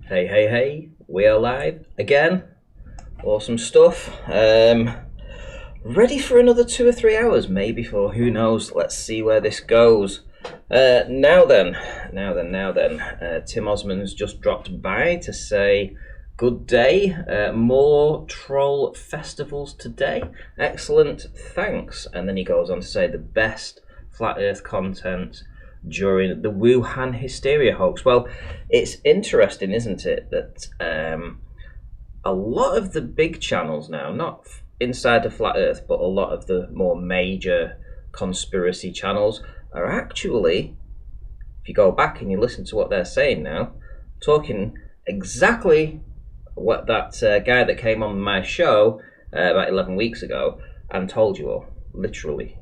Hey, we are live again. Awesome stuff. Ready for another 2 or 3 hours, maybe, for who knows. Let's see where this goes. Now then, Tim Osman's just dropped by to say good day. More troll festivals today. Excellent, thanks. And then he goes on to say the best flat earth content during the Wuhan hysteria hoax. Well, it's interesting, isn't it, that a lot of the big channels now, not inside the flat earth, but a lot of the more major conspiracy channels are actually, if you go back and you listen to what they're saying now, talking exactly what that guy that came on my show about 11 weeks ago and told you all, literally.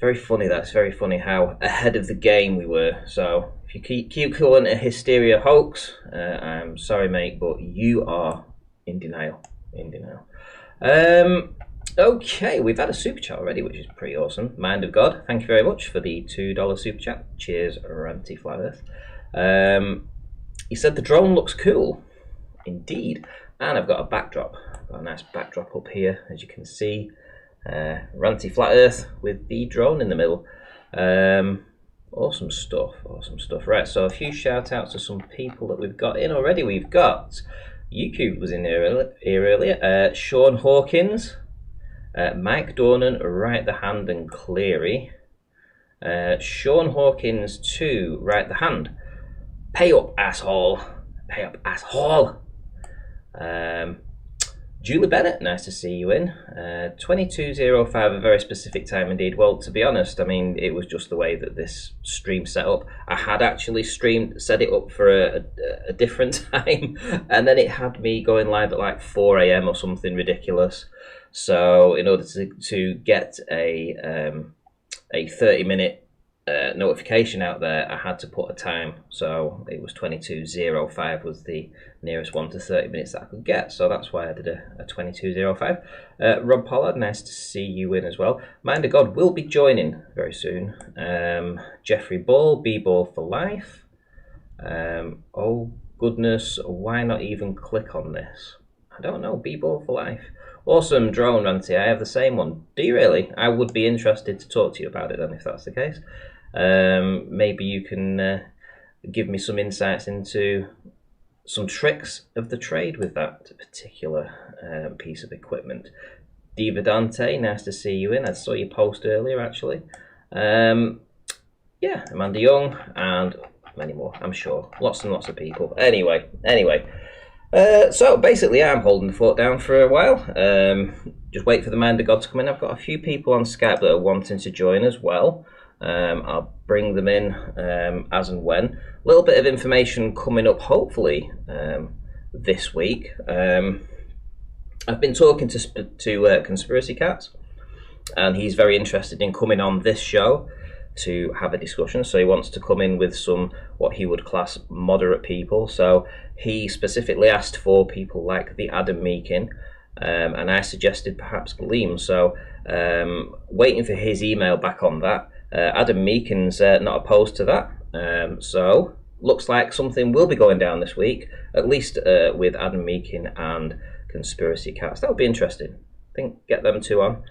Very funny. That's very funny how ahead of the game we were. So if you keep calling it a hysteria hoax, I'm sorry, mate, but you are in denial. Okay, we've had a super chat already, which is pretty awesome. Mind of God, thank you very much for the $2 super chat. Cheers, Ranty Flat Earth. He said the drone looks cool, indeed, and I've got a backdrop. I've got a nice backdrop up here, as you can see. Ranty Flat Earth with the drone in the middle. Awesome stuff. Right, so a few shout outs to some people that we've got in already. We've got YouTube was in here earlier. Sean Hawkins, Mike Dornan, Right the Hand and Cleary. Sean Hawkins 2, Right the Hand. Pay up, asshole. Julie Bennett, nice to see you in. 22:05, a very specific time indeed. Well, to be honest, I mean, it was just the way that this stream set up. I had actually set it up for a different time, and then it had me going live at like 4 AM or something ridiculous. So in order to get a 30-minute notification out there, I had to put a time, so it was 22:05 was the nearest one to 30 minutes that I could get, so that's why I did a 22:05. Rob Pollard, nice to see you in as well. Mind of God will be joining very soon. Jeffrey Ball, Bball4Life. Oh goodness, why not even click on this? I don't know. Bball4Life. Awesome drone, Ranty. I have the same one. Do you really? I would be interested to talk to you about it then, if that's the case. Maybe you can give me some insights into some tricks of the trade with that particular piece of equipment. Diva Dante, nice to see you in. I saw your post earlier, actually. Yeah, Amanda Young, and many more, I'm sure. Lots and lots of people. Anyway. So basically, I'm holding the fort down for a while. Just wait for the Mind of God to come in. I've got a few people on Skype that are wanting to join as well. I'll bring them in as and when. A little bit of information coming up, hopefully, this week. I've been talking to Conspiracy Cats, and he's very interested in coming on this show to have a discussion. So he wants to come in with some what he would class moderate people. So he specifically asked for people like the Adam Meakin, and I suggested perhaps Gleam. So waiting for his email back on that. Adam Meakin's not opposed to that. So looks like something will be going down this week, at least with Adam Meakin and Conspiracy Cats. That would be interesting. I think get them two on.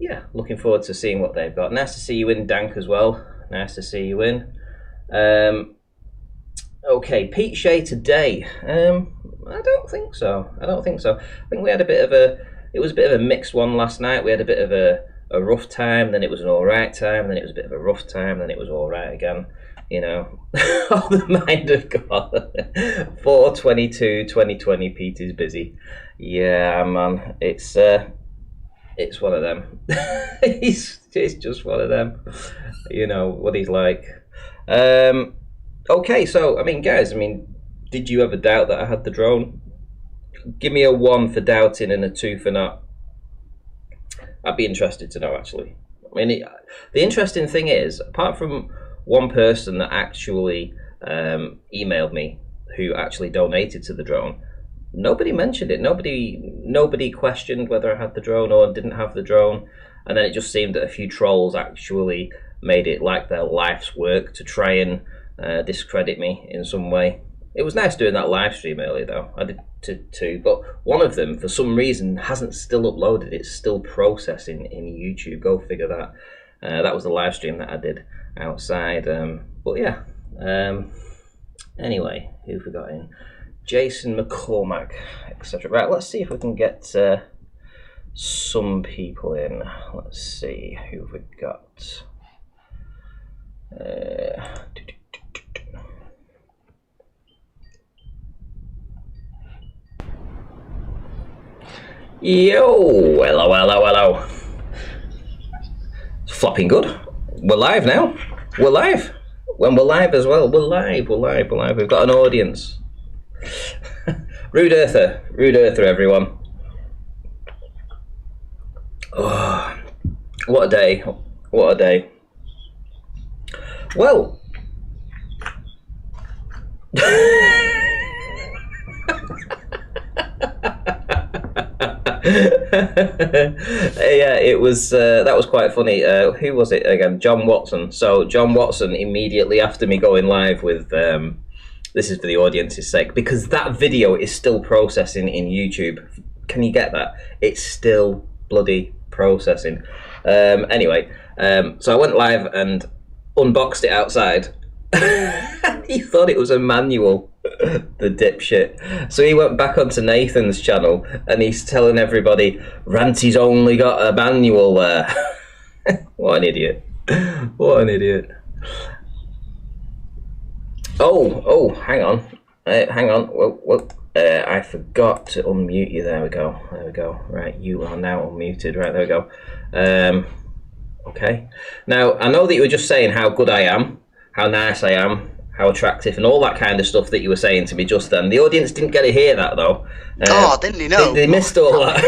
Yeah, looking forward to seeing what they've got. Nice to see you in, Dank, as well. Nice to see you in. Okay, Pete Shea today. I don't think so. I think we had it was a bit of a mixed one last night. We had a bit of a rough time, then it was an alright time, then it was a bit of a rough time, then it was alright again. You know, oh, the Mind of God. 4/22/2020, Pete is busy. Yeah, man, it's one of them. It's just one of them. You know what he's like. Okay, so I mean, guys, did you ever doubt that I had the drone? Give me a 1 for doubting and a 2 for not. I'd be interested to know, actually. The interesting thing is, apart from one person that actually emailed me, who actually donated to the drone, nobody mentioned it. Nobody questioned whether I had the drone or didn't have the drone. And then it just seemed that a few trolls actually made it like their life's work to try and discredit me in some way. It was nice doing that live stream earlier though. I did two, but one of them for some reason hasn't still uploaded. It's still processing in YouTube. Go figure that. That was the live stream that I did outside. But yeah. Anyway, who have we got in? Jason McCormack, etc. Right, let's see if we can get some people in. Let's see who have we got. Yo, hello. It's flopping good. We're live now. We're live. When we're live as well. We're live. We've got an audience. Rude Earther, everyone. Oh, what a day. Well. Yeah, it was that was quite funny. Who was it again? John Watson. So John Watson immediately after me going live with this is for the audience's sake, because that video is still processing in YouTube. Can you get that? It's still bloody processing. Anyway, so I went live and unboxed it outside. He thought it was a manual, the dipshit. So he went back onto Nathan's channel and he's telling everybody Ranty's only got a manual there. What an idiot. Oh, hang on. Well, I forgot to unmute you. There we go. Right, you are now unmuted. Right, there we go. Okay. Now, I know that you were just saying how good I am, how nice I am, how attractive, and all that kind of stuff that you were saying to me just then. The audience didn't get to hear that, though. Didn't you know? They missed all that.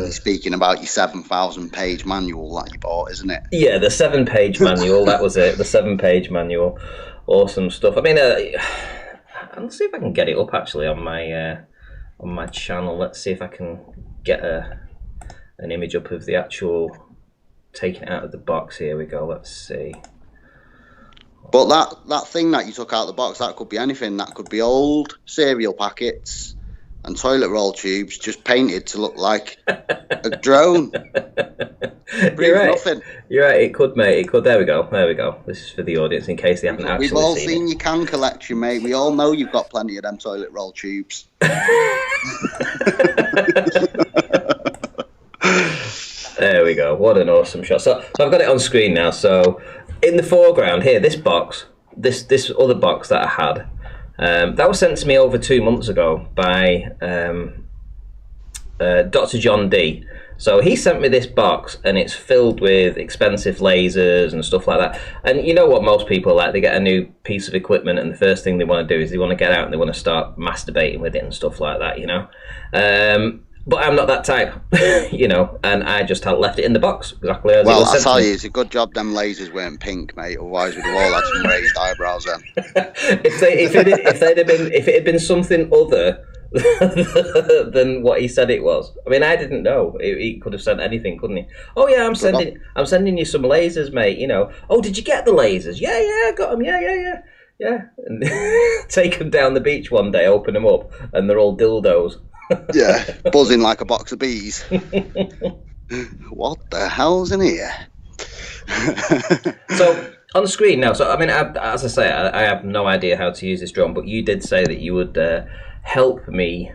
Speaking about your 7,000-page manual that you bought, isn't it? Yeah, the 7-page manual, that was it. The 7-page manual. Awesome stuff. I mean, I'll see if I can get it up, actually, on my channel. Let's see if I can get an image up of the actual taking it out of the box. Here we go. Let's see. But that thing that you took out of the box, that could be anything. That could be old cereal packets and toilet roll tubes just painted to look like a drone. You're right. Nothing. You're right. It could, mate. It could. There we go. This is for the audience in case they haven't actually seen it. We've all seen your can collection, mate. We all know you've got plenty of them toilet roll tubes. There we go. What an awesome shot. So I've got it on screen now. So in the foreground here, this box, this other box that I had, that was sent to me over 2 months ago by Dr. John D. So he sent me this box and it's filled with expensive lasers and stuff like that. And you know what most people like, they get a new piece of equipment and the first thing they want to do is they want to get out and they want to start masturbating with it and stuff like that, you know. But I'm not that type, you know, and I just had left it in the box exactly as it was sent. Well, I tell you, it's a good job them lasers weren't pink, mate. Otherwise, we'd have all had some raised eyebrows then. if it had been something other than what he said it was. I mean, I didn't know. He could have sent anything, couldn't he? Oh yeah, I'm sending you some lasers, mate. You know. Oh, did you get the lasers? Yeah, I got them. Yeah. And take them down the beach one day, open them up, and they're all dildos. Yeah, buzzing like a box of bees. What the hell's in here? So on the screen now. So I mean, as I say, I have no idea how to use this drone, but you did say that you would help me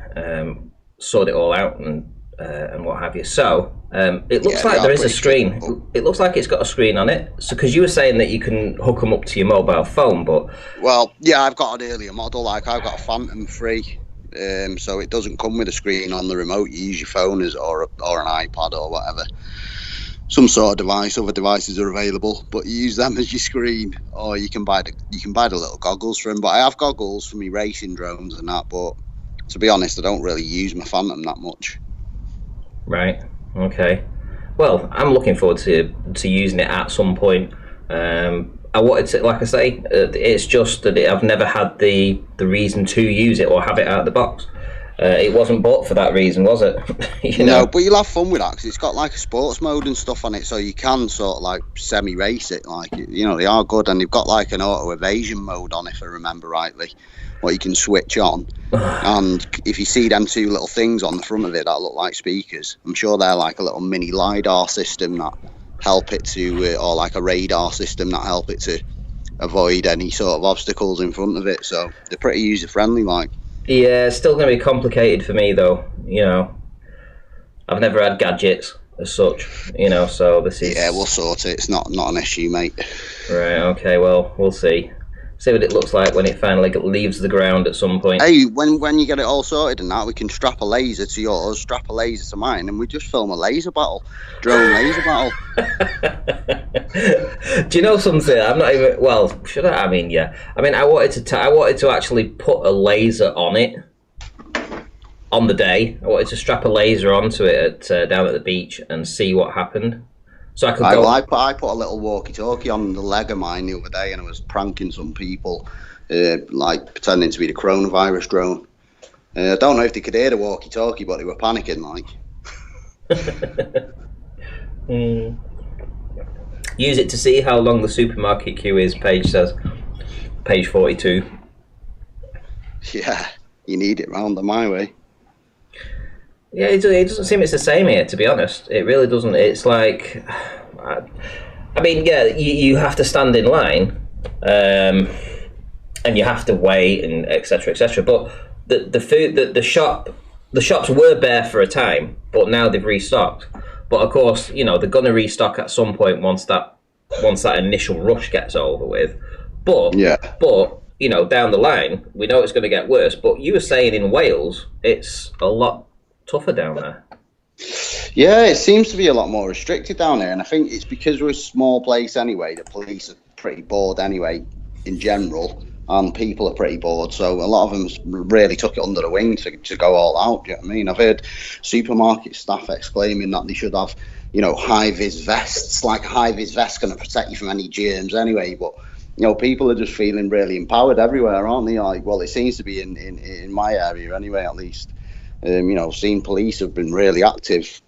sort it all out and what have you. So it looks like there is a screen. Simple. It looks like it's got a screen on it. So because you were saying that you can hook them up to your mobile phone, but I've got an earlier model. Like I've got a Phantom 3. So it doesn't come with a screen on the remote. You use your phone or an iPad or whatever, some sort of device. Other devices are available, but you use them as your screen, or you can buy the little goggles for them. But I have goggles for me racing drones and that. But to be honest, I don't really use my Phantom that much. Right. Okay. Well, I'm looking forward to using it at some point. I wanted to, like I say, it's just that I've never had the reason to use it or have it out of the box. It wasn't bought for that reason, was it? No, but you'll have fun with that because it's got like a sports mode and stuff on it, so you can sort of like semi-race it. Like, they are good, and they've got like an auto evasion mode on, if I remember rightly, what you can switch on. And if you see them two little things on the front of it that look like speakers, I'm sure they're like a little mini lidar system that help it to, or like a radar system that help it to avoid any sort of obstacles in front of it. So they're pretty user friendly, like. Yeah, it's still going to be complicated for me though. I've never had gadgets as such. So this is. Yeah, we'll sort it. It's not an issue, mate. Right. Okay. Well, we'll see. See what it looks like when it finally leaves the ground at some point. Hey, when you get it all sorted and that, we can strap a laser to yours, strap a laser to mine, and we just film a laser battle, drone laser battle. Do you know something? I'm not even. Well, should I? I mean, yeah. I mean, I wanted to actually put a laser on it on the day. I wanted to strap a laser onto it down at the beach and see what happened. So I could go. I put a little walkie-talkie on the leg of mine the other day, and I was pranking some people, like pretending to be the coronavirus drone. I don't know if they could hear the walkie-talkie, but they were panicking, like. Use it to see how long the supermarket queue is. Page says, page 42. Yeah, you need it round the my way. Yeah, it doesn't seem it's the same here, to be honest. It really doesn't. It's like, I mean, yeah, you have to stand in line, and you have to wait, and etc. etc. But the food, the shops were bare for a time, but now they've restocked. But of course, they're gonna restock at some point once that initial rush gets over with. But yeah. But down the line, we know it's going to get worse. But you were saying in Wales, it's a lot tougher down there. Yeah, it seems to be a lot more restricted down there, and I think it's because we're a small place anyway. The police are pretty bored anyway, in general, and people are pretty bored. So a lot of them really took it under the wing to go all out. Do you know what I mean? I've heard supermarket staff exclaiming that they should have, high-vis vests. Like a high-vis vest going to protect you from any germs anyway, but. People are just feeling really empowered everywhere, aren't they? Like, well, it seems to be in my area anyway, at least. Seen police have been really active.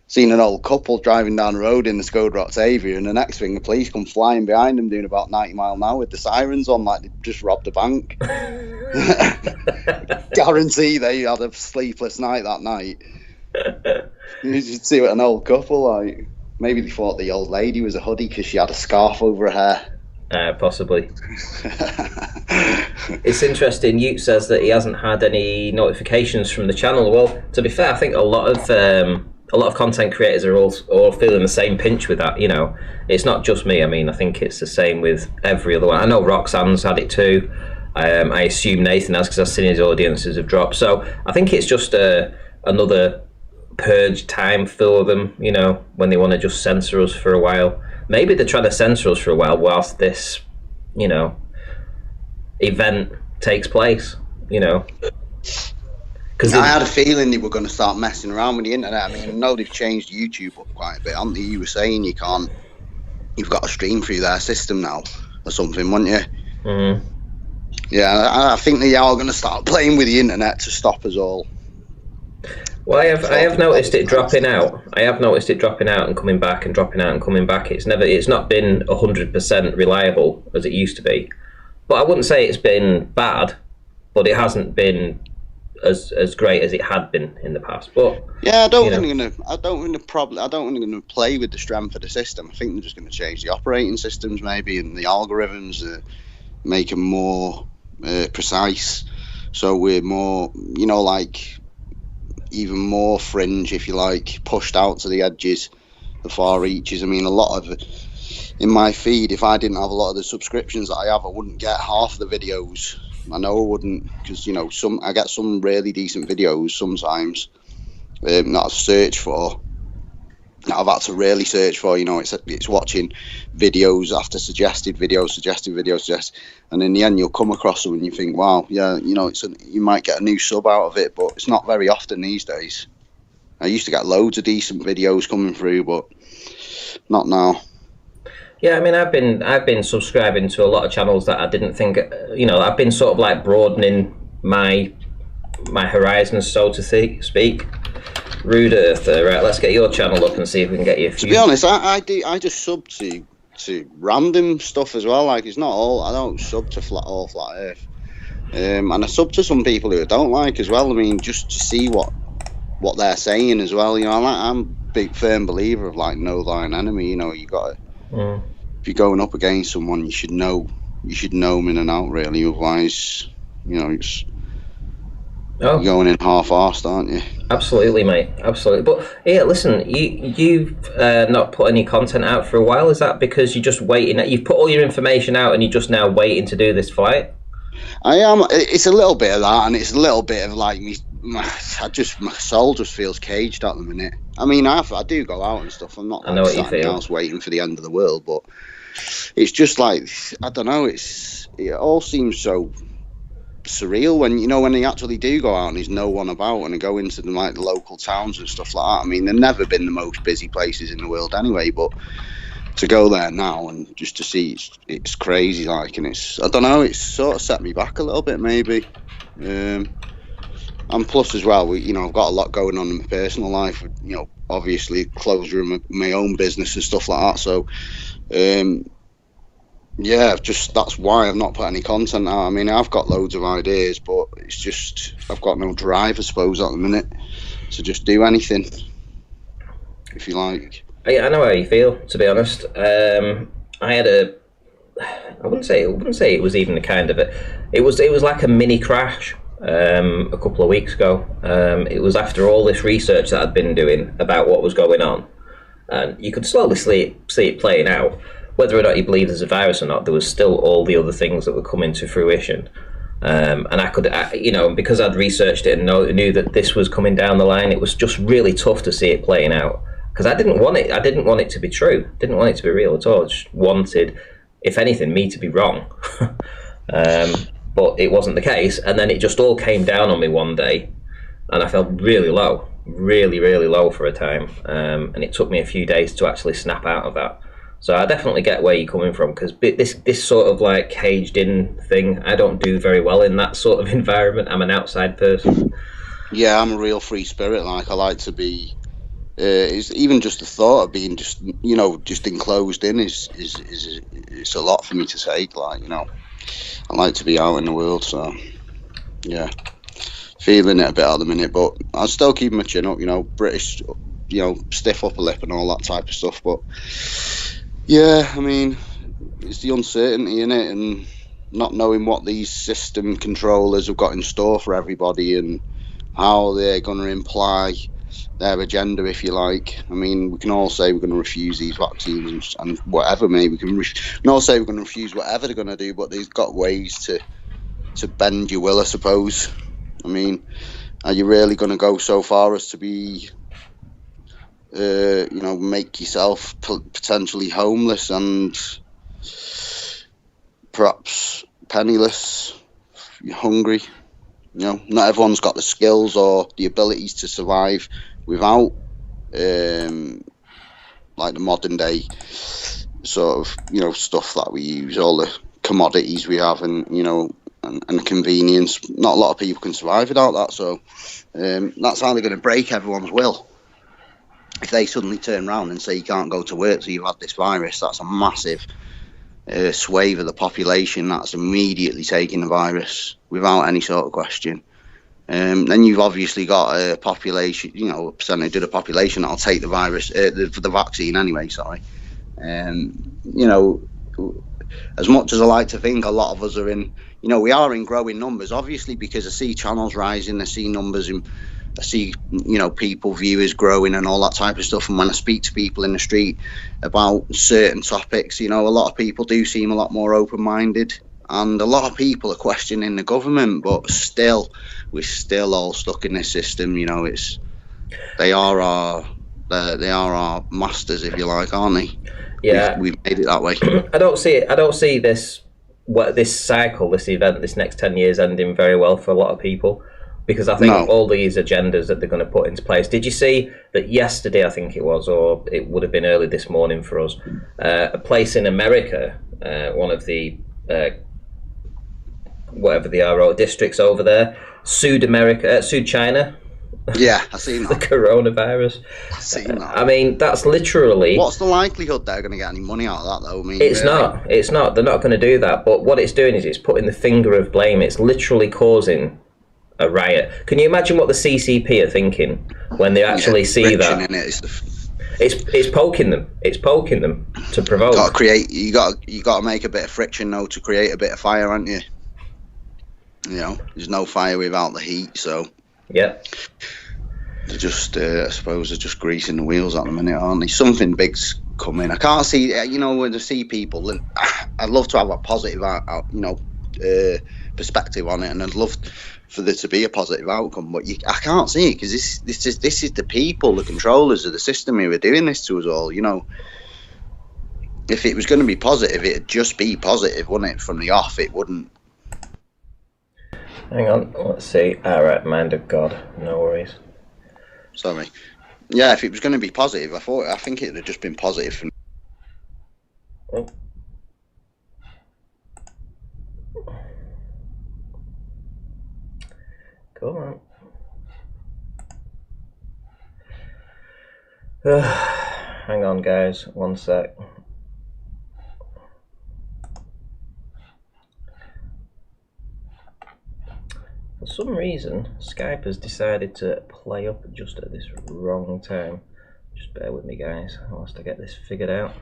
Seen an old couple driving down the road in the Skoda Octavia, and the next thing, the police come flying behind them doing about 90 miles an hour with the sirens on, like they just robbed a bank. Guarantee they had a sleepless night that night. You should see what an old couple, like. Maybe they thought the old lady was a hoodie because she had a scarf over her hair. Possibly. It's interesting. Ute says that he hasn't had any notifications from the channel. Well, to be fair, I think a lot of content creators are all feeling the same pinch with that. It's not just me. I mean, I think it's the same with every other one. I know Roxanne's had it too. I assume Nathan has because I've seen his audiences have dropped. So I think it's just another purge time for them. When they want to just censor us for a while. Maybe they're trying to censor us for a while whilst this, event takes place, Because I had a feeling they were going to start messing around with the internet. I mean, I know they've changed YouTube up quite a bit, haven't they? You were saying you've got to stream through their system now or something, weren't you? Mm-hmm. Yeah, I think they are going to start playing with the internet to stop us all. Well, I have noticed it dropping out. I have noticed it dropping out and coming back and dropping out and coming back. It's not been 100% reliable as it used to be. But I wouldn't say it's been bad, but it hasn't been as great as it had been in the past. But yeah, I don't think they're going to play with the strength of the system. I think they're just going to change the operating systems maybe and the algorithms, make them more precise. So we're more, even more fringe, if you like, pushed out to the edges, the far reaches. I mean, a lot of in my feed, if I didn't have a lot of the subscriptions that I have, I wouldn't get half of the videos. I know I wouldn't, because I get some really decent videos sometimes that I search for. I've had to really search for. It's watching videos after suggested videos, and in the end you'll come across them and you think, wow, yeah, you might get a new sub out of it, but it's not very often these days. I used to get loads of decent videos coming through, but not now. Yeah, I mean, I've been subscribing to a lot of channels that I didn't think, I've been sort of like broadening my my horizons, so to speak. Rude Earther, right? Let's get your channel up and see if we can get you. To be honest, I just sub to random stuff as well. Like, it's not all. I don't sub to flat Earth, and I sub to some people who I don't like as well. I mean, just to see what they're saying as well. You know, I'm a big firm believer of like know thine enemy. You know, you got to if you're going up against someone, you should know them in and out really. Otherwise, you know, it's you're going in half-arsed, aren't you? Absolutely, mate. Absolutely. But yeah, listen, you've not put any content out for a while. Is that because you're just waiting? You've put all your information out and you're just now waiting to do this flight? I am. It's a little bit of that, and it's a little bit of like my soul just feels caged at the minute. I mean, I do go out and stuff. I'm not like, I know what you sat in the feel. house waiting for the end of the world, but it's just like, I don't know. It all seems so surreal when they actually do go out and there's no one about, and they go into the local towns and stuff like that. I mean, they've never been the most busy places in the world anyway, but to go there now and just to see it's crazy, like, and it's, I don't know, it's sort of set me back a little bit maybe. And plus as well, I've got a lot going on in my personal life, obviously closure of my own business and stuff like that, so yeah, just that's why I've not put any content out. I mean, I've got loads of ideas, but it's just I've got no drive, I suppose, at the minute to just do anything, if you like. Yeah, I know how you feel, to be honest. I had I wouldn't say it was even a kind of it was like a mini crash a couple of weeks ago. It was after all this research that I'd been doing about what was going on, and you could slowly see it playing out. Whether or not you believe there's a virus or not, there was still all the other things that were coming to fruition. And I could, because I'd researched it and knew that this was coming down the line, it was just really tough to see it playing out. Because I didn't want it to be true. Didn't want it to be real at all. I just wanted, if anything, me to be wrong. But it wasn't the case. And then it just all came down on me one day. And I felt really low. Really, really low for a time. And it took me a few days to actually snap out of that. So I definitely get where you're coming from, because this sort of like caged in thing, I don't do very well in that sort of environment. I'm an outside person. Yeah, I'm a real free spirit. Like, I like to be. It's even just the thought of being just enclosed in is it's a lot for me to take. Like, I like to be out in the world. So yeah, feeling it a bit at the minute, but I'm still keeping my chin up. British, stiff upper lip and all that type of stuff, but. Yeah, I mean, it's the uncertainty in it, and not knowing what these system controllers have got in store for everybody and how they're going to imply their agenda, if you like. I mean, we can all say we're going to refuse these vaccines and whatever, maybe we can all say we're going to refuse whatever they're going to do, but they've got ways to bend your will, I suppose. I mean, are you really going to go so far as to be make yourself potentially homeless and perhaps penniless, hungry? Not everyone's got the skills or the abilities to survive without like the modern day sort of stuff that we use, all the commodities we have, and and convenience. Not a lot of people can survive without that, so that's how they're going to break everyone's will. If they suddenly turn around and say you can't go to work so you've had this virus, that's a massive swathe of the population that's immediately taking the virus without any sort of question. Then you've obviously got a population, a percentage of the population that'll take the virus, for the vaccine anyway, sorry. As much as I like to think a lot of us are in, we are in growing numbers, obviously, because I see channels rising, I see numbers in, I see, people, viewers growing and all that type of stuff. And when I speak to people in the street about certain topics, a lot of people do seem a lot more open-minded. And a lot of people are questioning the government, but still, we're still all stuck in this system. They are our masters, if you like, aren't they? Yeah, we've made it that way. I don't see this cycle, this event, this next 10 years ending very well for a lot of people. Because I think all these agendas that they're going to put into place. Did you see that yesterday, I think it was, or it would have been early this morning for us, a place in America, one of the whatever they are, districts over there, sued China. Yeah, I've seen that. The coronavirus. I've seen that. I mean, that's literally... What's the likelihood they're going to get any money out of that, though? I mean, it's really? not. It's not. They're not going to do that. But what it's doing is it's putting the finger of blame. It's literally causing a riot. Can you imagine what the CCP are thinking when they actually see that? It's poking them. It's poking them to provoke. You got to make a bit of friction, though, to create a bit of fire, aren't you? You know, there's no fire without the heat, so... Yeah. They're just, I suppose, they're just greasing the wheels at the minute, aren't they? Something big's coming. I can't see, you know, when I see people, and I'd love to have a positive, perspective on it, and I'd love for there to be a positive outcome, but I can't see it because this is the people, the controllers of the system who are doing this to us all. You know, if it was going to be positive, it'd just be positive, wouldn't it? From the off, it wouldn't. Hang on, let's see. All right, mind of God, no worries. Sorry. Yeah, if it was going to be positive, I think it would have just been positive. From... Oh. Come on. Hang on, guys. 1 sec. For some reason, Skype has decided to play up just at this wrong time. Just bear with me, guys, whilst I get this figured out.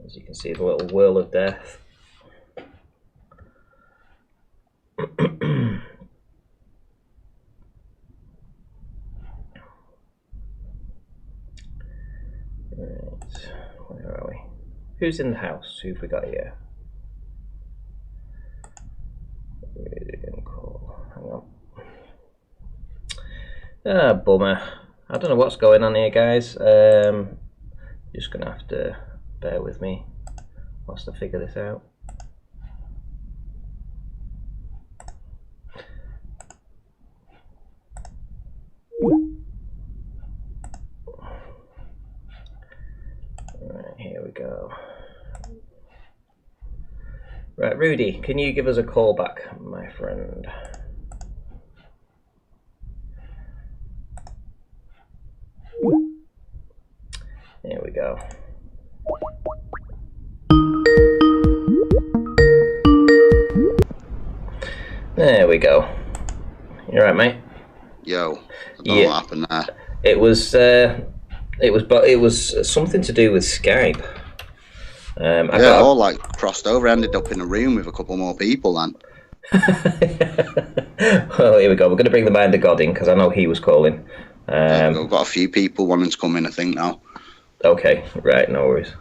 As you can see, the little whirl of death. Right, where are we? Who's in the house? Who have we got here? Hang on. Ah, bummer. I don't know what's going on here, guys. Just gonna have to bear with me whilst I figure this out. Right, here we go. Right, Rudy, can you give us a call back, my friend? There we go. There we go. You alright, mate? Yo, I don't know what happened there. It was something to do with Skype. All like crossed over, ended up in a room with a couple more people then. Well, here we go. We're going to bring the mind of God in because I know he was calling. We've got a few people wanting to come in, I think, now. Okay, right, no worries.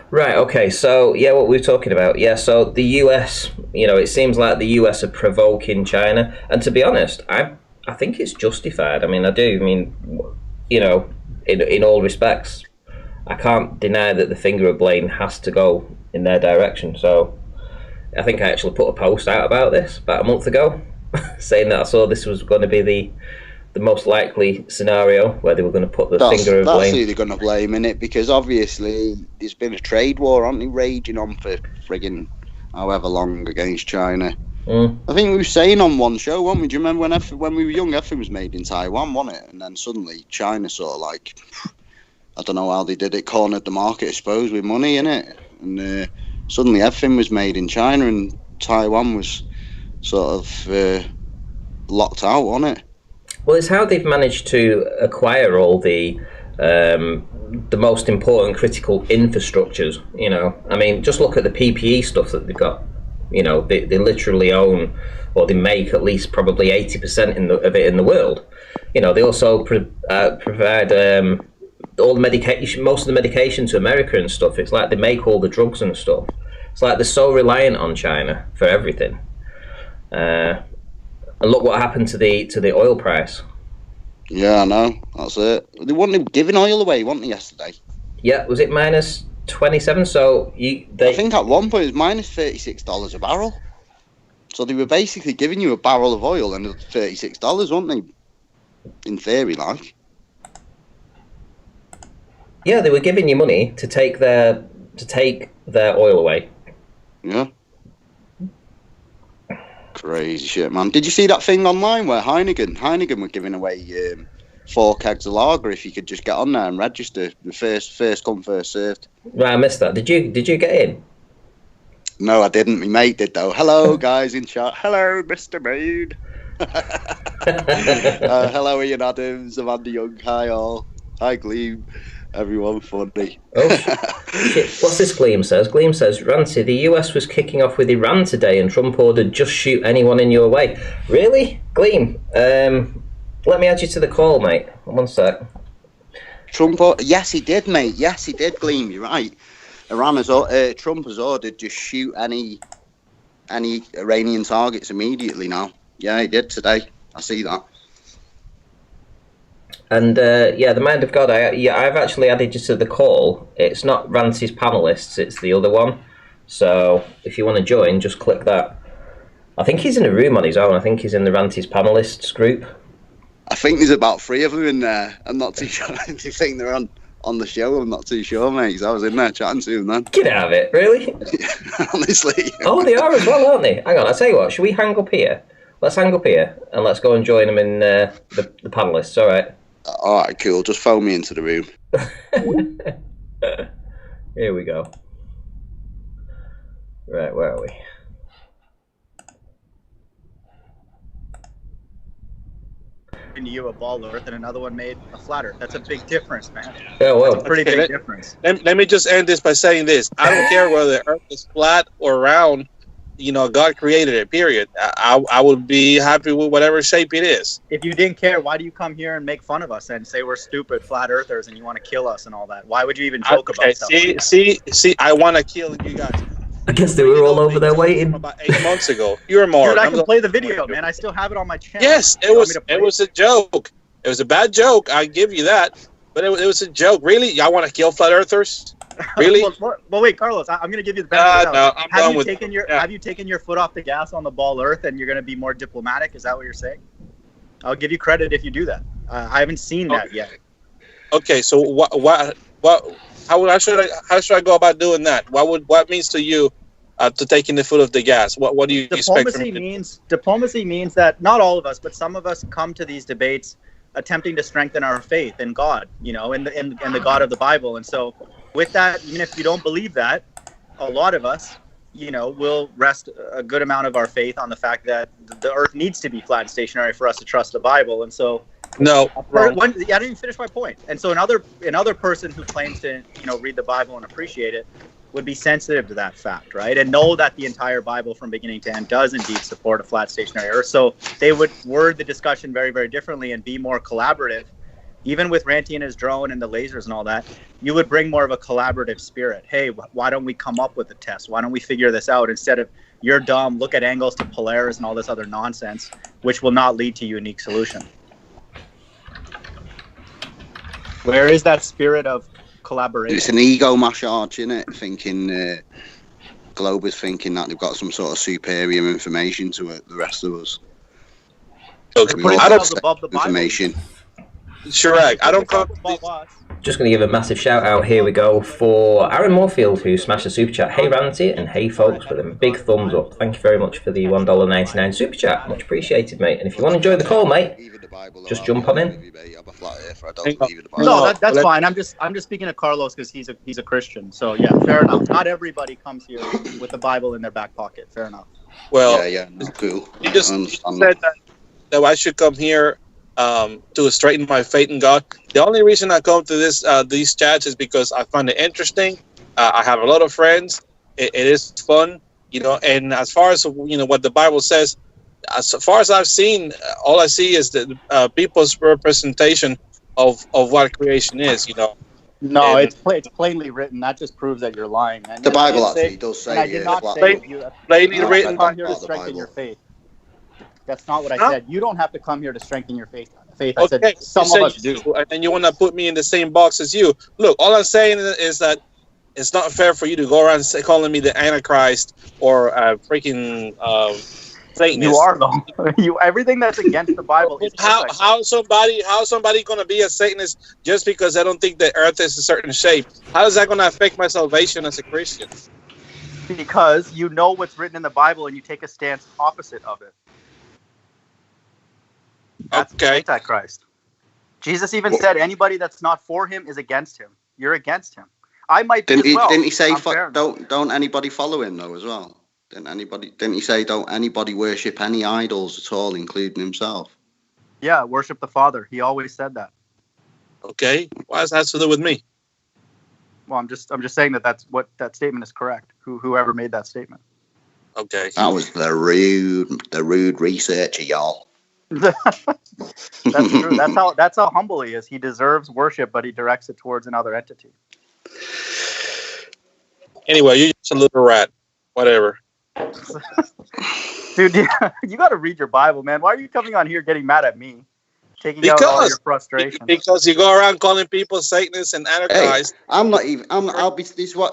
Right, okay, so, yeah, what we were talking about. Yeah, so the US, you know, it seems like the US are provoking China. And to be honest, I think it's justified. I mean, you know, in all respects, I can't deny that the finger of blame has to go in their direction. So I think I actually put a post out about this about a month ago saying that I saw this was going to be the most likely scenario where they were going to put the finger of blame. That's who they're going to blame, innit? Because obviously there's been a trade war, aren't they, raging on for friggin' however long against China. I think we were saying on one show, weren't we? Do you remember when we were young, everything was made in Taiwan, wasn't it? And then suddenly China sort of like, I don't know how they did it, cornered the market, I suppose, with money, innit? And suddenly everything was made in China and Taiwan was sort of locked out, wasn't it? Well, it's how they've managed to acquire all the most important critical infrastructures, you know. I mean, just look at the PPE stuff that they've got. You know, they literally own, or they make at least probably 80% of it in the world. You know, they also provide all the medication, most of the medication to America and stuff. It's like they make all the drugs and stuff. It's like they're so reliant on China for everything. And look what happened to the oil price. Yeah, I know. That's it. They weren't giving oil away, weren't they, yesterday? Yeah, was it minus 27? So I think at one point it was minus $36 a barrel. So they were basically giving you a barrel of oil and $36, weren't they? In theory, like. Yeah, they were giving you money to take their oil away. Yeah. Crazy shit, man. Did you see that thing online where Heineken were giving away 4 kegs of lager if you could just get on there and register? The first come, first served. Right, I missed that. Did you get in? No, I didn't. My mate did though. Hello, guys in chat. Hello, Mr. Maid. Hello, Ian Adams, Amanda Young. Hi all. Hi, Gleam. Everyone funny. Oh, shit. What's this Gleam says? Gleam says, Ranty, the US was kicking off with Iran today and Trump ordered just shoot anyone in your way. Really? Gleam, let me add you to the call, mate. One sec. Yes, he did, mate. Yes, he did, Gleam. You're right. Trump has ordered just shoot any Iranian targets immediately now. Yeah, he did today. I see that. And the Mind of God, I've actually added you to the call. It's not Ranty's panelists, it's the other one. So if you want to join, just click that. I think he's in a room on his own. I think he's in the Ranty's panelists group. I think there's about 3 of them in there. I'm not too sure. I think they're on the show. I'm not too sure, mate, 'cause I was in there chatting to them then. Get out of it, really? Honestly. Oh, they are as well, aren't they? Hang on, I'll tell you what, should we hang up here? Let's hang up here and let's go and join them in the panelists, all right? All right, cool. Just phone me into the room. Here we go. Right, where are we? You a ball earth and another one made a flat earth. That's a big difference, man. Yeah, well, that's a pretty big difference. Let me just end this by saying this. I don't care whether the earth is flat or round. You know, God created it, period. I would be happy with whatever shape it is. If you didn't care, why do you come here and make fun of us and say we're stupid flat earthers and you want to kill us and all that? Why would you even joke about stuff like that? See, I want to kill you guys. I guess they were all over there waiting. About 8 months ago. You're more. Dude, I can play the video, man. I still have it on my channel. Yes, it was a joke. It was a bad joke. I give you that. But it was a joke. Really? Y'all want to kill flat earthers? Really? well, wait, Carlos. I'm going to give you the benefit. No, I'm done with it. Have you taken your foot off the gas on the ball earth and you're going to be more diplomatic? Is that what you're saying? I'll give you credit if you do that. I haven't seen that yet. Okay, so how should I go about doing that? What means to you to taking the foot off the gas? What do you expect from me? Diplomacy means that not all of us, but some of us come to these debates attempting to strengthen our faith in God, you know, in the God of the Bible. And so with that, even if you don't believe that, a lot of us, you know, will rest a good amount of our faith on the fact that the earth needs to be flat and stationary for us to trust the Bible. And so no, I didn't even finish my point. And so another person who claims to, you know, read the Bible and appreciate it would be sensitive to that fact, right? And know that the entire Bible from beginning to end does indeed support a flat stationary earth. So they would word the discussion very, very differently and be more collaborative. Even with Ranty and his drone and the lasers and all that, you would bring more of a collaborative spirit. Hey, why don't we come up with a test? Why don't we figure this out instead of you're dumb, look at angles to Polaris and all this other nonsense, which will not lead to a unique solution. Where is that spirit of collaboration? It's an ego massage, isn't it? Thinking Globe is thinking that they've got some sort of superior information to the rest of us. Okay. I don't above the information. Chirac, I don't come. Just going to give a massive shout out. Here we go for Aaron Moorfield, who smashed a super chat. Hey Ranty, and hey folks, with a big thumbs up. Thank you very much for the $1.99 super chat. Much appreciated, mate. And if you want to enjoy the call, mate, just jump on in. No, that's fine. I'm just speaking to Carlos because he's a Christian. So yeah, fair enough. Not everybody comes here with the Bible in their back pocket. Fair enough. Well, yeah, cool. You just said that I should come here to straighten my faith in God. The only reason I come to these chats is because I find it interesting. I have a lot of friends. It is fun, you know. And as far as what the Bible says, as far as I've seen, all I see is the people's representation of what creation is, you know. No, it's plainly written. That just proves that you're lying. And the Bible actually does say. I did not say plainly written. Come here to strengthen your faith. That's not what I said. You don't have to come here to strengthen your faith. I said some of us do. And you want to put me in the same box as you. Look, all I'm saying is that it's not fair for you to go around calling me the Antichrist or freaking Satanist. You are though. Everything that's against the Bible is how somebody going to be a Satanist just because I don't think the earth is a certain shape? How is that going to affect my salvation as a Christian? Because you know what's written in the Bible and you take a stance opposite of it. That's Antichrist. Jesus even said anybody that's not for him is against him. You're against him. I might be as well. Didn't he say don't anybody follow him though as well? Didn't he say don't anybody worship any idols at all, including himself? Yeah, worship the Father. He always said that. Okay, why does that have to do with me? Well, I'm just saying that statement is correct. Whoever made that statement. Okay. That was the rude researcher, y'all. That's true. That's how humble he is. He deserves worship, but he directs it towards another entity. Anyway, you're just a little rat. Whatever. Dude, you got to read your Bible, man. Why are you coming on here getting mad at me? Taking out all your frustration. Because you go around calling people Satanists and Antichrist. Hey, I'm not even.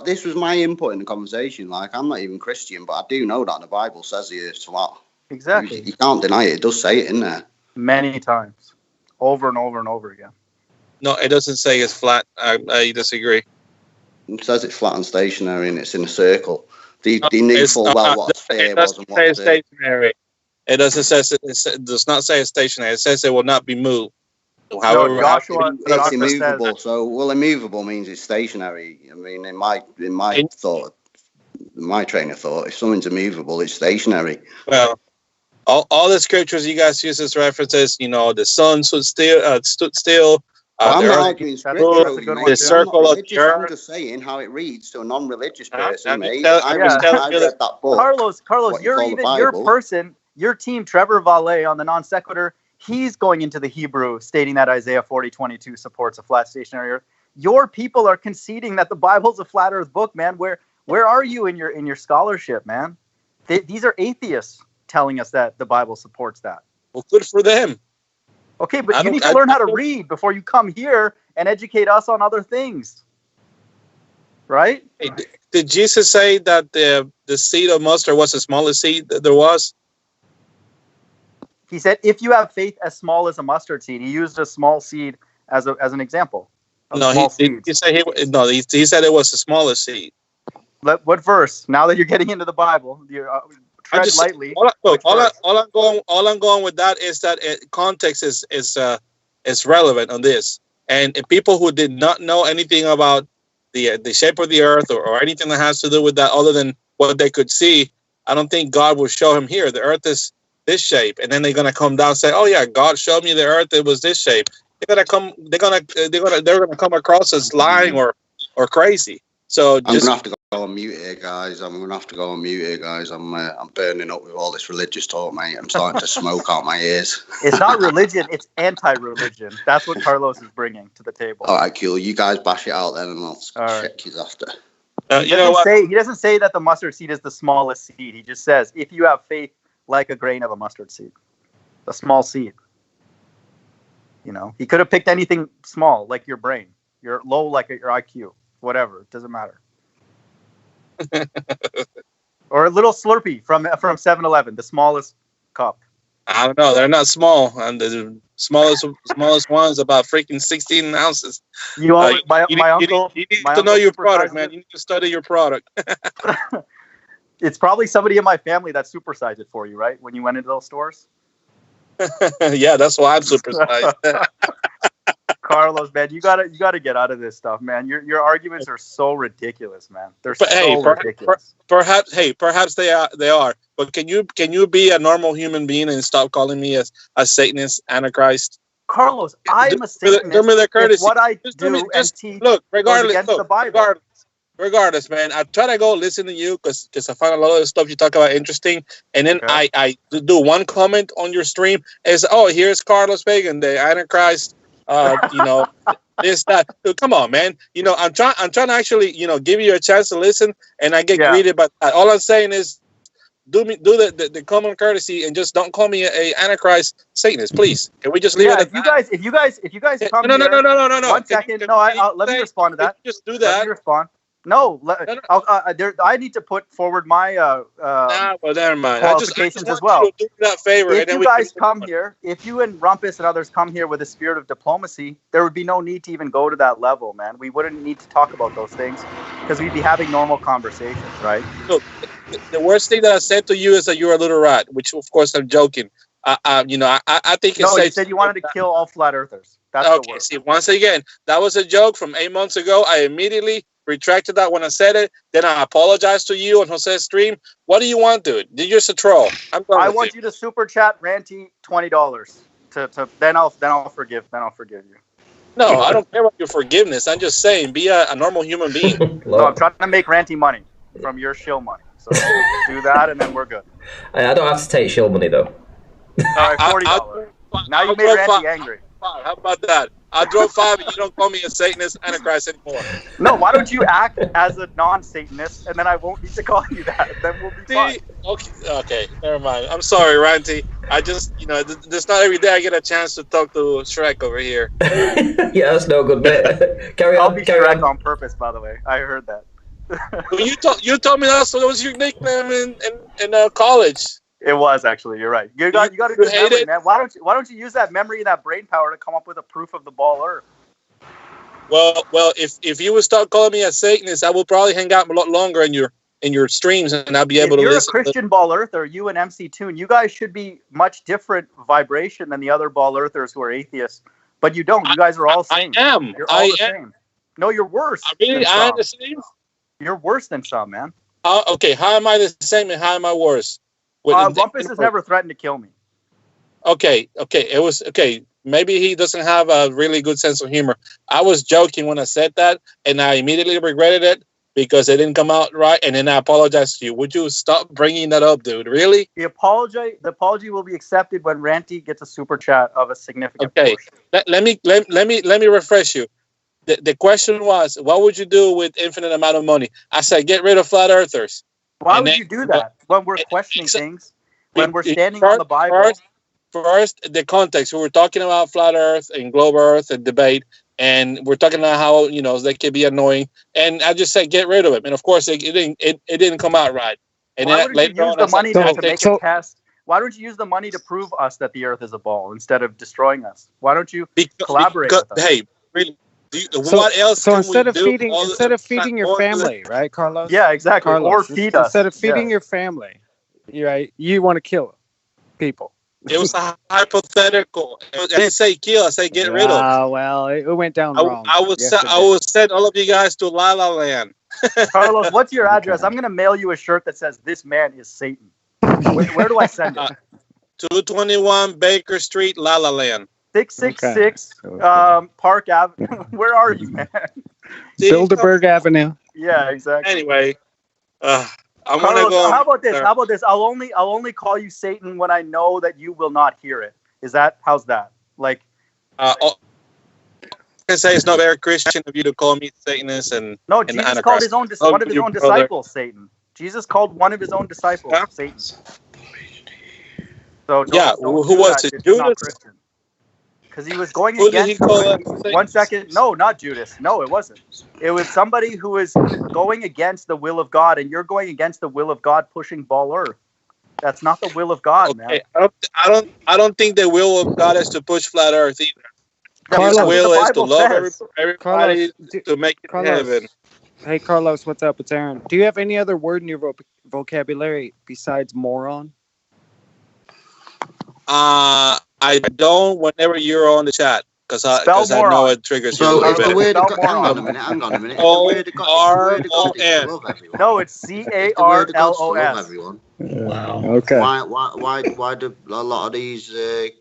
This was my input in the conversation. Like, I'm not even Christian, but I do know that the Bible says he is flat. Exactly. You can't deny it. It does say it in there. Many times, over and over and over again. No, it doesn't say it's flat. I disagree. It says it's flat and stationary, and it's in a circle. They knew full well what a sphere was and what a stationary. It doesn't say it does not say it's stationary. It says it will not be moved. However, no, Joshua it's immovable. So immovable means it's stationary. I mean, in my thought, my train of thought, if something's immovable, it's stationary. Well, all the scriptures you guys use as references, the sun stood still. I'm not arguing scripture. The circle of the earth. I'm just saying how it reads to a non-religious person. I read that book. Carlos, your team, Trevor Valet on the non sequitur, he's going into the Hebrew, stating that Isaiah 40:22 supports a flat stationary earth. Your people are conceding that the Bible's a flat earth book, man. Where are you in your scholarship, man? These are atheists telling us that the Bible supports that. Well, good for them. Okay, but you need to learn how to read before you come here and educate us on other things. Right? Hey, did Jesus say that the seed of mustard was the smallest seed that there was? He said, if you have faith as small as a mustard seed. He used a small seed as an example. No, he said he said it was the smallest seed. What verse? Now that you're getting into the Bible, tread lightly. All I'm going with that is that context is relevant on this, and people who did not know anything about the shape of the earth or anything that has to do with that, other than what they could see, I don't think God will show him here. The earth is this shape, and then they're gonna come down and say, "Oh yeah, God showed me the earth. It was this shape." They're gonna come across as lying or crazy. So I'm gonna have to go on mute here, guys. I'm burning up with all this religious talk, mate. I'm starting to smoke out my ears. It's not religion; it's anti-religion. That's what Carlos is bringing to the table. All right, cool. You guys bash it out then, and I'll check you after. He doesn't say that the mustard seed is the smallest seed. He just says if you have faith like a grain of a mustard seed, a small seed. He could have picked anything small, like your brain. You're low, like your IQ. Whatever, it doesn't matter. Or a little Slurpee from 7-Eleven, the smallest cup. I don't know. They're not small, and the smallest one is about freaking 16 ounces. My uncle. You need to know your product, man. You need to study your product. It's probably somebody in my family that supersized it for you, right? When you went into those stores. Yeah, that's why I'm supersized. Carlos, man, you gotta get out of this stuff, man. Your arguments are so ridiculous, man. They're ridiculous. Perhaps they are. But can you be a normal human being and stop calling me a Satanist, Antichrist? Carlos, I'm a Satanist. Do me the courtesy. It's what I do and teach. Look, regardless the Bible. Regardless, man, I try to go listen to you because I find a lot of the stuff you talk about interesting, and then I do one comment on your stream is, "Oh, here's Carlos Pagan, the Antichrist." This, that. Come on, man. I'm trying to actually, give you a chance to listen, and I get greeted. But all I'm saying is, do the common courtesy and just don't call me a Antichrist Satanist, please. Can we just leave it at that? If you guys come No. 1 second. No, let me respond to that. Just do that. Let me respond. No, no. I need to put forward my Well, never mind. qualifications I as well. You to do that favor, If and then you we guys can come here, if you and Rumpus and others come here with a spirit of diplomacy, there would be no need to even go to that level, man. We wouldn't need to talk about those things because we'd be having normal conversations, right? Look, the worst thing that I said to you is that you're a little rat, which of course I'm joking. I think it's No, safe. you said you wanted to kill all flat earthers. That's Okay, the word. see, once again, that was a joke from 8 months ago. I immediately retracted that when I said it. Then I apologized to you on Jose's stream. What do you want, dude? You're just a troll. I want you to super chat Ranty $20 to then I'll forgive you. No, I don't care about your forgiveness. I'm just saying, be a normal human being. No, I'm trying to make Ranty money from your shill money. So do that, and then we're good. I don't have to take shill money though. All right, $40. Now you made Ranty angry. How about that? I'll drop 5 and you don't call me a Satanist, Antichrist anymore. No, why don't you act as a non-Satanist, and then I won't need to call you that. Then we'll be fine. Okay, never mind. I'm sorry, Ranty. I just, there's not every day I get a chance to talk to Shrek over here. Yeah, that's no good bit. Carry I'll on. be Carry Shrek on. on purpose, by the way. I heard that. You told me that was your nickname in college. It was actually. You're right. You got a good hate memory, it? man. Why don't you use that memory and that brain power to come up with a proof of the ball earth? Well, if you would start calling me a Satanist, I will probably hang out a lot longer in your streams, and I'll be able to listen. You're listen. a Christian ball earther. You and MC Toon. You guys should be much different vibration than the other ball earthers who are atheists. But you don't. You guys are all same. I am. You're all the same. No, you're worse. I am the same. You're worse than some, man. Okay, how am I the same and how am I worse? Rumpus has never threatened to kill me. Okay. It was okay. Maybe he doesn't have a really good sense of humor. I was joking when I said that, and I immediately regretted it because it didn't come out right, and then I apologized to you. Would you stop bringing that up, dude? Really? The apology will be accepted when Ranty gets a super chat of a significant portion. Let me refresh you. The question was, what would you do with infinite amount of money? I said, get rid of flat earthers. Why would you do that when we're questioning things? When we're standing on the Bible? First, the context. We were talking about flat Earth and globe Earth and debate, and we're talking about how they can be annoying. And I just said, get rid of it. And of course, it didn't come out right. And why then wouldn't you use the money to make a test? Why don't you use the money to prove us that the Earth is a ball instead of destroying us? Why don't you collaborate with us? Hey, really. What else? So instead of feeding your family, right, Carlos? Yeah, exactly. Carlos, or feed us. Instead of feeding your family, right? You want to kill people. It was a hypothetical. I didn't say kill. I said get rid of. Well, it went down wrong. I will send all of you guys to La La Land. Carlos, what's your address? I'm going to mail you a shirt that says "This man is Satan." Where do I send it? 221 Baker Street, La La Land. 666 Park Avenue. Where are you, man? Bilderberg Avenue. Yeah, exactly. Anyway, I'm Carlos, gonna go. How about this? I'll only call you Satan when I know that you will not hear it. How's that? Like, I can say it's not very Christian of you to call me Satanist and no. Jesus called one of his own disciples Satan. Jesus called one of his own disciples Satan. So who was it? Judas? Because he was going against. One second. No, not Judas. No, it wasn't. It was somebody who was going against the will of God, and you're going against the will of God, pushing ball earth. That's not the will of God, man. I don't think the will of God is to push flat earth either. Carlos, His will is to love everybody, Carlos, to make it heaven. Hey, Carlos, what's up? It's Aaron. Do you have any other word in your vocabulary besides moron? I don't. Whenever you're on the chat, because I know it triggers you. So the word hang on a minute. O-R-O-N. No, it's CARLOS. Everyone. Wow. Okay. Why do a lot of these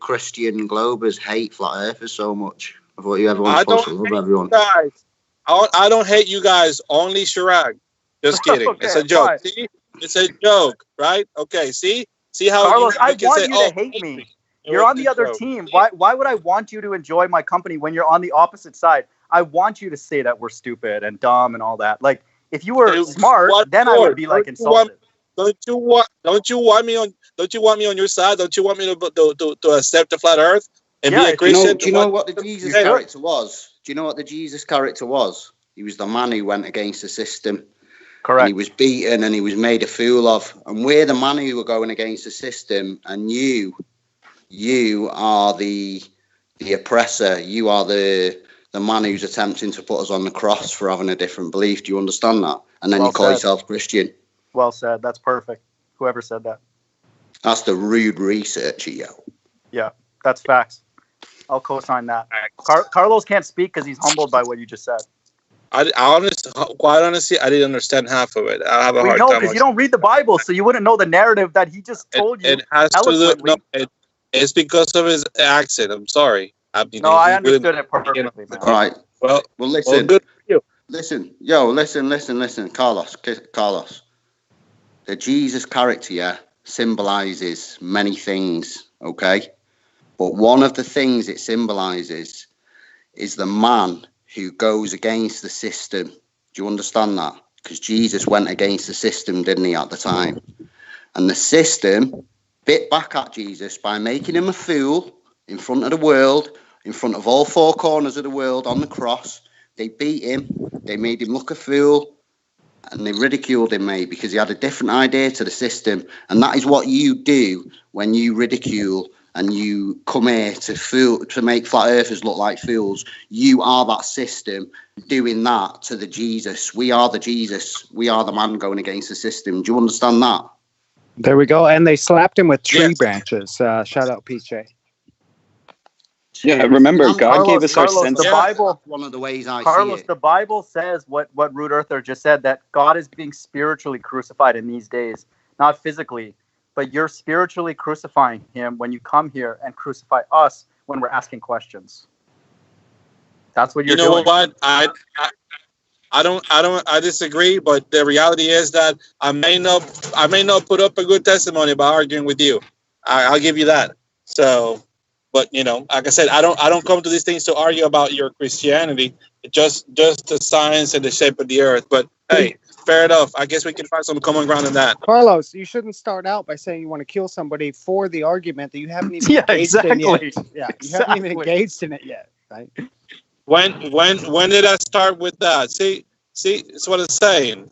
Christian globers hate flat earthers so much? I thought everyone's supposed to love everyone. Guys, I don't hate you guys. Only Chirag. Just kidding. Okay, it's a joke. fine. See, it's a joke, right? Okay. See how Carlos, you I can want say, you to hate me. You're on the other team. Why would I want you to enjoy my company when you're on the opposite side? I want you to say that we're stupid and dumb and all that. Like, if you were smart, then I would be like insulted. Don't you want me on your side? Don't you want me to accept the flat Earth and be a Christian? Do you know what the Jesus character was? Do you know what the Jesus character was? He was the man who went against the system. Correct. And he was beaten and he was made a fool of. And we're the man who were going against the system. And you are the oppressor. You are the man who's attempting to put us on the cross for having a different belief. Do you understand that? And then you call yourself Christian. Well said. That's perfect. Whoever said that. That's the rude researcher, yo. Yeah, that's facts. I'll co-sign that. Carlos can't speak because he's humbled by what you just said. Quite honestly, I didn't understand half of it. I have a hard time. No, because you don't read the Bible, so you wouldn't know the narrative that he just told you. It has to do. It's because of his accent. I'm sorry. I understood it perfectly, man. All right. Well, listen. Well, good for you. Listen, Carlos. The Jesus character symbolizes many things, okay? But one of the things it symbolizes is the man who goes against the system. Do you understand that? Because Jesus went against the system, didn't he, at the time? And the system bit back at Jesus by making him a fool in front of the world, in front of all four corners of the world on the cross. They beat him. They made him look a fool. And they ridiculed him, mate, because he had a different idea to the system. And that is what you do when you ridicule and you come here to make flat earthers look like fools. You are that system doing that to the Jesus. We are the Jesus. We are the man going against the system. Do you understand that? There we go. And they slapped him with tree branches. Shout out, PJ. Yeah, remember, God gave us our sense. The Bible, one of the ways I Carlos, see it. the Bible says what Rude Earther just said, that God is being spiritually crucified in these days, not physically, but you're spiritually crucifying him when you come here and crucify us when we're asking questions. That's what you're doing. You know what? I disagree, but the reality is that I may not put up a good testimony by arguing with you. I'll give you that. So, but like I said, I don't come to these things to argue about your Christianity. Just the science and the shape of the earth. But hey, fair enough. I guess we can find some common ground in that. Carlos, you shouldn't start out by saying you want to kill somebody for the argument that you haven't even engaged in yet. Yeah, you haven't even engaged in it yet, right? When did I start with that? See, that's what I'm saying.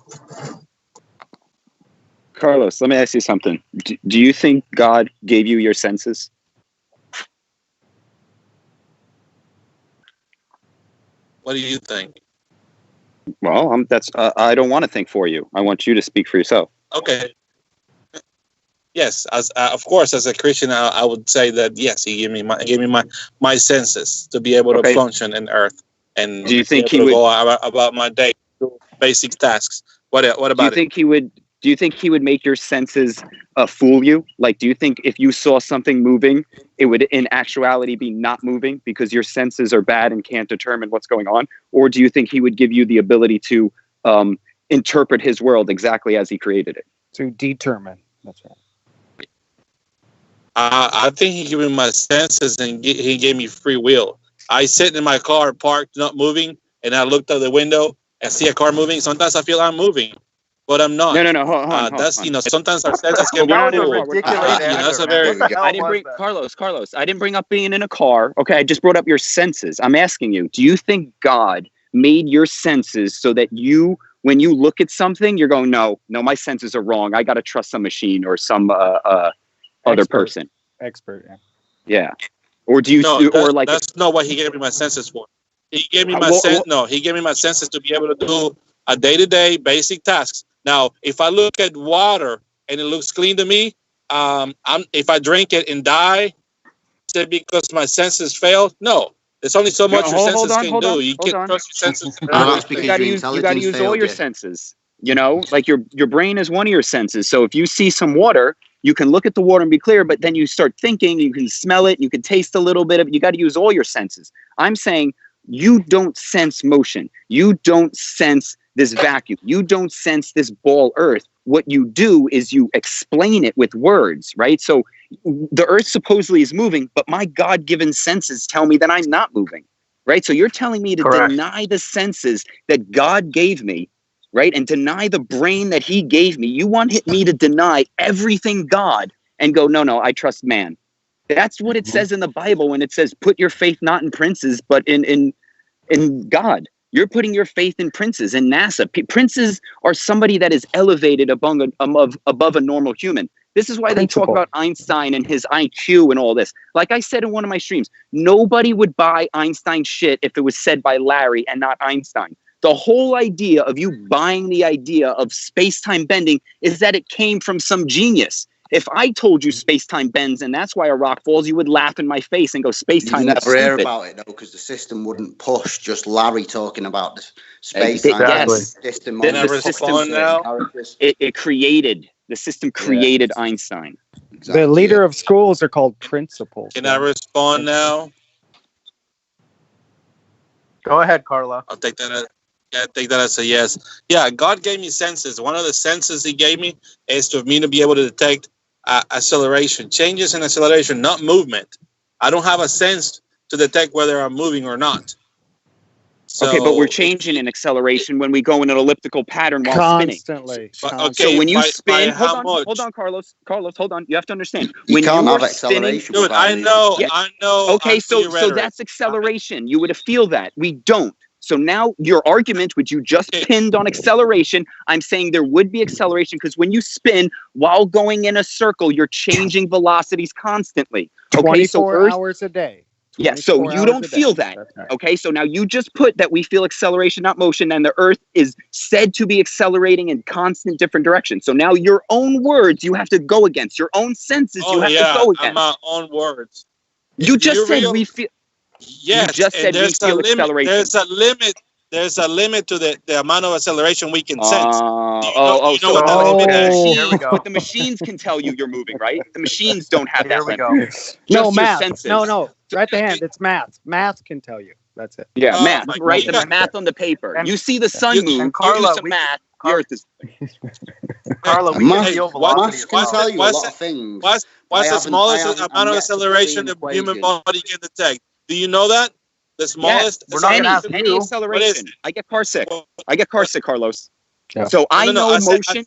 Carlos, let me ask you something. Do you think God gave you your senses? What do you think? Well, I don't want to think for you. I want you to speak for yourself. Okay. Yes, of course, as a Christian, I would say that yes, he gave me my senses to be able to function in Earth, and do you think he would go about my day, do basic tasks? What about Do you think he would make your senses fool you? Like, do you think if you saw something moving, it would in actuality be not moving because your senses are bad and can't determine what's going on? Or do you think he would give you the ability to interpret his world exactly as he created it? To determine. That's right. I think he gave me my senses and he gave me free will. I sit in my car parked, not moving, and I looked out the window and see a car moving. Sometimes I feel I'm moving, but I'm not. No. Hold on. Sometimes our senses get ridiculous. I didn't bring Carlos. I didn't bring up being in a car. Okay, I just brought up your senses. I'm asking you, do you think God made your senses so that you, when you look at something, you're going, no, my senses are wrong. I got to trust some machine or some other person. Expert, yeah. Or do you? That's not what he gave me my senses for. He gave me he gave me my senses to be able to do a day-to-day basic tasks. Now, if I look at water and it looks clean to me, if I drink it and die, is it because my senses failed? No. There's only so much your senses can do. You can't trust your senses. You got to use all your senses. Like your brain is one of your senses. So if you see some water, you can look at the water and be clear, but then you start thinking, you can smell it, you can taste a little bit of it. You got to use all your senses. I'm saying you don't sense motion. You don't sense this vacuum. You don't sense this ball earth. What you do is you explain it with words, right? So the earth supposedly is moving, but my God-given senses tell me that I'm not moving, right? So you're telling me to deny the senses that God gave me, right? And deny the brain that he gave me. You want me to deny everything God and go, no, I trust man. That's what it says in the Bible when it says, put your faith not in princes, but in God. You're putting your faith in princes and NASA. Princes are somebody that is elevated above a normal human. This is why they talk about Einstein and his IQ and all this. Like I said in one of my streams, nobody would buy Einstein's shit if it was said by Larry and not Einstein. The whole idea of you buying the idea of space-time bending is that it came from some genius. If I told you space-time bends and that's why a rock falls, you would laugh in my face and go, space-time. You never hear about it, though, because the system wouldn't push just Larry talking about the space-time. Yes. System it created, the system created Einstein. Exactly. The leader of schools are called principals. Can I respond now? Go ahead, Carlo. I'll take that as a yes. Yeah, God gave me senses. One of the senses he gave me is for me to be able to detect acceleration, changes in acceleration, not movement. I don't have a sense to detect whether I'm moving or not. So, okay, but we're changing in acceleration when we go in an elliptical pattern while constantly. Spinning. Okay, so when you spin, hold on, Carlos, hold on. You have to understand. You can't have acceleration. Dude, I know. Okay, so that's acceleration. You would feel that. We don't. So now your argument, which you just pinned on acceleration, I'm saying there would be acceleration because when you spin while going in a circle, you're changing velocities constantly. Okay, 24 hours a day. Yeah, so you don't feel that. Right. Okay, so now you just put that we feel acceleration, not motion, and the Earth is said to be accelerating in constant different directions. So now your own words you have to go against. Your own senses you have to go against. My own words. You just said we feel... Yes, you just said we feel acceleration. There's a limit to the amount of acceleration we can sense. What that limit is? Here we go. But the machines can tell you you're moving, right? The machines don't have that limit. No, math. No. Right the hand. It's math. Math can tell you. That's it. Yeah, math. Right, the math on the paper. And you see the sun move. And Carlo, you do some math. The Earth is... Carlo, we can feel velocity. Can tell you a lot of things. What's the smallest amount of acceleration the human body can detect? Do you know that? The smallest? We're not any acceleration. I get car sick. Carlos. Yeah. So I know motion.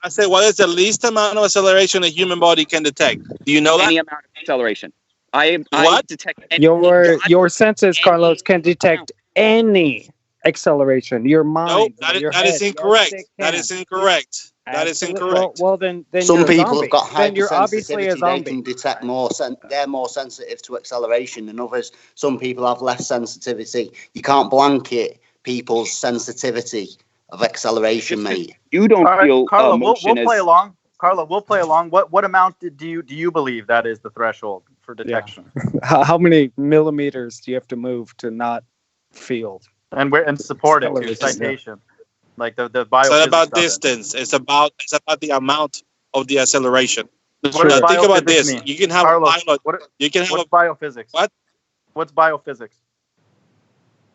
I say, what is the least amount of acceleration a human body can detect? Do you know any that? amount of acceleration. I detect your senses, Carlos, can detect any acceleration. Your mind. No, that is incorrect. That is incorrect. That is incorrect. Well, then some people have got high obviously a zombie. They can detect more. They're more sensitive to acceleration than others. Some people have less sensitivity. You can't blanket people's sensitivity of acceleration, mate. You don't feel. Carlo, we'll play along. Carlo, we'll play along. What amount do you believe that is the threshold for detection? Yeah. How many millimeters do you have to move to not feel? And support it to citation. Yeah. Like the biophysics. It's not about distance. It's about the amount of the acceleration. Think about this. Mean? You can have Carlos, what's biophysics? What? What's biophysics?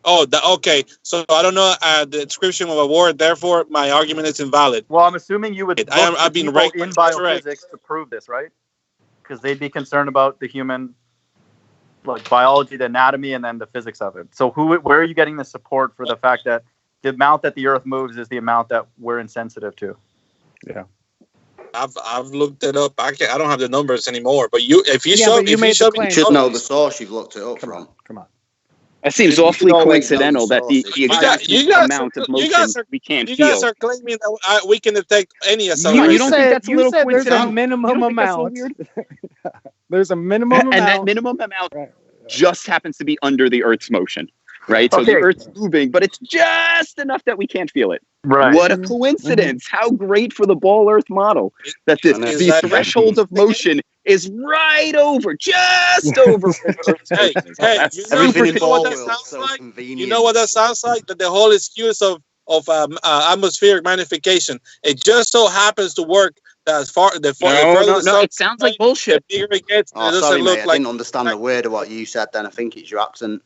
Oh, okay. So I don't know the description of a word. Therefore, my argument is invalid. Well, I'm assuming you would. I've been right in biophysics to prove this, right? Because they'd be concerned about the human, like biology, the anatomy, and then the physics of it. So where are you getting the support for the fact that the amount that the Earth moves is the amount that we're insensitive to? Yeah, I've looked it up. I don't have the numbers anymore. But you should know the source you've looked it up from. Come on. It seems awfully coincidental that the exact amount of motion we can't feel. You guys are claiming that we can detect any acceleration. You don't think that's a little coincidental? There's a minimum amount. There's a minimum amount. And that minimum amount just happens to be under the Earth's motion. Right, so the Earth's moving, but it's just enough that we can't feel it. Right. What a coincidence! How great for the ball Earth model that the threshold of motion is right over, just over. Hey, you know what that sounds like? You know what that sounds like? That the whole excuse of atmospheric magnification. It just so happens to work. It sounds like bullshit. The bigger it gets, sorry, mate, I didn't understand a word of what you said. Then I think it's your accent.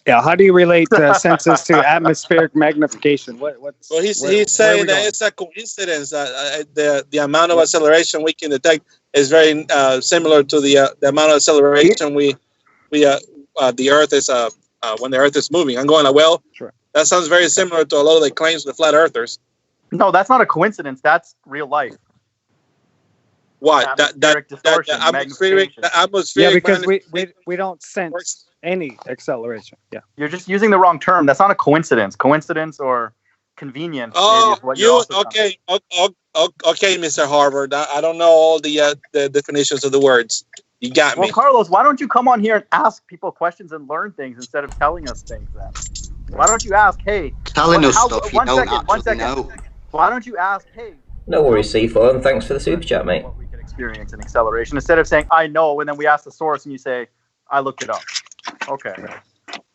Yeah, how do you relate senses to atmospheric magnification? He's saying that it's a coincidence that the amount of acceleration we can detect is very similar to the amount of acceleration the Earth is when the Earth is moving. I'm going sure. That sounds very similar to a lot of the claims of the flat earthers. No, that's not a coincidence. That's real life. What? Atmospheric distortion, magnification. Yeah, because we don't sense Any acceleration. Yeah. You're just using the wrong term. That's not a coincidence. Coincidence or convenience. Oh, what you okay? Okay, Mr. Harvard. I don't know all the definitions of the words. You got me. Well, Carlos, why don't you come on here and ask people questions and learn things instead of telling us things then? Why don't you ask, hey... Telling us stuff you don't actually know. Why don't you ask, hey... No worries, C4, and thanks for the super chat, mate. What we can experience in acceleration, instead of saying, I know, and then we ask the source and you say, I looked it up. Okay.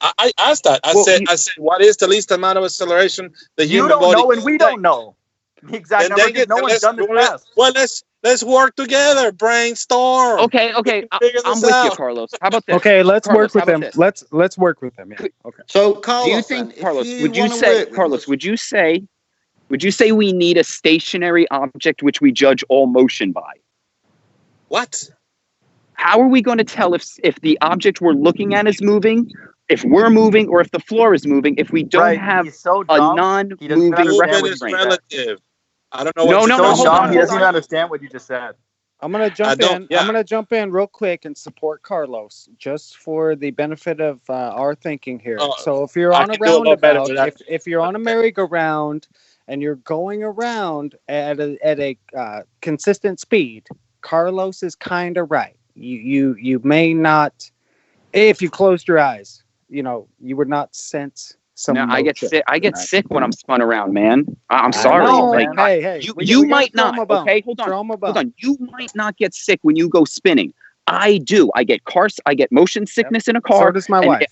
I asked that. I said, what is the least amount of acceleration the human body... You don't know, and we don't know. The exact number, because no one's done this test. Well, let's work together, brainstorm. Okay. I'm with you, Carlos. How about this? Okay, let's work with them. Let's work with them. Yeah. Okay. So, Carlos, do you think, Carlos? Would you say we need a stationary object which we judge all motion by? What? How are we going to tell if the object we're looking at is moving, if we're moving, or if the floor is moving, if we don't have a non-moving reference frame? Relative. I don't know what he doesn't even understand what you just said. I'm gonna jump in. Yeah. I'm gonna jump in real quick and support Carlos, just for the benefit of our thinking here. So if you're on a roundabout, if you're on a merry-go-round and you're going around at a consistent speed, Carlos is kind of right. You may not, if you closed your eyes, you would not sense. I get sick when I'm spun around, man. I'm sorry. Hey, you might not. Okay, hold on. You might not get sick when you go spinning. I do. I get motion sickness in a car. So does my wife.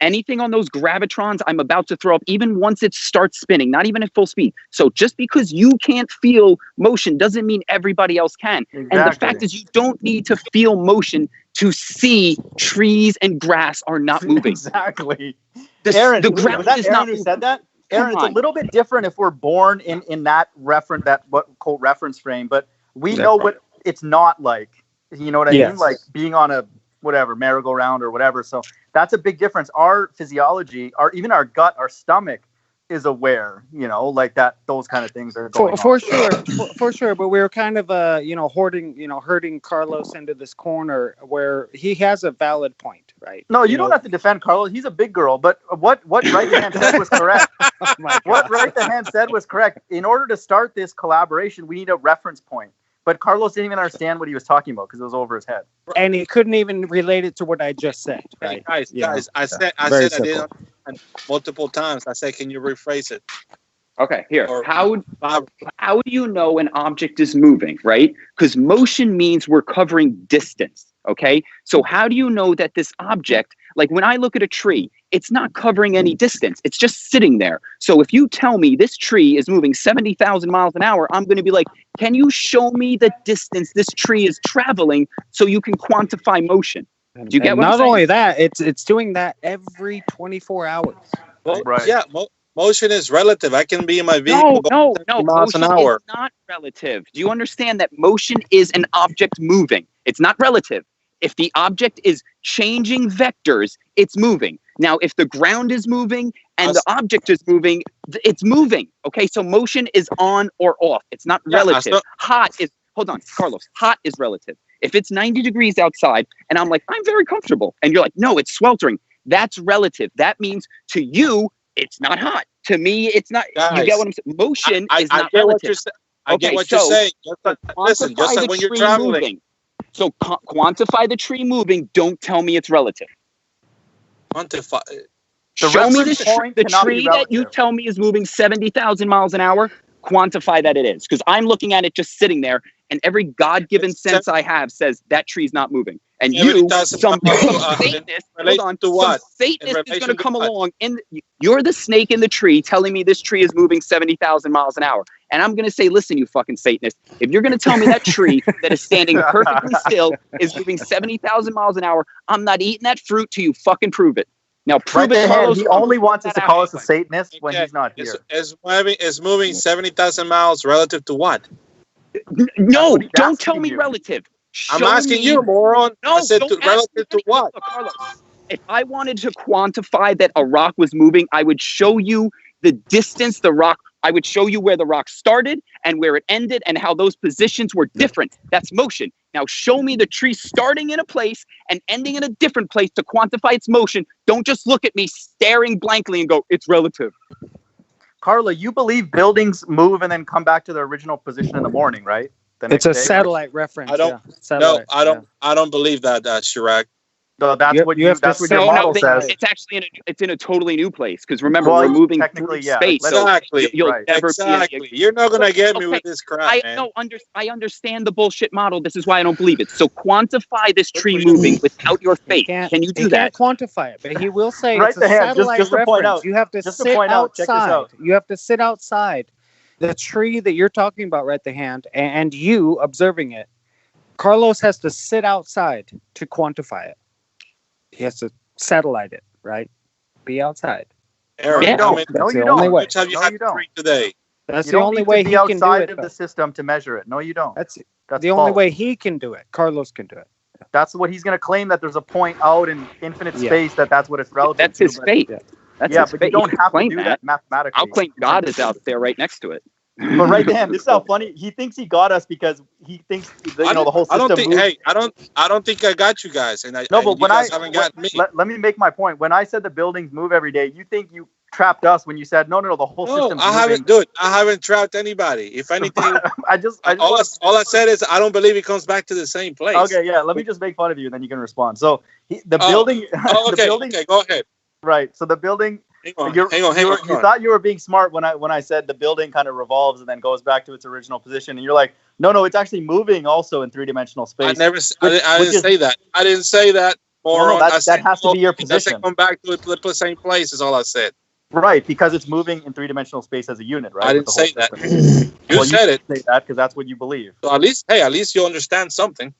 Anything on those gravitrons, I'm about to throw up, even once it starts spinning, not even at full speed. So just because you can't feel motion doesn't mean everybody else can. Exactly. And the fact is, you don't need to feel motion to see trees and grass are not moving. Exactly. Aaron, the ground is Aaron not who said that? Aaron, it's a little bit different if we're born in that reference frame, but we know what it's not like. You know what I mean? Like being on a merry-go-round or whatever. So that's a big difference. Our physiology, even our gut, our stomach is aware, like that, those kind of things are going on. For sure. But we're kind of, herding Carlos into this corner where he has a valid point, right? No, you don't have to defend Carlos. He's a big girl. But what Right the Hand said was correct. What Right the Hand said was correct. In order to start this collaboration, we need a reference point. But Carlos didn't even understand what he was talking about because it was over his head. And he couldn't even relate it to what I just said. Right? Hey, guys, I said I did multiple times. I said, can you rephrase it? Okay, here. How do you know an object is moving, right? Because motion means we're covering distance, okay? So how do you know that this object, like when I look at a tree, it's not covering any distance. It's just sitting there. So if you tell me this tree is moving 70,000 miles an hour, I'm going to be like, can you show me the distance this tree is traveling so you can quantify motion? Do you get what I'm saying? Not only that, it's doing that every 24 hours. Well, right. Yeah, motion is relative. I can be in my vehicle. No. Motion is not relative. Do you understand that motion is an object moving? It's not relative. If the object is changing vectors, it's moving. Now, if the ground is moving and the object is moving, it's moving. Okay, so motion is on or off. It's not relative. Hold on, Carlos. Hot is relative. If it's 90 degrees outside and I'm like, I'm very comfortable, and you're like, no, it's sweltering. That's relative. That means to you, it's not hot. To me, it's not. Guys, you get what I'm saying? Motion is not relative. I get what you're saying. Listen, just like when you're traveling. Moving. So quantify the tree moving. Don't tell me it's relative. Quantify. Show me the tree that you tell me is moving 70,000 miles an hour. Quantify that it is, because I'm looking at it just sitting there, and every God-given sense I have says that tree's not moving. And you, some Satanist, hold on, some Satanist is going to come along, and you're the snake in the tree telling me this tree is moving 70,000 miles an hour. And I'm going to say, listen, you fucking Satanist, if you're going to tell me that tree that is standing perfectly still is moving 70,000 miles an hour, I'm not eating that fruit till you fucking prove it. Now, prove it, Carlos. He only wants us to call us a Satanist when he's not here. It's moving 70,000 miles relative to what? No, don't tell me relative. I'm asking you, moron. No, I said relative to what? Look, Carlos, if I wanted to quantify that a rock was moving, I would show you the distance the rock I would show you where the rock started and where it ended and how those positions were different. That's motion. Now show me the tree starting in a place and ending in a different place to quantify its motion. Don't just look at me staring blankly and go, it's relative. Carla, you believe buildings move and then come back to their original position in the morning, right? It's a satellite reference. I don't. No, I don't believe that, Chirac. So that's what your model says. It's actually in a totally new place because remember we're moving through space. Exactly. So You're not gonna get me with this crap, man. I understand the bullshit model. This is why I don't believe it. So quantify this tree moving without your faith. Can you do that? He can't quantify it, but he will say it's a satellite just to point out. You have to sit outside. You have to sit outside the tree that you're talking about, right? The hand and you observing it. Carlos has to sit outside to quantify it. He has to satellite it, right? Be outside. Eric, you don't. That's the only way. Have you had today? That's the only way he can do it. Of the system to measure it. No, you don't. That's the only way he can do it. Carlos can do it. That's what he's going to claim, that there's a point out in infinite space that's what it's relative to. That's his fate. But you don't have to do that mathematically. I'll claim God is out there right next to it. But right then, this is how funny he thinks he got us because he thinks the whole system. I don't think I got you guys, and but when I haven't got me. Let me make my point. When I said the buildings move every day, you think you trapped us when you said no, the whole system. I haven't, dude. I haven't trapped anybody. If anything, all I said is I don't believe it comes back to the same place. Okay, yeah. Let me just make fun of you, and then you can respond. So the building. Okay, go ahead. Right. So the building. Hang on. You thought you were being smart when I said the building kind of revolves and then goes back to its original position, and you're like, no, it's actually moving also in three-dimensional space. I didn't say that. I didn't say that. That has to be your position. It doesn't come back to the same place. Is all I said. Right, because it's moving in three-dimensional space as a unit, right? I didn't say that. You said it. Say that because that's what you believe. So at least you understand something.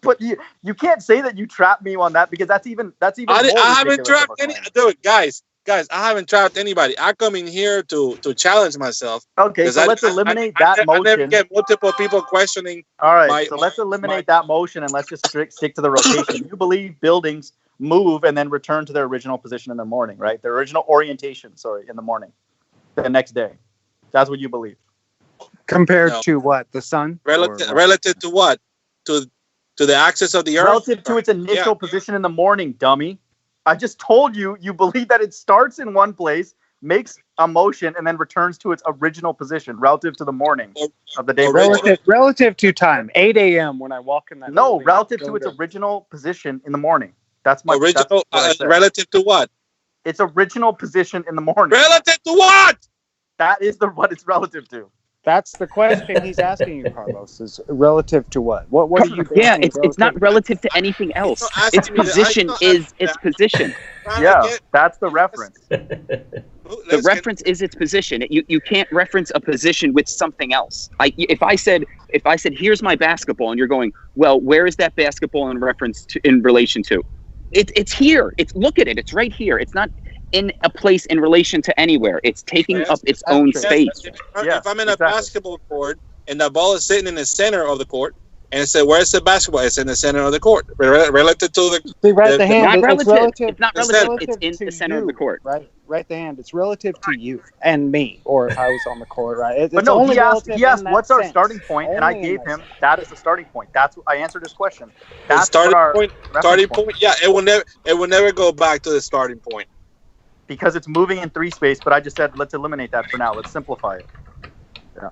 But you can't say that you trapped me on that because that's even. I haven't trapped any. Dude, guys, I haven't trapped anybody. I come in here to challenge myself. Okay, so let's eliminate that motion. I never get multiple people questioning. All right, let's eliminate that motion and let's just stick to the rotation. You believe buildings move and then return to their original position in the morning, right? Their original orientation, in the morning, the next day. That's what you believe. Compared to what? The sun? Relative to what? To the axis of the Earth? Relative to its initial position in the morning, dummy. I just told you believe that it starts in one place, makes a motion, and then returns to its original position relative to the morning of the day. Relative to time, 8 a.m. when I walk in that. No, relative to its original position in the morning. That's my original. Relative to what? Its original position in the morning. Relative to what? That is what it's relative to. That's the question he's asking you, Carlos. Is relative to what? What do you? Yeah, it's not relative to anything else. Its position is its position. Yeah, that's the reference. The reference is its position. You can't reference a position with something else. If I said here's my basketball, and you're going, well, where is that basketball in relation to? It's here. Look at it. It's right here. It's not in a place in relation to anywhere. It's taking up its own space. If I'm in a basketball court and the ball is sitting in the center of the court, and it said, "Where's the basketball?" It's in the center of the court, relative to the hand. It's relative. It's not relative. It's in the center of the court. Right. The hand. It's relative to you and me, or if I was on the court. Right. But no, he asked, "What's our starting point?" And I gave him that as the starting point. That's I answered his question. That's starting point. Starting point. Yeah, it will never go back to the starting point. Because it's moving in three space, but I just said let's eliminate that for now. Let's simplify it. Yeah.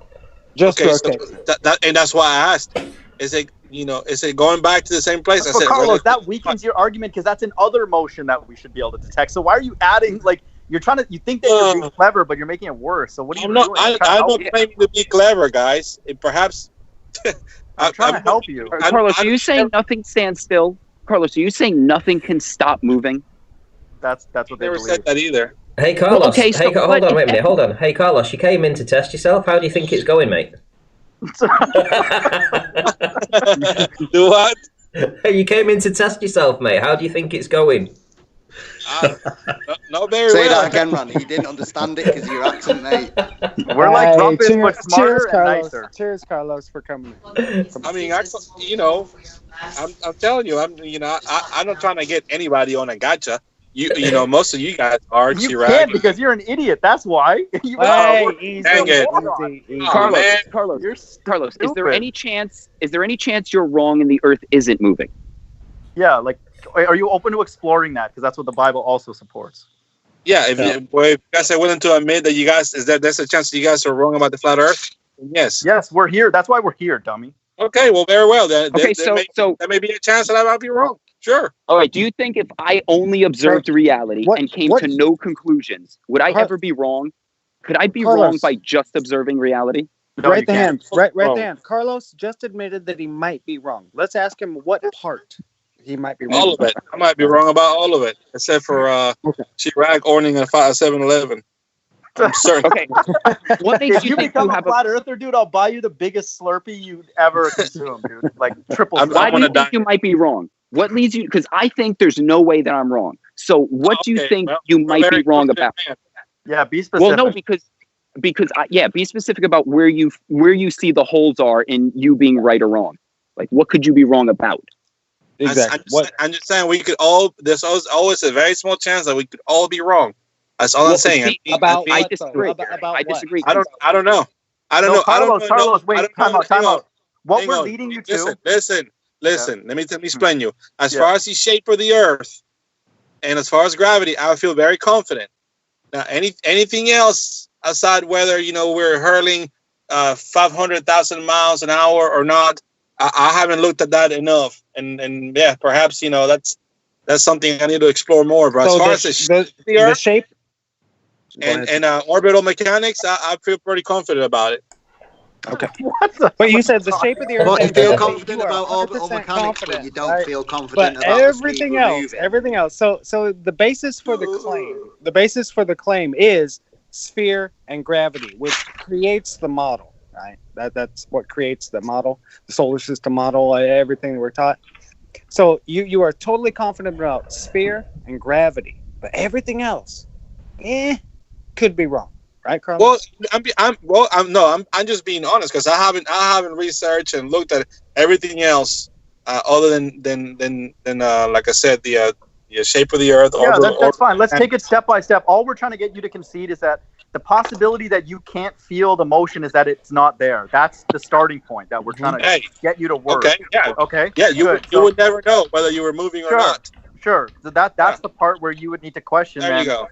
And that's why I asked. Is it going back to the same place? I said, Carlos, that weakens your argument because that's an other motion that we should be able to detect. So why are you adding you think that you're being clever, but you're making it worse. So what are you doing? I'm not claiming to be clever, guys. Perhaps I'm trying to help you. Carlos, are you saying nothing stands still? Carlos, are you saying nothing can stop moving? That's what they never believe. said that either. Hey Carlos, hold on, wait a minute, hold on. Hey Carlos, you came in to test yourself. How do you think it's going, mate? Do what? You came in to test yourself, mate. How do you think it's going? Not very well. Say that again, man. He didn't understand it because your accent, mate. We're like trumpets, but smarter and nicer. Cheers, Carlos, for coming. I mean, I'm telling you, I'm not trying to get anybody on a gotcha. You know, most of you guys are. You can't because you're an idiot. That's why. Easy. Carlos, is there any chance you're wrong and the Earth isn't moving? Yeah, like, are you open to exploring that? Because that's what the Bible also supports. Yeah, if you guys are willing to admit that there's a chance that you guys are wrong about the flat Earth. Yes. Yes, we're here. That's why we're here, dummy. Okay, well, very well. There may be a chance that I might be wrong. Sure. All right. Do you think if I only observed reality and came to no conclusions, would I ever be wrong? Could I be wrong by just observing reality? No, right the hand. Right the hand. Carlos just admitted that he might be wrong. Let's ask him what part he might be wrong. All of it. I might be wrong about all of it, except for Chirac owning a 7-Eleven. I'm certain. Okay. What makes if you become a flat earther, dude, I'll buy you the biggest Slurpee you'd ever consume, dude. Like triple. Why do you think you might be wrong? What leads you? Because I think there's no way that I'm wrong. So what do you think you might be wrong about? Yeah, be specific. Well, no, because be specific about where you see the holes are in you being right or wrong. Like, what could you be wrong about? Exactly. I'm just saying we could all. There's always a very small chance that we could all be wrong. That's all I'm saying. I disagree. I disagree. I don't know. Carlos, wait, time out. What we're leading you to? Listen. Let me explain you. As far as the shape of the Earth, and as far as gravity, I feel very confident. Now, anything else aside whether we're hurling 500,000 miles an hour or not, I haven't looked at that enough. And yeah, perhaps that's something I need to explore more. But as far as the shape and orbital mechanics, I feel pretty confident about it. Okay. But you said the shape of the Earth. But you feel confident about orbital mechanics, but you don't feel confident about everything else. Everything else. So the basis for the claim is sphere and gravity, which creates the model. Right. That's what creates the model, the solar system model, everything we're taught. So you are totally confident about sphere and gravity, but everything else, could be wrong. Right, Carlos? Well, I'm just being honest because I haven't researched and looked at everything else other than like I said, the shape of the Earth. Yeah, that's fine. Let's take it step by step. All we're trying to get you to concede is that the possibility that you can't feel the motion is that it's not there. That's the starting point that we're trying to get you to work. Okay. Yeah. Okay. Yeah. You would never know whether you were moving or not. Sure. So that's the part where you would need to question. There you go.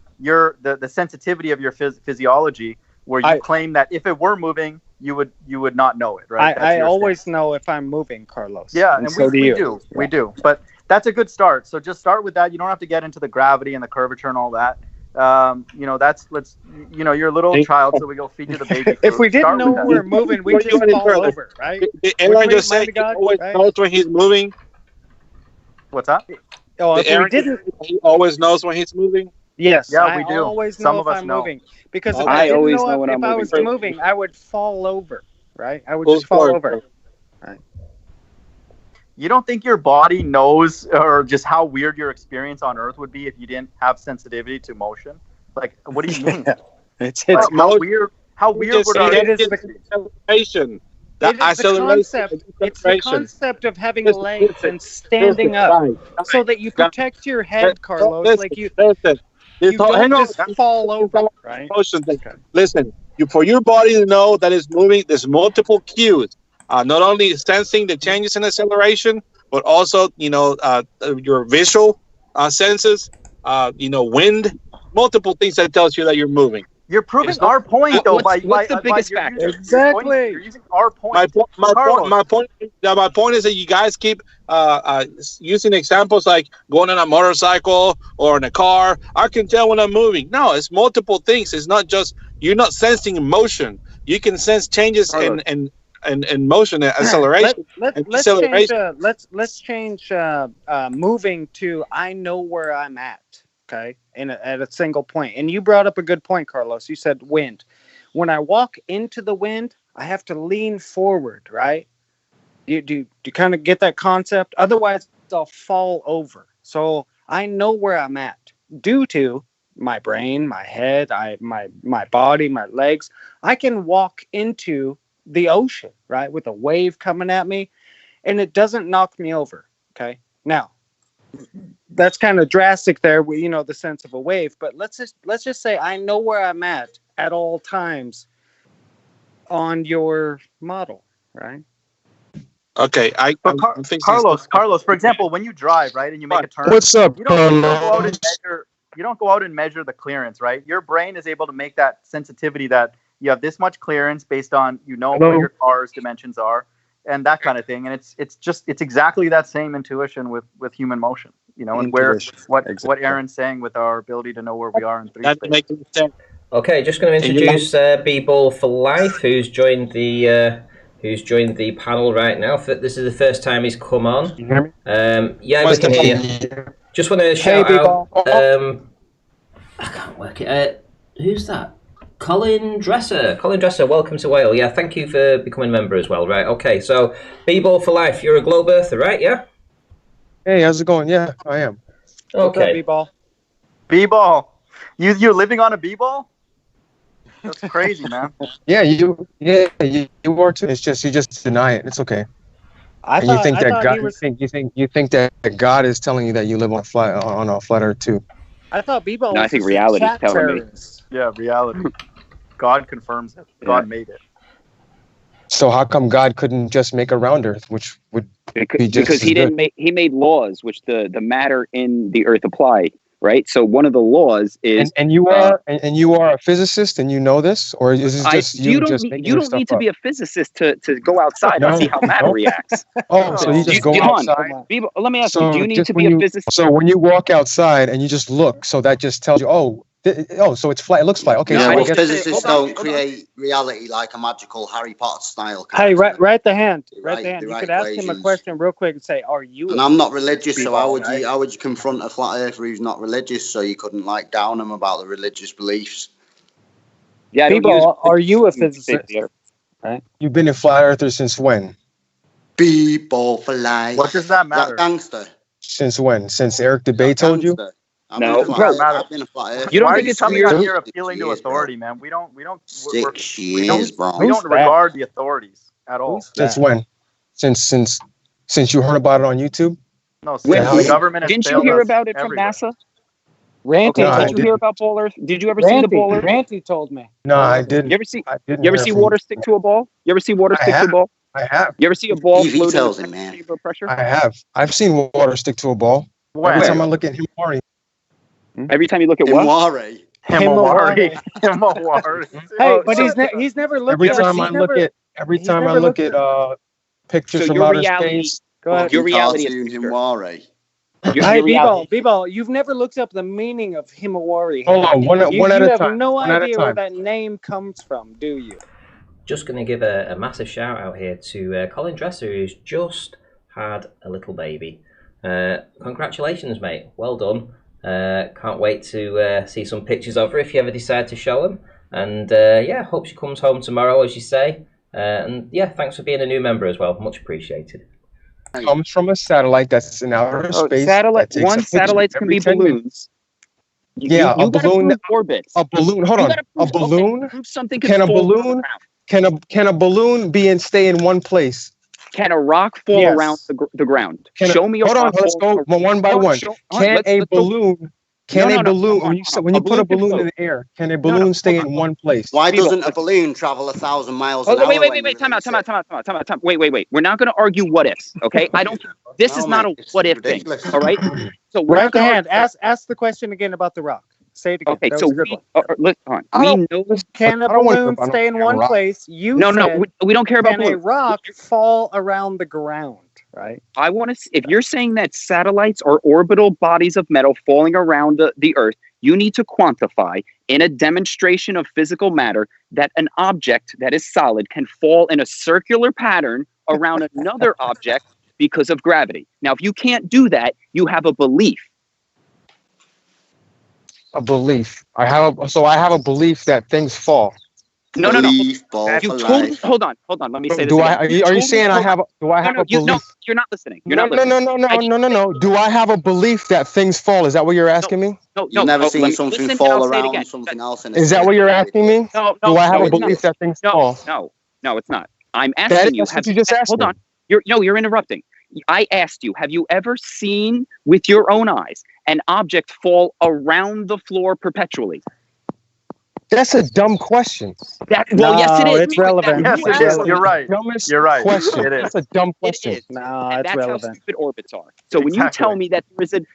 The sensitivity of your physiology, where you claim that if it were moving, you would not know it, right? I always know if I'm moving, Carlos. Yeah, and so we do. But that's a good start. So just start with that. You don't have to get into the gravity and the curvature and all that. You're a little child, so we go feed you the baby food. If we didn't know we're moving, we just fall over, right? Aaron just said he always knows when he's moving. What's that? Oh, He always knows when he's moving. Yes, yeah, we do. I always know if I'm moving. Because if I always know when I'm moving. If I was moving, I would fall over, right? I would just fall over. Right. You don't think your body knows or just how weird your experience on Earth would be if you didn't have sensitivity to motion? Like, what do you mean? It's how weird. How weird would our acceleration? It's the concept of having legs and standing up so that you protect your head, Carlos. You don't just fall over, right? Listen, for your body to know that it's moving, there's multiple cues. Not only sensing the changes in acceleration, but also your visual senses. Wind, multiple things that tells you that you're moving. You're proving our point, though. What's the biggest factor? Exactly. You're using our point. My point is that you guys keep using examples like going on a motorcycle or in a car. I can tell when I'm moving. No, it's multiple things. It's not just you're not sensing motion. You can sense changes in motion, acceleration. Let's change moving to I know where I'm at. Okay, at a single point. And you brought up a good point, Carlos. You said wind. When I walk into the wind, I have to lean forward, right? Do you kind of get that concept? Otherwise, I'll fall over. So I know where I'm at due to my brain, my head, my body, my legs. I can walk into the ocean, right, with a wave coming at me, and it doesn't knock me over. Okay, now that's kind of drastic there, you know, the sense of a wave. But let's just say I know where I'm at all times on your model, right? Okay, Carlos, for example, when you drive, right, and you make a turn, what's up, you don't go out and measure the clearance, right? Your brain is able to make that sensitivity that you have this much clearance based on what your car's dimensions are and that kind of thing. And it's exactly that same intuition with human motion, you know, and what Aaron's saying with our ability to know where we are in 3 space. Okay, just going to introduce Bball4Life, who's joined the panel right now. This is the first time he's come on. You hear me? Yeah, we can hear you. Just want to shout out. I can't work it. Who's that? Colin Dresser. Colin Dresser, welcome to Wales. Yeah, thank you for becoming a member as well. Right. Okay. So, Bball4Life, you're a globe earther, right? Yeah. Hey, how's it going? Yeah, I am. Okay. Bball. You're living on a Bball? That's crazy, man. Yeah, you are too. It's just you just deny it. It's okay. You think that God is telling you that you live on a flat earth too. I thought Bball. No, I think reality is telling me. Yeah, reality. God confirms it. God made it. So how come God couldn't just make a round earth, which would be just because he made laws which the matter in the earth apply. Right, so one of the laws is, and you are a physicist, and you know this, or is this just you don't need to be a physicist to go outside and see how matter reacts. Oh, so you just go outside. Let me ask you: do you need to be a physicist? So when you walk outside and you just look, so that just tells you, so it's flat. It looks flat. Okay. Yeah, well, physicists don't create reality like a magical Harry Potter style. Hey, right the hand. Right the hand. You could ask him a question real quick and say, "Are you?" And I'm not religious, so how would you confront a flat earther who's not religious? So you couldn't down him about the religious beliefs. Yeah, people, are you a physicist? Right. You've been a flat earther since when? Bball4Life. What does that matter? That gangster. Since when? Since Eric DeBay told you? No, I've been a flat earther. You don't think it's weird? You're appealing to authority, man. We don't. 6 years, bro. We don't regard the authorities at all. Since when? Since you heard about it on YouTube? No, the government. Didn't you hear about it from NASA? Ranty, did you hear about Ball Earth? Did you ever see the Ball Earth? Ranty told me. No, I didn't. You ever see water stick to a ball? You ever see water stick to a ball? I have. You ever see a ball floating in pressure? I have. I've seen water stick to a ball. Every time I look at Himawari. Every time you look at Himawari. Hey, but he's never looked. Every time I look at pictures from outer space. Go ahead. Your reality is Himawari. Hey, Bball, you've never looked up the meaning of Himawari. Hold on, one at a time. You have no idea where that name comes from, do you? Just going to give a massive shout out here to Colin Dresser, who's just had a little baby. Congratulations, mate. Well done. Can't wait to see some pictures of her if you ever decide to show them. And hope she comes home tomorrow, as you say. And thanks for being a new member as well. Much appreciated. Comes from a satellite that's in outer space. Satellites can be balloons. A balloon orbits. A balloon. Hold on. A balloon. Something can a balloon? Can a balloon stay in one place? Can a rock fall around the ground? Show me a rock. Hold on. Let's go one by one. Can a balloon? When you put a balloon in the air, can a balloon stay in one place? Why doesn't a balloon travel 1,000 miles an hour? Wait. Time out. Wait. We're not going to argue what ifs, okay? This is not a what if thing, all right? So right the hand. Ask the question again about the rock. Say it again. Okay, so we know. Can a balloon stay in one place? We don't care about balloons. Can a rock fall around the ground? Right. I want to. If you're saying that satellites are orbital bodies of metal falling around the Earth, you need to quantify in a demonstration of physical matter that an object that is solid can fall in a circular pattern around another object because of gravity. Now, if you can't do that, you have a belief. A belief. I have a belief that things fall. No. Hold on. Let me say this. Are you saying I have a belief? No, you're not listening. No. Do I have a belief that things fall? Is that what you're asking me? No. You've never seen something fall around something else. Is that what you're asking me? No. Do I have a belief that things fall? No, it's not. I'm asking you. That's what you just asked. Hold on. You're interrupting. I asked you, have you ever seen with your own eyes an object fall around the floor perpetually? That's a dumb question. Yes, it is. It's relevant. Yes, it is. You're right. You're right. Question. It is. That's a dumb question. It is. No, And it's that's relevant. how stupid orbits are. So when you tell me that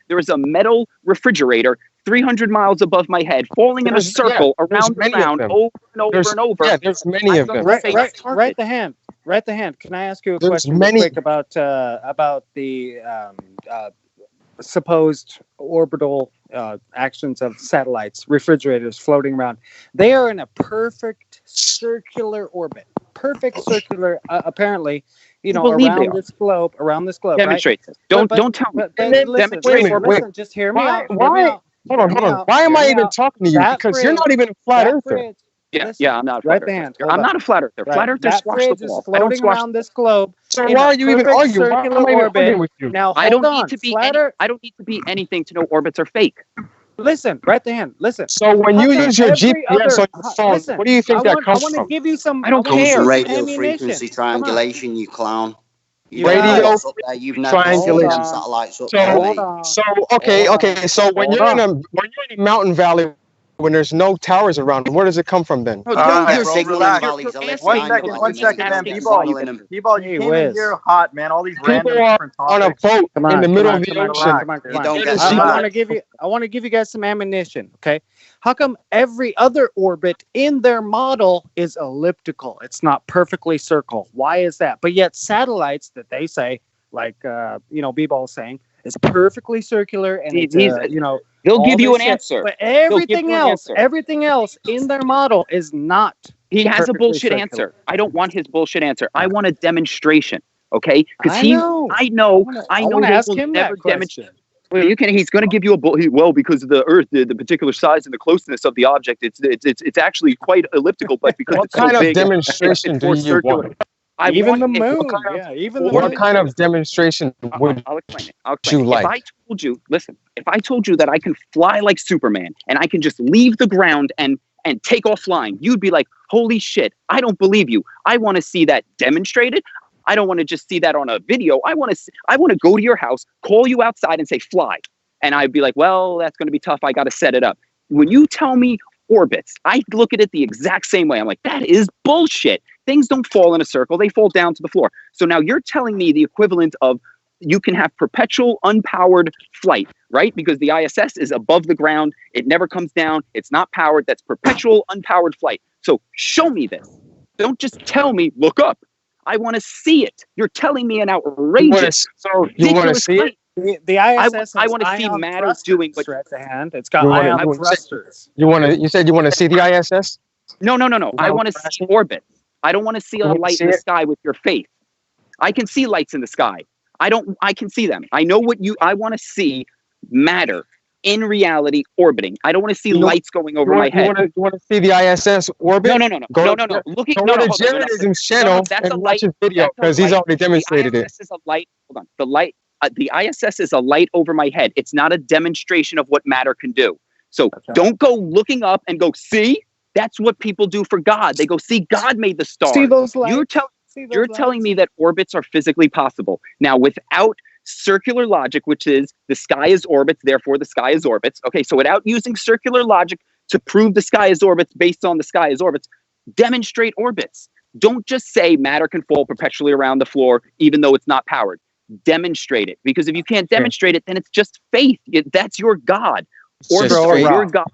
there is a metal refrigerator 300 miles above my head, falling in a circle around the ground over and over and over. Yeah, there's many of them. Right the hand. Right the hand. Can I ask you a question real quick about the supposed orbital actions of satellites, refrigerators floating around? They are in a perfect circular orbit. Perfect circular, apparently, around this globe. Demonstrate this. Right? Don't tell me. Listen, just hear me out. Why? Hold on. Why am I even talking to you? Because you're not even a flat earther. Yeah, I'm not a flat earther. I'm not a flat earther. Flat earthers squash the ball. Floating around this globe. So why are you even arguing? Why am I even arguing with you? Now, I don't need to be anything to know orbits are fake. Listen, right the hand. Listen. So when you use your GPS on your phone, what do you think that comes from? I want to give you some. I don't care. Radio frequency triangulation, you clown. Radio you've never seen them satellites up there. So okay. So when you're in a mountain valley, when there's no towers around, where does it come from then? One second, man. Bball, you came in here hot, man. All these random different topics. On a boat in the middle of the ocean. I want to give you guys some ammunition, okay? How come every other orbit in their model is elliptical? It's not perfectly circle. Why is that? But yet satellites that they say, like Bball saying, is perfectly circular, and he'll give you an answer. But everything else in their model is not. He has a bullshit answer. I don't want his bullshit answer. I want a demonstration. Okay? Because I know ask him that question. Well, he's going to give you a because of the Earth, the particular size and the closeness of the object, it's actually quite elliptical. But because what kind of demonstration do you want? Even the moon. What kind of demonstration would you like? If I told you that I can fly like Superman and I can just leave the ground and take off flying, you'd be like, holy shit, I don't believe you. I want to see that demonstrated. I don't want to just see that on a video. I want to go to your house, call you outside and say fly. And I'd be like, well, that's going to be tough. I got to set it up. When you tell me orbits, I look at it the exact same way. I'm like, that is bullshit. Things don't fall in a circle. They fall down to the floor. So now you're telling me the equivalent of you can have perpetual unpowered flight, right? Because the ISS is above the ground. It never comes down. It's not powered. That's perpetual unpowered flight. So show me this. Don't just tell me, look up. I want to see it. You're telling me an outrageous, ridiculous flight. The ISS. I want to see matter doing what at the hand. It's got ion thrusters. You said you want to see the ISS? No. I want to see orbit. I don't want to see a light in the sky with your faith. I can see lights in the sky. I can see them. I know I want to see matter in reality orbiting. I don't want to see lights going over my head. You want to see the ISS orbit? No. Go to Jared's channel and watch his video because he's already demonstrated it. Is a light. Hold on. The ISS is a light over my head. It's not a demonstration of what matter can do. So don't go looking up and go, see? That's what people do for God. They go, see, God made the stars. See those lights? You're telling me that orbits are physically possible. Now, without circular logic, which is the sky is orbits, therefore the sky is orbits. Okay, so without using circular logic to prove the sky is orbits based on the sky is orbits, demonstrate orbits. Don't just say matter can fall perpetually around the floor even though it's not powered. Demonstrate it. Because if you can't demonstrate it, then it's just faith. That's your God. Orbits are your God.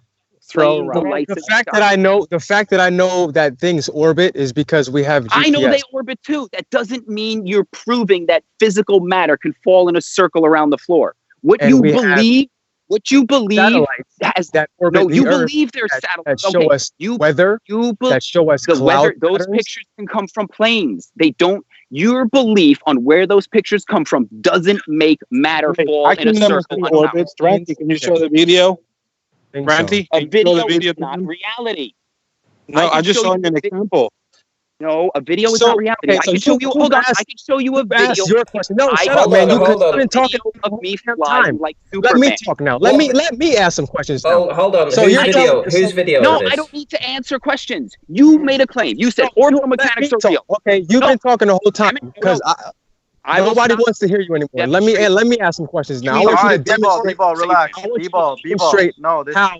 The fact that I know that things orbit is because we have GPS. I know they orbit too. That doesn't mean you're proving that physical matter can fall in a circle around the floor. What you believe has that orbit. No, you believe there's satellites that show us weather. That show us the weather. Those pictures can come from planes. They don't. Your belief on where those pictures come from doesn't make matter fall in a circle. Orbits. Ranty, can you show the video? Ranty, a video is not reality. No, I just showed you an example. No, a video is not reality. I can show you. Hold on, I can show you a video. Your question. No, shut up, man. You've been talking of me flying like Let Superman. me talk now. Let me ask some questions. Oh, hold on. So whose video? No, I don't need to answer questions. You made a claim. You said orbital mechanics are real. Okay, you've been talking the whole time because Nobody wants to hear you anymore. Let me ask some questions now. I want you to demonstrate. Bball, relax. Bball, no, how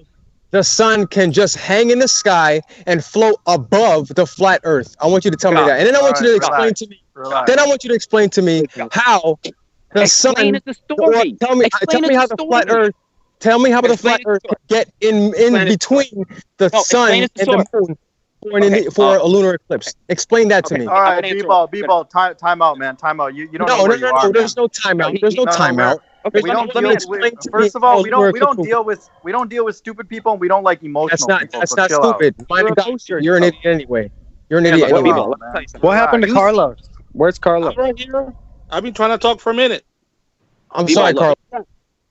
the sun can just hang in the sky and float above the flat Earth. I want you to tell me that, and then I want you to explain to me. Then I want you to explain to me how the sun. The story. Tell me how the flat Earth. Tell me how the flat Earth can get in between the sun and the moon. For a lunar eclipse. Explain that to me. All right, Bball, time out, man. Time out. You don't know where you are. No, there's no timeout. There's no timeout. Okay, first of all, we don't deal with stupid people, and we don't like emotional people. That's not stupid. You're an idiot anyway. You're an idiot anyway. What happened to Carlos? Where's Carlos? I'm right here. I've been trying to talk for a minute. I'm sorry, Carlos.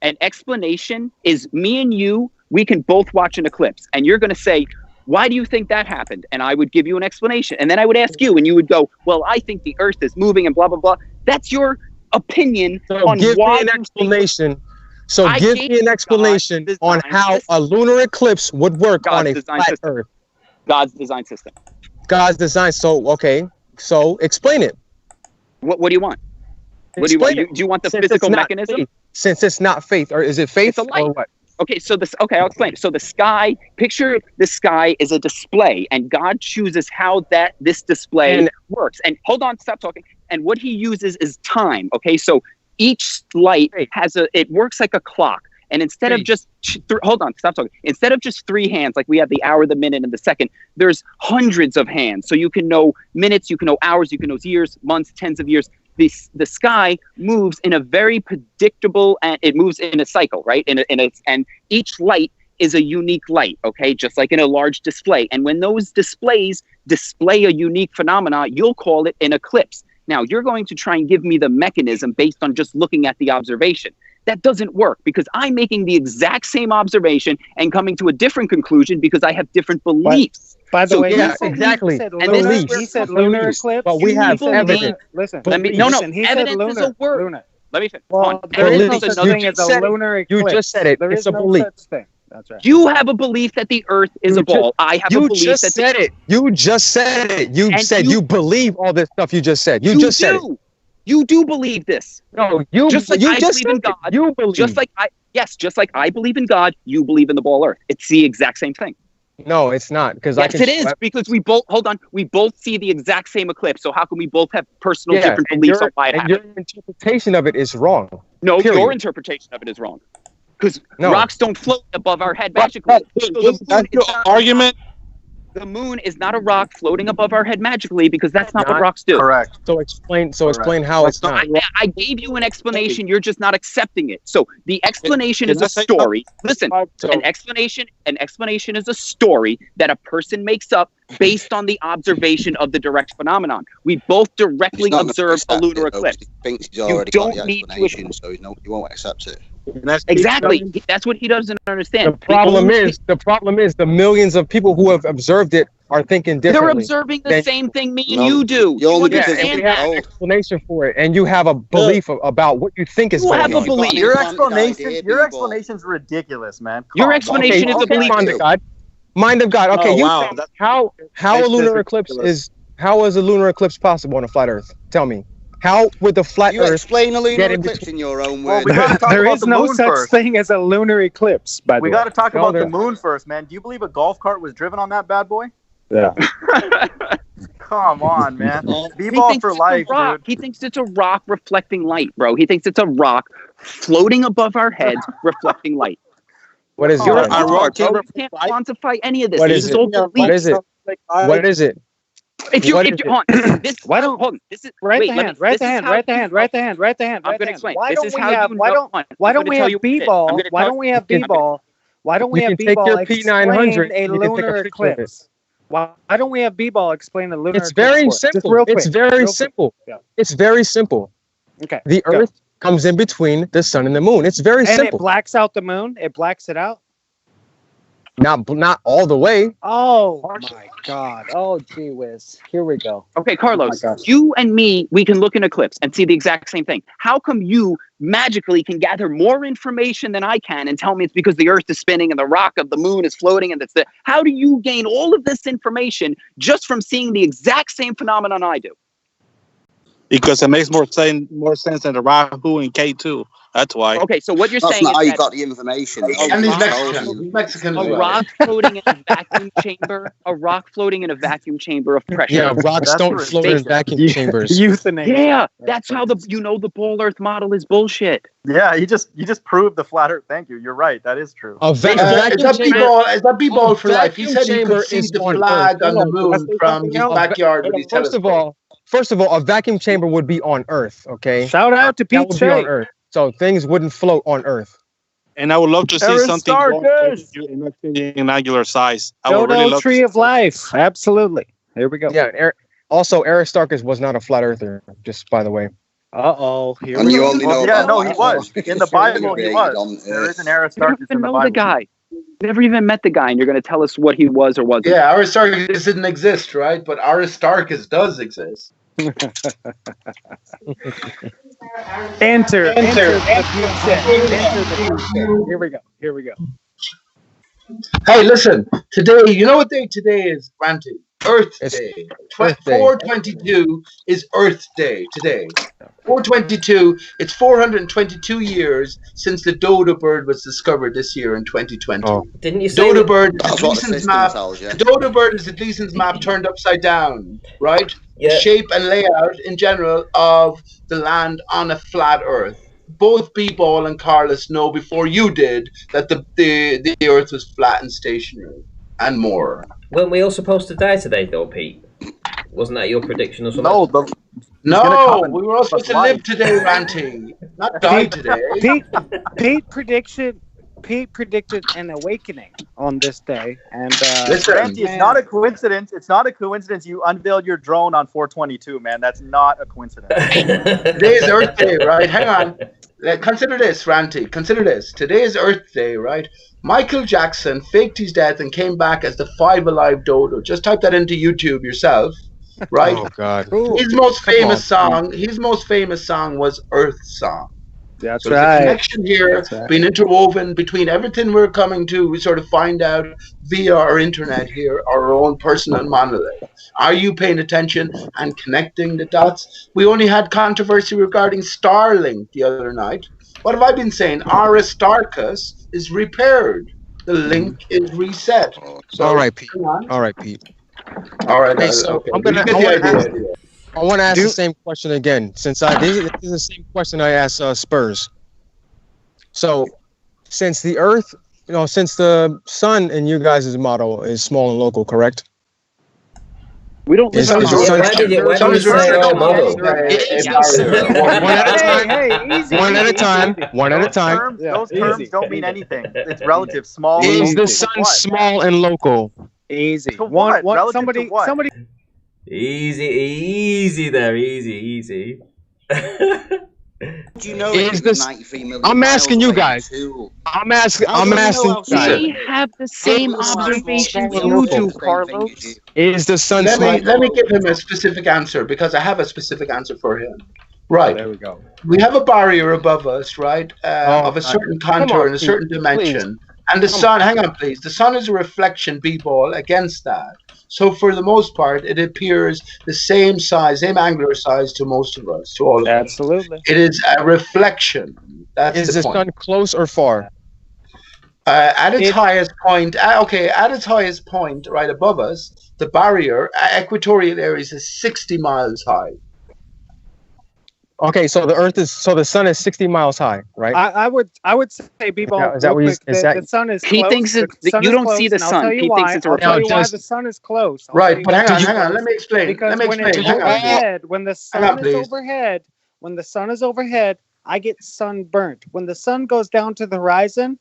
An explanation is me and you, we can both watch an eclipse, and you're going to say, why do you think that happened? And I would give you an explanation. And then I would ask you, and you would go, well, I think the Earth is moving and blah, blah, blah. That's your opinion on give why me an explanation. So give me an explanation on how a lunar eclipse would work on a flat Earth. God's design system. God's design. So, okay. So explain it. What do you want? What do you want? Do you want the physical mechanism? Faith. Since it's not faith, or is it faith or what? Okay, I'll explain it. So the sky, picture the sky is a display, and God chooses how this display works. And hold on, stop talking. And what he uses is time. Okay, so each light it works like a clock. And instead of just hold on, stop talking. Instead of just 3 hands, like we have the hour, the minute, and the second, there's hundreds of hands. So you can know minutes, you can know hours, you can know years, months, tens of years. The sky moves in a very predictable, and it moves in a cycle, right? And each light is a unique light, okay? Just like in a large display. And when those displays display a unique phenomena, you'll call it an eclipse. Now, you're going to try and give me the mechanism based on just looking at the observation. That doesn't work because I'm making the exact same observation and coming to a different conclusion because I have different beliefs. By the way, exactly. He said lunar eclipse. But we have evidence. Listen, evidence is a word. Lunar. Let me finish. Well, there is no such thing as a lunar eclipse. You just said it. It's a belief. That's right. You have a belief that the Earth is a ball. I have a belief that... You just said it. You said you believe all this stuff you just said. You just said it. You do believe this. No, you just like I believe in God. You believe. Just like I believe in God, you believe in the ball Earth. It's the exact same thing. No, it's not because it is because we both we both see the exact same eclipse. So how can we both have personal different beliefs on why it happened? Your interpretation of it is wrong. No, your interpretation of it is wrong. Because rocks don't float above our head magically. That's your argument. The moon is not a rock floating above our head magically because that's not what rocks do. Correct. So explain how it's not. I gave you an explanation. You're just not accepting it. So the explanation is a story. Listen, an explanation is a story that a person makes up based on the observation of the direct phenomenon. We both directly observe a lunar eclipse. He thinks he's already got the explanation, so he won't accept it. Exactly. That's what he doesn't understand. The problem is the millions of people who have observed it are thinking differently. They're observing the same thing me and you do. You understand that. Have an explanation for it, and you have a belief about what you think is going on. You have a belief. Your explanation's ridiculous, man. Your explanation is a belief. Mind of God. Okay, how a lunar eclipse is? How is a lunar eclipse possible on a flat Earth? Tell me. How would the flat Earth explain a lunar eclipse in your own words? There is no such thing as a lunar eclipse. By the way, we got to talk about the moon first, man. Do you believe a golf cart was driven on that bad boy? Yeah. Come on, man. Bball4Life, dude. He thinks it's a rock reflecting light, bro. He thinks it's a rock floating above our heads reflecting light. What is it? You can't quantify any of this. What is it? What is it? What is it? If you hold this, why don't hold on? This is right the hand. I'm going to explain. Why don't we have Bball? Why don't we have Bball? Why don't we have Bball explain a lunar eclipse? Why don't we have Bball explain a lunar eclipse? It's very simple. It's very simple. It's very simple. Okay. The Earth comes in between the sun and the moon. It's very simple. And it blacks out the moon. It blacks it out. Not all the way. Oh my God. Oh gee whiz. Here we go. Okay, Carlos, you and me, we can look in eclipse and see the exact same thing. How come you magically can gather more information than I can and tell me it's because the Earth is spinning and the rock of the moon is floating and how do you gain all of this information just from seeing the exact same phenomenon I do? Because it makes more sense than the Rahu and K2. That's why. Okay, so what you're That's saying not is how you that got the information. And he's Mexican. He's Mexican as a well. rock floating in a vacuum chamber, a rock floating in a vacuum chamber of pressure. Yeah, rocks don't float in vacuum chambers. Yeah, that's how the ball Earth model is bullshit. Yeah, you just proved the flat Earth. Thank you. You're right. That is true. Is that Bball4Life? He said he could see the flag on the moon from his backyard. First of all, a vacuum chamber would be on Earth, okay? Shout out to PeteS. On Earth. So things wouldn't float on Earth. And I would love to see something in angular size. I would really love Tree of Life. Absolutely. Here we go. Yeah. Also, Aristarchus was not a flat earther, just by the way. Uh-oh. And you only know he was. In the Bible, he was. There is an Aristarchus in the Bible. The guy. Never even met the guy, and you're going to tell us what he was or wasn't. Yeah, Aristarchus didn't exist, right? But Aristarchus does exist. Enter the future. Here we go. Hey, listen. Today, you know what day today is, Ranty? Earth Day. 422 is Earth Day today. 422. It's 422 years since the dodo bird was discovered this year in 2020. Oh. Didn't you say dodo bird? Dodo bird is the Gleason's map turned upside down, right? Yeah. The shape and layout in general of the land on a flat Earth. Both Bball and Carlos know before you did that the Earth was flat and stationary, and more. Weren't we all supposed to die today, though, Pete? Wasn't that your prediction or something? No, we were all supposed to live today, Ranty. Not die today. Pete predicted an awakening on this day, and listen, Ranty, it's not a coincidence. It's not a coincidence. You unveiled your drone on 422, man. That's not a coincidence. Today is Earth Day, right? Hang on. Consider this, Ranty. Consider this. Today is Earth Day, right? Michael Jackson faked his death and came back as the 5 Alive Dodo. Just type that into YouTube yourself, right? Oh God. His most famous song was Earth Song. That's so right. There's a connection here being interwoven between everything we're coming to. We sort of find out via our internet here, our own personal monolith. Are you paying attention and connecting the dots? We only had controversy regarding Starlink the other night. What have I been saying? Aristarchus is repaired. The link is reset. So, all right, Pete. All right, Pete. All right. Okay, so okay. I want to ask the same question again, since this is the same question I asked Spurs. So, since the Earth, since the sun in you guys' model is small and local, correct? We don't live on One at a time. Those terms don't mean anything. It's relative. Small. Is the sun small and local? Easy. So what? Somebody. Easy there. Easy. Do you know is this? I'm asking you guys. I'm asking you guys. We have the same observations you do, Carlos. Is the sun small? Let me give him a specific answer because I have a specific answer for him. Right. There we go. We have a barrier above us, right, of a certain contour and a certain dimension. Please. And the sun, hang on, please. The sun is a reflection, Bball, against that. So for the most part, it appears the same size, same angular size to most of us, to all of us. Absolutely. It is a reflection. That's is the sun close or far? At its highest point, at its highest point, right above us, the barrier, equatorial areas is 60 miles high. Okay, so the sun is 60 miles high, right? I would say, Bball, is that what the sun is close. He thinks you don't see the sun. He thinks it's a reflection. I'll tell you why the sun is close. Right, but hang on. Let me explain. Because when the sun is overhead, I get sunburnt. When the sun goes down to the horizon,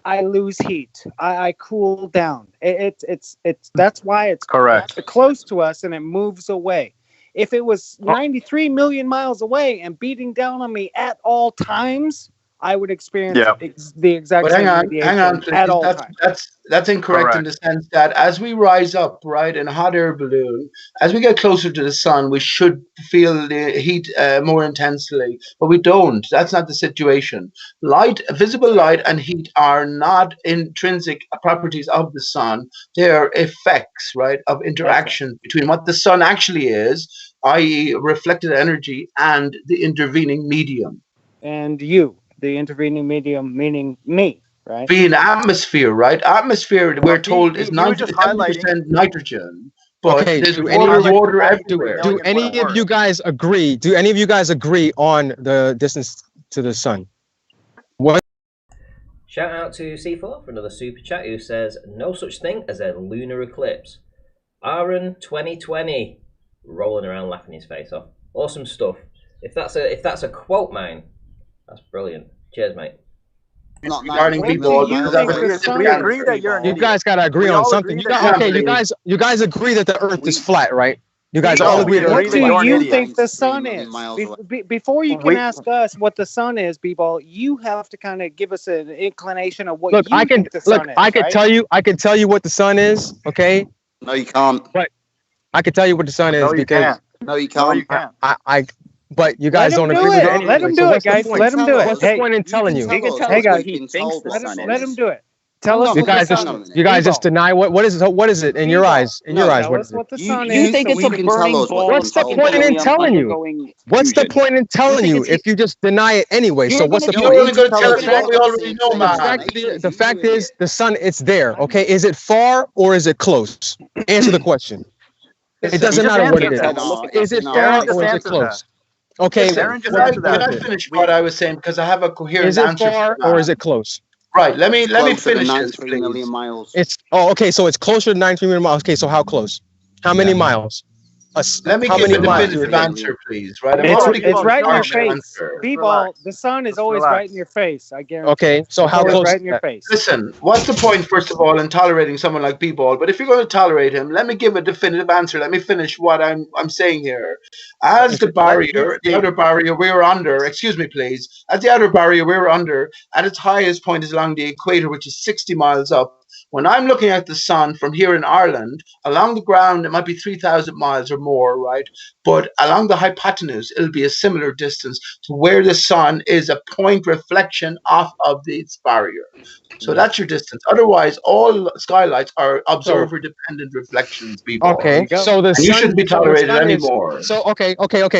I lose heat. I cool down. That's why it's correct. Close to us and it moves away. If it was 93 million miles away and beating down on me at all times, I would experience the exact same radiation hang on, at all times. That's incorrect in the sense that as we rise up, right, in a hot air balloon, as we get closer to the sun, we should feel the heat more intensely, but we don't. That's not the situation. Light, visible light and heat are not intrinsic properties of the sun. They're effects, right, of interaction between what the sun actually is, i.e. reflected energy, and the intervening medium. And you, the intervening medium, meaning me. Right. Being atmosphere, right? Atmosphere, we're told, is 90% nitrogen, but there's water everywhere. Do any of you guys agree? Do any of you guys agree on the distance to the sun? What? Shout out to C4 for another super chat who says, no such thing as a lunar eclipse. Aaron 2020 rolling around laughing his face off. Awesome stuff. If that's a quote, mine, that's brilliant. Cheers, mate. Regarding people, we agree that you're an idiot. You guys gotta agree on something. You guys agree that the Earth is flat, right? You guys all agree. What do you think the sun is? Before you can ask us what the sun is, Bball, you have to kind of give us an inclination of what you think the sun is. I can tell you. I can tell you what the sun is. Okay. No, you can't. But I can tell you what the sun is because no, you can't. But you guys don't agree with it anyway. Let him do it, guys. Let him do it. What's the point in telling you? Hey, guys, let him do it. Tell us. You guys just deny what is it? What is it in your eyes? In your eyes, what is it? What the sun is? You think it's a burning ball? What's the point in telling you? What's the point in telling you if you just deny it anyway? So what's the point? You're only going to tell us what we already know, man. The fact is, the sun, it's there. Okay, is it far or is it close? Answer the question. It doesn't matter what it is. Is it far or is it close? Okay, can I finish what I was saying because I have a coherent answer. Is it far or is it close? Right. Let me finish this, please. Million miles. Okay. So it's closer to 93 million miles. Okay, so how close? How many miles? Let me give a definitive answer, please. Right. It's right in your face. Bball, the sun is always right in your face. I guarantee. Okay, so how close? Right in your face. Listen, what's the point, first of all, in tolerating someone like Bball? But if you're going to tolerate him, let me give a definitive answer. Let me finish what I'm saying here. As the barrier, the outer barrier we're under, excuse me, please. As the outer barrier we're under, at its highest point is along the equator, which is 60 miles up. When I'm looking at the sun from here in Ireland, along the ground, it might be 3,000 miles or more, right? But along the hypotenuse, it'll be a similar distance to where the sun is a point reflection off of its barrier. So that's your distance. Otherwise, all skylights are observer-dependent reflections. Okay, so the sun, you shouldn't be tolerated anymore. So okay.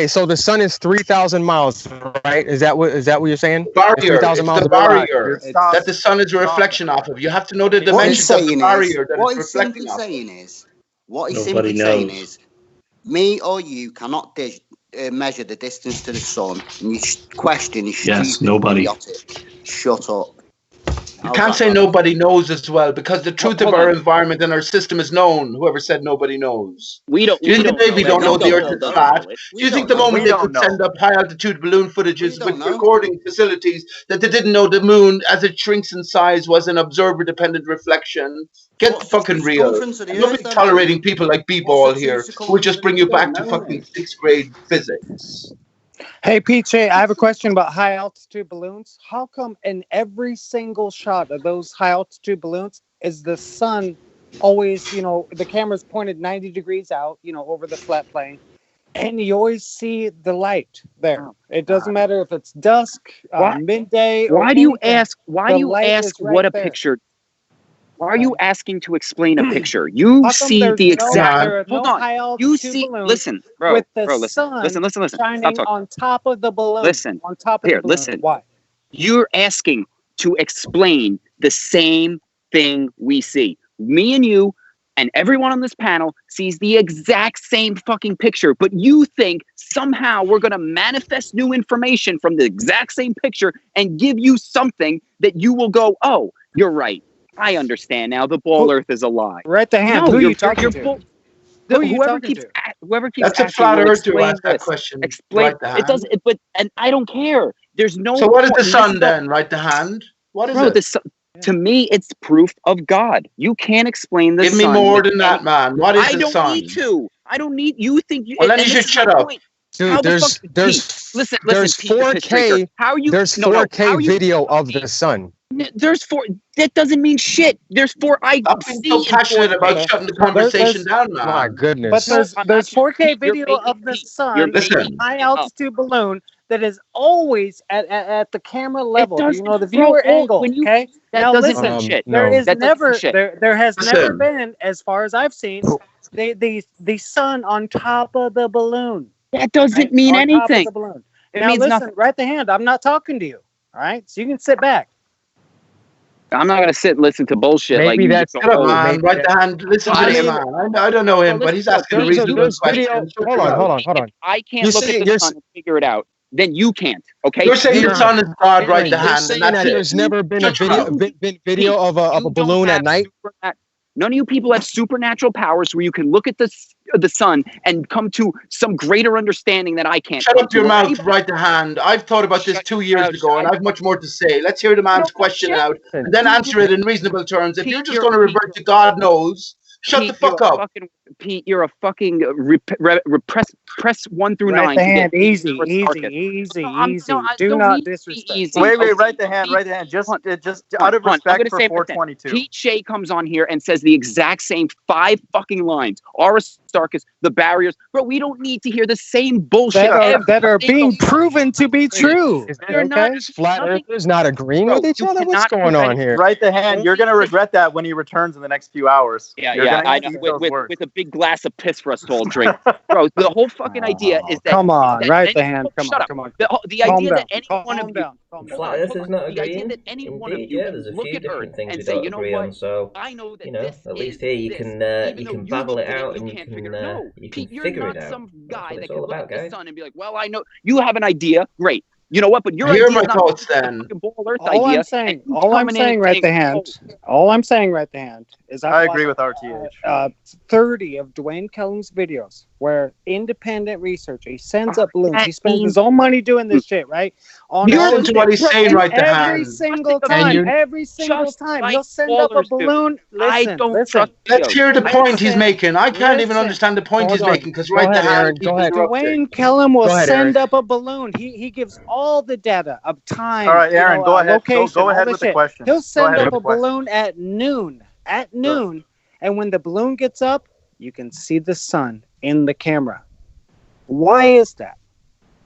So the sun is 3,000 miles, right? Is that what you're saying? Barrier. It's the barrier that the sun is a reflection off of. You have to know the dimensions of the barrier that it's reflecting off. What he's simply saying is, me or you cannot measure the distance to the sun, and your question is stupid. Nobody. Idiotic. Shut up. You can't say nobody knows as well, because the truth of our environment and our system is known. Whoever said nobody knows. Do you think the Navy don't know the Earth is flat? Do you think the moment they could send up high altitude balloon footages with recording facilities that they didn't know the moon as it shrinks in size was an observer dependent reflection? Get fucking real. I'm not tolerating people like Bball here who would just bring you back to fucking 6th grade physics. Hey, PJ, I have a question about high altitude balloons. How come in every single shot of those high altitude balloons is the sun always, the camera's pointed 90 degrees out, over the flat plane, and you always see the light there? It doesn't matter if it's dusk, midday. Why do you ask what a picture? Why are you asking to explain a picture? You see the exact. Hold on. You see. Listen, bro. With the sun listen. Shining on top of the balloon. Listen. On top of the balloon. Listen. Why? You're asking to explain the same thing we see. Me and you and everyone on this panel sees the exact same fucking picture, but you think somehow we're going to manifest new information from the exact same picture and give you something that you will go, oh, you're right. I understand now. The ball Earth is a lie. Right the hand. Who are you talking to? Whoever keeps That's a flat earther to ask that question. Explain. It does. And I don't care. There's no. So what is the sun then? Right the hand. What is it? To me, it's proof of God. You can't explain the sun. Give me more than that, man. What is the sun? I don't need to. I don't need. You think you? Well, then you should shut up. Dude, there's 4K. How are you? There's 4K video of the sun. There's that doesn't mean shit. There's I've been so passionate about shutting the conversation down, man. My goodness. But there's 4K video of the sun, high altitude balloon that is always at the camera level. You know, the viewer angle. Okay. That doesn't mean shit. There is never there has never been, as far as I've seen, the sun on top of the balloon. That doesn't mean anything. It means nothing. Right the hand. I'm not talking to you. All right. So you can sit back. I'm not gonna sit and listen to bullshit. Maybe that's right the hand. Listen to him, man. I don't know him, but he's asking a reasonable question. Hold on. If I can't look at the sun and figure it out, then you can't. Okay. You're saying the sun is God right the hand, and that's it. There's never been a video of a balloon at night. None of you people have supernatural powers where you can look at the sun and come to some greater understanding that I can't. Shut up your mouth, right the hand. I've thought about this 2 years ago, and I've much more to say. Let's hear the man's question out, and then answer it in reasonable terms. If you're just going to revert to God knows, shut the fuck up. Pete, you're a fucking press 1 through 9. Right the hand, easy. Do not disrespect. Wait, right the hand. Just out of respect for 422. Pete Shea comes on here and says the exact same 5 fucking lines. Aristarchus, the barriers. Bro, we don't need to hear the same bullshit that are being proven to be true. They're not flat earthers not agreeing with each other. What's going on here? Right the hand. You're gonna regret that when he returns in the next few hours. Yeah, I know. With a big glass of piss for us to all drink. Bro, the whole fucking idea is that... Come on, right the hand. Come on. The idea that any one of you... Flat Earthers not agreeing. The idea that any one of you there's a look few at different Earth things and we say, don't you know agree what? on, so I know that at least here you can babble it out and you can figure it out. Some guy that can look at the sun and be like, well, I know you have an idea, great. You know what? But your idea is my not thoughts then. All I'm saying, right the hand, is I agree with RTH. 30 of Dwayne Kellum's videos where independent researcher, he sends up balloons. He spends his own money doing this shit, right? Listen to what he's saying right the hand. Every single time, he'll send up a balloon. Listen. Let's hear the point he's making. I can't even understand the point he's making because right the hand. Dwayne Kellum will send up a balloon. He gives all the data of time. All right, Aaron, go ahead. Location, go ahead with the question. He'll send up a balloon at noon. And when the balloon gets up, you can see the sun in the camera. Why is that?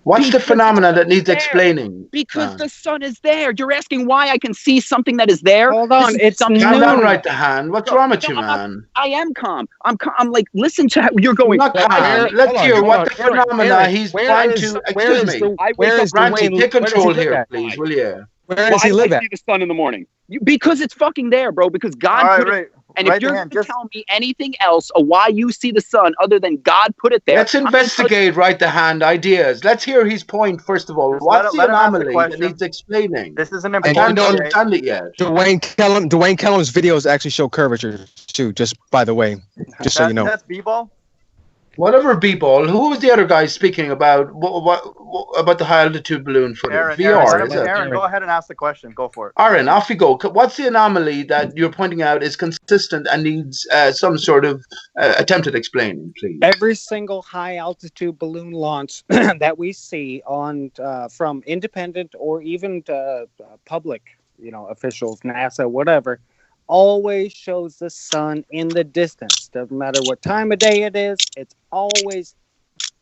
What's the phenomenon that needs explaining? Because the sun is there. You're asking why I can see something that is there. Hold on, it's calm down, right the hand. What's wrong with you, man? I am calm. I'm like, listen to how you're going. Not calm. Let's hear what the phenomena he's trying to. Excuse me. Where is Ranty, take control here, please, will you? Where does he live at? See the sun in the morning. Because it's fucking there, bro. Because God put it. And if you're going to tell me anything else of why you see the sun other than God put it there... Let's investigate right the hand ideas. Let's hear his point, first of all. What's the anomaly that needs explaining? This is an important... I can't understand it yet. Dwayne Kellum's videos actually show curvature, too, just by the way. Just so you know. That's Bball? Whatever Bball. Who was the other guy speaking about about the high altitude balloon for VR? Aaron, go ahead and ask the question. Go for it. Aaron, off you go. What's the anomaly that you're pointing out is consistent and needs some sort of attempt at explaining, please? Every single high altitude balloon launch that we see on from independent or even public, officials, NASA, whatever, always shows the sun in the distance. Doesn't matter what time of day it is, it's always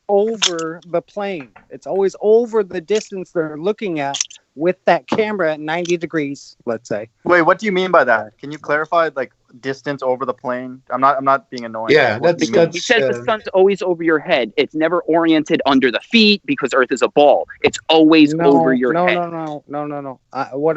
over the plane. It's always over the distance they're looking at with that camera at 90 degrees, let's say. Wait, what do you mean by that? Can you clarify, like, distance over the plane? I'm not being annoying. Yeah, he says the sun's always over your head. It's never oriented under the feet because Earth is a ball. It's always over your head. No.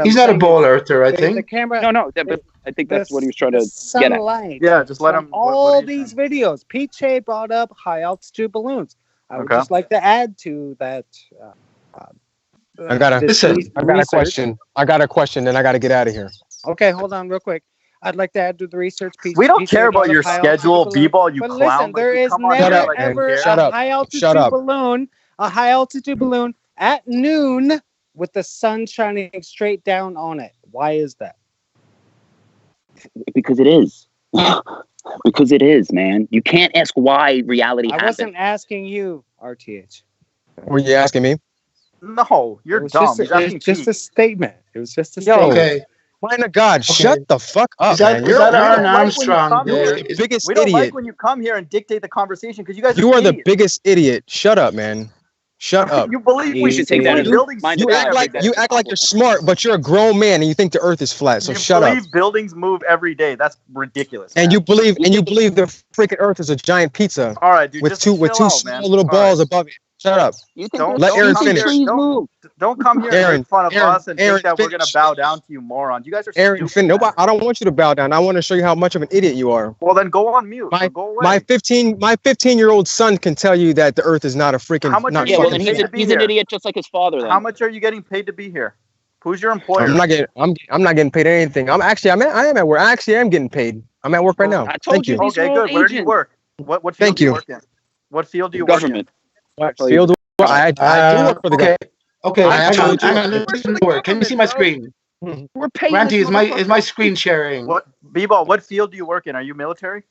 He's not a ball earther, I think. The camera. But I think that's what he was trying to get at. Yeah, just let him. All these videos. Pete Shea brought up high altitude balloons. I would just like to add to that. I got a question. Then I got to get out of here. Okay, hold on real quick. I'd like to add to the research piece. We don't care about your schedule, Bball, you but clown. Listen, there is never ever a high altitude balloon at noon with the sun shining straight down on it. Why is that? Because it is. Because it is, man. You can't ask why reality happens. I wasn't asking you, RTH. Were you asking me? No, you're dumb. It was just a statement. It was just a statement. Okay. Mind of God, shut the fuck up, man. Is that Aaron Armstrong? You're the biggest we don't idiot. like when you come here and dictate the conversation because you guys. You are the biggest idiot. Shut up, man. Shut up. You believe we should take that as buildings. You act like you're smart, but you're a grown man and you think the Earth is flat. So shut up. You believe buildings move every day. That's ridiculous. Man. And you believe the freaking Earth is a giant pizza. All right, dude. With two small little balls above it. Shut up. Let Aaron finish. Don't come here and make fun of us and think that we're gonna bow down to you morons. You guys are Aaron. I don't want you to bow down. I want to show you how much of an idiot you are. Well, then go on mute. My go away. my 15-year-old son can tell you that the Earth is not a freaking. How much? Yeah, well, then he's an idiot just like his father. Then. How much are you getting paid to be here? Who's your employer? I'm not getting paid anything. I am at work. I actually am getting paid. I'm at work right now. Thank you. Okay, good. Where do you work? What field do you work in? What field do you work in? What field? I do work for the guy. Okay, hang on. Can you see my screen? We're paying. Randy, is my screen sharing? What Bball? What field do you work in? Are you military?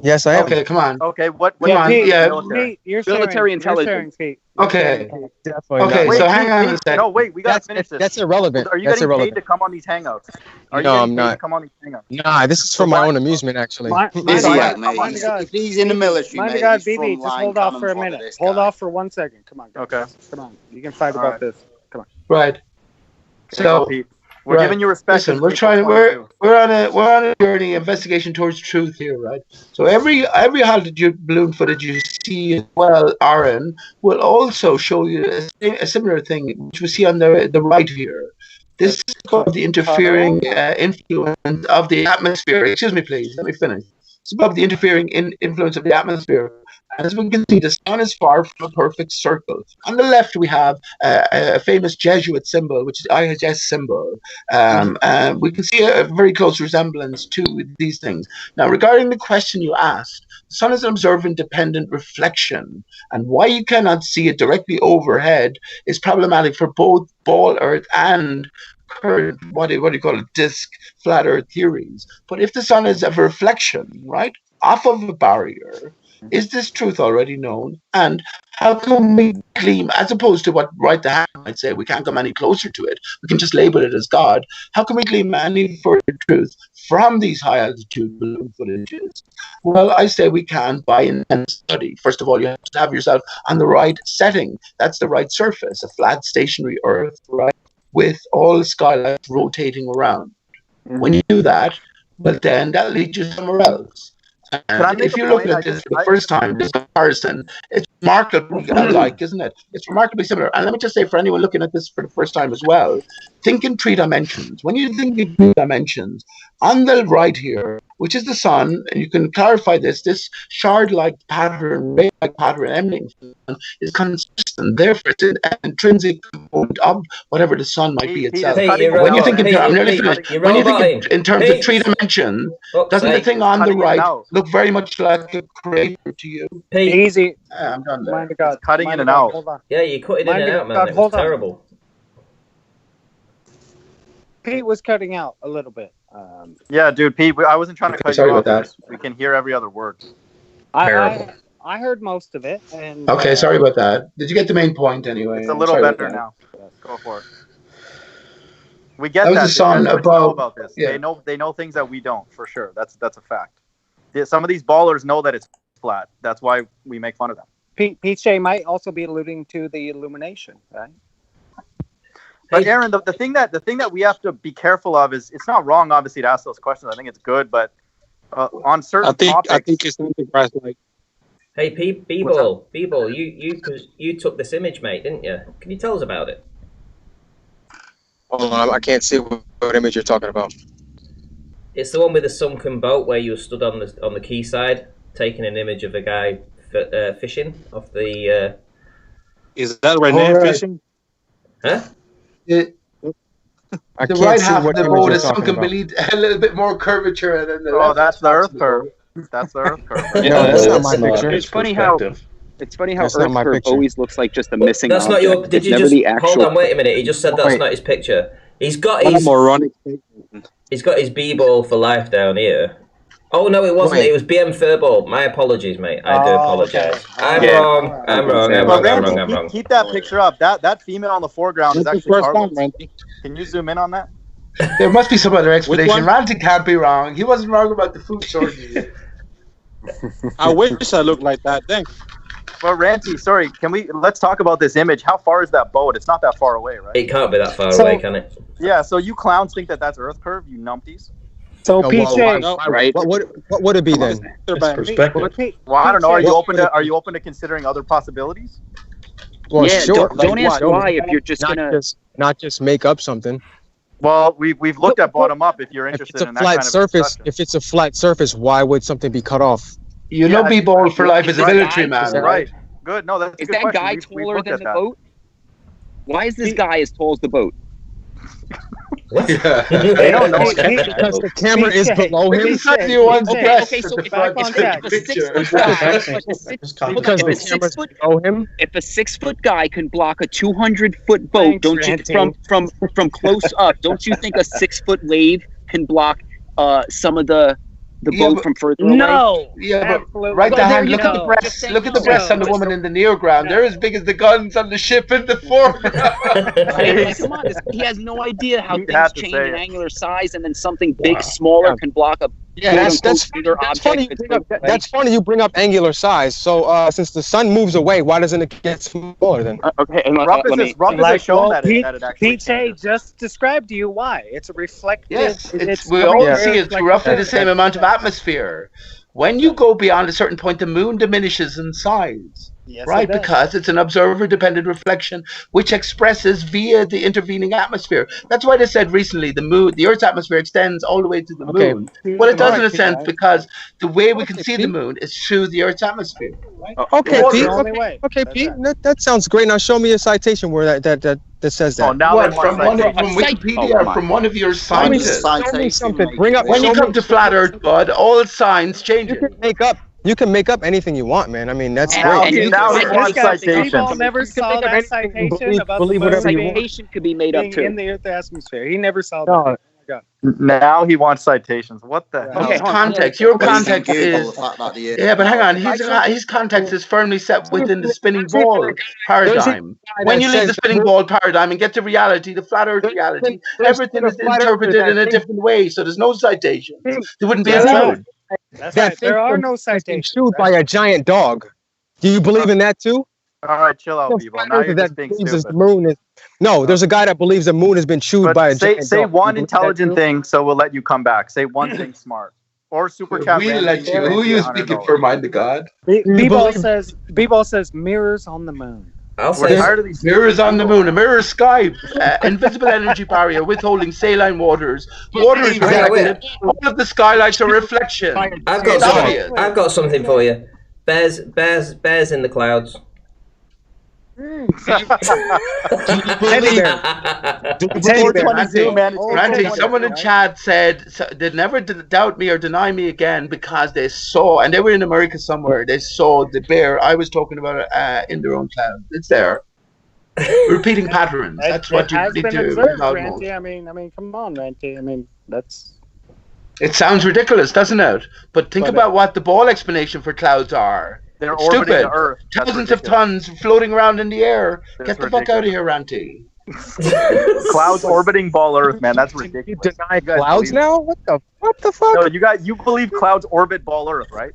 Yes, I am. Okay, come on. Okay, what? Come on. Military? You're military intelligence. Okay. Definitely. Okay. So hang on a second. No, wait. We gotta finish this. That's irrelevant. Are you getting paid to come on these hangouts? No, I'm not. To come on these hangouts? Nah, this is for my own amusement, actually. He's in the military. Mind God, BB, just hold off for a minute. Hold off for 1 second. Come on. Okay. Come on. You can fight about this. Come on. Right. So we're giving you respect. Listen, we're on a journey, investigation towards truth here, right? So every altitude balloon footage you see as well, Aaron, will also show you a similar thing, which we see on the right here. This is called the interfering influence of the atmosphere. Excuse me, please. Let me finish. It's about the interfering influence of the atmosphere. As we can see, the sun is far from a perfect circle. On the left, we have a famous Jesuit symbol, which is the IHS symbol. We can see a very close resemblance to these things. Now, regarding the question you asked, the sun is an observant-dependent reflection, and why you cannot see it directly overhead is problematic for both ball Earth and current, what do you call it, disk, flat Earth theories. But if the sun is a reflection, right, off of a barrier, is this truth already known? And how can we claim, as opposed to what Right the Hand might say, we can't come any closer to it, we can just label it as God, how can we claim any further truth from these high altitude balloon footages? Well, I say we can by intense study. First of all, you have to have yourself on the right setting. That's the right surface, a flat stationary Earth, right, with all the skylights rotating around. When you do that, but then that leads you somewhere else. And if you look at this for the first time, this comparison, it's remarkably alike, isn't it? It's remarkably similar. And let me just say, for anyone looking at this for the first time as well, think in 3 dimensions. When you think in 3 dimensions, on the right here, which is the sun, and you can clarify this shard-like pattern, ray-like pattern emanating from the sun is consistent. Therefore, it's an intrinsic component of whatever the sun might be itself. When you think in terms of 3 dimensions, doesn't the thing on the right look very much like a crater to you? Easy. I'm done there. Mind God. Cutting in and out. Yeah, you cut it in and out, man. It was terrible. Pete was cutting out a little bit. Yeah, dude, Pete, I wasn't trying to cut you off. That. We can hear every other word. I heard most of it. And okay, sorry about that. Did you get the main point anyway? It's a little better now. Go for it. We get that. Was the song about this. Yeah. They know things that we don't, for sure. That's a fact. Some of these ballers know that it's flat. That's why we make fun of them. PJ might also be alluding to the illumination, right? But Aaron, the thing that we have to be careful of is, it's not wrong, obviously, to ask those questions. I think it's good, but on certain topics, I think it's something like. Hey, Bball, you took this image, mate, didn't you? Can you tell us about it? Hold on, I can't see what image you're talking about. It's the one with the sunken boat where you were stood on the quayside, taking an image of a guy fishing off the. Is that Renee fishing? Huh? The right half of the boat is sunken beneath a little bit more curvature than the that's the Earth curve. That's the Earth curve. Yeah, that's not my picture. It's funny how Earth curve always looks like just a missing that's object. Not your. Did you just hold on? Wait a minute. He just said that's not his picture. He's got his. Moronic. He's got his Bball4Life down here. Oh no, it wasn't. It was BM Furball. My apologies, mate. I do apologize. Okay. I'm wrong. I'm wrong. Keep that picture up. That female on the foreground is actually Carlos. Can you zoom in on that? There must be some other explanation. Ranty can't be wrong. He wasn't wrong about the food shortages. I wish I looked like that then. But Ranty, sorry, let's talk about this image. How far is that boat? It's not that far away, right? It can't be that far away, can it? Yeah, so you clowns think that that's Earth curve, you numpties? So PJ, right? What would it be then? Perspective. Well, I don't know. Are you open to considering other possibilities? Well, yeah, sure. Don't ask why if you're just not just make up something. Well, we've looked at bottom up. If you're interested in that kind of discussion. If it's a flat surface, why would something be cut off? You know, Bball4Life is a military man, right? Good. No, that's a is good that question. guy taller than the boat? Why is this guy as tall as the boat? Yeah. They don't know because the camera is below him. Okay, so if a 6 foot guy can block a 200-foot boat, don't you from close up? Don't you think a 6 foot wave can block some of the boat from further away? No. Yeah, but right hand. Look at the breasts. Look at the breasts on the woman in the near ground. They're as big as the guns on the ship in the foreground. Come on, he has no idea how things change in angular size, and then something big, smaller can block a that's funny. That's funny. You bring up angular size. So since the sun moves away, why doesn't it get smaller then? Okay, and Rumpus has shown that it actually PJ just described to you why. It's a reflective. Yes, we all see it's roughly the same amount of atmosphere. When you go beyond a certain point, the moon diminishes in size. Yes, right, because it's an observer-dependent reflection which expresses via the intervening atmosphere. That's why they said recently the Earth's atmosphere extends all the way to the moon. Well, it does in a sense because the way we can see the moon is through the Earth's atmosphere. Right? Okay, Pete. Okay, Pete. That sounds great. Now show me a citation where that says that. Oh, now from Wikipedia, from one of your scientists. Show me something. Bring up. When you come to flat Earth, bud, all signs change. You can make up anything you want, man. I mean, that's great. Now he wants citations. People never saw that citation about the moon citation could be made up too. In the Earth atmosphere. He never saw that. Oh my God. Now he wants citations. What the hell? Okay, context. Your context is... Yeah, but hang on. His context is firmly set within the spinning ball paradigm. When you leave the spinning ball paradigm and get to reality, the flat Earth reality, everything is interpreted in a different way. So there's no citations. There wouldn't be a moon. That's right. There are no citations. Chewed by a giant dog. Do you believe in that too? All right, chill out, people. Now you're just being stupid. No, there's a guy that believes the moon has been chewed by a giant dog. Say one intelligent thing, so we'll let you come back. Say one thing smart. Or super chat. We'll let you. Who are you speaking for, mind the God? Bball says mirrors on the moon. I'll say mirrors on the moon, a mirror sky, invisible energy barrier, withholding saline waters. Water is reflected. All of the skylights are reflection. I've got something for you. Bears in the clouds. Ranty, someone in chat said they'd never doubt me or deny me again because they saw, and they were in America somewhere, they saw the bear I was talking about in their own cloud. It's there. Repeating patterns. That's what you need to Ranty. I mean, come on, Ranty. I mean, that's... It sounds ridiculous, doesn't it? But think about what the ball explanation for clouds are. They're orbiting the Earth. Thousands of tons floating around in the air. Get the fuck out of here, Ranty. Clouds orbiting ball Earth, man. That's ridiculous. You deny clouds now? What the fuck? No, you believe clouds orbit ball Earth, right?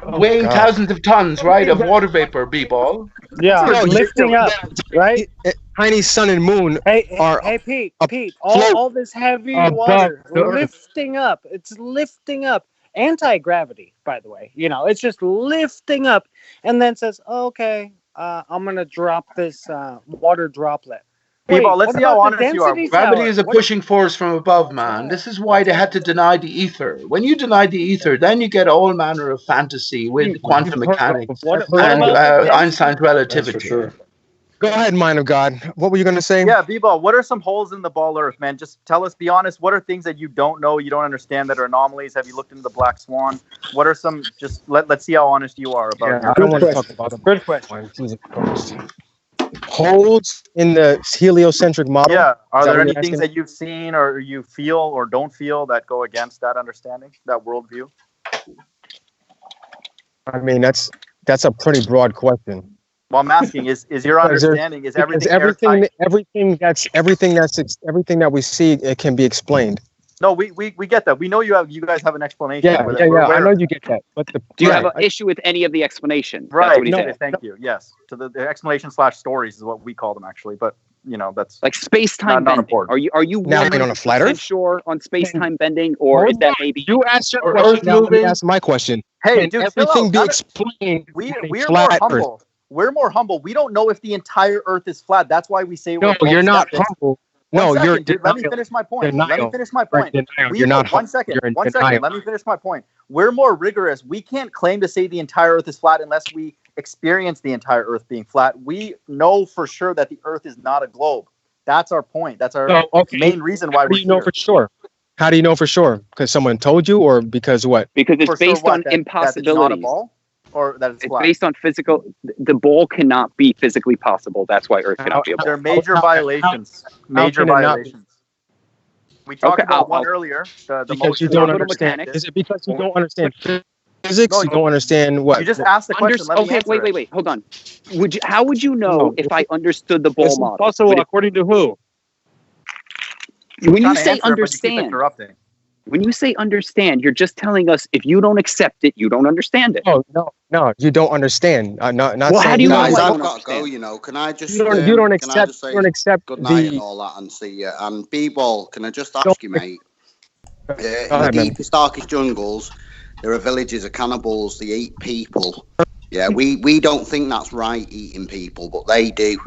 Weighing thousands of tons, right, of water vapor, Bball. Yeah, lifting up, right? Tiny sun and moon Hey, Pete, all this heavy water lifting up. It's lifting up. Anti-gravity, by the way. You know, it's just lifting up and then says, okay, I'm going to drop this water droplet. People, let's see how honest you are. Gravity is a pushing force from above, man. This is why they had to deny the ether. When you deny the ether, then you get all manner of fantasy with quantum mechanics and Einstein's relativity. Sure. Go ahead, mind of God. What were you going to say? Yeah, Bball, what are some holes in the ball Earth, man? Just tell us, be honest, what are things that you don't know, you don't understand that are anomalies? Have you looked into the black swan? What are some, just let's see how honest you are about it. I don't want to talk about them. Good question. Holes in the heliocentric model? Yeah. Are there any things that you've seen or you feel or don't feel that go against that understanding, that worldview? I mean, that's a pretty broad question. Well, I'm asking, is your understanding, is everything everything that we see, it can be explained. No, we get that. We know you guys have an explanation. Yeah. I know you get that. But do you have an issue with any of the explanation? Right. No, thank you. Yes. To the explanation / stories is what we call them actually. But that's like space-time bending. Important. Are you now on a flat Earth? Sure on space-time bending, or is that maybe you asked your question? Now let me ask my question. Hey, dude, everything be explained? We're more humble. We're more humble. We don't know if the entire Earth is flat. That's why we say no. You're not humble. No, you're. Let me finish my point. Let me finish my point. You're not. One second. Let me finish my point. We're more rigorous. We can't claim to say the entire Earth is flat unless we experience the entire Earth being flat. We know for sure that the Earth is not a globe. That's our point. That's our main reason why we're here. How do you know for sure? How do you know for sure? Because someone told you, or because what? Because it's based on impossibilities. Or that it's flat. Based on physical, the ball cannot be physically possible. That's why Earth cannot be a ball. There are major violations. Major violations. We talked about one earlier. Because you don't understand. Is it because you don't understand physics? You don't understand what? You just asked the question. Wait. Hold on. How would you know if I understood the ball model? Also, according to who? When you say understand. When you say understand, you're just telling us if you don't accept it, you don't understand it. Oh no, you don't understand. Not well, how do you know? Guys, I've got to go. Can I just? You don't accept good night and all that, and see you. And Bball, can I just ask you, mate? In the deepest, darkest jungles, there are villages of cannibals. They eat people. Yeah, we don't think that's right, eating people, but they do.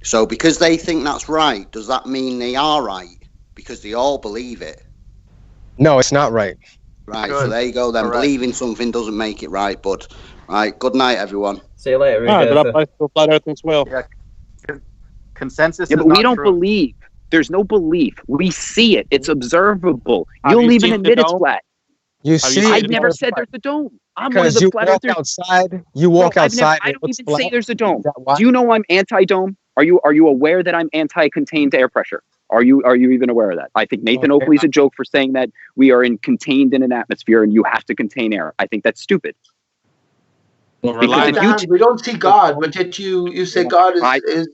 So because they think that's right, does that mean they are right? Because they all believe it. No, it's not right. Right, so there you go then. Believing something doesn't make it right, but right, good night, everyone. See you later. Flat Earth as well. Yeah. Consensus but we don't believe. There's no belief. We see it. It's observable. You'll even admit it's flat. You see it. I never said there's a dome. I'm one of the flat earthers. Outside. You walk outside. I don't even say there's a dome. Do you know I'm anti-dome? Are you aware that I'm anti-contained air pressure? Are you even aware of that? I think Nathan Oakley's a joke for saying that we are contained in an atmosphere and you have to contain air. I think that's stupid. We don't see God, but yet you say God is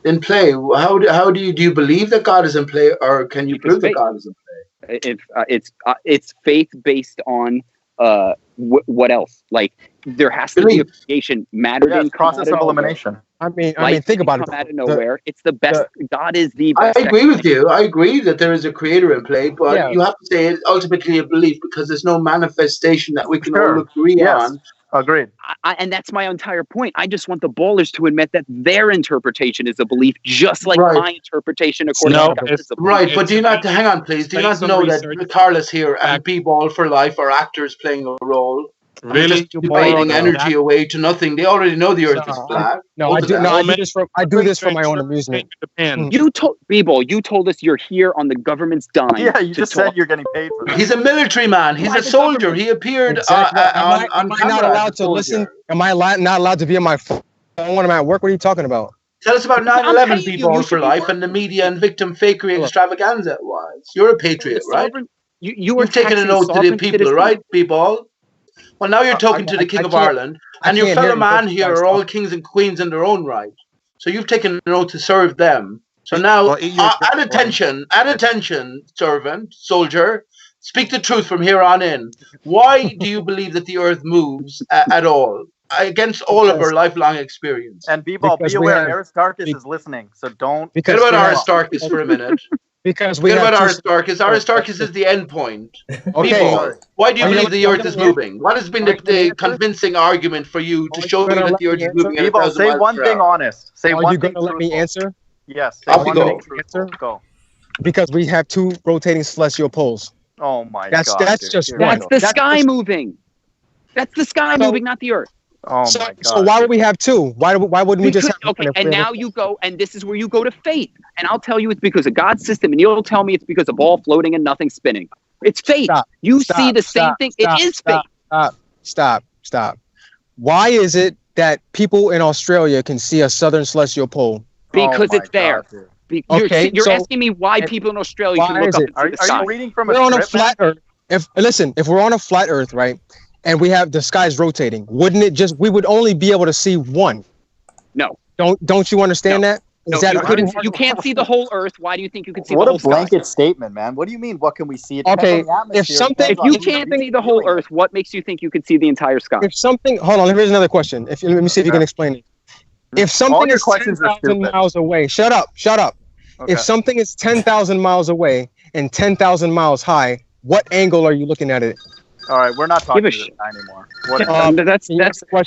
in play. How do you believe that God is in play, or can you prove that God is in play? It's faith based on what else? Like there has to be a creation. Matter didn't process of elimination. I mean, think about it. Out of nowhere, it's the best. God is the best. I agree with you. I agree that there is a creator in play, but you have to say it's ultimately a belief because there's no manifestation that we can all agree on. Agreed. And that's my entire point. I just want the ballers to admit that their interpretation is a belief, just like my interpretation according to God is a belief. Right, but do you not, hang on please, do you not know that Carlos here and Bball4Life are actors playing a role? Really? Dividing energy away to nothing. They already know the Earth is flat. No, I do this for my own amusement. You told Bball, you told us you're here on the government's dime. Yeah, you just said you're getting paid for this. He's a military man. He's a soldier. He appeared on Am I not allowed to listen? Am I not allowed to be on my phone when I'm at work? What are you talking about? Tell us about 9/11, Bball4Life, and the media and victim fakery extravaganza it was. You're a patriot, right? You've taken an oath to the people, right, Bball? Well, now you're talking to the King of Ireland, and your fellow man here are all kings and queens in their own right. So you've taken an oath to serve them. So now, at attention, servant, soldier, speak the truth from here on in. Why do you believe that the Earth moves at all, against all of our lifelong experience? And Bball, be aware, Aristarchus is listening, so don't... Forget about Aristarchus for a minute. Because we about Aristarchus. Aristarchus is the end point. Okay. Why do you believe the Earth is moving? What has been the convincing argument for you to show me that the Earth is moving? Bball, say one thing honest. Say one thing. Are you going to let me answer? Yes. Say one thing answer. Go. Because we have two rotating celestial poles. Oh my God. That's just one. That's the sky moving. That's the sky moving, not the Earth. Oh my God. So why would we have two? Why wouldn't we just have one? Okay, and now you go, and this is where you go to faith. And I'll tell you it's because of God's system, and you'll tell me it's because of all floating and nothing spinning. It's faith. You see the same thing. It is faith. Stop. Why is it that people in Australia can see a southern celestial pole? Because it's there. You're asking me why people in Australia can look up and see the sky. Are you reading from a script? We're on a flat Earth. If we're on a flat Earth, right? and we have the sky's rotating, wouldn't it just, we would only be able to see one? No. Don't you understand that? No, you can't see the whole Earth. Why do you think you can see what the whole a blanket sky? statement, man. What do you mean? What can we see? It Okay, if you can't see the whole Earth, what makes you think you could see the entire sky? If something, hold on, here's another question. Let me see if you can explain it. If something is 10,000 miles away, shut up. Okay. If something is 10,000 miles away and 10,000 miles high, what angle are you looking at it? All right, we're not talking about that anymore.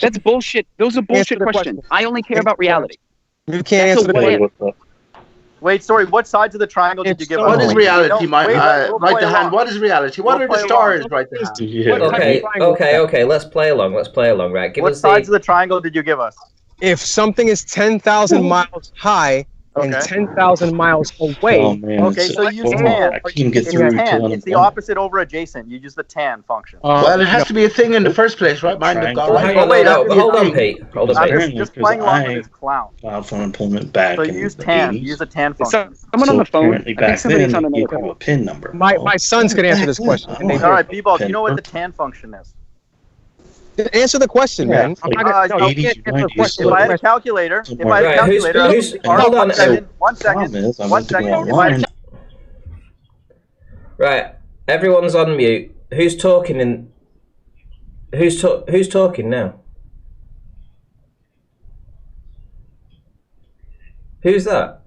That's bullshit. Those are bullshit questions. I only care about reality. You can't answer the question. Wait, sorry. What sides of the triangle did you give us? What is reality, Mike? Right the hand. What is reality? What are the stars? Right the hand. Okay. Let's play along. Right. What sides of the triangle did you give us? If something is 10,000 miles high and 10,000 miles away. Oh, man. Okay, so you use tan. I can't get through to It's the opposite over adjacent. You use the tan function. Well, it has to be a thing in the first place, right? Mind of God. Hold on, Pete. Just playing along with this clown. Filed for unemployment back. So you use tan. You use a tan function. Someone on the phone. Apparently back then, you call a PIN number. My sons could answer this question. All right, Bball, do you know what the tan function is? Answer the question, man. If I had a calculator, hold on. One second. Right, everyone's on mute. Who's talking? Who's talking now? Who's that?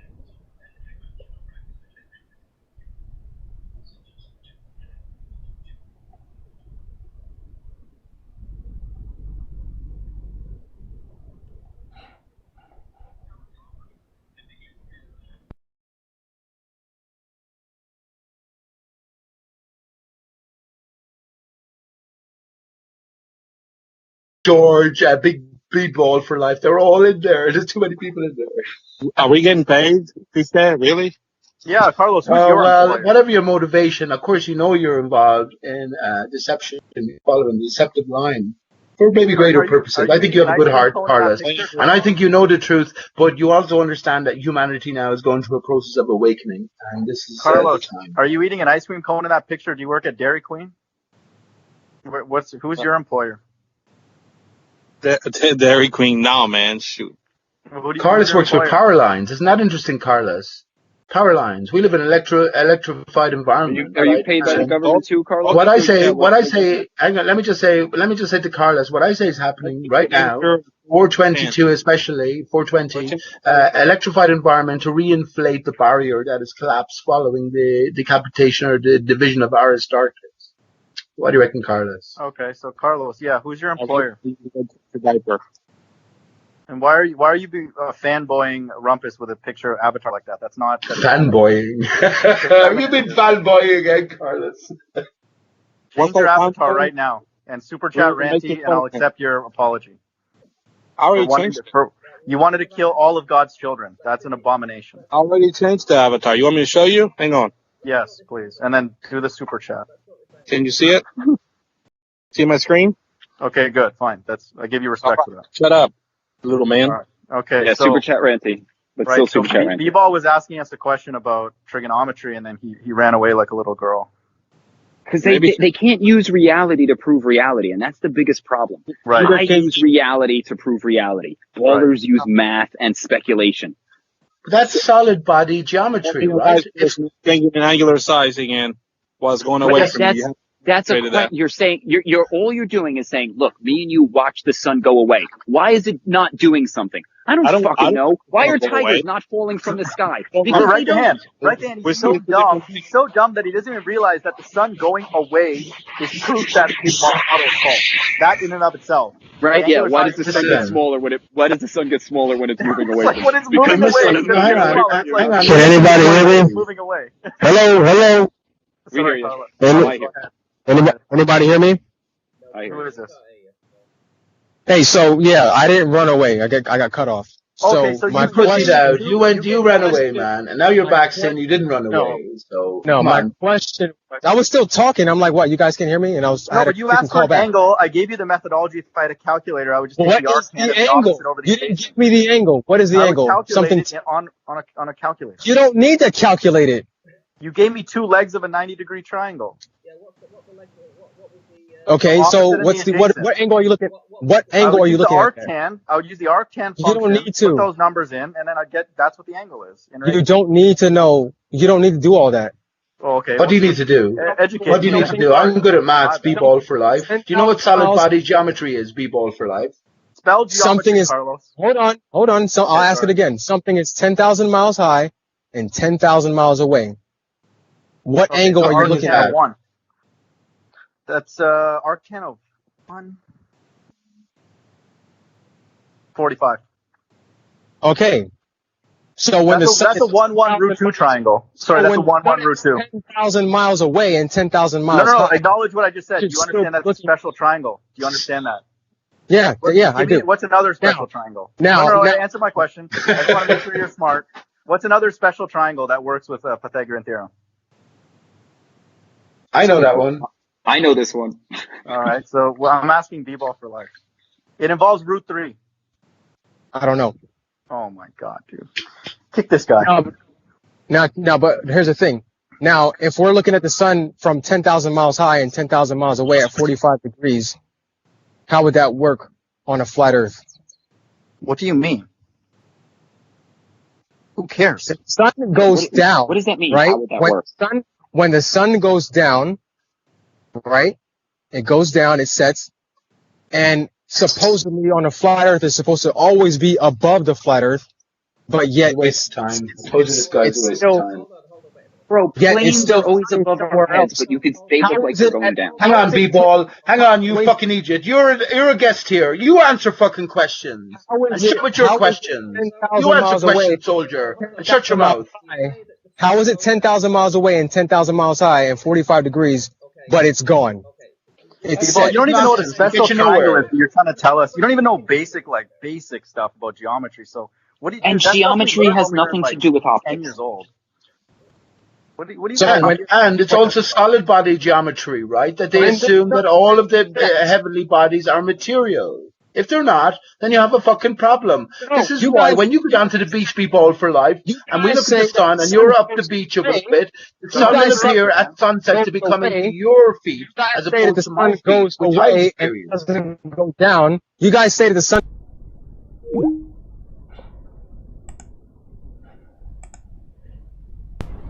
George, big Bball4Life. They're all in there. There's too many people in there. Are we getting paid? Is that really? Yeah, Carlos. Who's your employer? Whatever your motivation, of course, you know you're involved in deception, following the deceptive line for maybe greater purposes. I think you have a good heart, Carlos, and I think you know the truth. But you also understand that humanity now is going through a process of awakening, and this is Carlos. the time. Are you eating an ice cream cone in that picture? Do you work at Dairy Queen? Who's your employer? Dairy Queen now, man. Shoot. Carlos works for power lines. Isn't that interesting, Carlos? Power lines. We live in an electrified environment. Are you paid by the government too, Carlos? What I say. Hang on. Let me just say to Carlos. What I say is happening right now. 422, especially 420. Electrified environment to reinflate the barrier that has collapsed following the decapitation or the division of Aristarchus. What do you reckon, Carlos? Okay, so Carlos, who's your employer? And why are you fanboying Rumpus with a picture of Avatar like that? That's not fanboying. Have you been fanboying again, Carlos? Change your avatar right now and super chat Ranty, and I'll accept your apology. I already changed it. You wanted to kill all of God's children. That's an abomination. I already changed the avatar. You want me to show you? Hang on. Yes, please. And then do the super chat. Can you see it? See my screen? Okay, good, fine. I give you respect for that. Shut up, little man. Right. Okay. Yeah, super chat Ranty. But still super chat Ranty. Bball was asking us a question about trigonometry, and then he ran away like a little girl. Because they can't use reality to prove reality, and that's the biggest problem. Right. I use reality to prove reality. Ballers use math and speculation. That's solid body geometry, right? Angular sizing in was going away from you. That's a question. You're saying you're all you're doing is saying, look, me and you watch the sun go away. Why is it not doing something? I don't fucking know. Why are tigers not falling from the sky? Because right hand. He's so dumb. He's so dumb that he doesn't even realize that the sun going away is proof that his model's false. That in and of itself. Right? Yeah. Why does the sun get smaller when it's moving away? Like when it's moving away. Hang on. Can anybody hear me? Moving away. Hello. We hear you. Anybody hear me? Who is this? Hey, so I didn't run away. I got cut off. So my question out. You ran away, man, and now you're back saying you didn't run away. So my question. I was still talking. I'm like, what? You guys can hear me? And I was. No, but you asked for an angle. I gave you the methodology. If I had a calculator, I would just take the arcane of the opposite over the. You didn't give me the angle. What is the angle? Something on a calculator. You don't need to calculate it. You gave me two legs of a 90-degree triangle. Yeah, what was the Okay, so what angle are you looking? What angle are you looking at? I would use the arctan function. You don't need to put those numbers in, and then that's what the angle is. You don't need to know. You don't need to do all that. Oh, okay. What do you need to do? What do you need to do? I'm good at maths. Bball4Life. Do you know what solid body geometry is? Bball4Life. Spell geometry, something is. Carlos. Hold on. So I'll ask it again. Something is 10,000 miles high and 10,000 miles away. What angle are you looking at? One. That's arctan of 145. Okay. So when that's a 1-1 root 2 triangle. Sorry, that's a 1-1 root 2. 10,000 miles away and 10,000 miles. No. Acknowledge what I just said. Do you understand that's a special triangle? Do you understand that? Yeah, I do. What's another special triangle? No, answer my question. I just want to make sure you're smart. What's another special triangle that works with a Pythagorean theorem? I know that one. I know this one. All right, so I'm asking Bball4Life. It involves root 3. I don't know. Oh my God, dude! Kick this guy. Now, but here's the thing. Now, if we're looking at the sun from 10,000 miles high and 10,000 miles away at 45 degrees, how would that work on a flat Earth? What do you mean? Who cares? The sun goes down. What does that mean? Right? How would that work? When the sun goes down, right? It goes down, it sets, and supposedly on a flat Earth, it's supposed to always be above the flat Earth, but yet waste time. It's still, bro, planes are always above our heads, but they look like they're going down. Hang on, B-Ball. Hang on, you fucking idiot. You're a guest here. You answer fucking questions. And shut with your questions. You answer questions, soldier. And shut your mouth. How is it 10,000 miles away and 10,000 miles high and 45 degrees, but it's gone? You don't even know what a special triangle is. You're trying to tell us. You don't even know basic stuff about geometry. So what do you? And geometry has nothing to do with optics. 10 years old. What do you? And it's also solid body geometry, right? That they assume that all of the heavenly bodies are material. If they're not, then you have a fucking problem. This is why when you go down to the beach, Bball4Life, and we look at the sun, and you're up the beach a little bit, the sun will appear at sunset to be coming to your feet, as opposed to my feet, goes away and doesn't go down. You guys say that the sun.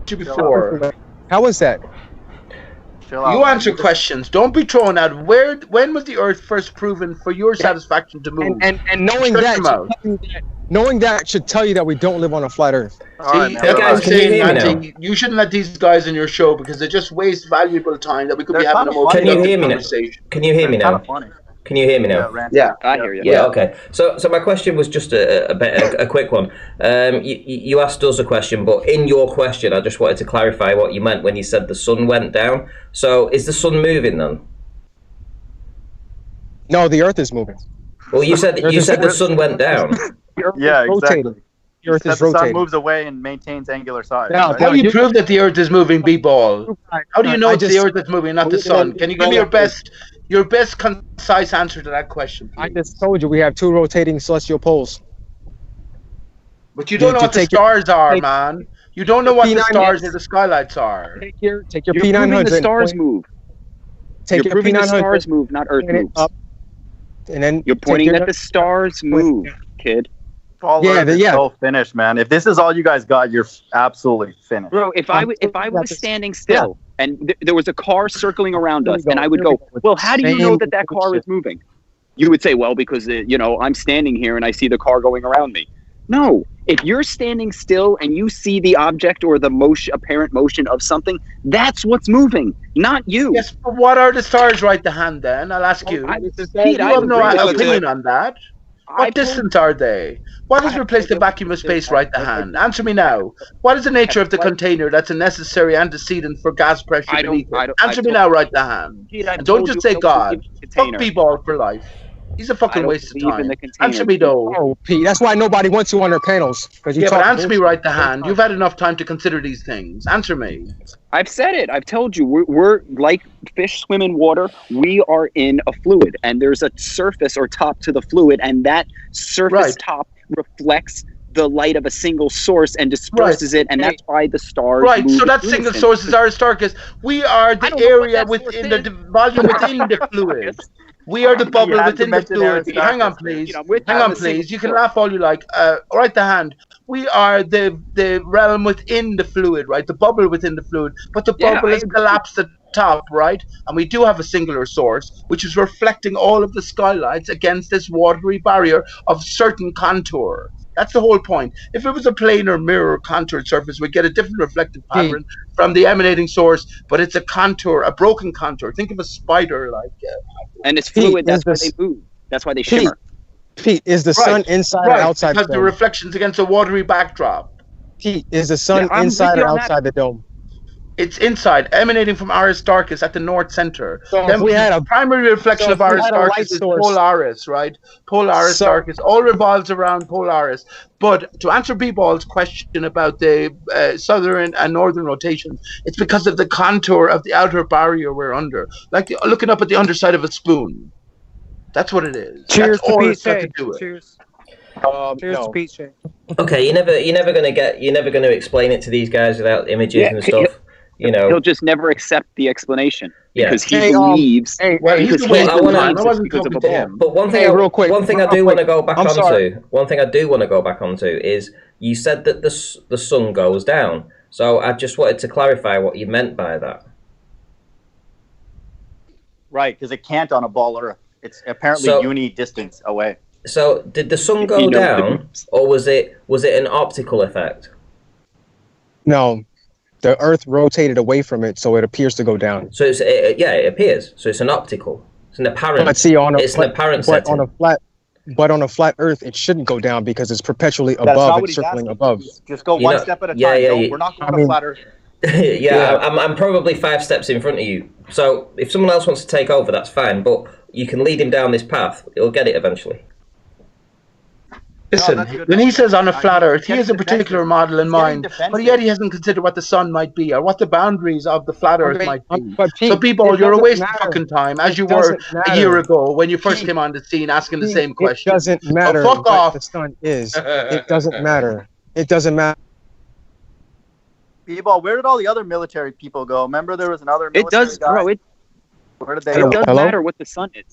Before. How was that? You answer questions. Don't be thrown out. When was the Earth first proven for your satisfaction to move? And knowing that should tell you that we don't live on a flat Earth. You shouldn't let these guys in your show because they just waste valuable time that we could be having a more productive conversation. Can you hear me now? Can you hear me now? Yeah, I hear you. Yeah, okay. So my question was just a quick one. You asked us a question, but in your question, I just wanted to clarify what you meant when you said the sun went down. So is the sun moving then? No, the Earth is moving. Well, you said the sun went down. Yeah, exactly. The Earth is rotating. The sun rotating. moves away and maintains angular size. How do you prove that the Earth is moving, B-Ball? How do you know it's the Earth that's moving, not the sun? Can you give me your best concise answer to that question, please? I just told you we have two rotating celestial poles. But you don't know what the stars are, man. You don't know what the stars or the skylights are. Take your You're P900. proving the stars move. Take You're your proving P900. the stars move, not Earth moves. Up, and then you're pointing that the stars move, kid. So finished, man. If this is all you guys got, you're absolutely finished. Bro, if I was standing still and there was a car circling around us, and I would go, well, how do you know that car is moving? You would say, well, because I'm standing here and I see the car going around me. No, if you're standing still and you see the object or the apparent motion of something, that's what's moving, not you. Yes, but what are the stars right to hand then? I'll ask you. You have no opinion on that. What distance are they? What has replaced the vacuum of space right to hand? Answer me now. What is the nature of the container that's a necessary antecedent for gas pressure beneath it? Answer me now right to hand. And don't just say God. Fuck Bball4Life. He's a fucking waste of time. Answer me though. Oh, Pete, that's why nobody wants you on their panels. But answer me right to hand. You've had enough time to consider these things. Answer me. I've said it. I've told you. We're like fish swim in water. We are in a fluid, and there's a surface or top to the fluid, and that surface top reflects the light of a single source and disperses it, and that's why the stars. Right. So that single source is Aristarchus. We are the area within the volume within the fluid. We are the bubble within the fluid. Hang on, please. Hang on, please. You can laugh all you like. Right the hand. We are the realm within the fluid, right? The bubble within the fluid. But the bubble is collapsed at the top, right? And we do have a singular source, which is reflecting all of the skylights against this watery barrier of certain contour. That's the whole point. If it was a planar mirror contoured surface, we'd get a different reflective pattern from the emanating source, but it's a contour, a broken contour. Think of a spider like. And it's fluid, that's why they move. That's why they shimmer. Pete, is the sun inside or outside because the dome? The reflections against a watery backdrop. Pete, is the sun inside or outside the dome? It's inside, emanating from Aristarchus at the north center. So then we had a primary reflection of Aristarchus is Polaris, right? Polaris, all revolves around Polaris. But to answer Bball's question about the southern and northern rotation, it's because of the contour of the outer barrier we're under, like looking up at the underside of a spoon. That's what it is. Cheers That's all to it's got to Pete. do with. Cheers. Cheers to Pete. Okay, you're never gonna explain it to these guys without images and stuff. You know, he'll just never accept the explanation because he believes. But one thing, real quick, one thing I do want to go back onto. One thing I do want to go back onto is you said that the sun goes down. So I just wanted to clarify what you meant by that. Right, because it can't on a ball Earth. It's apparently uni distance away. So did the sun go down, or was it an optical effect? No. The Earth rotated away from it, so it appears to go down. So it appears. So it's an optical. It's an apparent. But see, on an apparent setting. On a flat Earth, it shouldn't go down because it's perpetually above and circling above. Just go one step at a time. We're not going to flat Earth. I'm probably 5 steps in front of you. So if someone else wants to take over, that's fine. But you can lead him down this path. He'll get it eventually. Listen, when he says on a flat Earth, he has a particular model in mind, but yet he hasn't considered what the sun might be or what the boundaries of the flat Earth might be. So, Bball, you're a waste of fucking time, as you were a year ago when you first came on the scene asking the same question. It doesn't matter what the sun is. It doesn't matter. It doesn't matter. Bball, where did all the other military people go? Remember there was another military guy? Where did they go? It doesn't matter what the sun is.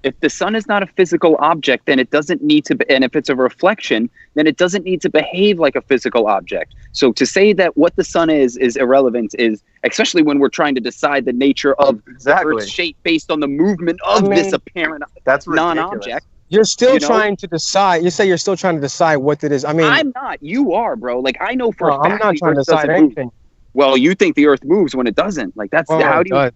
If the sun is not a physical object, then it doesn't need to, and if it's a reflection, then it doesn't need to behave like a physical object. So to say that what the sun is irrelevant is, especially when we're trying to decide the nature of the Earth's shape based on the movement of this apparent non-object. You're still trying to decide. You say you're still trying to decide what it is. I mean, I'm not. You are, bro. Like I know for a fact I'm not trying to decide anything. Well, you think the Earth moves when it doesn't. Like that's how do you?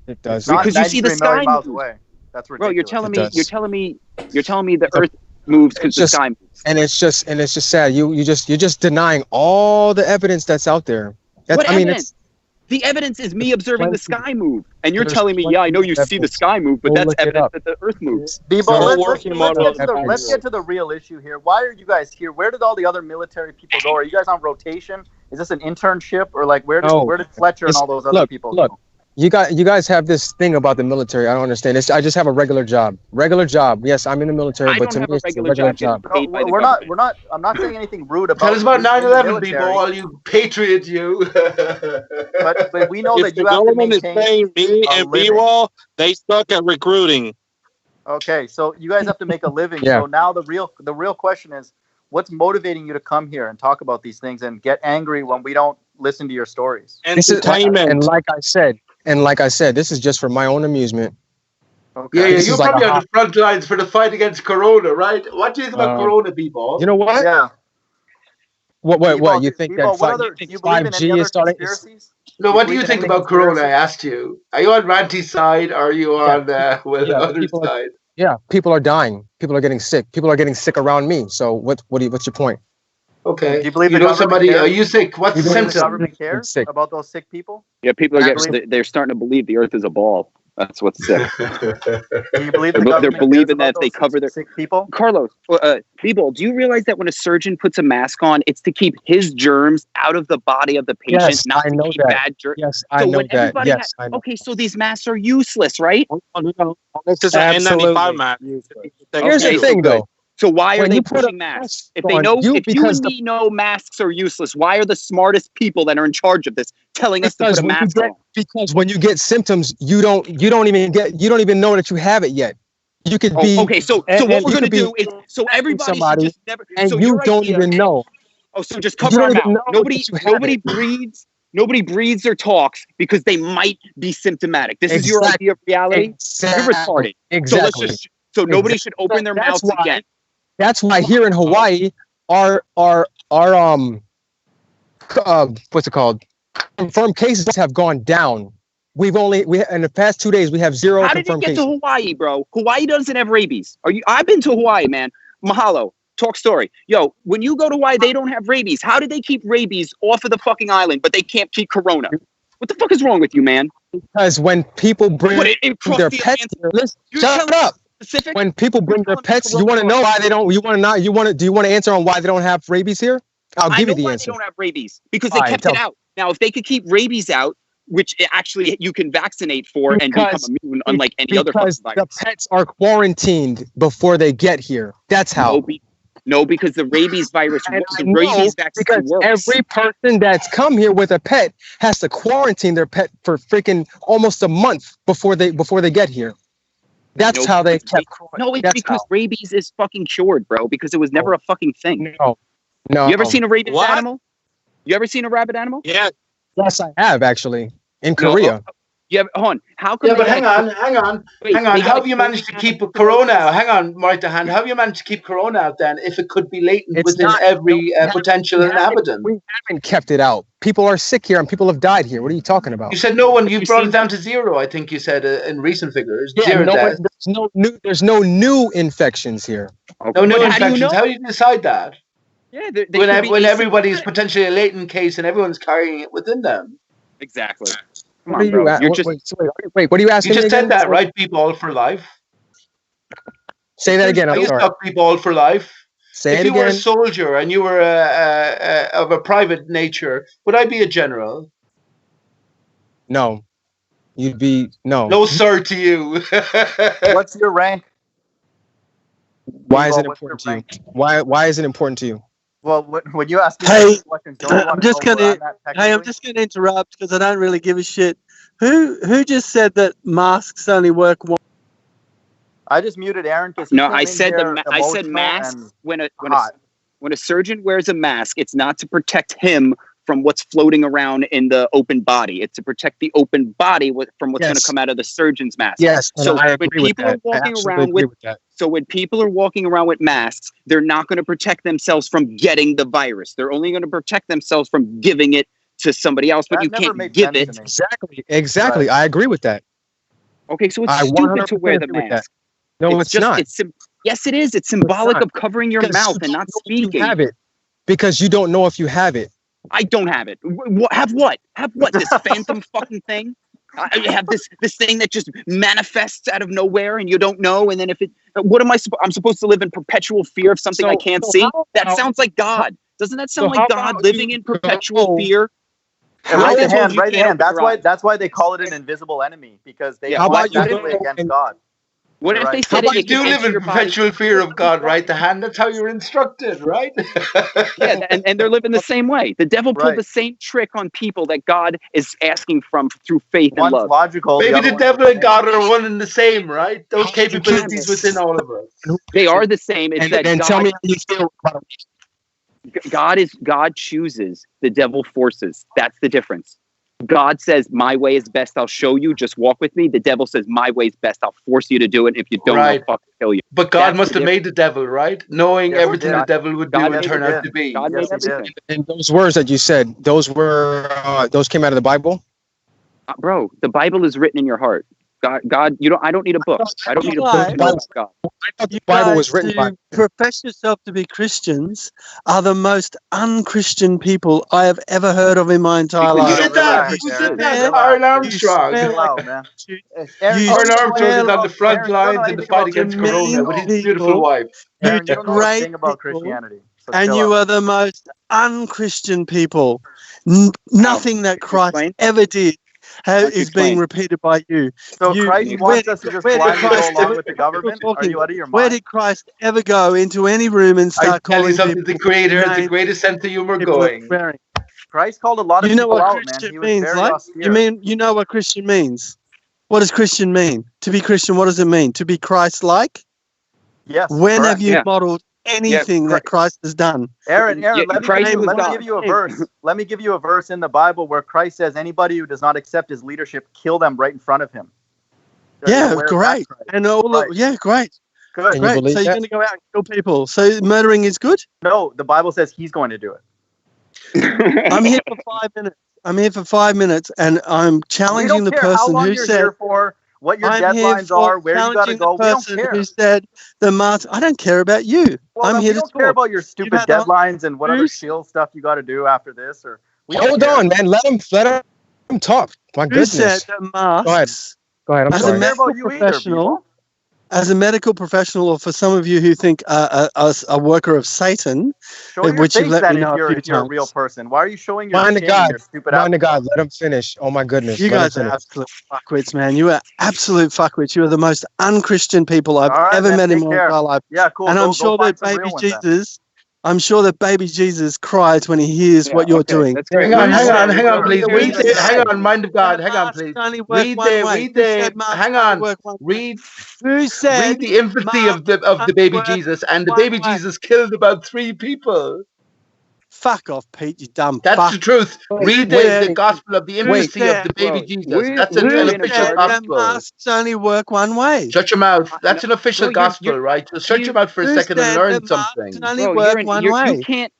It does. Because you see the sky miles away. That's ridiculous. Bro, you're telling me the Earth moves because the sky moves. And it's just sad. You're just denying all the evidence that's out there. What evidence? The evidence is me observing the sky move, and you're telling me, I know you see the sky move, but that's evidence that the Earth moves. Bball, let's get to the real issue here. Why are you guys here? Where did all the other military people go? Are you guys on rotation? Is this an internship, or like where did Fletcher and all those other people go? You guys have this thing about the military. I don't understand. I just have a regular job. Yes, I'm in the military, but to me it's a regular job. We're not. I'm not saying anything rude about. Tell us about 9/11, Bball, you patriot, you. but we know that you have to maintain. If the government is paying me and Bball, they suck at recruiting. Okay, so you guys have to make a living. So now the real question is, what's motivating you to come here and talk about these things and get angry when we don't listen to your stories? Entertainment. And like I said, this is just for my own amusement. Okay. You're probably on the front lines for the fight against Corona, right? What do you think about Corona, Bball? You know what? Yeah. What? You think that 5G is starting? No, what do you think about Corona? I asked you. Are you on Ranty's side or are you on the other side? People are dying. People are getting sick. People are getting sick around me. So what's your point? Okay. Do you believe somebody? Are you sick? What's the symptom? The government cares about those sick people? Yeah, people are they're starting to believe the Earth is a ball. That's what's sick. Do you believe they're believing that they cover their sick people? Carlos, Bball, do you realize that when a surgeon puts a mask on, it's to keep his germs out of the body of the patient, yes, not I to know keep that. bad germs? Yes, I know that. Yes, I know. Okay, so these masks are useless, right? This is an N95 mask. Here's the thing, though. So why are When they you put pushing a masks? mask If they on, know, if you and because me know masks are useless, why are the smartest people that are in charge of this telling us to put a mask on? Because when you get symptoms, you don't even know that you have it yet. You could be okay. So what we're gonna do is everybody should just never. And so you don't even know. Oh, so just cover our mouth. Nobody breathes. Nobody breathes or talks because they might be symptomatic. This is your idea of reality. You're retarded. Exactly. So nobody should open their mouths again. That's why here in Hawaii, our what's it called? Confirmed cases have gone down. We in the past 2 days we have 0 How did you confirmed get cases. to Hawaii, bro? Hawaii doesn't have rabies. I've been to Hawaii, man. Mahalo. Talk story. Yo, when you go to Hawaii, they don't have rabies. How did they keep rabies off of the fucking island, but they can't keep corona? What the fuck is wrong with you, man? Because when people bring their pets here, shut up. Pacific? When people bring their pets, you want to know why they don't. Do you want to answer on why they don't have rabies here? I'll give you the answer. They don't have rabies because they kept it out. Now, if they could keep rabies out, which actually you can vaccinate for and become immune, unlike any other fucking virus. The pets are quarantined before they get here. That's how. No, because the rabies virus, rabies vaccine works. Every person that's come here with a pet has to quarantine their pet for freaking almost a month before they get here. That's how they kept. No, it's because rabies is fucking cured, bro. Because it was never a fucking thing. No. You ever seen a rabies animal? You ever seen a rabid animal? Yeah. Yes, I have actually in Korea. Yeah, hold on. How come? Yeah, but hang on. How have you managed to keep Corona out? Hang on, right hand. How have you managed to keep Corona out then if it could be latent within every potential inhabitant? We haven't kept it out. People are sick here and people have died here. What are you talking about? You said no one. You brought it down to 0. I think you said in recent figures. Yeah, 0 deaths. There's no new infections here. No new infections. How do you decide that? Yeah, when everybody's potentially a latent case and everyone's carrying it within them. Exactly. Come on, bro. Wait, what are you asking? You just said that, right? Bball4Life. Say that again. I'm sorry. Bball4Life. Say it again. If you were a soldier and you were of a private nature, would I be a general? No. You'd be no. No, sir, to you. What's your rank? Why is it important to you? Why is it important to you? Well, when you ask me questions, I'm just gonna interrupt because I don't really give a shit. Who just said that masks only work one? I just muted Aaron because I said masks when a surgeon wears a mask, it's not to protect him from what's floating around in the open body. It's to protect the open body from what's going to come out of the surgeon's mask. Yes, so I agree with that. When people are walking around with masks, they're not going to protect themselves from getting the virus. They're only going to protect themselves from giving it to somebody else, but you can't give it. Exactly. Right. I agree with that. Okay, so it's stupid to wear the mask. No, it's not. Yes, it is. It's symbolic of covering your mouth and not speaking. You have it because you don't know if you have it. I don't have it. Have what? Have what? This phantom fucking thing? I have this thing that just manifests out of nowhere and you don't know. And then what am I? I'm supposed to live in perpetual fear of something I can't see? That sounds like God. Doesn't that sound like God living in perpetual fear? Right hand. That's why they call it an invisible enemy, because they fight actively against God. What if they said you do live in perpetual fear of God, right? The hand, that's how you're instructed, right? Yeah, and they're living the same way. The devil pulled the same trick on people that God is asking from through faith and love. Logical. Maybe the devil and God are one and the same, right? Those capabilities within all of us. They are the same. It's that and tell me how you feel about it. God chooses, the devil forces. That's the difference. God says, my way is best, I'll show you, just walk with me. The devil says, my way is best, I'll force you to do it. If you don't, I'll fucking kill you. But God must have made the devil, right? Knowing everything the devil would do and turn out to be. God made everything. And those words that you said, those came out of the Bible? Bro, the Bible is written in your heart. God, I don't need a book. I don't need a book to know about God. I thought the Bible was written by. Profess yourself to be Christians are the most un-Christian people I have ever heard of in my entire life. Who said that? Aaron Armstrong. Aaron Armstrong is on the front lines in the fight against Corona with his beautiful wife. Aaron, you don't know a thing about Christianity. And you are the most un-Christian people. Nothing that Christ ever did is being repeated by you. So Christ wants us to just blindly go along with the government? Are you out of your mind? Where did Christ ever go into any room and start calling people? The Creator has the greatest sense of humor going. Christ called a lot of people out, man. He was means, very austere. You know what Christian means? What does Christian mean? To be Christian, what does it mean? To be Christ-like? Yes. When have you modeled anything that Christ has done? Aaron, let me give you a verse. Let me give you a verse in the Bible where Christ says, anybody who does not accept his leadership, kill them right in front of him. Yeah, great. And great. Good. Great. So you're going to go out and kill people. So murdering is good? No, the Bible says he's going to do it. I'm here for 5 minutes. And I'm challenging the person who said what your deadlines are, where you got to go. We don't care. Who said the mask? I don't care about you. Well, I'm here to talk. Care about your stupid deadlines and whatever shield stuff you got to do after this. Or hold on, man. Let him talk. My goodness. Who said the masks? Go ahead. I'm sorry. As a medical professional, or for some of you who think a worker of Satan, which you've let me know if you're a real person. Why are you showing your stupid Mind to God, let him finish. Oh my goodness. You guys are absolute fuckwits, man. You are absolute fuckwits. You are the most unchristian people I've ever met in my entire life. Yeah, cool. And I'm sure that baby Jesus cries when he hears what you're doing. Hang on, please. Hang on, mind of God. Hang on, please. Read the infancy of the baby Jesus, and the baby Jesus killed about 3 people. Fuck off, Pete, you dumb That's fuck. the truth. Read the gospel of the infancy of the baby Jesus. That's an official gospel. Masks only work one way. Shut your mouth. That's an official gospel, right? Just shut your mouth for a second and learn something.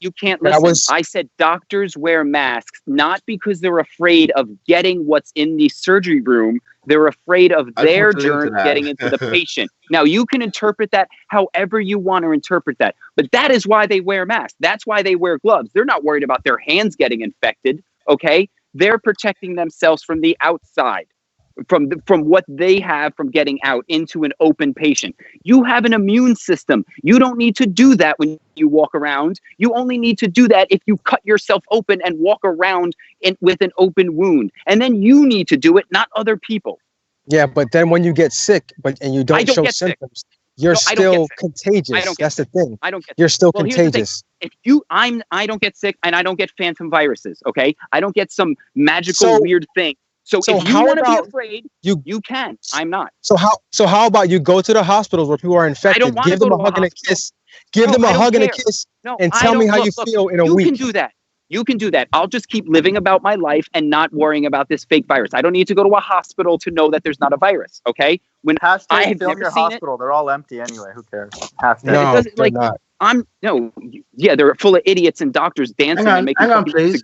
You can't listen. I said doctors wear masks not because they're afraid of getting what's in the surgery room. They're afraid of their germs getting into the patient. Now, you can interpret that however you want to interpret that, but that is why they wear masks. That's why they wear gloves. They're not worried about their hands getting infected, okay? They're protecting themselves from the outside, from what they have from getting out into an open patient. You have an immune system. You don't need to do that when you walk around. You only need to do that if you cut yourself open and walk around with an open wound. And then you need to do it, not other people. Yeah, but then when you get sick and you don't show symptoms, you're still contagious. That's the thing. I don't get You're still contagious. If I don't get sick and I don't get phantom viruses, okay? I don't get some magical weird thing. So if you want to be afraid, you can. I'm not. So how about you go to the hospitals where people are infected, give them a hug and a kiss, and tell me how you feel in a week. You can do that. You can do that. I'll just keep living about my life and not worrying about this fake virus. I don't need to go to a hospital to know that there's not a virus. Okay? When I have never seen hospital, they're all empty anyway. Who cares? No, they're not. They're full of idiots and doctors dancing and making. Hang on, please.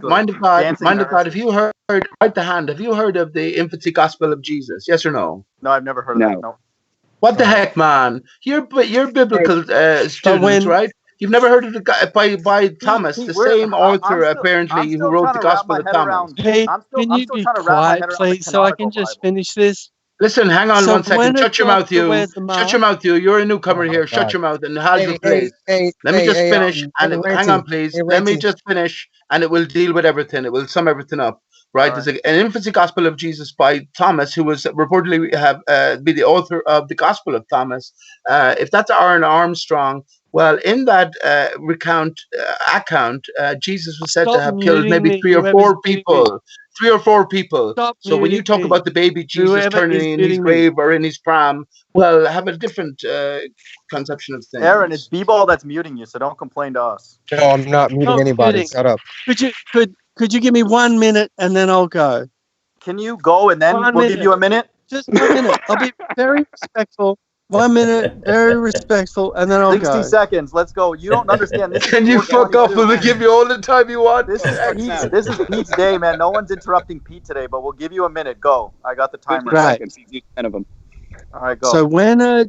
Mind if God, have you heard? Right the hand. Have you heard of the infancy gospel of Jesus? Yes or no? No, I've never heard of that. No. What the heck, man? You're biblical students, right? You've never heard of by Thomas, the same author apparently who wrote the Gospel of Thomas. Hey, can you be quiet, please, so I can just finish this? Listen, hang on 1 second. Shut your mouth, you. Shut your mouth, you. You're a newcomer here. Shut your mouth and hold your place. Let me just finish. Hang on, please. Let me just finish, and it will deal with everything. It will sum everything up. Right, there's an infancy gospel of Jesus by Thomas, who was reportedly be the author of the Gospel of Thomas. If that's Aaron Armstrong, well, in that account, Jesus was said to have killed maybe 3 or 4 people. 3 or 4 people. So when you talk about the baby Jesus turning in his grave or in his pram, well, have a different conception of things. Aaron, it's Bball that's muting you, so don't complain to us. No, I'm not muting anybody. Shut up. Could you give me 1 minute and then I'll go? Can you go and then we'll give you a minute? Just 1 minute. I'll be very respectful. 1 minute, very respectful, and then I'll 60 seconds. Let's go. You don't understand this. Can you fuck off and we'll give you all the time you want? This is Pete's day, man. No one's interrupting Pete today, but we'll give you a minute. Go. I got the timer. Right. 10 of them. All right, go. So when a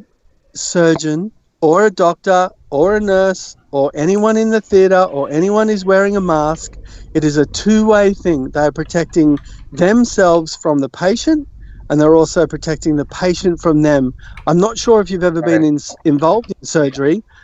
surgeon or a doctor or a nurse or anyone in the theater or anyone is wearing a mask, it is a two-way thing. They're protecting themselves from the patient, and they're also protecting the patient from them. I'm not sure if you've ever been involved in surgery,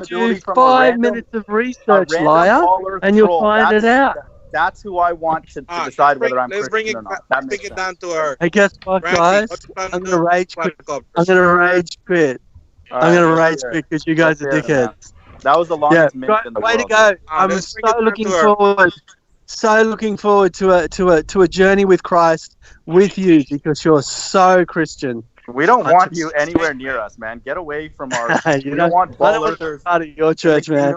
do 5 minutes of research, liar, and you'll find it out. That's who I want to decide whether I'm Christian or not. That bring it down to our. Hey, guess what, guys? I'm gonna rage quit. I'm gonna rage quit. I'm gonna rage quit because you guys are dickheads. That was the longest minute in the world. Way to go! I'm so looking forward to a journey with Christ with you because you're so Christian. We don't want you anywhere near us, man. Get away from our. We don't want ball earthers out of your church, man.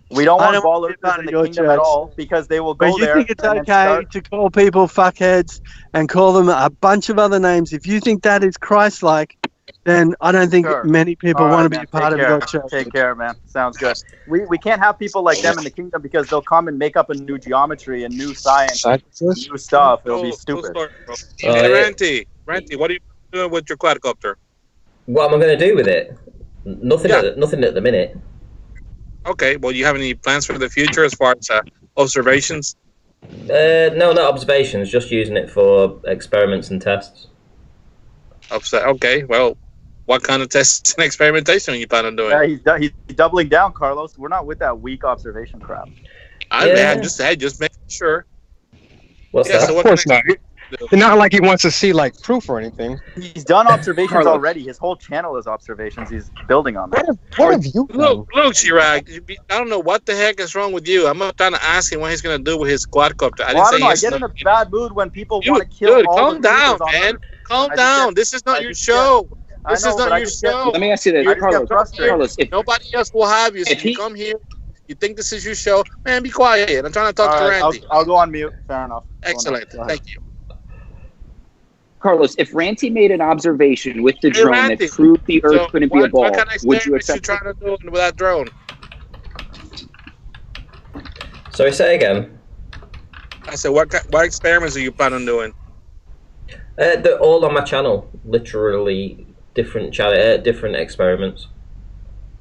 We don't want ball earthers in the kingdom at all because they will go there. But you think it's okay to call people fuckheads and call them a bunch of other names? If you think that is Christ-like, then I don't think many people want to be a part of your church. Take care, man. Sounds good. We can't have people like them in the kingdom because they'll come and make up a new geometry and new science, new stuff. It'll be stupid. Hey, Ranty, what are you doing with your quadcopter? What am I going to do with it? Nothing at the minute. Okay, well, do you have any plans for the future as far as observations? No, not observations, just using it for experiments and tests. Okay, well, what kind of tests and experimentation are you planning on doing? Yeah, he's doubling down, Carlos. We're not with that weak observation crap. I'm just making sure. What's that? So of course not. It's not like he wants to see like proof or anything. He's done observations already. His whole channel is observations. He's building on that. What have you done? Look, Chirac, I don't know what the heck is wrong with you. I'm not trying to ask him what he's going to do with his quadcopter. I don't know. I get in a bad mood when people want to kill all calm down, man. Calm down. This is not your show. This is not your show. Let me ask you this, Carlos. If nobody else will have you, so you come here, you think this is your show, man, be quiet. I'm trying to talk to Randy. I'll go on mute. Fair enough. Excellent. Thank you. Carlos, if Ranty made an observation with the drone that proved the Earth couldn't be a ball, would you accept it? What kind of experiments you trying to do with that drone? Sorry, say again. I said, what experiments are you planning on doing? They're all on my channel. Literally different experiments.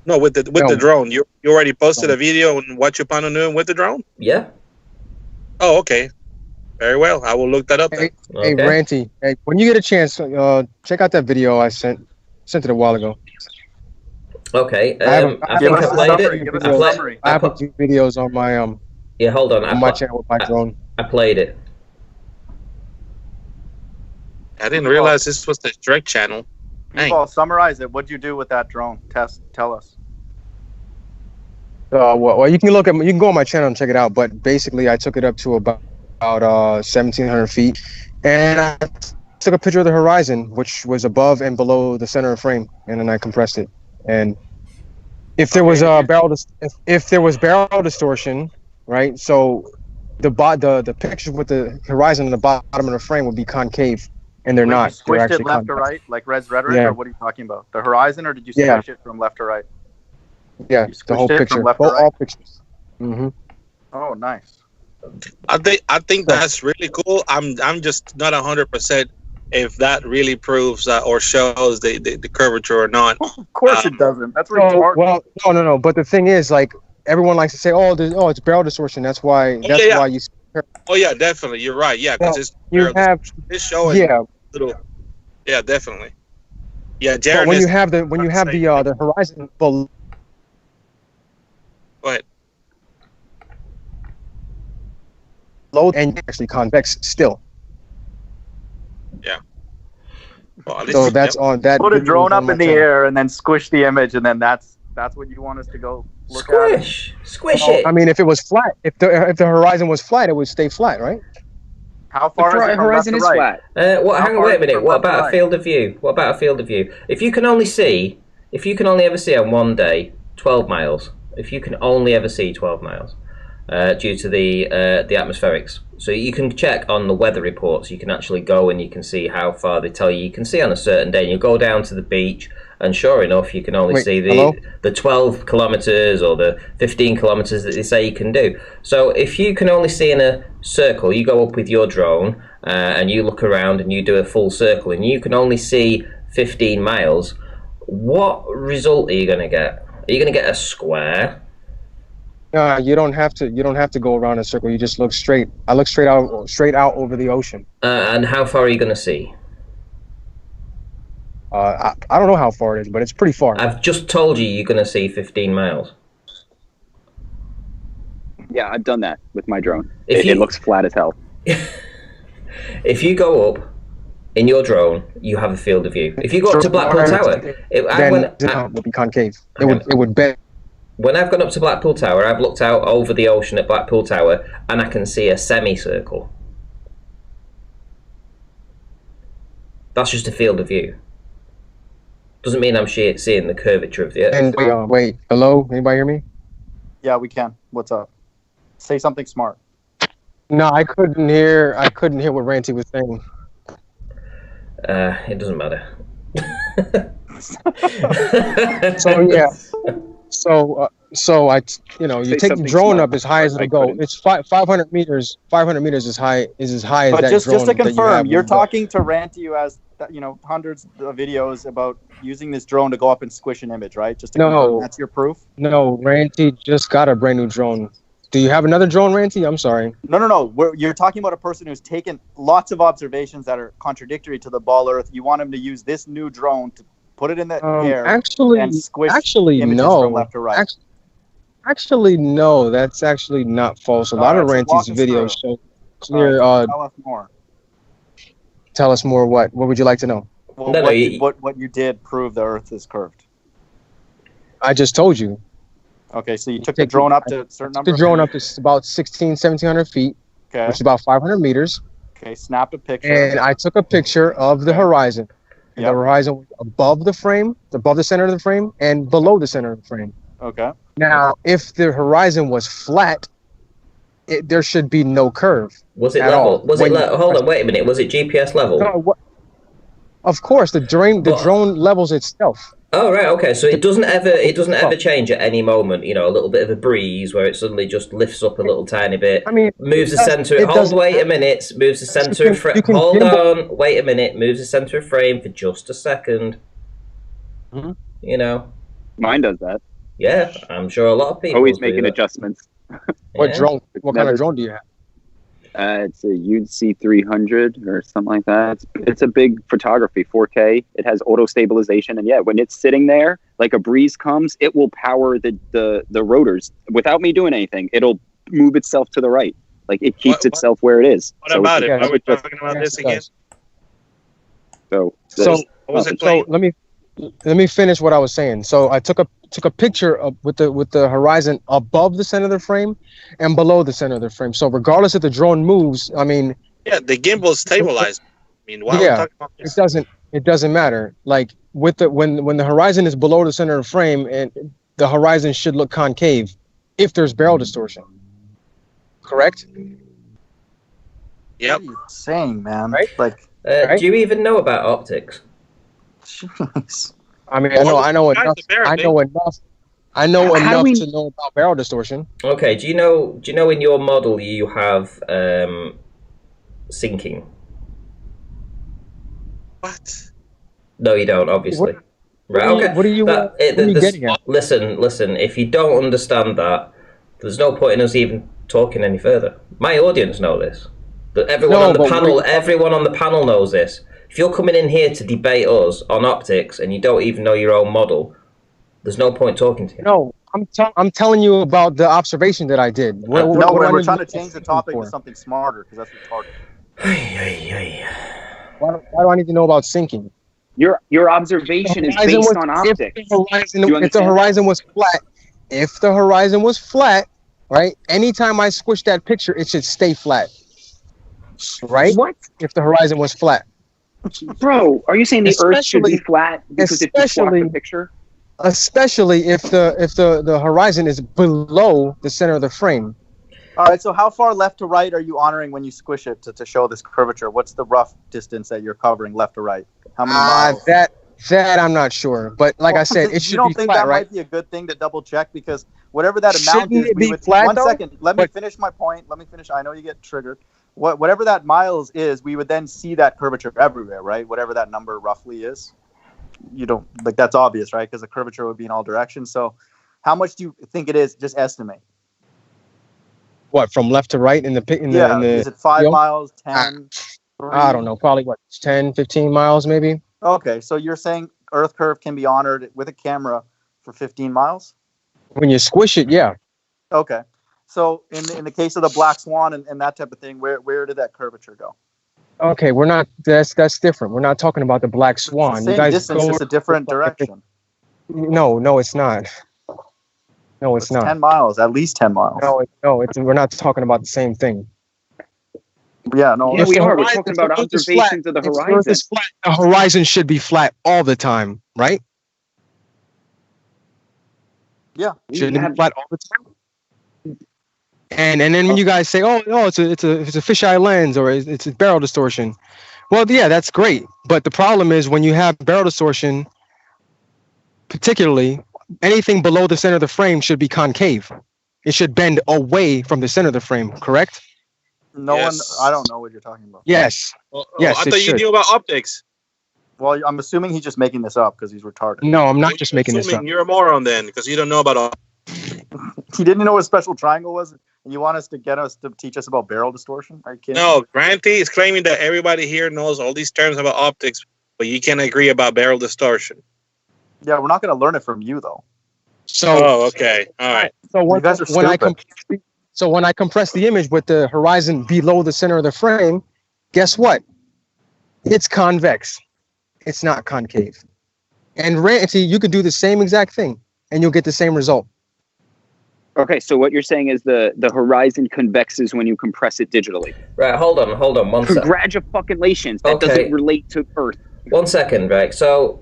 No, with the drone. You already posted a video on what you plan on doing with the drone? Yeah. Oh, okay. Very well. I will look that up. Hey, Ranty, when you get a chance, check out that video I sent it a while ago. Okay. I think I played it. I have a few videos on my Yeah, hold on. On my channel with my drone. I played it. I didn't realize this was the direct channel. Bball, summarize it. What'd you do with that drone? Tell us. Well, you can go on my channel and check it out. But basically, I took it up to about 1,700 feet, and I took a picture of the horizon, which was above and below the center of frame, and then I compressed it. And if there was barrel distortion, right? So the picture with the horizon on the bottom of the frame would be concave, and they're not. You squished it left to right, like Red's rhetoric, or what are you talking about? The horizon, or did you squish it from left to right? Yeah, the whole picture. All pictures. Mm-hmm. Oh, nice. I think that's really cool. I'm just not 100% if that really proves or shows the curvature or not. Of course it doesn't. That's retarded. Well, no. But the thing is, like, everyone likes to say, it's barrel distortion. That's why. Why you. Oh yeah, definitely. You're right. Yeah, because it's showing. Yeah. Yeah, definitely. Yeah, Jared. When you have the horizon below. Go ahead. Low and actually convex still. Yeah. Well, so that's on that. Put a drone up in the air and then squish the image, and then that's what you want us to go look at. Squish it. I mean, if it was flat, if the horizon was flat, it would stay flat, right? How far is the horizon is flat? Hang on, wait a minute. What about a field of view? If you can only ever see on one day 12 miles. If you can only ever see 12 miles. Due to the atmospherics. So you can check on the weather reports. You can actually go and you can see how far they tell you can see on a certain day. And you go down to the beach, and sure enough, you can only see the 12 kilometers or the 15 kilometers that they say you can do. So if you can only see in a circle, you go up with your drone and you look around and you do a full circle, and you can only see 15 miles. What result are you going to get? Are you going to get a square? You don't have to go around a circle. You just look straight. I look straight out over the ocean. And how far are you going to see? I don't know how far it is, but it's pretty far. I've just told you you're going to see 15 miles. Yeah, I've done that with my drone. It looks flat as hell. If you go up in your drone, you have a field of view. If you go up to Blackpool Tower, it would be concave. It would bend. When I've gone up to Blackpool Tower, I've looked out over the ocean at Blackpool Tower, and I can see a semicircle. That's just a field of view. Doesn't mean I'm seeing the curvature of the Earth. And wait, hello? Anybody hear me? Yeah, we can. What's up? Say something smart. No, I couldn't hear what Ranty was saying. It doesn't matter. So yeah, so I, you take the drone up as high as it'll go. It's 500 meters. 500 meters is as high as but that just drone. Just to confirm, you're go. talking to Ranty, who has hundreds of videos about using this drone to go up and squish an image, right? Just to confirm, that's your proof. No, Ranty just got a brand new drone. Do you have another drone, Ranty? I'm sorry. No. You're talking about a person who's taken lots of observations that are contradictory to the ball Earth. You want him to use this new drone to put it in the air and squish images from left to right. Actually, no. That's actually not false. A lot of Ranty's videos show clear. Tell us more. Tell us more. What would you like to know? Well, what you did prove the Earth is curved. I just told you. Okay, so you took the drone up to a certain number? The drone up to about 1,700 feet, which is about 500 meters. Okay, snapped a picture. And I took a picture of the horizon. The horizon was above the frame, above the center of the frame, and below the center of the frame. Okay. Now, if the horizon was flat, there should be no curve. Was it level? Hold on, wait a minute. Was it GPS level? No, of course, the drone levels itself. Oh right, okay. So it doesn't ever change at any moment. A little bit of a breeze where it suddenly just lifts up a little tiny bit. I mean, moves the center. Wait a minute. Moves the center of frame. Hold on. Wait a minute. Moves the center of frame for just a second. Mm-hmm. Mine does that. Yeah, I'm sure a lot of people always making adjustments. What drone? What kind of drone do you have? It's a UC 300 or something like that. It's a big photography, 4K. It has auto stabilization, and when it's sitting there, like a breeze comes, it will power the rotors without me doing anything. It'll move itself to the right, like it keeps itself where it is. What about it? Are we talking about this again? So let me finish what I was saying. So I took a picture with the horizon above the center of the frame and below the center of the frame. So regardless if the drone moves, I mean, the gimbal is stabilized. I mean, why are we talking about this? It doesn't matter. Like with when the horizon is below the center of the frame, and the horizon should look concave if there's barrel distortion. Correct? What Yep. are you saying, man? Right? Like, do you even know about optics? Jeez. I mean, I know enough. I know enough to know about barrel distortion. Okay. Do you know in your model you have sinking? What? No, you don't. Obviously. Right. Okay. What are you getting at? Listen. If you don't understand that, there's no point in us even talking any further. My audience know this. Everyone on the panel knows this. If you're coming in here to debate us on optics and you don't even know your own model, there's no point talking to you. No, I'm telling you about the observation that I did. We're trying to change the topic to something smarter because that's retarded. Why do I need to know about sinking? Your observation is based on optics. If the horizon was flat, right? Anytime I squish that picture, it should stay flat. Right? What? If the horizon was flat. Bro, are you saying the Earth should be flat because if you swap the picture? Especially if the horizon is below the center of the frame. All right, so how far left to right are you honoring when you squish it to show this curvature? What's the rough distance that you're covering left to right? How many miles? That I'm not sure, but like I said, it should be flat, right? You don't think that might be a good thing to double check? Because whatever that amount is, we would... One second, let me finish my point. I know you get triggered. Whatever that miles is, we would then see that curvature everywhere, right? Whatever that number roughly is. You don't, like, that's obvious, right? Because the curvature would be in all directions. So how much do you think it is? Just estimate. What, from left to right in the is it 5 miles, 10? I don't know, probably 10, 15 miles maybe. Okay, so you're saying Earth curve can be honored with a camera for 15 miles? When you squish it, yeah. Okay. So in the case of the black swan and that type of thing, where did that curvature go? Okay, we're not. That's different. We're not talking about the black swan. Same you guys distance, just a different direction. No, it's not. No, it's not. 10 miles, at least 10 miles. No, we're not talking about the same thing. Yeah, no. Yeah, we are. We're talking about observations of the horizon. If the Earth is flat, the horizon should be flat all the time, right? Yeah. Shouldn't it be flat all the time? And then when you guys say, oh, it's a fisheye lens or it's a barrel distortion. Well, yeah, that's great. But the problem is when you have barrel distortion, particularly anything below the center of the frame should be concave. It should bend away from the center of the frame, correct? I don't know what you're talking about. Yes. Yes. I thought you knew about optics. Well, I'm assuming he's just making this up because he's retarded. No, I'm not just making this up. You're a moron then, because you don't know about optics. He didn't know what a special triangle was, and you want us to teach us about barrel distortion? Are you kidding? No, Granty is claiming that everybody here knows all these terms about optics, but you can't agree about barrel distortion. Yeah, we're not going to learn it from you, though. Okay. All right. So you guys are stupid. So when I compress the image with the horizon below the center of the frame, guess what? It's convex. It's not concave. And see, you could do the same exact thing, and you'll get the same result. Okay, so what you're saying is the horizon convexes when you compress it digitally. Right, hold on 1 second. Congratulations. That doesn't relate to Earth. 1 second, right? So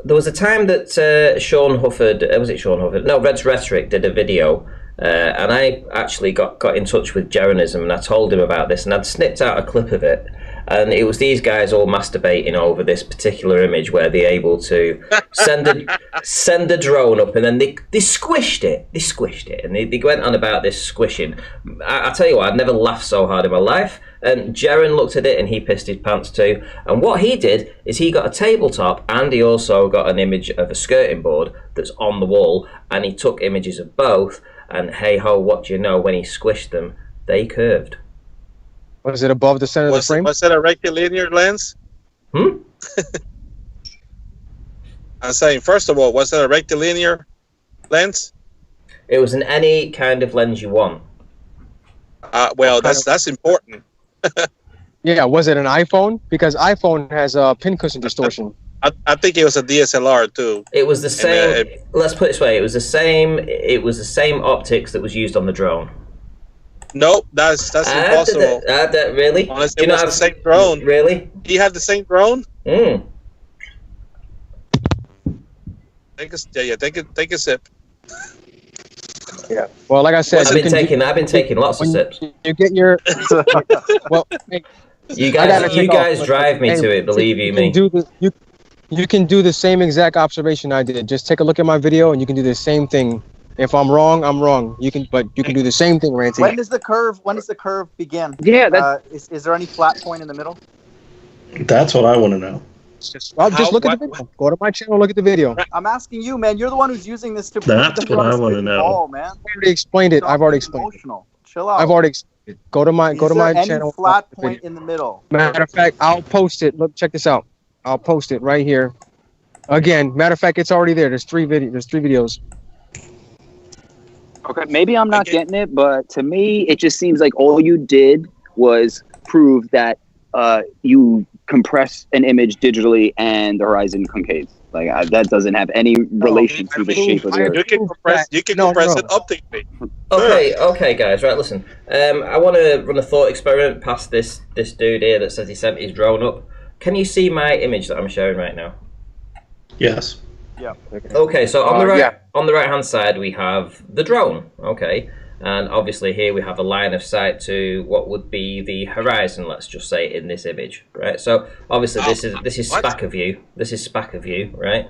there was a time that Sean Hufford, was it Sean Hufford? No, Red's Rhetoric did a video, and I actually got in touch with Jeranism, and I told him about this, and I'd snipped out a clip of it. And it was these guys all masturbating over this particular image where they're able to send a drone up, and then they squished it. They squished it, and they went on about this squishing. I tell you what, I've never laughed so hard in my life. And Jaren looked at it, and he pissed his pants too. And what he did is he got a tabletop, and he also got an image of a skirting board that's on the wall, and he took images of both. And hey ho, what do you know? When he squished them, they curved. Was it above the center of the frame? Was that a rectilinear lens? I'm saying, first of all, was that a rectilinear lens? It was in any kind of lens you want. Well, that's important. Yeah, was it an iPhone? Because iPhone has a pin cushion distortion. I think it was a DSLR too. It was the same. Let's put it this way: it was the same. It was the same optics that was used on the drone. Nope, that's impossible. Really? Unless it was the same drone. Really? He had the same drone? Take a sip. Yeah. Well, like I said, I've been taking lots of sips. You get your well. You guys drive me to it. Believe me. You can do the same exact observation I did. Just take a look at my video, and you can do the same thing. If I'm wrong, I'm wrong. You can do the same thing, Ranty. When does the curve begin? Yeah. Is there any flat point in the middle? That's what I want to know. Just look at the video. Go to my channel, look at the video. I'm asking you, man. You're the one who's using this to. That's what I want to know. Oh, man. I've already explained it. Emotional. Chill out. I've already explained it. Go to my channel. Flat point in the middle. Matter of fact, I'll post it. Look, check this out. I'll post it right here. Again, matter of fact, it's already there. There's three videos. Okay, maybe I'm not getting it, but to me, it just seems like all you did was prove that you compress an image digitally and the horizon concaves. Like that doesn't have any relation to the shape of the Earth. You can compress it optically. Okay, guys. Right, listen. I want to run a thought experiment past this dude here that says he sent his drone up. Can you see my image that I'm showing right now? Yes. Yeah. Okay, so on the right hand side we have the drone. Okay, and obviously here we have a line of sight to what would be the horizon. Let's just say in this image, right? So obviously this is SPAC of view. This is SPAC of view, right?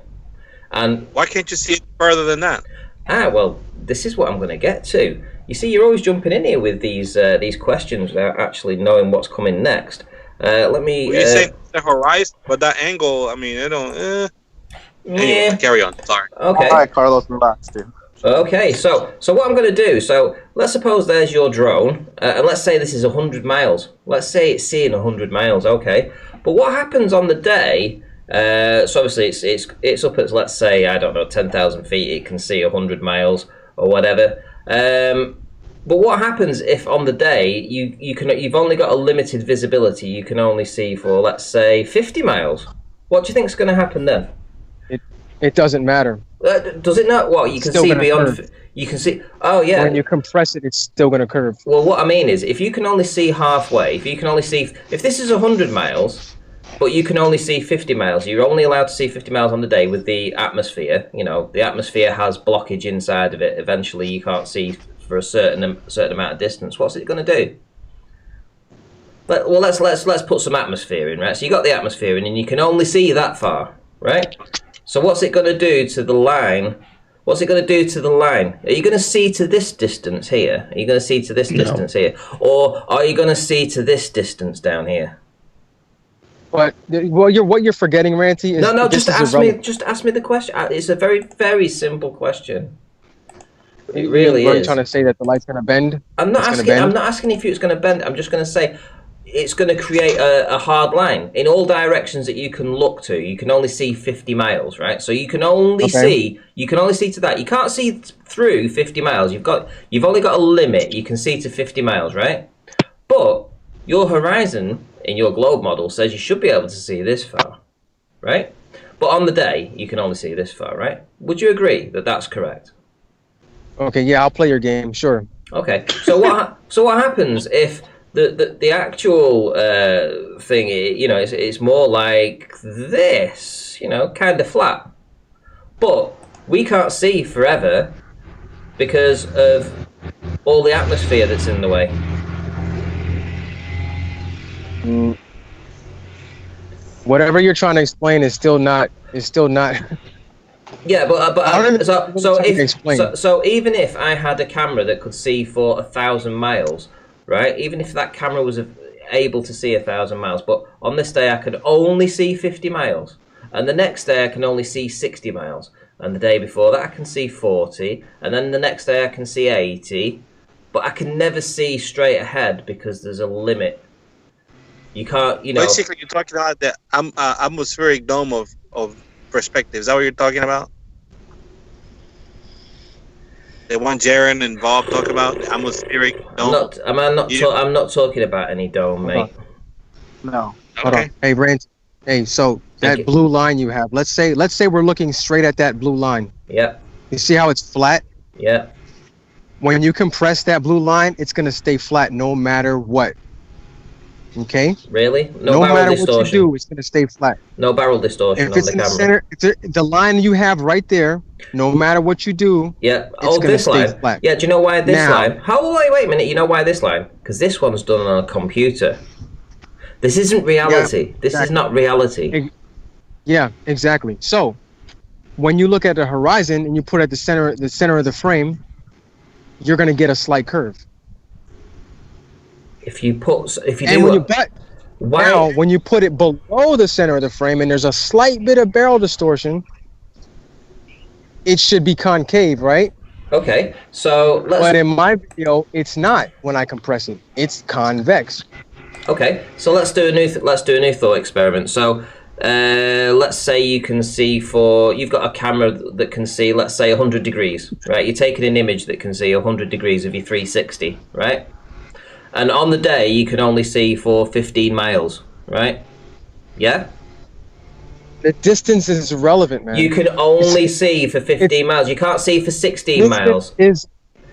And why can't you see it further than that? Well, this is what I'm going to get to. You see, you're always jumping in here with these questions without actually knowing what's coming next. Let me. Well, you say the horizon, but that angle. I mean, it don't. Anyway, carry on. Sorry. Okay. All right, Carlos, relax, dude. Okay, so what I'm going to do, so let's suppose there's your drone, and let's say this is 100 miles. Let's say it's seeing 100 miles, okay? But what happens on the day, so obviously it's up at, let's say, I don't know, 10,000 feet, it can see 100 miles or whatever. But what happens if on the day you've only got a limited visibility? You can only see for, let's say, 50 miles. What do you think is going to happen then? It doesn't matter. Does it not? Well, you can see beyond. Curve. You can see. Oh yeah. When you compress it, it's still going to curve. Well, what I mean is, if you can only see halfway, if this is 100 miles, but you can only see 50 miles, you're only allowed to see 50 miles on the day with the atmosphere. You know, the atmosphere has blockage inside of it. Eventually, you can't see for a certain amount of distance. What's it going to do? Well, let's put some atmosphere in, right? So you got the atmosphere in, and you can only see that far, right? So what's it going to do to the line? What's it going to do to the line? Are you going to see to this distance here? Are you going to see to this distance here? Or are you going to see to this distance down here? What you're forgetting, Ranty, is no. Just ask me the question. It's a very, very simple question. It really is. Are you trying to say that the light's going to bend? I'm not asking if it's going to bend. I'm just going to say it's going to create a hard line in all directions that you can look to. You can only see 50 miles, right? So you can only see to that. You can't see through 50 miles. You've only got a limit. You can see to 50 miles, right? But your horizon in your globe model says you should be able to see this far, right? But on the day, you can only see this far, right? Would you agree that that's correct? Okay, yeah, I'll play your game, sure. Okay, so what happens if the actual thing, you know, it's more like this, you know, kind of flat, but we can't see forever because of all the atmosphere that's in the way. Whatever you're trying to explain is still not. Yeah, so even if I had a camera that could see for 1,000 miles, right? Even if that camera was able to see 1,000 miles, but on this day I could only see 50 miles, and the next day I can only see 60 miles, and the day before that I can see 40, and then the next day I can see 80, but I can never see straight ahead because there's a limit. You can't, you know. Basically, you're talking about the atmospheric dome of perspective. Is that what you're talking about? The one Jaren and Bob talk about, the atmospheric dome. I'm not talking about any dome, mate. No. Okay. Hey, Rand. Hey, so that blue line you have. Let's say we're looking straight at that blue line. Yeah. You see how it's flat? Yeah. When you compress that blue line, it's gonna stay flat no matter what. Okay. Really? No matter what you do, it's gonna stay flat. No barrel distortion on the camera. Center, the line you have right there. No matter what you do. Yeah. Oh, this line. Flat. Yeah. Do you know why this line? Wait a minute. You know why this line? Because this one's done on a computer. This isn't reality. Yeah, this is not reality. Yeah. Exactly. So, when you look at the horizon and you put it at the center of the frame, you're gonna get a slight curve. When you put it below the center of the frame and there's a slight bit of barrel distortion, it should be concave, right? Okay, so but in my video, it's not when I compress it. It's convex. Okay, so let's do a new thought experiment. So let's say you've got a camera that can see, let's say, 100 degrees, right? You're taking an image that can see 100 degrees of your 360, right? And on the day, you can only see for 15 miles, right? Yeah? The distance is irrelevant, man. You can only see for 15 miles. You can't see for 16 miles.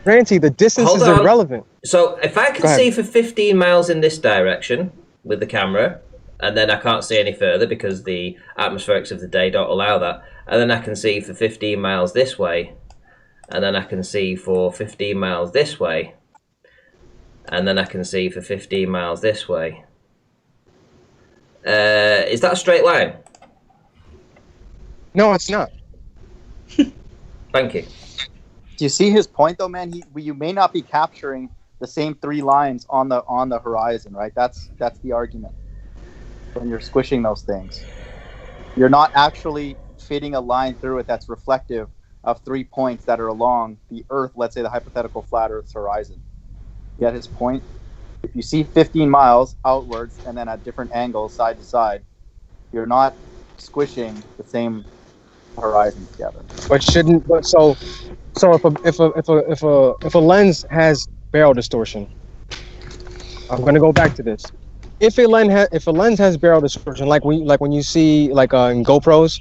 Ranty, the distance is irrelevant. So if I can see for 15 miles in this direction with the camera, and then I can't see any further because the atmospherics of the day don't allow that, and then I can see for 15 miles this way, and then I can see for 15 miles this way, and then I can see for 15 miles this way. Is that a straight line? No, it's not. Thank you. Do you see his point, though, man? You may not be capturing the same three lines on the horizon, right? That's the argument. When you're squishing those things, you're not actually fitting a line through it that's reflective of 3 points that are along the Earth. Let's say the hypothetical flat Earth's horizon. Get his point? If you see 15 miles outwards and then at different angles, side to side, you're not squishing the same horizon together. But so if a lens has barrel distortion. I'm going to go back to this. If a lens has barrel distortion, like when you see in GoPros,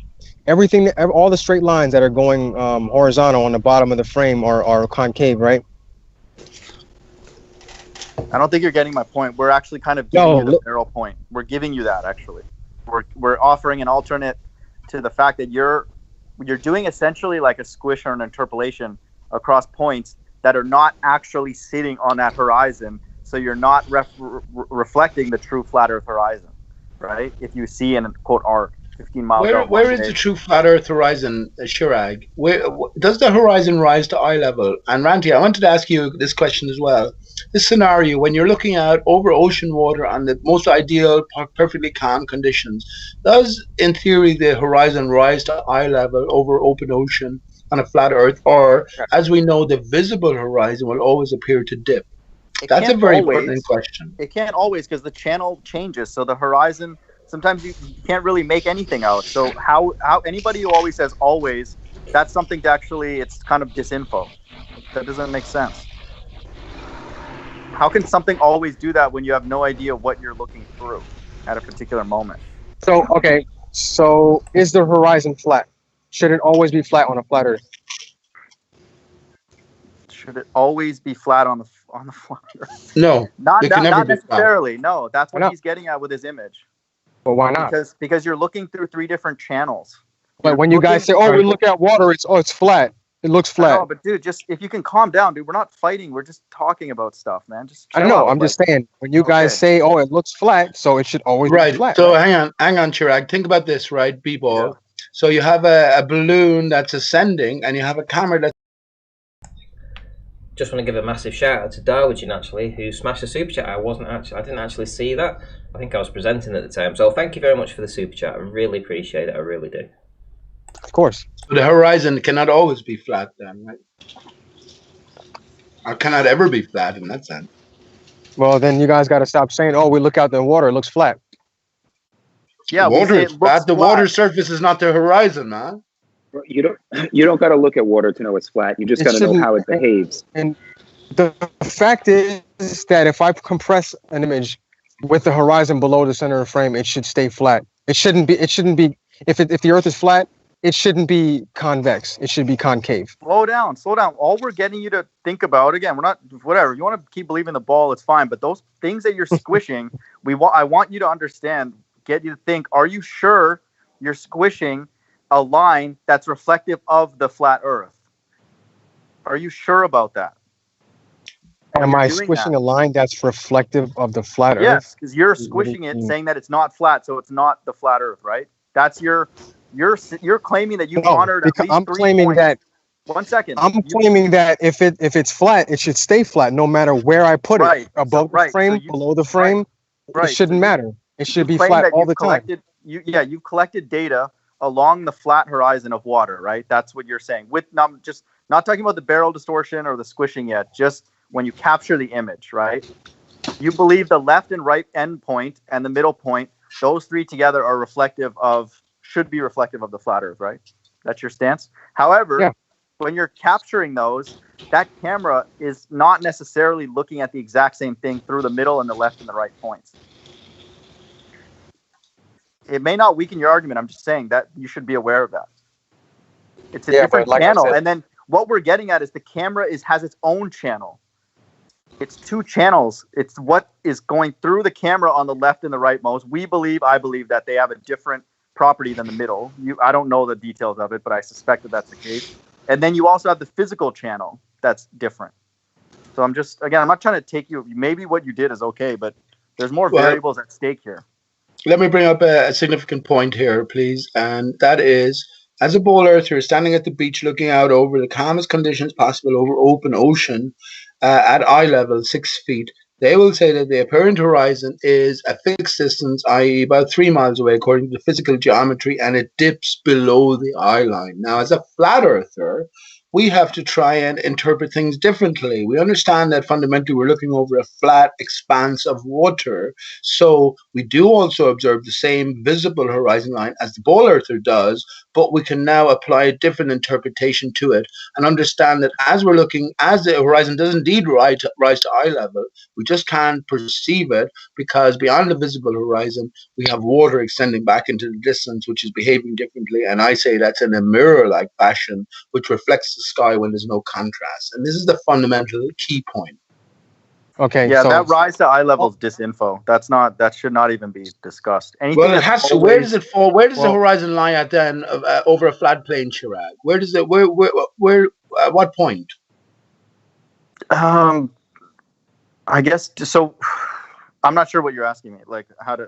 all the straight lines that are going horizontal on the bottom of the frame are concave, right? I don't think you're getting my point. We're actually kind of giving you the barrel point. We're giving you that actually. We're offering an alternate to the fact that you're doing essentially like a squish or an interpolation across points that are not actually sitting on that horizon. So you're not reflecting the true flat Earth horizon, right? If you see in quote arc 15 miles. Where is the true flat Earth horizon, Chirag? Where does the horizon rise to eye level? And Ranty, I wanted to ask you this question as well. This scenario, when you're looking out over ocean water on the most ideal, perfectly calm conditions, does, in theory, the horizon rise to eye level over open ocean on a flat Earth? Or, as we know, the visible horizon will always appear to dip? That's a very pertinent question. It can't always, because the channel changes. So the horizon, sometimes you can't really make anything out. So how anybody who always says always, that's something to actually, it's kind of disinfo. That doesn't make sense. How can something always do that when you have no idea what you're looking through at a particular moment? So, okay. So is the horizon flat? Should it always be flat on a flat Earth? Should it always be flat on the flat Earth? No, not necessarily. No, that's what he's getting at with his image. Well, why not? Because you're looking through 3 different channels. But when you guys say, "Oh, we look at water," it's flat. It looks flat. No, but dude, just if you can calm down, dude. We're not fighting. We're just talking about stuff, man. Just I know. I'm just saying. When you guys say, "Oh, it looks flat," so it should always be flat. So hang on, Chirag. Think about this, right, Bball. Yeah. So you have a balloon that's ascending, and you have a camera that's. Just want to give a massive shout out to Darwin actually, who smashed the super chat. I didn't actually see that. I think I was presenting at the time. So thank you very much for the super chat. I really appreciate it. I really do. Of course. So the horizon cannot always be flat then, right? Or cannot ever be flat in that sense. Well, then you guys got to stop saying, "Oh, we look out the water, it looks flat." Yeah, the water is flat. The water surface is not the horizon, man. You don't got to look at water to know it's flat. You just got to know how it behaves. And the fact is that if I compress an image with the horizon below the center of the frame, it should stay flat. It shouldn't be. If the Earth is flat, it shouldn't be convex. It should be concave. Slow down. All we're getting you to think about, again, we're not, whatever. You want to keep believing the ball, it's fine. But those things that you're squishing, I want you to understand, get you to think, are you sure you're squishing a line that's reflective of the flat Earth? Are you sure about that? Am I squishing a line that's reflective of the flat Earth? Yes, because you're squishing it, saying that it's not flat, so it's not the flat Earth, right? That's you're claiming that you've honored at least I'm 3 claiming points. that. 1 second. I'm claiming that if it's flat, it should stay flat, no matter where I put it. Above the frame, below the frame, it shouldn't matter. It should be flat all the time. You've collected data along the flat horizon of water, right? That's what you're saying. Just not talking about the barrel distortion or the squishing yet. Just when you capture the image, right? You believe the left and right end point and the middle point, those 3 together are should be reflective of the flat Earth, right? That's your stance. However, when you're capturing those, that camera is not necessarily looking at the exact same thing through the middle and the left and the right points. It may not weaken your argument. I'm just saying that you should be aware of that. It's a different channel. And then what we're getting at is the camera has its own channel. It's 2 channels. It's what is going through the camera on the left and the right most. I believe that they have a different property than the middle. I don't know the details of it, but I suspect that that's the case. And then you also have the physical channel that's different. So I'm not trying to take you, maybe what you did is okay, but there's more variables at stake here. Let me bring up a significant point here, please. And that is, as a ball earther standing at the beach looking out over the calmest conditions possible over open ocean at eye level, 6 feet, they will say that the apparent horizon is a fixed distance, i.e. about 3 miles away according to the physical geometry, and it dips below the eye line. Now, as a flat earther, we have to try and interpret things differently. We understand that fundamentally we're looking over a flat expanse of water. So we do also observe the same visible horizon line as the ball earther does, but we can now apply a different interpretation to it and understand that as we're looking, as the horizon does indeed rise to eye level, we just can't perceive it because beyond the visible horizon, we have water extending back into the distance, which is behaving differently. And I say that's in a mirror-like fashion, which reflects the sky when there's no contrast. And this is the fundamental key point. Okay. Yeah, so that rise to eye level is disinfo. That should not even be discussed. Well, it has to. Where does it fall? Where does the horizon lie at then over a flat plane, Chirag? Where does it? Where? At what point? I guess so. I'm not sure what you're asking me. Like how to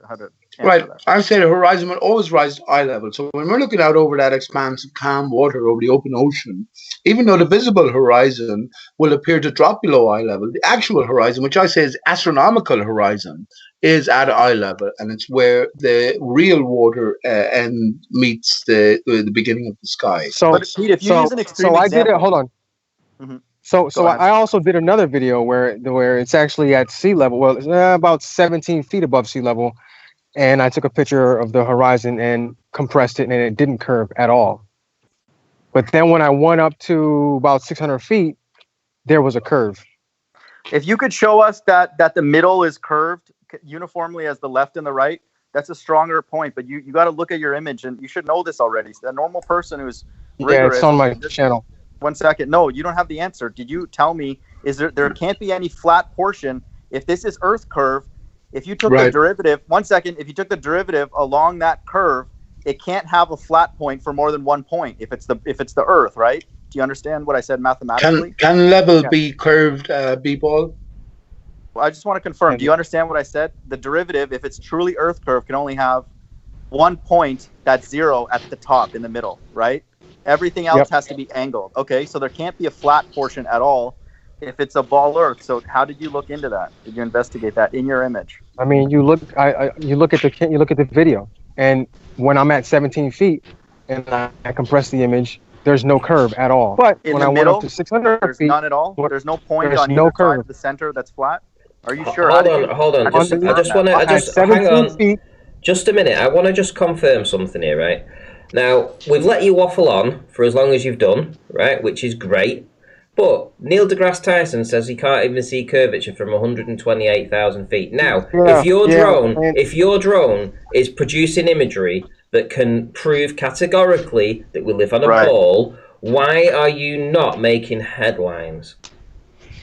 right. That. I say the horizon will always rise to eye level. So when we're looking out over that expanse of calm water over the open ocean, even though the visible horizon will appear to drop below eye level, the actual horizon, which I say is astronomical horizon, is at eye level, and it's where the real water end meets the beginning of the sky. So, but Pete, if you use an extreme example, I did it. Hold on. Mm-hmm. So I also did another video where it's actually at sea level. Well, it's about 17 feet above sea level, and I took a picture of the horizon and compressed it, and it didn't curve at all. But then when I went up to about 600 feet, there was a curve. If you could show us that the middle is curved uniformly as the left and the right, that's a stronger point. But you got to look at your image, and you should know this already. So a normal person who's rigorous, it's on my channel. 1 second. No, you don't have the answer. Did you tell me there can't be any flat portion if this is Earth curve? If you took the derivative, 1 second, if you took the derivative along that curve, it can't have a flat point for more than 1 point if it's the Earth, right? Do you understand what I said mathematically? Can level be curved, B-ball? Well, I just want to confirm. Do you understand what I said? The derivative, if it's truly Earth curve, can only have 1 point that's 0 at the top in the middle, right? Everything else has to be angled. Okay, so there can't be a flat portion at all if it's a ball Earth. So how did you look into that? Did you investigate that in your image? I mean, you look at the video, and when I'm at 17 feet and I compress the image, there's no curve at all. But in when the I middle, went up to 600 there's feet, none at all. There's no point on either side of the center that's flat. Are you sure? Hold on. Hang on. Just a minute. I want to just confirm something here, right? Now, we've let you waffle on for as long as you've done, right, which is great. But Neil deGrasse Tyson says he can't even see curvature from 128,000 feet. Now, if your drone is producing imagery that can prove categorically that we live on a ball, why are you not making headlines?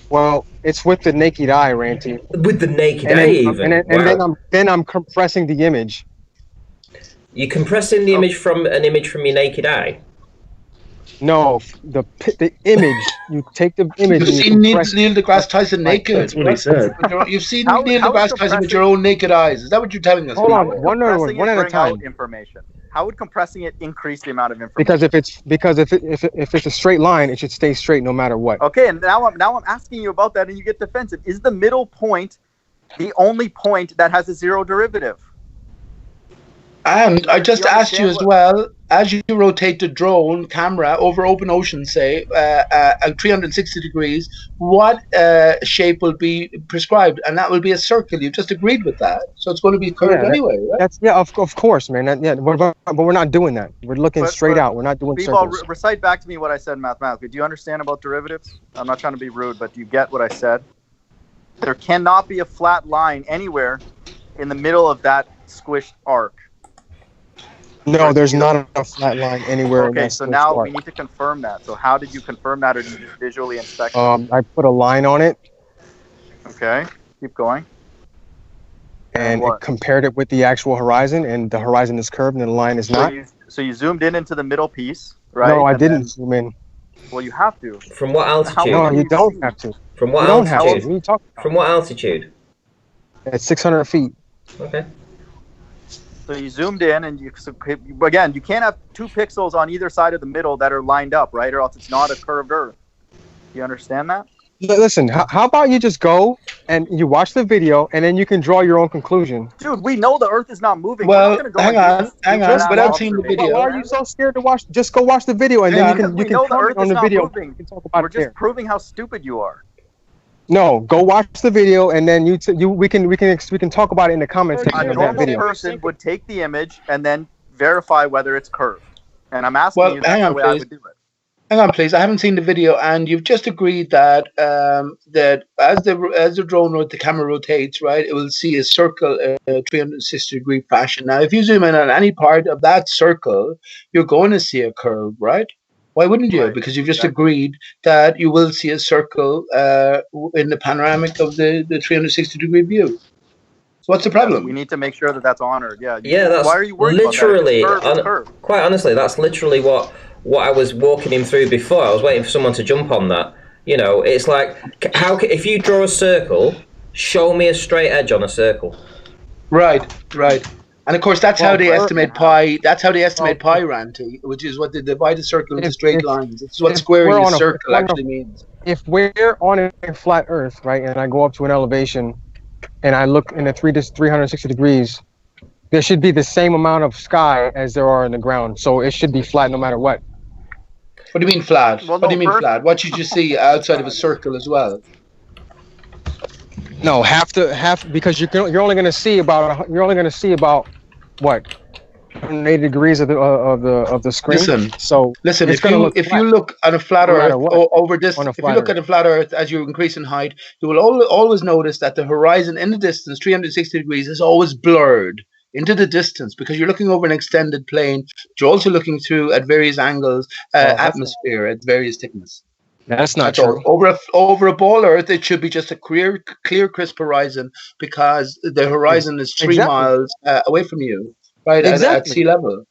Well, it's with the naked eye, Ranty. With the naked eye, even. And then I'm compressing the image. You're compressing the image from your naked eye? No, the image. You take the image. You've seen Neil deGrasse Tyson naked. That's what he said. You've seen Neil deGrasse Tyson with your own naked eyes. Is that what you're telling us? Hold on, one at a time. Information. How would compressing it increase the amount of information? Because if it's a straight line, it should stay straight no matter what. Okay, and now I'm asking you about that, and you get defensive. Is the middle point the only point that has a zero derivative? And I just asked you as well, as you rotate the drone camera over open ocean, say, at 360 degrees, what shape will be prescribed? And that will be a circle. You just agreed with that. So it's going to be curved anyway, right? Of course, man. But we're not doing that. We're looking straight out. We're not doing circles. Recite back to me what I said mathematically. Do you understand about derivatives? I'm not trying to be rude, but do you get what I said? There cannot be a flat line anywhere in the middle of that squished arc. No, there's not a flat line anywhere. Okay, so now we need to confirm that. So how did you confirm that, or did you visually inspect it? I put a line on it. Okay, keep going. And it compared it with the actual horizon, and the horizon is curved and the line is not. So you zoomed in into the middle piece, right? No, I didn't zoom in. Well, you have to. From what altitude? No, you don't have to. From what altitude? What are you talking about? From what altitude? At 600 feet. Okay. So you zoomed in, and you can't have 2 pixels on either side of the middle that are lined up, right? Or else it's not a curved Earth. Do you understand that? Listen, how about you just go and you watch the video, and then you can draw your own conclusion. Dude, we know the Earth is not moving. Well, hang on. Without seeing the video, why are you so scared to watch? Just go watch the video, and then you can comment on the video. Moving. We're just proving how stupid you are. No, go watch the video, and then we can talk about it in the comments section of that video. A normal person would take the image and then verify whether it's curved. And I'm asking you that's the way I would do it. Hang on, please. I haven't seen the video, and you've just agreed that that as the drone the camera rotates, right, it will see a circle, 360-degree fashion. Now, if you zoom in on any part of that circle, you're going to see a curve, right? Why wouldn't you? Right. Because you've just agreed that you will see a circle in the panoramic of the 360-degree view. So what's the problem? We need to make sure that that's honored. Yeah. That's why are you worried literally, about that? Quite honestly, that's literally what I was walking him through before. I was waiting for someone to jump on that. You know, it's like, if you draw a circle, show me a straight edge on a circle. Right. And of course, that's how they estimate pi. That's how they estimate pi, Ranty, which is what they divide a circle into straight lines. It's what squaring a circle actually means. If we're on a flat Earth, right, and I go up to an elevation, and I look in the 360 degrees, there should be the same amount of sky as there are in the ground. So it should be flat no matter what. What do you mean flat? Well, what do you mean flat? What should you see outside of a circle as well? No, half because you're only going to see about what 180 degrees of the screen. Listen. If you look at a flat Earth over distance, if you look at a flat Earth as you increase in height, you will always notice that the horizon in the distance, 360 degrees, is always blurred into the distance because you're looking over an extended plane. You're also looking through at various angles, atmosphere at various thickness. That's not true. Over a ball Earth, it should be just a clear, crisp horizon because the horizon is 3 miles away from you, right? At sea level.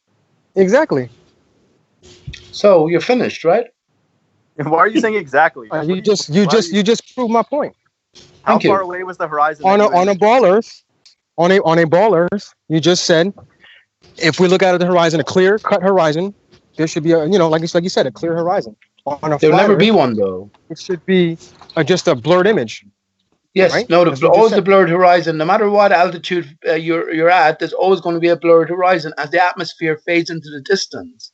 Exactly. So you're finished, right? And why are you saying exactly? You just proved my point. How far away was the horizon? On a ball Earth. On a ball Earth, you just said, if we look at the horizon, a clear cut horizon, there should be like you said, a clear horizon. There'll never be one though. It should be just a blurred image. Yes, right? No, always the blurred horizon. No matter what altitude you're at, there's always going to be a blurred horizon as the atmosphere fades into the distance.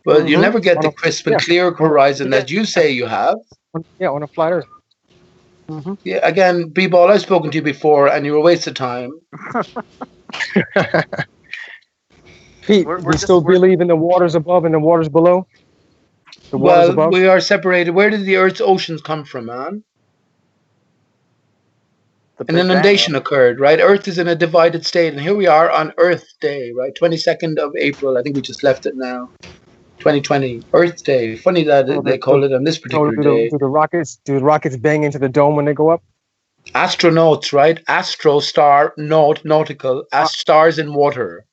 But you never get the crisp and clear horizon that you say you have. Yeah, on a flat Earth. Yeah, again, Bball, I've spoken to you before, and you're a waste of time. Pete, we still believe in the waters above and the waters below? We are separated. Where did the Earth's oceans come from, man? An inundation occurred, right? Earth is in a divided state, and here we are on Earth Day, right? 22nd of April. I think we just left it now. 2020, Earth Day. Funny that they call it on this particular day. Do the rockets bang into the dome when they go up? Astronauts, right? Astro, star, nautical, stars in water.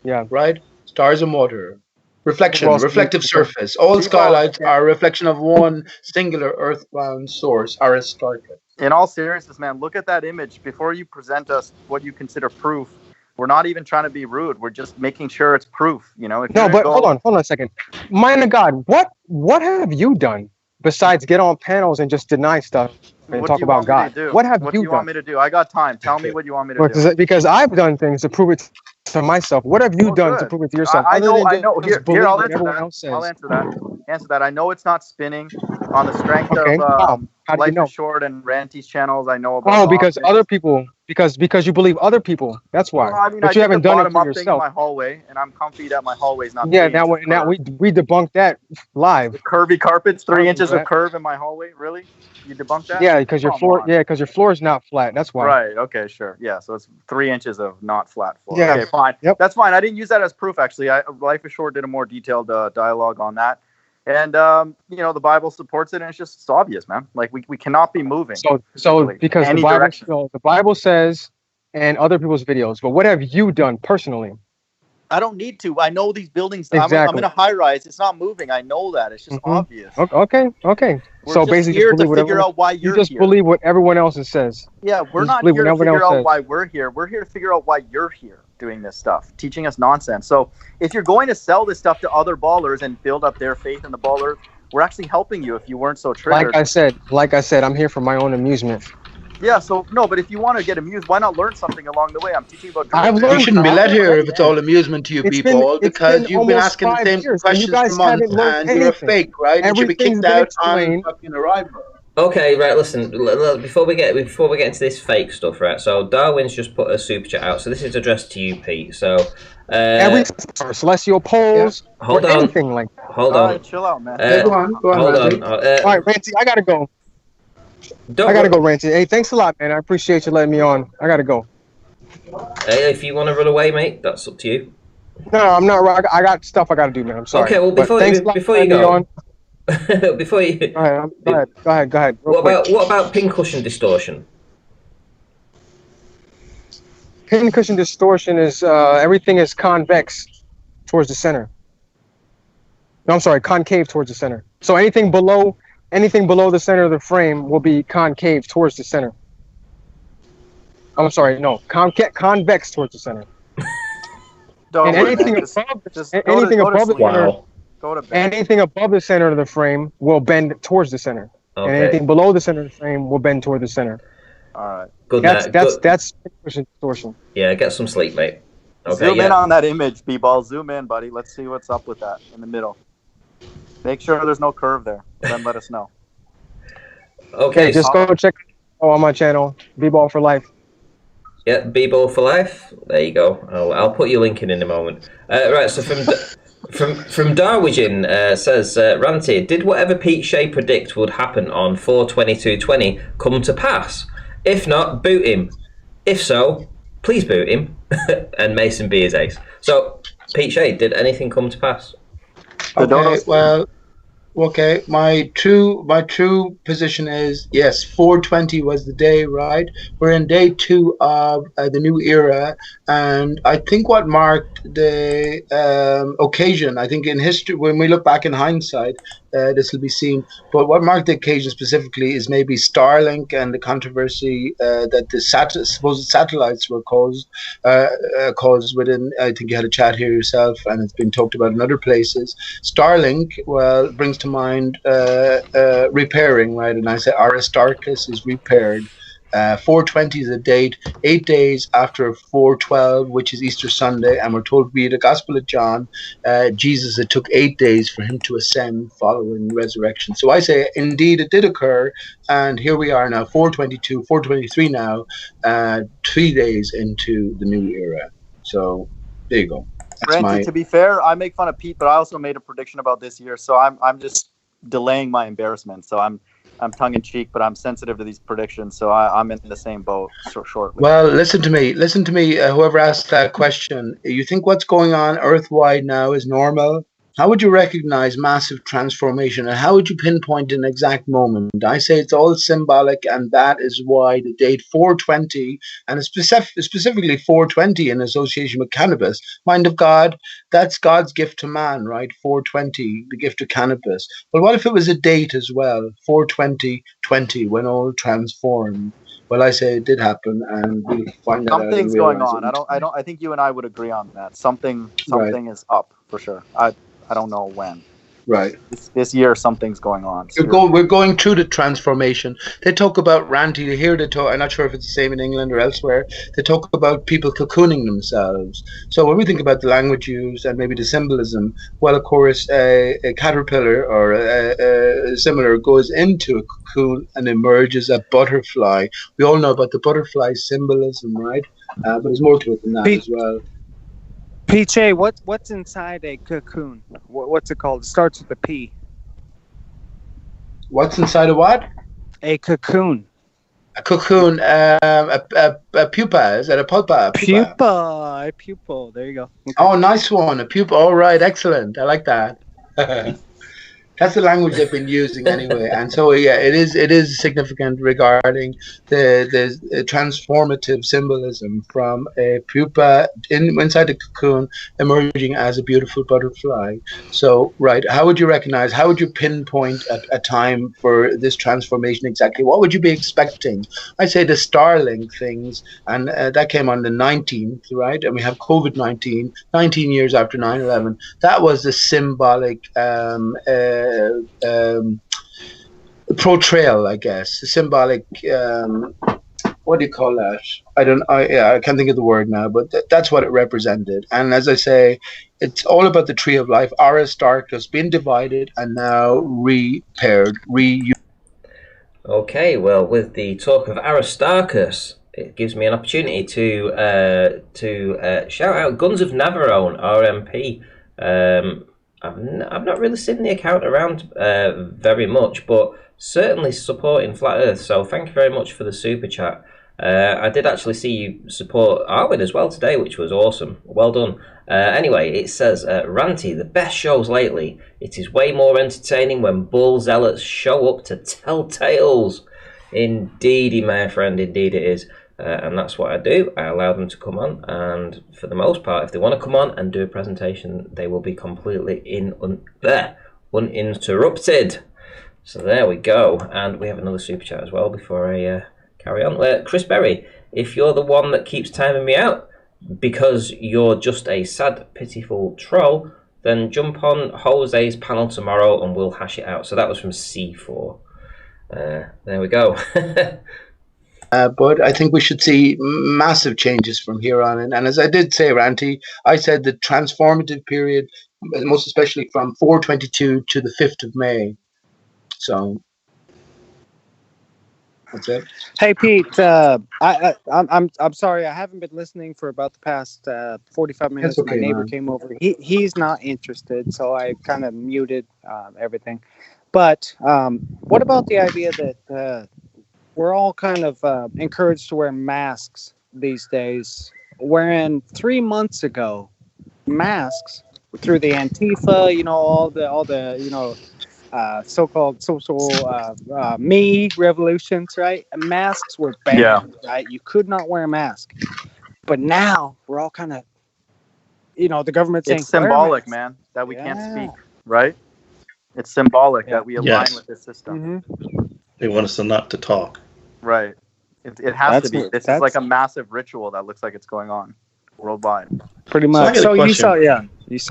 Yeah. Right? Stars in water. Reflective surface. All skylights are a reflection of one singular earthbound source, Aristarchus. In all seriousness, man, look at that image. Before you present us what you consider proof, we're not even trying to be rude. We're just making sure it's proof, hold on a second. Mind of God, what have you done besides get on panels and just deny stuff and talk about God? What do you want me to do? I got time. Tell me what you want me to do. Because I've done things to prove it to myself. What have you done to prove it to yourself? I know. Here, I'll answer that. I'll answer that. I know it's not spinning on the strength of Life is Short and Ranty's channels. I know about. Oh, because other people. Because you believe other people. That's why. Well, but you haven't done it for yourself. Thing in my hallway, and I'm comfy that my hallway's not. Yeah, now we debunked that live. The curvy carpets, 3 inches of curve in my hallway. Really? You debunked that? Yeah, because your floor. Yeah, because your floor is not flat. That's why. Right. Okay. Sure. Yeah. So it's 3 inches of not flat floor. Yeah. Okay. Fine. Yep. That's fine. I didn't use that as proof. Actually, Life is Short did a more detailed dialogue on that. And the Bible supports it, and it's obvious, man. Like we cannot be moving. So because the Bible says, and other people's videos, but what have you done personally? I don't need to. I know these buildings. Exactly. I'm in a high rise. It's not moving. I know that. It's just obvious. Okay. So basically, here to figure out why you're here. You just believe what everyone else says. Yeah, we're not here to figure out why we're here. We're here to figure out why you're here doing this stuff, teaching us nonsense. So if you're going to sell this stuff to other ballers and build up their faith in the baller, we're actually helping you if you weren't so triggered. Like I said, I'm here for my own amusement. Yeah, so no, but if you want to get amused, why not learn something along the way? I'm teaching about. You shouldn't be let here if it's all amusement to you, Bball, because you've been asking the same questions for months and you're a fake, right? You should be kicked out on fucking arrival. Okay, right. Listen, before we get into this fake stuff, right? So Darwin's just put a super chat out. So this is addressed to you, Pete. So every celestial poles, hold on, anything like that. Hold on, right, chill out, man. Go on, hold on. All right, Ranty, I gotta go. I gotta go, Ranty. Hey, thanks a lot, man. I appreciate you letting me on. I gotta go. Hey, if you want to run away, mate, that's up to you. No, I'm not. I got stuff I gotta do, man. I'm sorry. Okay, well, before you go. Before you go ahead. What about pincushion distortion? Pincushion distortion is everything is convex towards the center. No, I'm sorry, concave towards the center. So anything below the center of the frame will be concave towards the center. I'm sorry, no, convex towards the center. And anything above the center. Anything above the center of the frame will bend towards the center, and anything below the center of the frame will bend toward the center. All right. Good. That's pincushion distortion. Yeah, get some sleep, mate. Okay. Zoom in on that image, Bball. Zoom in, buddy. Let's see what's up with that in the middle. Make sure there's no curve there. Then let us know. Okay. Just go check on my channel, Bball4Life. Yeah, Bball4Life. There you go. I'll put your link in a moment. Right. So from Darwin says, Ranty, did whatever Pete Shea predict would happen on 4/22/20 come to pass? If not, boot him. If so, please boot him. And Mason B is ace. So, Pete Shea, did anything come to pass? Okay, my true position is yes. 420 was the day, right? We're in day 2 of the new era, and I think what marked the occasion. I think in history, when we look back in hindsight, this will be seen. But what marked the occasion specifically is maybe Starlink and the controversy that the supposed satellites were caused within. I think you had a chat here yourself, and it's been talked about in other places. Starlink, well, brings to mind repairing, right? And I say Aristarchus is repaired. 420 is a date, 8 days after 412, which is Easter Sunday, and we're told via the Gospel of John, Jesus, it took 8 days for him to ascend following resurrection. So I say, indeed, it did occur, and here we are now, 422, 423 now, 3 days into the new era. So there you go. Ranty, to be fair, I make fun of Pete, but I also made a prediction about this year, so I'm just delaying my embarrassment. So I'm tongue in cheek, but I'm sensitive to these predictions, so I'm in the same boat shortly. Well, listen to me. Whoever asked that question, you think what's going on earth-wide now is normal? How would you recognize massive transformation, and how would you pinpoint an exact moment? I say it's all symbolic, and that is why the date 420, and specifically 420 in association with cannabis, mind of God, that's God's gift to man, right? 420, the gift of cannabis. But what if it was a date as well? 420/20, when all transformed. Well, I say it did happen, and we'll find that out. Something's going on. I think you and I would agree on that. Something is up for sure. I don't know when. Right. This year, something's going on. We're going through the transformation. They talk about Ranty. Here they talk. I'm not sure if it's the same in England or elsewhere. They talk about people cocooning themselves. So when we think about the language used and maybe the symbolism, well, of course, a caterpillar or a similar goes into a cocoon and emerges a butterfly. We all know about the butterfly symbolism, right? But there's more to it than that as well. PJ, what's inside a cocoon? What's it called? It starts with a P. What's inside a what? A cocoon. A cocoon. A pupa. Is that a pulpa? A pupil. There you go. Okay. Oh, nice one. A pupa. All right. Excellent. I like that. That's the language they've been using anyway, and so yeah, it is significant regarding the transformative symbolism from a pupa inside the cocoon emerging as a beautiful butterfly. So right, how would you pinpoint a time for this transformation exactly? What would you be expecting? I say the Starlink things, and that came on the 19th, right? And we have COVID-19, 19 years after 9/11. That was the symbolic portrayal, I guess, a symbolic. What do you call that? I can't think of the word now, but that's what it represented. And as I say, it's all about the tree of life. Aristarchus being divided and now repaired, Okay, well, with the talk of Aristarchus, it gives me an opportunity to shout out Guns of Navarone, RMP. I've not really seen the account around very much, but certainly supporting Flat Earth. So thank you very much for the super chat. I did actually see you support Arwin as well today, which was awesome. Well done. Anyway, it says, Ranty, the best shows lately. It is way more entertaining when bull zealots show up to tell tales. Indeedy, my friend, indeed it is. And that's what I do. I allow them to come on, and for the most part, if they want to come on and do a presentation, they will be completely uninterrupted. So there we go. And we have another super chat as well before I carry on. Chris Berry, if you're the one that keeps timing me out because you're just a sad, pitiful troll, then jump on Jose's panel tomorrow and we'll hash it out. So that was from C4. There we go. But I think we should see massive changes from here on. And as I did say, Ranty, I said the transformative period, most especially from 4/22 to the 5th of May. So that's it. Hey Pete, I'm sorry, I haven't been listening for about the past 45 minutes. Okay, my neighbor man. came over. He's not interested, so I kind of muted everything. But what about the idea that we're all kind of encouraged to wear masks these days, wherein 3 months ago, masks through the Antifa, all the so-called social me revolutions, right? And masks were banned, right? You could not wear a mask. But now we're all kind of, the government saying it's symbolic, man, that we can't speak, right? It's symbolic that we align with this system. Mm-hmm. They want us not to talk. Right. It has to be. This is like a massive ritual that looks like it's going on worldwide. Pretty much. So you saw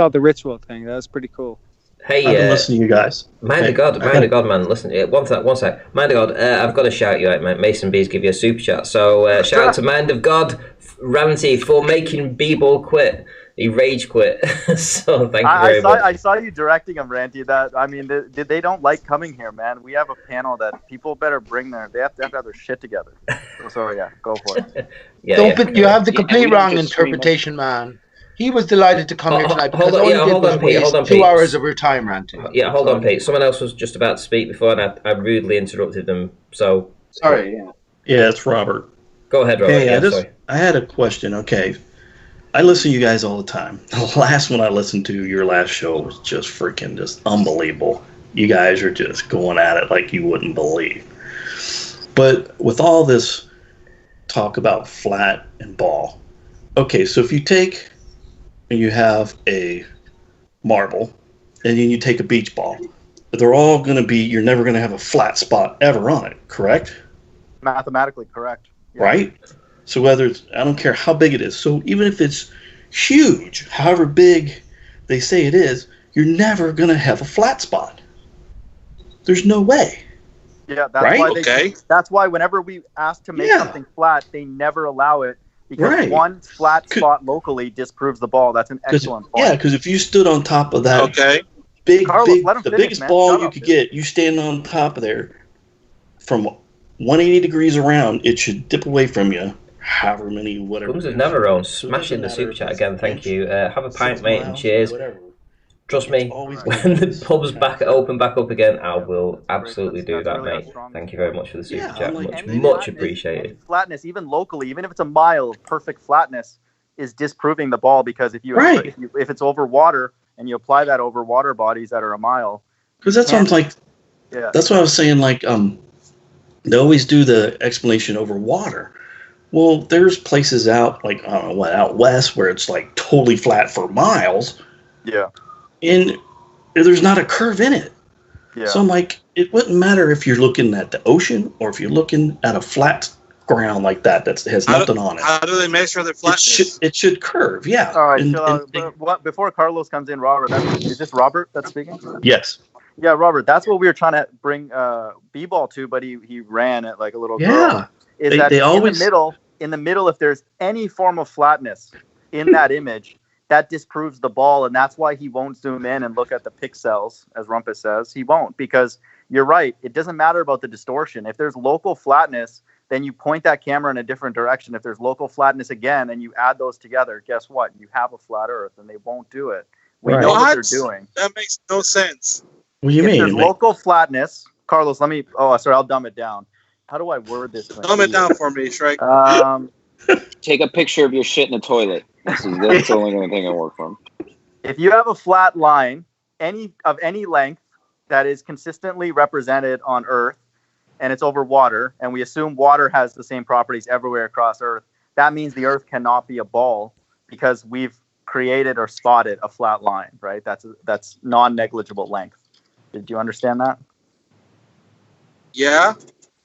the ritual thing. That was pretty cool. Hey, I've been listening to you guys. Mind of God, man. Listen, one sec. Mind of God, I've got to shout you out, mate. Mason B's give you a super chat. So shout out to Mind of God, Ranty, for making B-Ball quit. He rage quit. So thank you very much. I saw you directing him, Ranty. They don't like coming here, man. We have a panel that people better bring they have to have their shit together. So yeah, go for it. You have the complete wrong interpretation, man. He was delighted to come here tonight because all he did was waste 2 hours of your time, Ranty. Yeah, hold on, Pete. Someone else was just about to speak before, and I rudely interrupted them. So sorry. Yeah, it's Robert. Go ahead, Robert. Hey, I had a question. Okay. I listen to you guys all the time. The last one I listened to, your last show, was just unbelievable. You guys are just going at it like you wouldn't believe. But with all this talk about flat and ball, okay, so if you take and you have a marble and then you take a beach ball, they're all going to be, you're never going to have a flat spot ever on it, correct? Mathematically correct. Yeah. Right? So whether it's, I don't care how big it is. So even if it's huge, however big they say it is, you're never going to have a flat spot. There's no way. Yeah, that's why whenever we ask to make something flat, they never allow it because one flat spot locally disproves the ball. That's an excellent point. Yeah, because if you stood on top of that the biggest ball you could get, you stand on top of there from 180 degrees around, it should dip away from you. However many, whatever. Guns of Navarone, smashing the super chat again. Thank you. Have a pint, mate, and cheers. Trust me, when the pub's open back up again, I will absolutely do that, mate. Thank you very much for the super chat. Much appreciated. Flatness, even locally, even if it's a mile of perfect flatness, is disproving the ball because if it's over water and you apply that over water bodies that are a mile. Because that's what I'm like. Yeah. That's what I was saying. Like, they always do the explanation over water. Well, there's places out, like, I don't know what, out west where it's like totally flat for miles. Yeah. And there's not a curve in it. Yeah. So I'm like, it wouldn't matter if you're looking at the ocean or if you're looking at a flat ground like that has nothing on it. How do they measure the flatness? It should curve, yeah. All right, before Carlos comes in, Robert, is this Robert that's speaking? Yes. Yeah, Robert, that's what we were trying to bring B-ball to, but he ran it like a little girl. Yeah. Is that in the middle, if there's any form of flatness in that image, that disproves the ball, and that's why he won't zoom in and look at the pixels, as Rumpus says. He won't, because you're right. It doesn't matter about the distortion. If there's local flatness, then you point that camera in a different direction. If there's local flatness again, and you add those together, guess what? You have a flat Earth, and they won't do it. We know what they're doing. That makes no sense. What do you mean? There's local flatness. Carlos, let me. Oh, sorry. I'll dumb it down. How do I word this? Dumb it down for me, Shrek. Take a picture of your shit in the toilet. That's the only thing I work from. If you have a flat line, any length that is consistently represented on Earth, and it's over water, and we assume water has the same properties everywhere across Earth, that means the Earth cannot be a ball because we've created or spotted a flat line, right? That's non-negligible length. Did you understand that? Yeah.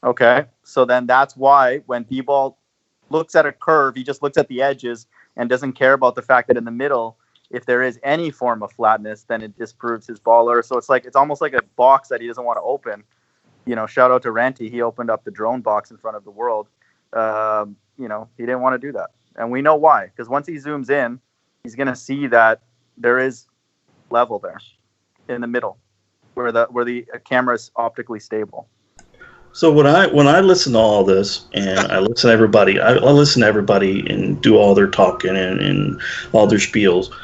Okay. So then that's why when B-ball looks at a curve, he just looks at the edges and doesn't care about the fact that in the middle, if there is any form of flatness, then it disproves his baller. So it's almost like a box that he doesn't want to open. You know, shout out to Ranty. He opened up the drone box in front of the world. You know, he didn't want to do that. And we know why. Because once he zooms in, he's going to see that there is level there in the middle where the camera is optically stable. So when I listen to all this, and I listen to everybody, I listen to everybody and do all their talking and all their spiels.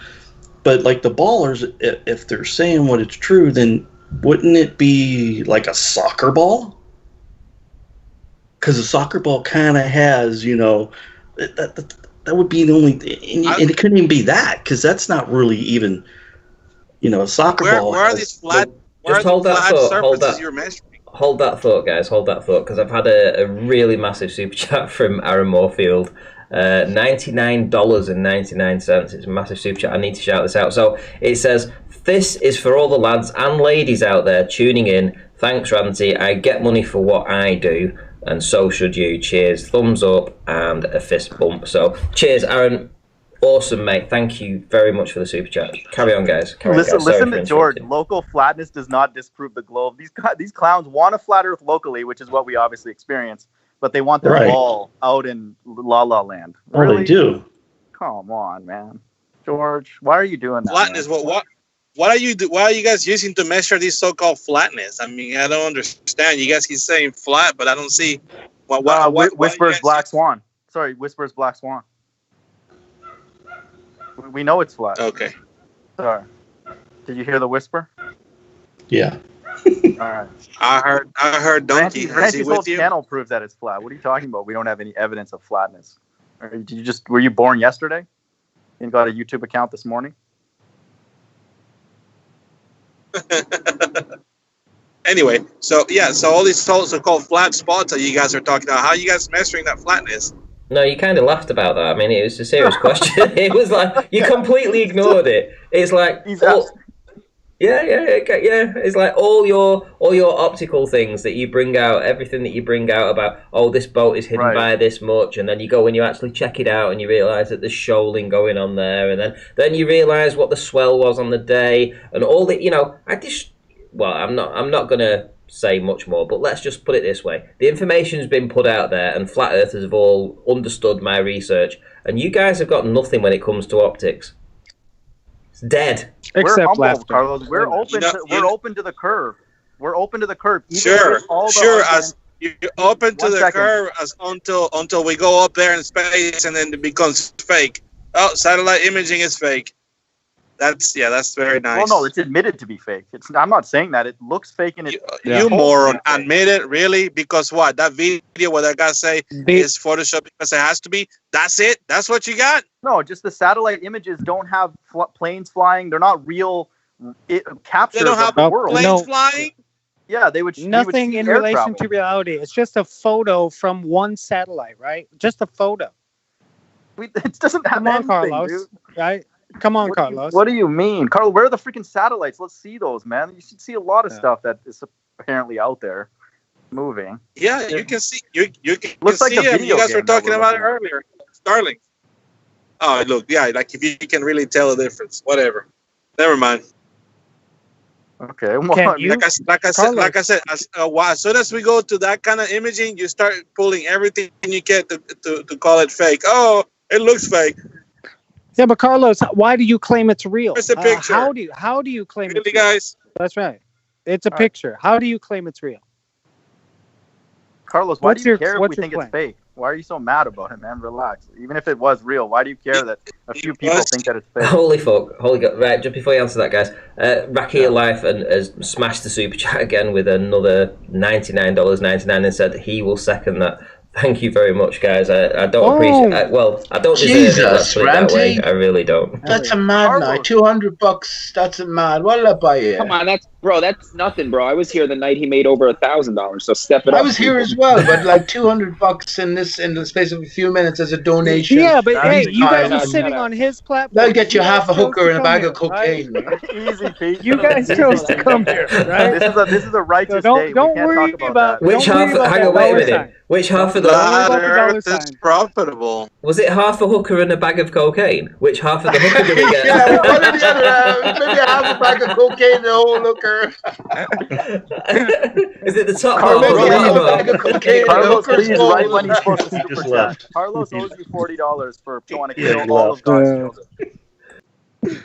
But like the ballers, if they're saying what it's true, then wouldn't it be like a soccer ball? Because a soccer ball kind of has, you know, that would be the only, and it couldn't even be that, because that's not really even, you know, a soccer ball. Where are these flat? Just hold that thought. Hold that thought, guys. Hold that thought, because I've had a really massive super chat from Aaron Moorfield. $99.99. It's a massive super chat. I need to shout this out. So it says, "This is for all the lads and ladies out there tuning in. Thanks, Ranty. I get money for what I do, and so should you. Cheers." Thumbs up and a fist bump. So cheers, Aaron. Awesome, mate. Thank you very much for the super chat. Carry on, guys. Listen to George. Local flatness does not disprove the globe. These clowns want a flat Earth locally, which is what we obviously experience, but they want their ball out in La La Land. Really? Oh, they do. Come on, man. George, why are you doing that? Flatness. What are you Why are you guys using to measure these so-called flatness? I mean, I don't understand. You guys keep saying flat, but I don't see. Whisper's Black Swan. Sorry, Whisper's Black Swan. We know it's flat. Okay. Sorry. Did you hear the whisper? Yeah. All right. I heard donkey. Ranty's whole channel proves that it's flat. What are you talking about? We don't have any evidence of flatness. Were you born yesterday? You got a YouTube account this morning? Anyway, so all these so-called flat spots that you guys are talking about, how are you guys measuring that flatness? No, you kind of laughed about that. I mean, it was a serious question. It was like you completely ignored it. It's like, yeah. It's like all your optical things that you bring out, everything that you bring out about, oh, this boat is hidden by this much, and then you go and you actually check it out, and you realise that there's shoaling going on there, and then you realise what the swell was on the day, and all that. You know, I'm not gonna say much more, but let's just put it this way: the information's been put out there, and flat earthers have all understood my research, and you guys have got nothing when it comes to optics. It's dead. Except humble, Carlos. We're open to the curve. We're open to the curve. Sure. As you're open to the curve as until we go up there in space, and then it becomes fake. Oh, satellite imaging is fake. That's very nice. Well, no, it's admitted to be fake. I'm not saying that. It looks fake in it. You moron. Admit it, really? Because what? That video where that guy say is Photoshop because it has to be? That's it? That's what you got? No, just the satellite images don't have planes flying. They're not real captures of the world. Planes flying? Yeah, they would. Nothing in relation to reality. It's just a photo from one satellite, right? Just a photo. It doesn't have anything, Carlos, dude. Right? Come on, Carlos. What do you mean? Carl, where are the freaking satellites? Let's see those, man. You should see a lot of stuff that is apparently out there moving. Yeah, you can see. You can looks see like a video. You guys were talking about it earlier. Starlink. Oh, look, yeah, like if you can really tell the difference. Whatever. Never mind. Okay. Well, like I said, as soon as we go to that kind of imaging, you start pulling everything you can to call it fake. Oh, it looks fake. Yeah, but Carlos, why do you claim it's real? It's a picture. How do you claim really, it's real? guys? That's right. It's a picture. How do you claim it's real? Carlos, why do you care if we think it's fake? Why are you so mad about it, man? Relax. Even if it was real, why do you care that a few people think that it's fake? Holy fuck. Holy God. Right, just before you answer that, guys, RTH has smashed the super chat again with another $99.99 and said he will second that. Thank you very much, guys. I don't appreciate it. Well, I don't deserve it. Let's put it that way. I really don't. That's a mad night. $200. That's a mad. What'll I buy you? Come on, that's nothing, bro. I was here the night he made over $1,000. So step it up. I was here as well, but like $200 in the space of a few minutes as a donation. Yeah, but hey, you guys are sitting on his platform. They'll get you half a hooker and a bag of cocaine. Easy, Pete. You guys chose to come here, right? This is a righteous day. Don't worry about which half. Hang on, wait a minute. Which half of the earth is profitable? Was it half a hooker and a bag of cocaine? Which half of the hooker did we get? Yeah, one or the other. Maybe half a bag of cocaine and a whole hooker. Is it the top half or the bottom half? Carlos, please, right when he's supposed to super chat. Carlos owes you $40 for trying to kill all of God's children.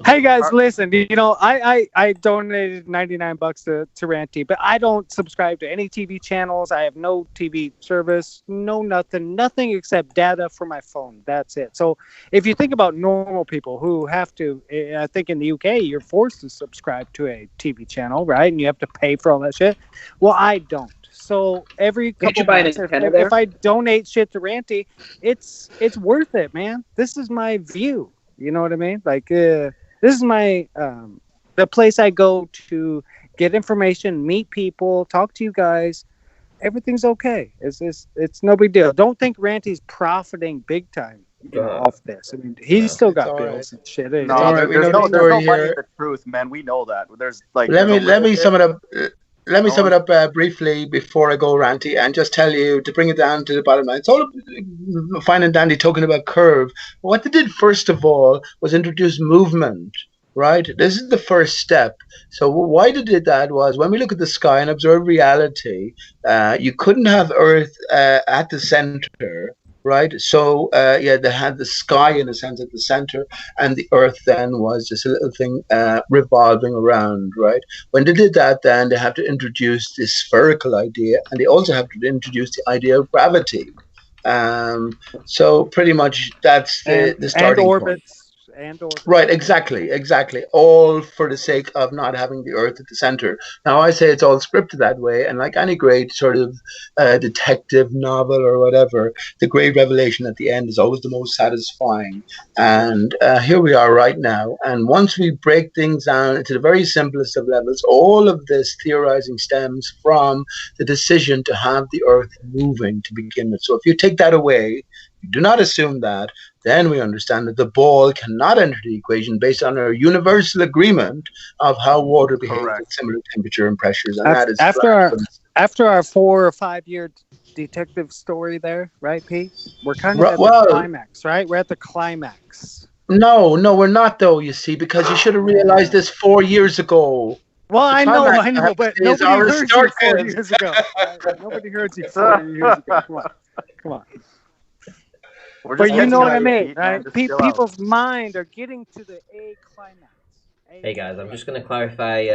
Hey guys, listen. You know, I donated $99 to Ranty, but I don't subscribe to any TV channels. I have no TV service, nothing except data for my phone. That's it. So if you think about normal people who have to, I think in the UK you're forced to subscribe to a TV channel, right? And you have to pay for all that shit. Well, I don't. So every couple months, if I donate shit to Ranty, it's worth it, man. This is my view. You know what I mean? Like. This is my the place I go to get information, meet people, talk to you guys. Everything's okay. It's no big deal. Don't think Ranty's profiting big time off this. I mean, he's still got bills and shit. No, there's no money in the truth, man. We know that. There's like let me sum it up. Let me sum it up briefly before I go ranty and just tell you to bring it down to the bottom line. It's all fine and dandy talking about curve. What they did first of all was introduce movement, right? This is the first step. So why they did that was when we look at the sky and observe reality, you couldn't have Earth at the center. Right, so they had the sky in a sense at the center, and the Earth then was just a little thing revolving around. Right, when they did that, then they have to introduce this spherical idea, and they also have to introduce the idea of gravity. So pretty much that's the starting point. Right, exactly. All for the sake of not having the Earth at the center. Now, I say it's all scripted that way, and like any great sort of detective novel or whatever, the great revelation at the end is always the most satisfying. And here we are right now. And once we break things down into the very simplest of levels, all of this theorizing stems from the decision to have the Earth moving to begin with. So if you take that away, you do not assume that, then we understand that the ball cannot enter the equation based on our universal agreement of how water behaves at similar temperature and pressures. And that is after our 4 or 5 year detective story there, right, Pete? We're kind of at the climax, right? We're at the climax. No, we're not though, you see, because you should have realized this 4 years ago. Well, I know, but nobody heard you 4 years ago. Nobody heard you 4 years ago. Come on. But you know what I mean, right? People's mind are getting to the climax. Hey guys, I'm just going to clarify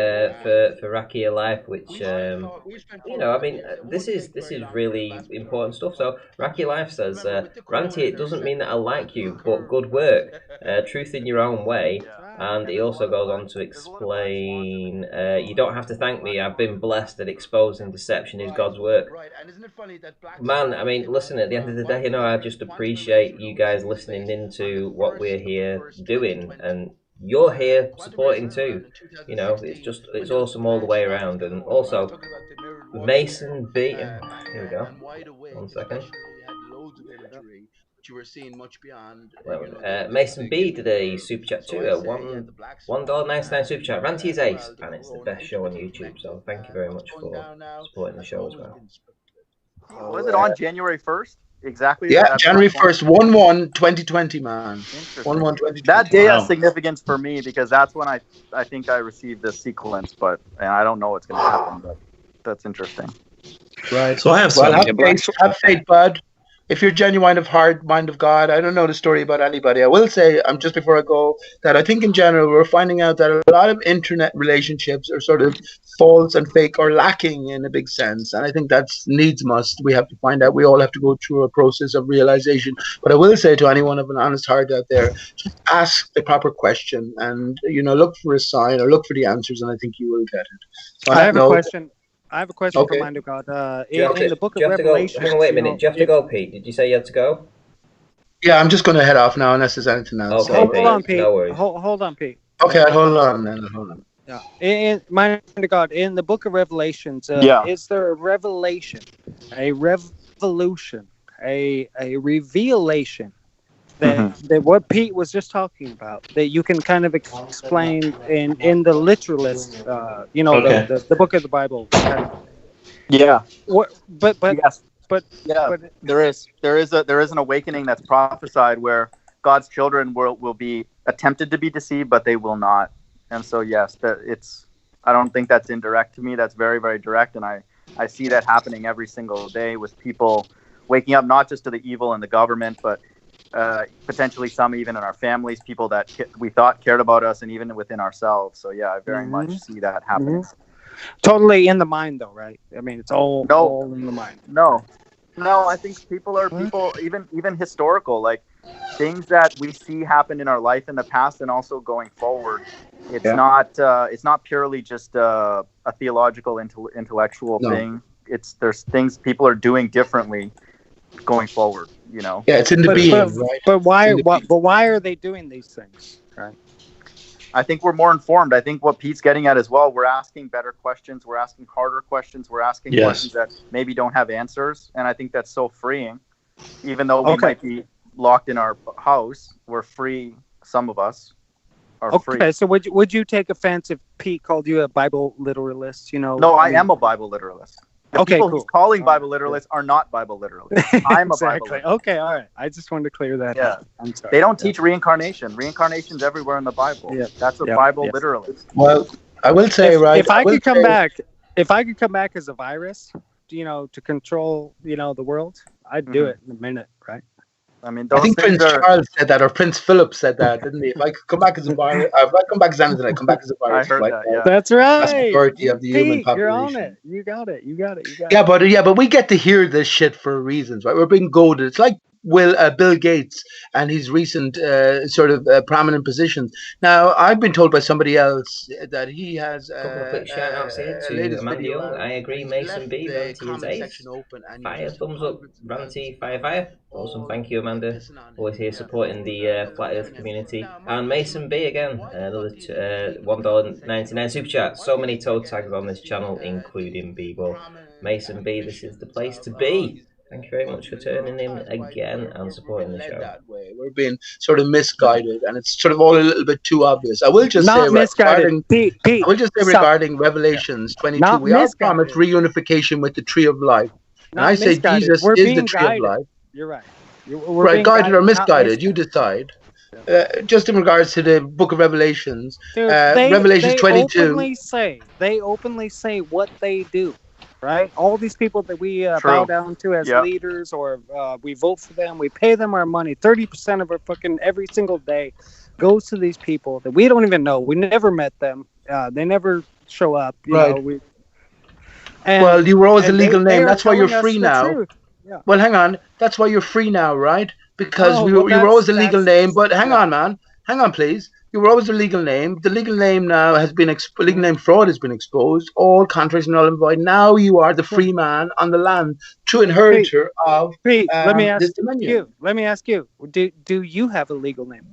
for RTH, which I mean, this is really important stuff. So RTH says, Ranty, it doesn't mean that I like you, but good work, truth in your own way. And he also goes on to explain, you don't have to thank me. I've been blessed that exposing deception is God's work. Man, I mean, listen, at the end of the day, I just appreciate you guys listening into what we're here doing. And you're here supporting too. It's awesome all the way around. And also, Mason B. Here we go. 1 second. You were seeing much beyond. Mason B did a super chat too. $1.99 super chat. Ranty is ace, and it's the best show on YouTube. So thank you very much for supporting the show as well. Was it on January 1st? exactly. Yeah, January 1st, 1/1/2020, man. 1/1/2020. That day has significance for me because that's when I think I received the sequence, and I don't know what's going to happen, but that's interesting. Right. So I have some. Have faith, bud. If you're genuine of heart, mind of God, I don't know the story about anybody. I will say, just before I go, that I think in general we're finding out that a lot of internet relationships are sort of false and fake or lacking in a big sense. And I think that's needs must. We have to find out. We all have to go through a process of realization. But I will say to anyone of an honest heart out there, just ask the proper question and, look for a sign or look for the answers, and I think you will get it. So I have a question. I have a question for Mind of God. In the book of Revelation. Hang on, wait a minute. Do you have to go, Pete? Did you say you had to go? Yeah, I'm just going to head off now unless there's anything else. Okay, hold on, Pete. No worries. Hold on, Pete. Okay, hold on, then. Hold on. Yeah. In Mind of God, in the book of Revelations, is there a revelation, a revolution, a revelation that what Pete was just talking about, that you can kind of explain in the literalist, the book of the Bible. Yeah. But yes. But there is an awakening that's prophesied where God's children will be attempted to be deceived, but they will not. And so yes, I don't think that's indirect to me. That's very, very direct, and I see that happening every single day with people waking up, not just to the evil in the government, but potentially some even in our families, people that we thought cared about us, and even within ourselves. So yeah, I very much see that happening. Totally in the mind, though, right? I mean, it's all in the mind. No, I think people even historical, like things that we see happen in our life in the past and also going forward. It's not purely just a theological intellectual thing. There's things people are doing differently going forward. Yeah, it's in the being, right? But why are they doing these things, right? I think we're more informed. I think what Pete's getting at as well, we're asking better questions, we're asking harder questions, we're asking questions that maybe don't have answers, and I think that's so freeing. Even though we might be locked in our house, we're free. Some of us are free. Okay, so would you take offense if Pete called you a Bible literalist? No, I am a Bible literalist. The people who's calling Bible literalists are not Bible literalists. I'm a Bible literalist. Okay, all right. I just wanted to clear that up. I'm sorry. They don't teach reincarnation. Reincarnation's everywhere in the Bible. Yeah. That's a Bible literalist. Well, I will say, if I could come back as a virus, to control, the world, I'd do it in a minute, right? I mean, I think Prince Charles said that, or Prince Philip said that, didn't he? If I could come back as a virus, if I come back as anything, I come back as a virus. I heard that, yeah. That's right. That's the majority of the human population. You're on it. You got it. But we get to hear this shit for reasons, right? We're being goaded. It's like Bill Gates and his recent prominent positions. Now, I've been told by somebody else that he has a couple of quick shout outs here to Amanda Young. I agree, Mason B. Ranty is ace. Fire, thumbs up, Ranty, fire. Awesome, thank you, Amanda. Always here supporting the Flat Earth community. And Mason B again, another $1.99 super chat. So many toe tags on this channel, including Bball. Mason B, this is the place to be. Thank you very much for turning in again and supporting the show. That way. We're being sort of misguided, and it's sort of all a little bit too obvious. I will just say regarding Revelations 22, we are promised reunification with the Tree of Life. And I say Jesus is the Tree of Life. You're right. Right, guided or misguided, you decide. Just in regards to the Book of Revelations, Revelations 22. They openly say what they do. Right, all these people that we bow down to as leaders, or we vote for them, we pay them our money. 30% of our fucking every single day goes to these people that we don't even know. We never met them. They never show up. You know, well, you were always a legal name. That's why you're free now. Yeah. Well, hang on. That's why you're free now, right? Because you were always a legal name. But hang on, man. Hang on, please. You were always a legal name. The legal name now has been legal name fraud has been exposed. All contracts null and void. Now you are the free man on the land, true inheritor of let me ask this dominion. Let me ask you. Do you have a legal name?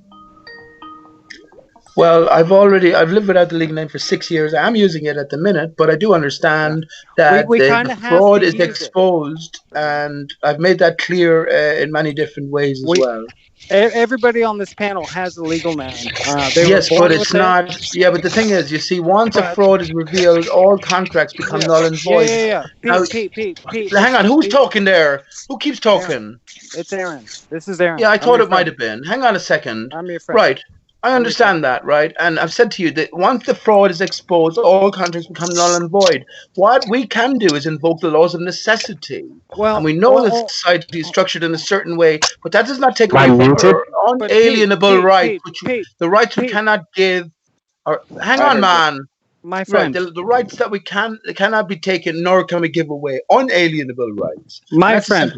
Well, I've lived without the legal name for 6 years. I'm using it at the minute, but I do understand that we the fraud is exposed, and I've made that clear in many different ways as well. Everybody on this panel has a legal name. Yes, but it's not. Yeah, but the thing is, you see, once a fraud is revealed, all contracts become null and void. Yeah. Pete. Hang on, who's talking there? Who keeps talking? It's Aaron. This is Aaron. Yeah, I thought it might have been. Hang on a second. I'm your friend. Right. I understand that, right? And I've said to you that once the fraud is exposed, all contracts become null and void. What we can do is invoke the laws of necessity. Well, and we know that society is structured in a certain way, but that does not take away from our unalienable rights, the rights we cannot give. Hang on, man. My friend. Right, the rights that we cannot be taken, nor can we give away. Unalienable rights. My friend.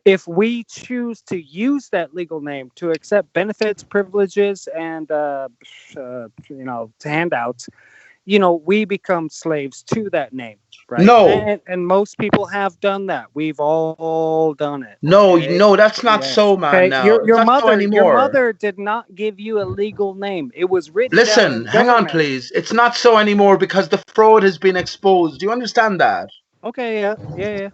If we choose to use that legal name to accept benefits, privileges, and handouts, we become slaves to that name, right? No, and most people have done that. We've all done it. No, that's not so, man. Okay? Now Your mother did not give you a legal name. It was written. Listen, hang on, please. It's not so anymore because the fraud has been exposed. Do you understand that? Okay, yeah.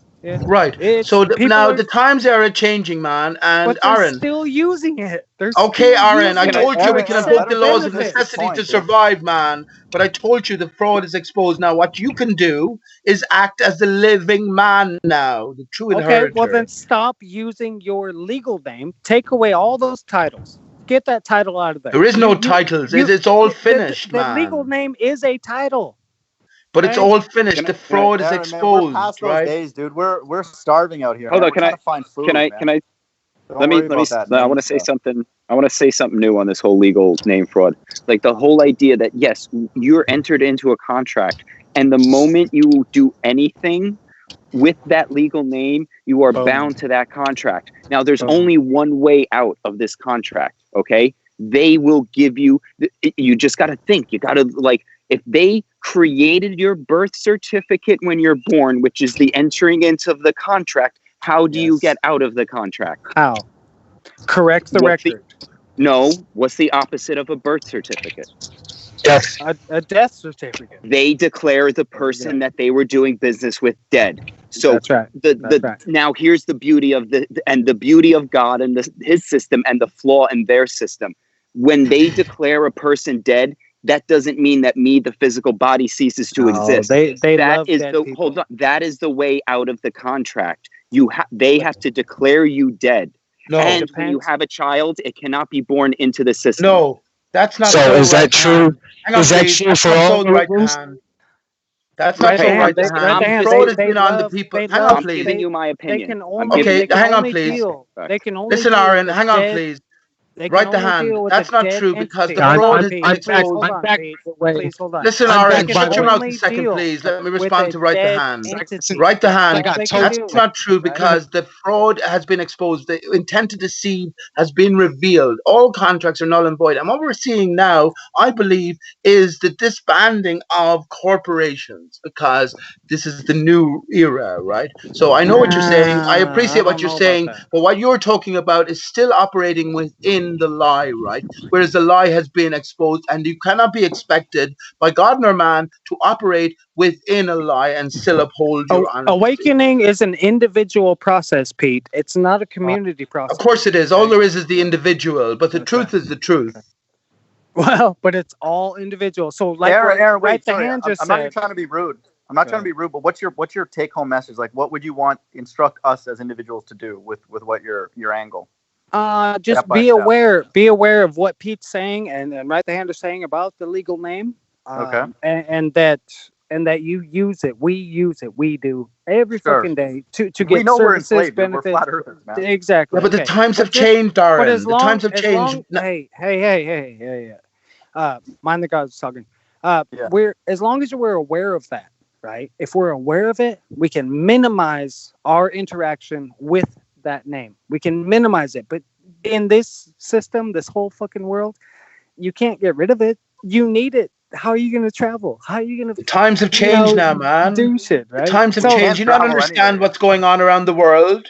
Right. Now the times are changing, man. And but Aaron, still using it. Okay, Aaron, I told you we can invoke the laws of necessity to survive, man. But I told you the fraud is exposed. Now, what you can do is act as the living man now, the true inheritor. Okay, well then stop using your legal name. Take away all those titles. Get that title out of there. There is no titles. It's all finished, man. The legal name is a title. But it's all finished. The fraud is exposed, we're past those right? days, dude. We're starving out here. Hold on, can I find food, can I let me I want to say something. I want to say something new on this whole legal name fraud. Like the whole idea that yes, you're entered into a contract, and the moment you do anything with that legal name, you are bound to that contract. Now, there's only one way out of this contract. Okay, they will give you. You just got to think. You got to if they created your birth certificate when you're born, which is the entering into the contract, how do you get out of the contract? How? Correct the record. No. What's the opposite of a birth certificate? Yes. A death certificate. They declare the person that they were doing business with dead. So that's right. Now here's the beauty of the beauty of God and his system and the flaw in their system. When they declare a person dead, that doesn't mean that the physical body ceases to exist. That is the way out of the contract. They have to declare you dead. No, and when you have a child, it cannot be born into the system. No, that's not. So is that true? Is that true for all Muslims? That's not so right. Fraud has been on the people. Hang on, please. I'm giving you my opinion. Hang on, please. Listen, Aaron, hang on, please. Write the hand. That's not true because the fraud is exposed. Please hold on. Listen, Aaron, shut your mouth a second, please. Let me respond to write the hand. Write the hand. That's not true because the fraud has been exposed. The intent to deceive has been revealed. All contracts are null and void. And what we're seeing now, I believe, is the disbanding of corporations because this is the new era, right? So I know what you're saying. I appreciate what you're saying. But what you're talking about is still operating within the lie, right? Whereas the lie has been exposed, and you cannot be expected by God nor man to operate within a lie and still uphold your honesty. Awakening is an individual process, Pete. It's not a community process. Of course it is. All there is the individual, but the truth is the truth. Well, but it's all individual. So, like, Aaron, wait, sorry, I'm not even trying to be rude. I'm not trying to be rude, but what's your take-home message? Like, what would you instruct us as individuals to do with what your angle? Just be aware. Be aware of what Pete's saying and Right the Hand is saying about the legal name. Okay. And that you use it. We use it. We do every fucking day to get we know services, we're enslaved, benefits. We're flat earthers, man. Exactly. Yeah, but the times have changed, Darren. The times have changed. Hey. Mind the God's talking. As long as we're aware of that, right? If we're aware of it, we can minimize our interaction with that name. We can minimize it. But in this system, this whole fucking world, you can't get rid of it. You need it. How are you going to travel? How are you going to... The times have changed now, man. Do shit, right? The times have changed. You don't understand what's going on around the world.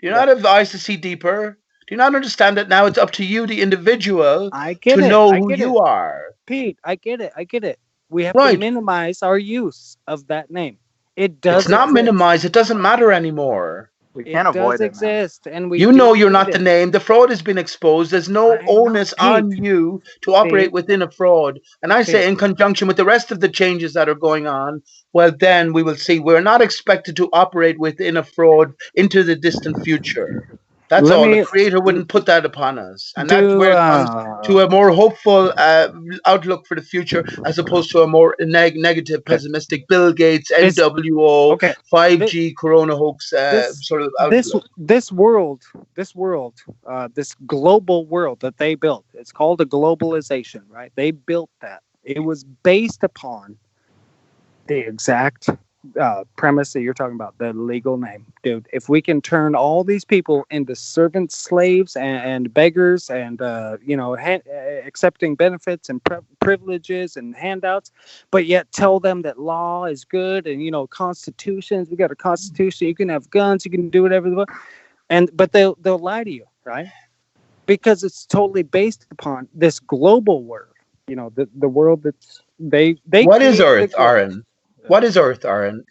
You're not have eyes to see deeper. Do you not understand that now it's up to you, the individual, to know who you are? Pete, I get it. We have to minimize our use of that name. It does. It's not minimized. It doesn't matter anymore. We can't avoid it. And we you're not the name. The fraud has been exposed. There's no onus on you to operate within a fraud. And I say, in conjunction with the rest of the changes that are going on, well, then we will see. We're not expected to operate within a fraud into the distant future. That's all. The Creator wouldn't put that upon us. And that's where it comes to a more hopeful outlook for the future, as opposed to a more negative, pessimistic Bill Gates, NWO, 5G, Corona hoax sort of outlook. This world, this global world that they built, it's called a globalization, right? They built that. It was based upon the exact premise that you're talking about, the legal name. Dude, if we can turn all these people into servants, slaves, and beggars, and accepting benefits and privileges and handouts, but yet tell them that law is good, and constitutions, we got a constitution, you can have guns, you can do whatever you want, but they'll lie to you, right? Because it's totally based upon this global world, the world that's they what is Earth, Aaron? What is Earth, Aaron?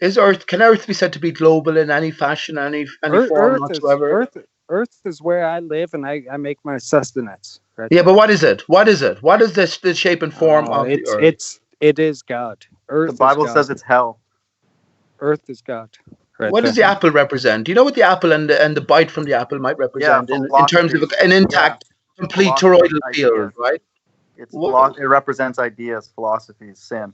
Can Earth be said to be global in any fashion, any form whatsoever? Earth is where I live, and I make my sustenance. Right? Yeah, but what is it? What is it? What is the shape and form of the Earth? It is God. Earth. The Bible says it's hell. Earth is God. Right what does the apple represent? Do you know what the apple and the bite from the apple might represent in terms of an intact, complete toroidal field, right? It represents ideas, philosophies, sin.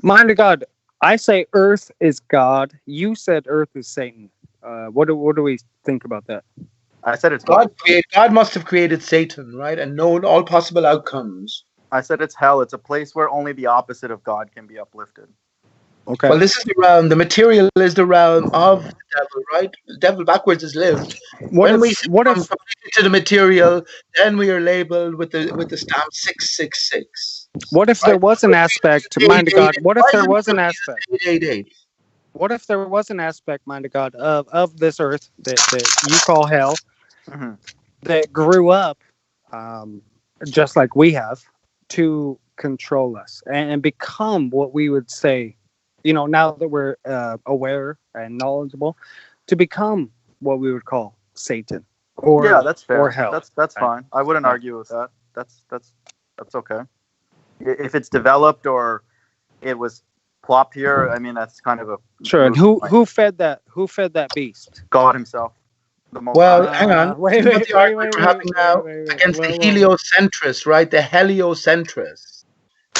Mind of God, I say Earth is God. You said Earth is Satan. What do we think about that? I said it's God. God must have created Satan, right, and known all possible outcomes. I said it's hell. It's a place where only the opposite of God can be uplifted. Okay. Well, this is the realm. The material is the realm of the devil, right? The devil backwards is lived. When we come to the material, then we are labeled with the stamp 666. What if there was an aspect, mind of God? What if there was an aspect? What if there was an aspect, mind of God, of this earth that you call hell, that grew up, just like we have, to control us and become what we would say, now that we're aware and knowledgeable, to become what we would call Satan or that's fair. Or hell. That's fine. I wouldn't argue with that. That's okay. If it's developed or it was plopped here, I mean that's kind of a sure. And who fed that? Who fed that beast? God Himself. Hang on. Wait, the argument we're having now against the heliocentrists, right? The heliocentrists.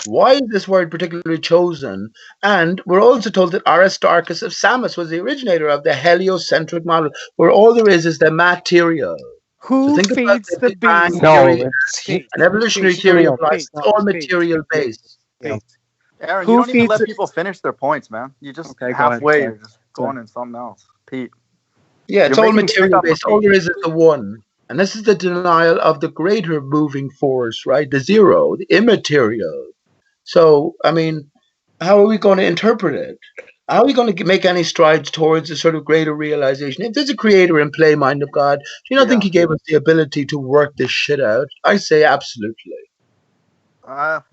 Why is this word particularly chosen? And we're also told that Aristarchus of Samos was the originator of the heliocentric model, where all there is the material. Who feeds the beast? No, an evolutionary theory of life. It's all material based. Aaron, you don't even let people finish their points, man. You just halfway, you're just going in something else. Pete. Yeah, it's all material based. All there is the one. And this is the denial of the greater moving force, right? The zero, the immaterial. So, I mean, how are we going to interpret it? How are we going to make any strides towards a sort of greater realization? If there's a creator in play, mind of God, do you not think He gave us the ability to work this shit out? I say absolutely.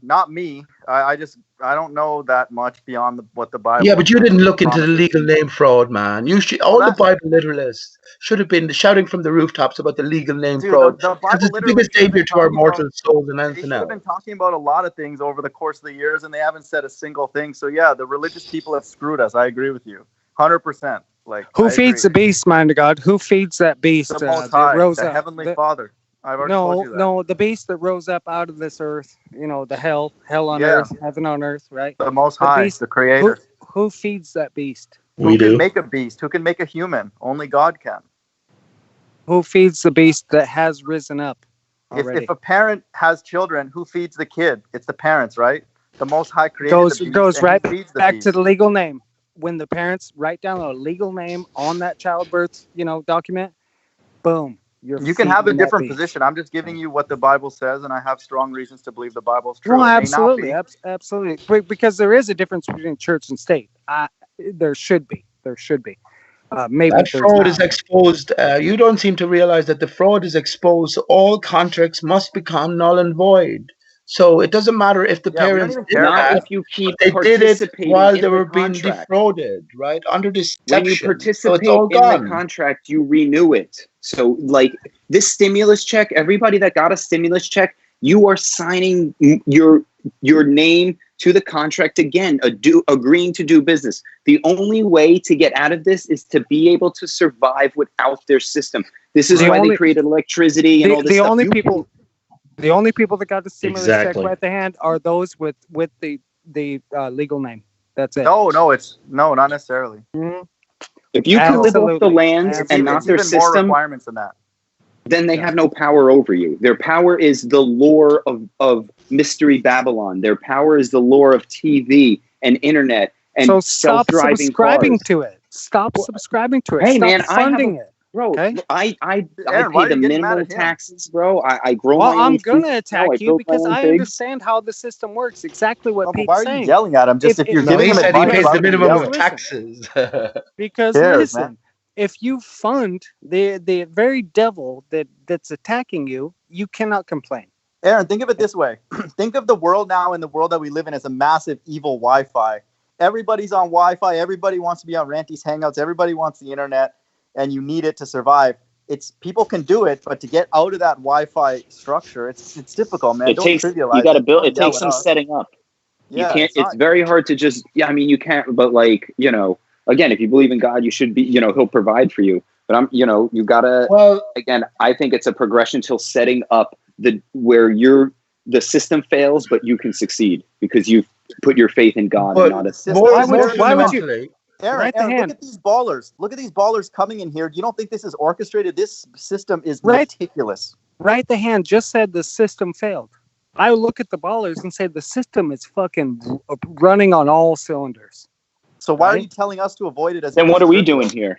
Not me. I don't know that much beyond what the Bible. Yeah, but you didn't look into the legal name fraud, man. You should. All the Bible literalists should have been shouting from the rooftops about the legal name fraud. Because it's the biggest danger to our mortal souls than anything else. They've been talking about a lot of things over the course of the years, and they haven't said a single thing. So yeah, the religious people have screwed us. I agree with you, 100%. Like, who feeds the beast, mind of God? Who feeds that beast? The Most High, the Heavenly Father. No, the beast that rose up out of this earth, the hell on earth, heaven on earth, right? The Most High, the Creator. Who feeds that beast? Who can make a beast? Who can make a human? Only God can. Who feeds the beast that has risen up? If a parent has children, who feeds the kid? It's the parents, right? The Most High created the beast, goes right back to the legal name. When the parents write down a legal name on that childbirth, document, boom. You can have a different position. I'm just giving you what the Bible says, and I have strong reasons to believe the Bible is true. Well, absolutely, absolutely. Because there is a difference between church and state. There should be. maybe that fraud is exposed. You don't seem to realize that the fraud is exposed. So all contracts must become null and void. So it doesn't matter if the parents did that. If you keep they did it while they were being contract. defrauded, right? Under this When you participate in the contract, you renew it. So, like this stimulus check, everybody that got a stimulus check, you are signing your name to the contract again, agreeing to do business. The only way to get out of this is to be able to survive without their system. This is why they created electricity and all this stuff. The only people that got the stimulus check right at the hand are those with the legal name. That's it. No, not necessarily. Mm-hmm. If you can live off the land and not their system, more requirements than that. Then they have no power over you. Their power is the lore of Mystery Babylon. Their power is the lore of TV and internet and so stop self-driving subscribing cars. to it. Stop subscribing to it. Hey, stop man, funding it. Bro, okay? I pay the minimal taxes, bro. I grow my own I'm going to food. attack you because I understand how the system works. Exactly what Pete's saying. Why are you yelling at him? Just if you're giving him he advice, pays the minimum of taxes. Because listen, if you fund the very devil that's attacking you, you cannot complain. Aaron, think of it this way. Think of the world now and the world that we live in as a massive evil Wi-Fi. Everybody's on Wi-Fi. Everybody wants to be on Ranty's Hangouts. Everybody wants the internet, and you need it to survive. People can do it, but to get out of that Wi-Fi structure, it's difficult, man. Don't trivialize it. You got to build. It takes some setting up. Yeah, you can't. It's very hard to just. Yeah, I mean, you can't. But like, again, if you believe in God, you should be. He'll provide for you. But you gotta. Well, again, I think it's a progression till setting up where the system fails, but you can succeed because you've put your faith in God and not a system. Why would you? Aaron, look at these ballers. Look at these ballers coming in here. You don't think this is orchestrated? This system is meticulous. Right the hand just said the system failed. I look at the ballers and say the system is fucking running on all cylinders. So why are you telling us to avoid it? Then what are we doing here?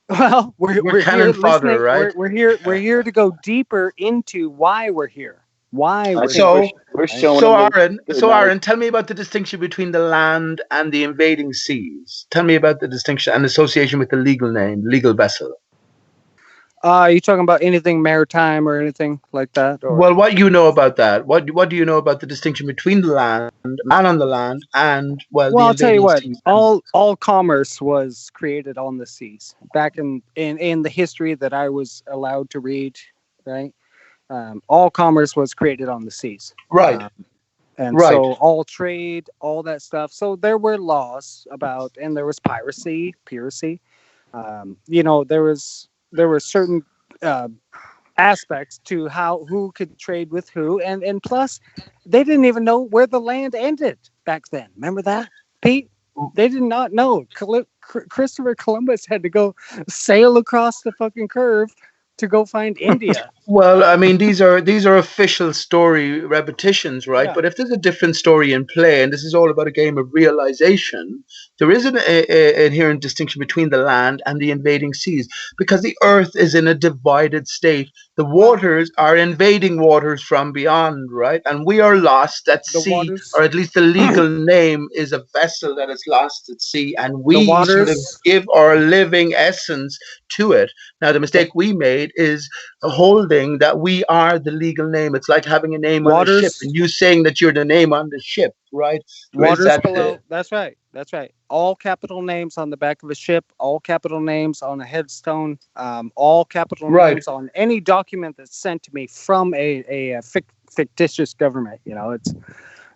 Well, we're cannon here fodder, right? We're here to go deeper into why we're here. We're showing. So Aaron, tell me about the distinction between the land and the invading seas. Tell me about the distinction and association with the legal name, legal vessel. Are you talking about anything maritime or anything like that? Or? Well, what you know about that? What do you know about the distinction between the land, man on the land, and I'll tell you what. All commerce was created on the seas. Back in the history that I was allowed to read, right? All commerce was created on the seas. Right. So all trade, all that stuff. So there were laws about, and there was piracy. There were certain aspects to who could trade with who, and plus, they didn't even know where the land ended back then. Remember that, Pete? They did not know. Christopher Columbus had to go sail across the fucking curve to go find India. Well, I mean, these are official story repetitions, right? Yeah. But if there's a different story in play, and this is all about a game of realization, there is an inherent distinction between the land and the invading seas, because the earth is in a divided state. The waters are invading waters from beyond, right? And we are lost at sea, or at least the legal name is a vessel that is lost at sea, and we sort of give our living essence to it. Now, the mistake we made is holding that we are the legal name. It's like having a name on a ship, and you saying that you're the name on the ship, right? Waters below. That's right. All capital names on the back of a ship, all capital names on a headstone, all capital names on any document that's sent to me from a fictitious government.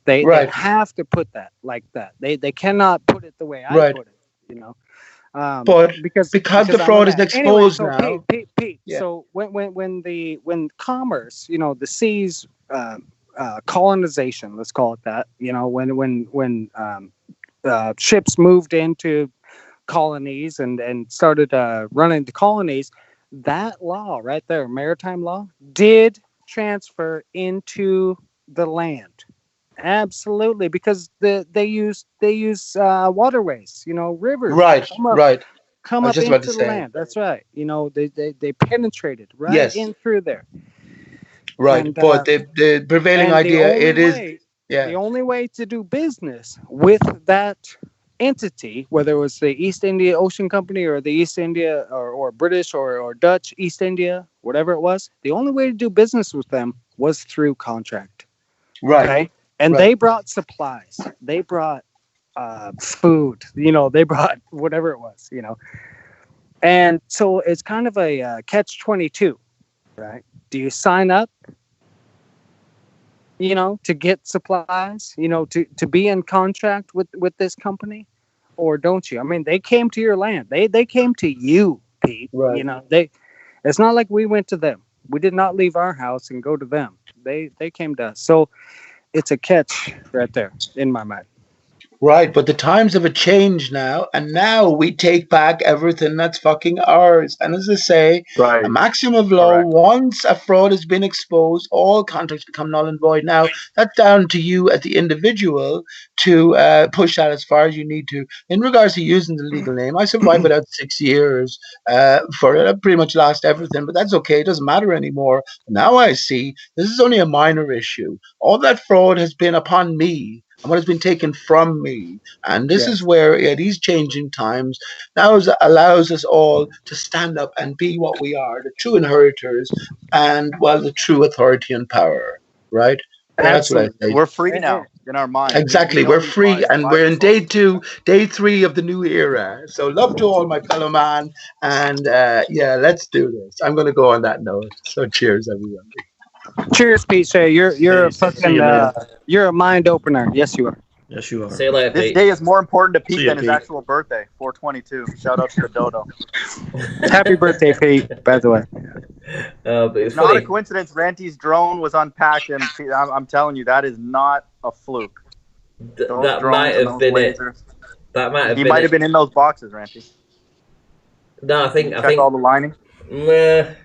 They have to put that like that. They cannot put it the way I put it. But because the fraud is exposed now. Pete. Yeah. So when commerce, the seas, colonization, let's call it that. When ships moved into colonies and started running the colonies, that law right there, maritime law, did transfer into the land. Absolutely, because they use waterways, rivers. Right. Come up into the land. That's right. They penetrated in through there. Right, and, but the prevailing idea the only way to do business with that entity, whether it was the East India Ocean Company or the East India or British or Dutch East India, whatever it was, the only way to do business with them was through contract. Right. Okay? And they brought supplies. They brought food. They brought whatever it was, And so it's kind of a catch-22, right? Do you sign up, to get supplies, to be in contract with this company, or don't you? I mean, they came to your land. They came to you, Pete. Right. It's not like we went to them. We did not leave our house and go to them. They came to us. So it's a catch right there in my mind. Right, but the times have changed now, and now we take back everything that's fucking ours. And as I say, a maximum of law, once a fraud has been exposed, all contracts become null and void. Now, that's down to you as the individual to push that as far as you need to. In regards to using the legal name, I survived without 6 years for it. I pretty much lost everything, but that's okay. It doesn't matter anymore. Now I see this is only a minor issue. All that fraud has been upon me, and what has been taken from me. And this is where, at these changing times, now allows us all to stand up and be what we are, the true inheritors, and, the true authority and power, right? That's what I say. We're free now in our mind. Exactly. We're free, and we're in day 3 of the new era. So love to all my fellow man, and let's do this. I'm going to go on that note. So cheers, everyone. Cheers, Pete. You're a fucking you're a mind opener. Yes, you are. Yes, you are. See you later, This Pete. day is more important to Pete than his Pete. actual birthday, 4/22. Shout out to the dodo. Happy birthday, Pete, by the way. But it's Not funny. a coincidence. Ranty's drone was unpacked, and I'm telling you, that is not a fluke. That might have been it. That might have He been might it. have been in those boxes, Ranty. No, I think all the lining. Have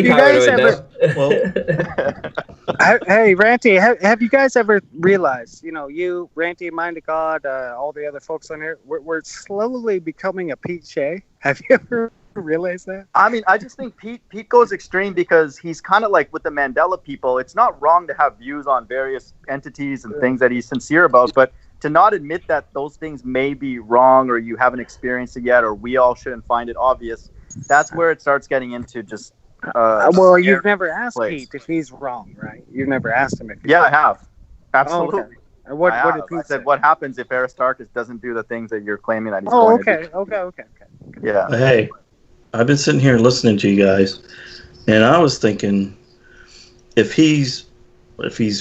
you guys ever? Hey, Ranty, have you guys ever realized? You, Ranty, Mind of God, all the other folks on here, we're slowly becoming a Pete Shea. Have you ever realized that? I mean, I just think Pete goes extreme because he's kind of like with the Mandela people. It's not wrong to have views on various entities and things that he's sincere about, but to not admit that those things may be wrong or you haven't experienced it yet or we all shouldn't find it obvious, that's where it starts getting into just you've never asked Pete if he's wrong, right? You've never asked him if he's wrong. I have. Absolutely. Oh, okay. What did Pete say? What happens if Aristarchus doesn't do the things that you're claiming that he's going to do? Okay. Yeah. Hey, I've been sitting here listening to you guys, and I was thinking, if he's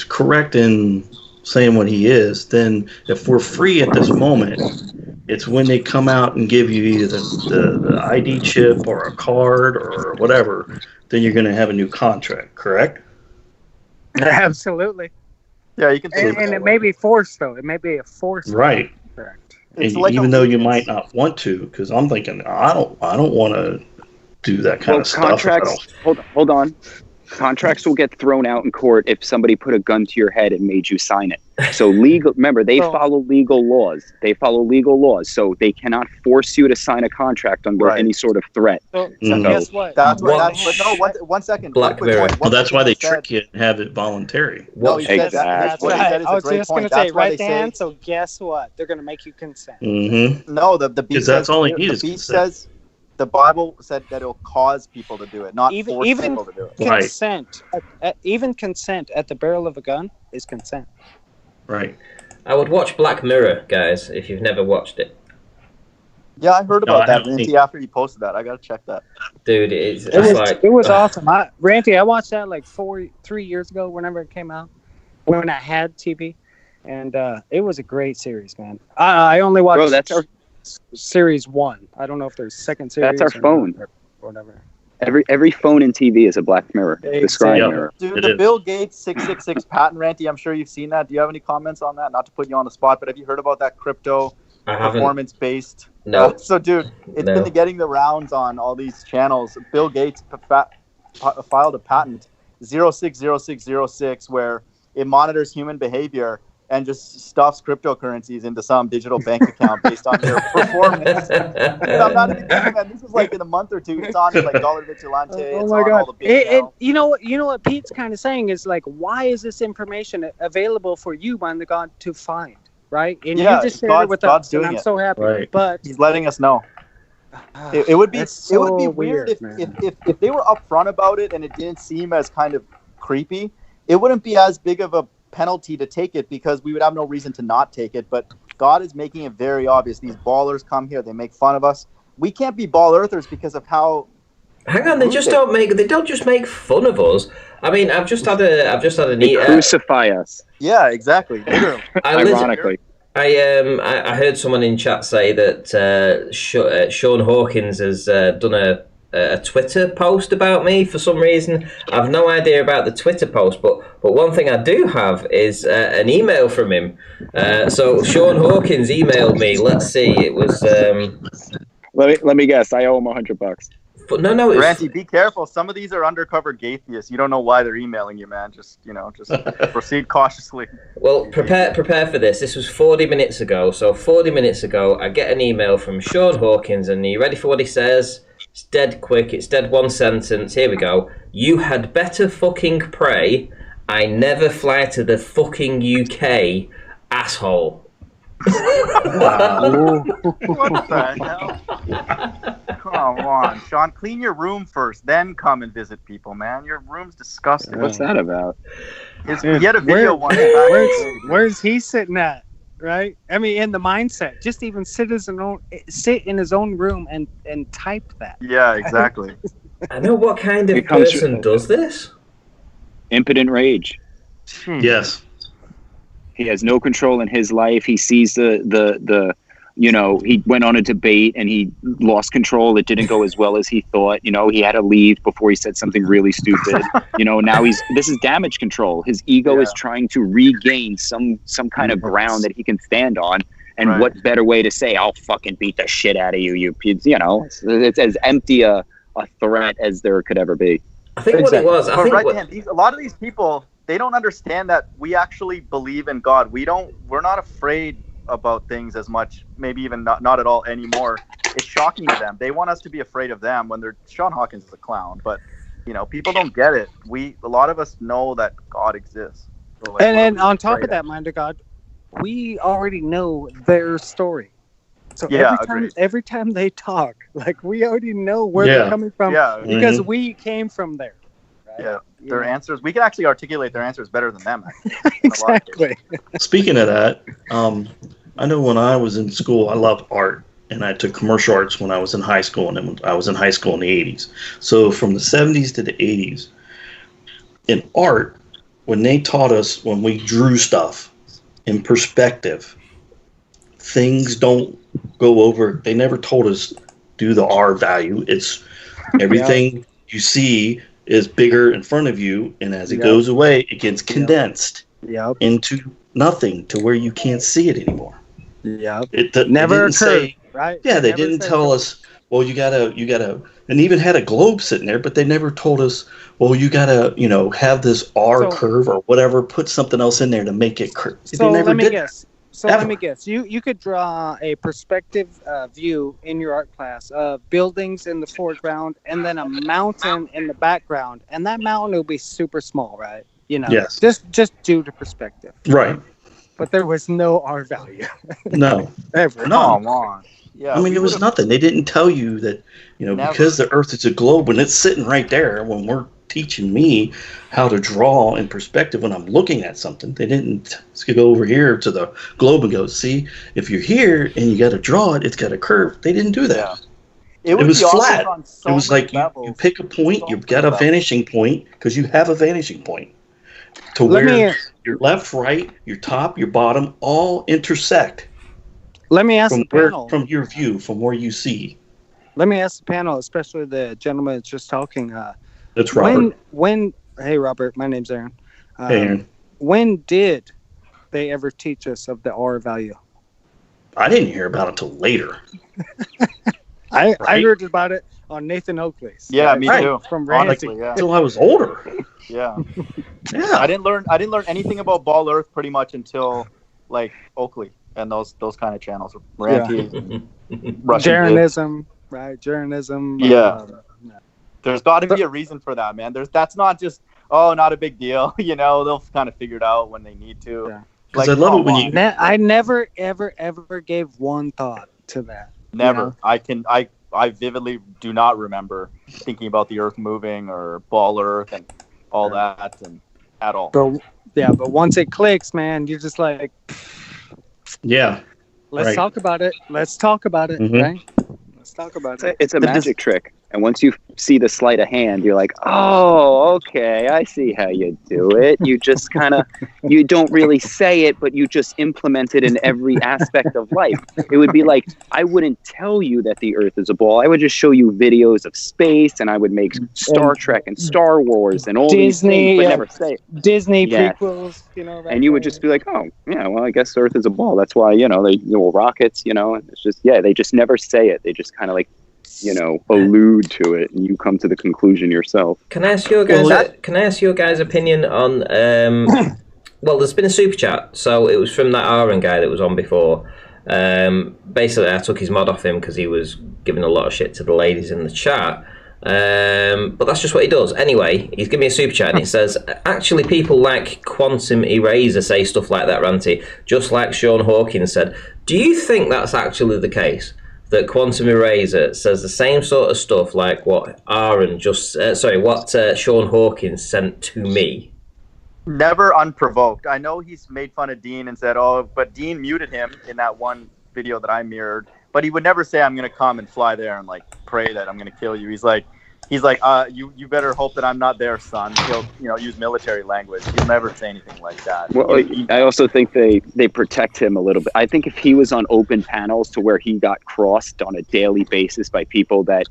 correct in saying what he is, then if we're free at this moment, it's when they come out and give you either the ID chip or a card or whatever, then you're going to have a new contract, correct? Absolutely. Yeah, you can. And it may be forced, though. It may be a forced right. contract. Even though you might not want to, because I'm thinking I don't want to do that kind of stuff. Contracts. Hold on. Contracts will get thrown out in court if somebody put a gun to your head and made you sign it. So remember, they follow legal laws. So they cannot force you to sign a contract under any sort of threat. So guess what? One second. Black Mirror. Well, that's why they trick you and have it voluntary. That's right. I was just going to say, right, Dan? So guess what? They're going to make you consent. Mm-hmm. No, the beast that's all he needs. The beast says the Bible said that it'll cause people to do it, not force people to do it. Consent, even consent at the barrel of a gun is consent. Right. I would watch Black Mirror, guys, if you've never watched it. Yeah, I heard about that, Ranty, after he posted that. I gotta check that. Dude, it was awesome. Ranty, I watched that like 3 years ago, whenever it came out, when I had TV, and it was a great series, man. I only watched. Bro, that's our series 1. I don't know if there's second series. That's our phone. Or whatever. Every phone and TV is a Black Mirror. The scrying mirror. Dude, the Bill Gates 666 patent, Ranty, I'm sure you've seen that. Do you have any comments on that? Not to put you on the spot, but have you heard about that crypto performance-based? No. So, dude, it's been getting the rounds on all these channels. Bill Gates filed a patent, 060606, where it monitors human behavior and just stuffs cryptocurrencies into some digital bank account based on your performance. I'm not even kidding, man. This was like in a month or two. It's on like Dollar Vigilante. Oh it's my on God. all the big You know what Pete's kind of saying is like, why is this information available for you, man, the God, to find, right? And you just shared it with us, and I'm so happy. Right. But he's letting us know. It would be weird if they were upfront about it and it didn't seem as kind of creepy. It wouldn't be as big of a penalty to take it because we would have no reason to not take it. But God is making it very obvious. These ballers come here, they make fun of us. We can't be ball earthers because of how. Hang on, they don't just make fun of us. I mean, I've just had an they crucify us. Yeah, exactly. Ironically. I heard someone in chat say that Sean Hawkins has done a Twitter post about me for some reason. I've no idea about the Twitter post, but one thing I do have is an email from him. So Sean Hawkins emailed me. Let's see, it was. Let me guess. I owe him $100. But no, Ranty, be careful. Some of these are undercover Gatheists. You don't know why they're emailing you, man. Just proceed cautiously. Well, prepare for this. This was 40 minutes ago. So 40 minutes ago, I get an email from Sean Hawkins, and are you ready for what he says? It's dead quick. It's dead one sentence. Here we go. You had better fucking pray I never fly to the fucking UK, asshole. Wow. What the hell? Come on, Sean. Clean your room first, then come and visit people, man. Your room's disgusting. What's that about? He had a video one. Where's he sitting at? Right? I mean, in the mindset, just even sit in his own room and type that. Yeah, exactly. I know what kind of person does this. Impotent rage. Yes. He has no control in his life. He sees he went on a debate and he lost control. It didn't go as well as he thought. He had to leave before he said something really stupid. Now this is damage control. His ego is trying to regain some kind of ground that he can stand on. And what better way to say, I'll fucking beat the shit out of you. It's as empty a threat as there could ever be. I think what it was. A lot of these people, they don't understand that we actually believe in God. We're not afraid about things as much, maybe even not at all anymore. It's shocking to them. They want us to be afraid of them when Sean Hawkins is a clown, but people don't get it. A lot of us know that God exists. So and on top of that, mind of God, we already know their story. So every time they talk, like we already know where they're coming from because we came from there. Right? Yeah, their answers, we can actually articulate their answers better than them. Exactly. Speaking of that, I know when I was in school, I loved art, and I took commercial arts when I was in high school, and I was in high school in the 80s. So from the 70s to the 80s, in art, when they taught us, when we drew stuff in perspective, things don't go over. They never told us do the R value. It's everything you see is bigger in front of you, and as it goes away, it gets condensed into nothing to where you can't see it anymore. It never occurred, right? Yeah, they didn't tell us, well, you gotta, and even had a globe sitting there, but they never told us, well, you gotta, have this R curve or whatever, put something else in there to make it curve. So let me guess. Let me guess. You could draw a perspective view in your art class of buildings in the foreground and then a mountain in the background, and that mountain will be super small, right? Yes. Just due to perspective. Right. But there was no R value. No. Ever. No. Come on. Yeah. I mean, it was nothing. They didn't tell you that, because the Earth is a globe and it's sitting right there when we're teaching me how to draw in perspective when I'm looking at something. They didn't go over here to the globe and go, see, if you're here and you got to draw it, it's got a curve. They didn't do that. Yeah. It was flat. It was like you pick a point, you've got a vanishing point because you have a vanishing point to where your left, right, your top, your bottom all intersect. Let me ask the panel. From your view, from where you see. Let me ask the panel, especially the gentleman that's just talking. That's Robert. Hey, Robert, my name's Aaron. Hey, Aaron. When did they ever teach us of the R value? I didn't hear about it until later. I heard about it on Nathan Oakley's. Yeah, me too. From Ranty. Until I was older. Yeah. I didn't learn anything about Ball Earth pretty much until like Oakley and those kind of channels, ranty, Jeranism, right? Jeranism. Yeah. There's got to be a reason for that, man. That's not just not a big deal. They'll kind of figure it out when they need to. Yeah. Because I love it when you. I never ever gave one thought to that. Never. I vividly do not remember thinking about the Earth moving or ball Earth and all that and at all. But once it clicks, man, you're just like, yeah. Let's talk about it. Let's talk about it, right? Let's talk about it. It's a magic trick. And once you see the sleight of hand, you're like, oh, okay, I see how you do it. You just kind of, you don't really say it, but you just implement it in every aspect of life. It would be like, I wouldn't tell you that the Earth is a ball. I would just show you videos of space, and I would make Star Trek and Star Wars and all these things, but never say it. Disney prequels, right? And you would just be like, oh, yeah, well, I guess Earth is a ball. That's why, they rockets, it's just, they just never say it. They just kind of like, allude to it, and you come to the conclusion yourself. Can I ask your guys' opinion on? Well, there's been a super chat, so it was from that Aaron guy that was on before. Basically, I took his mod off him because he was giving a lot of shit to the ladies in the chat. But that's just what he does. Anyway, he's giving me a super chat and it says, actually, people like Quantum Eraser say stuff like that, Ranty, just like Sean Hawkins said. Do you think that's actually the case? That Quantum Eraser says the same sort of stuff like what Aaron what Sean Hawkins sent to me? Never unprovoked. I know he's made fun of Dean and said, but Dean muted him in that one video that I mirrored. But he would never say, I'm going to come and fly there and like pray that I'm going to kill you. He's like, you better hope that I'm not there, son. He'll use military language. He'll never say anything like that. Well, I also think they protect him a little bit. I think if he was on open panels to where he got crossed on a daily basis by people that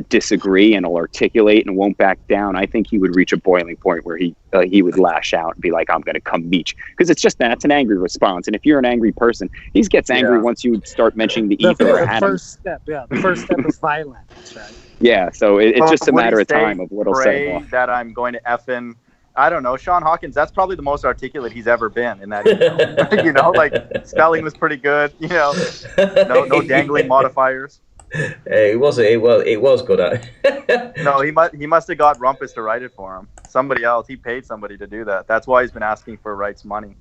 disagree and will articulate and won't back down, I think he would reach a boiling point where he would lash out and be like, I'm going to come meet you. Because it's just that's an angry response. And if you're an angry person, he gets angry once you start mentioning the ether or atom. The first step is violence, right? Yeah, so it's just a matter of time of what'll set him off. That I'm going to effing, I don't know, Sean Hawkins, that's probably the most articulate he's ever been in that email. Like spelling was pretty good, no dangling modifiers. It was good at it. No, he must have got Rumpus to write it for him. Somebody else, he paid somebody to do that. That's why he's been asking for rights money,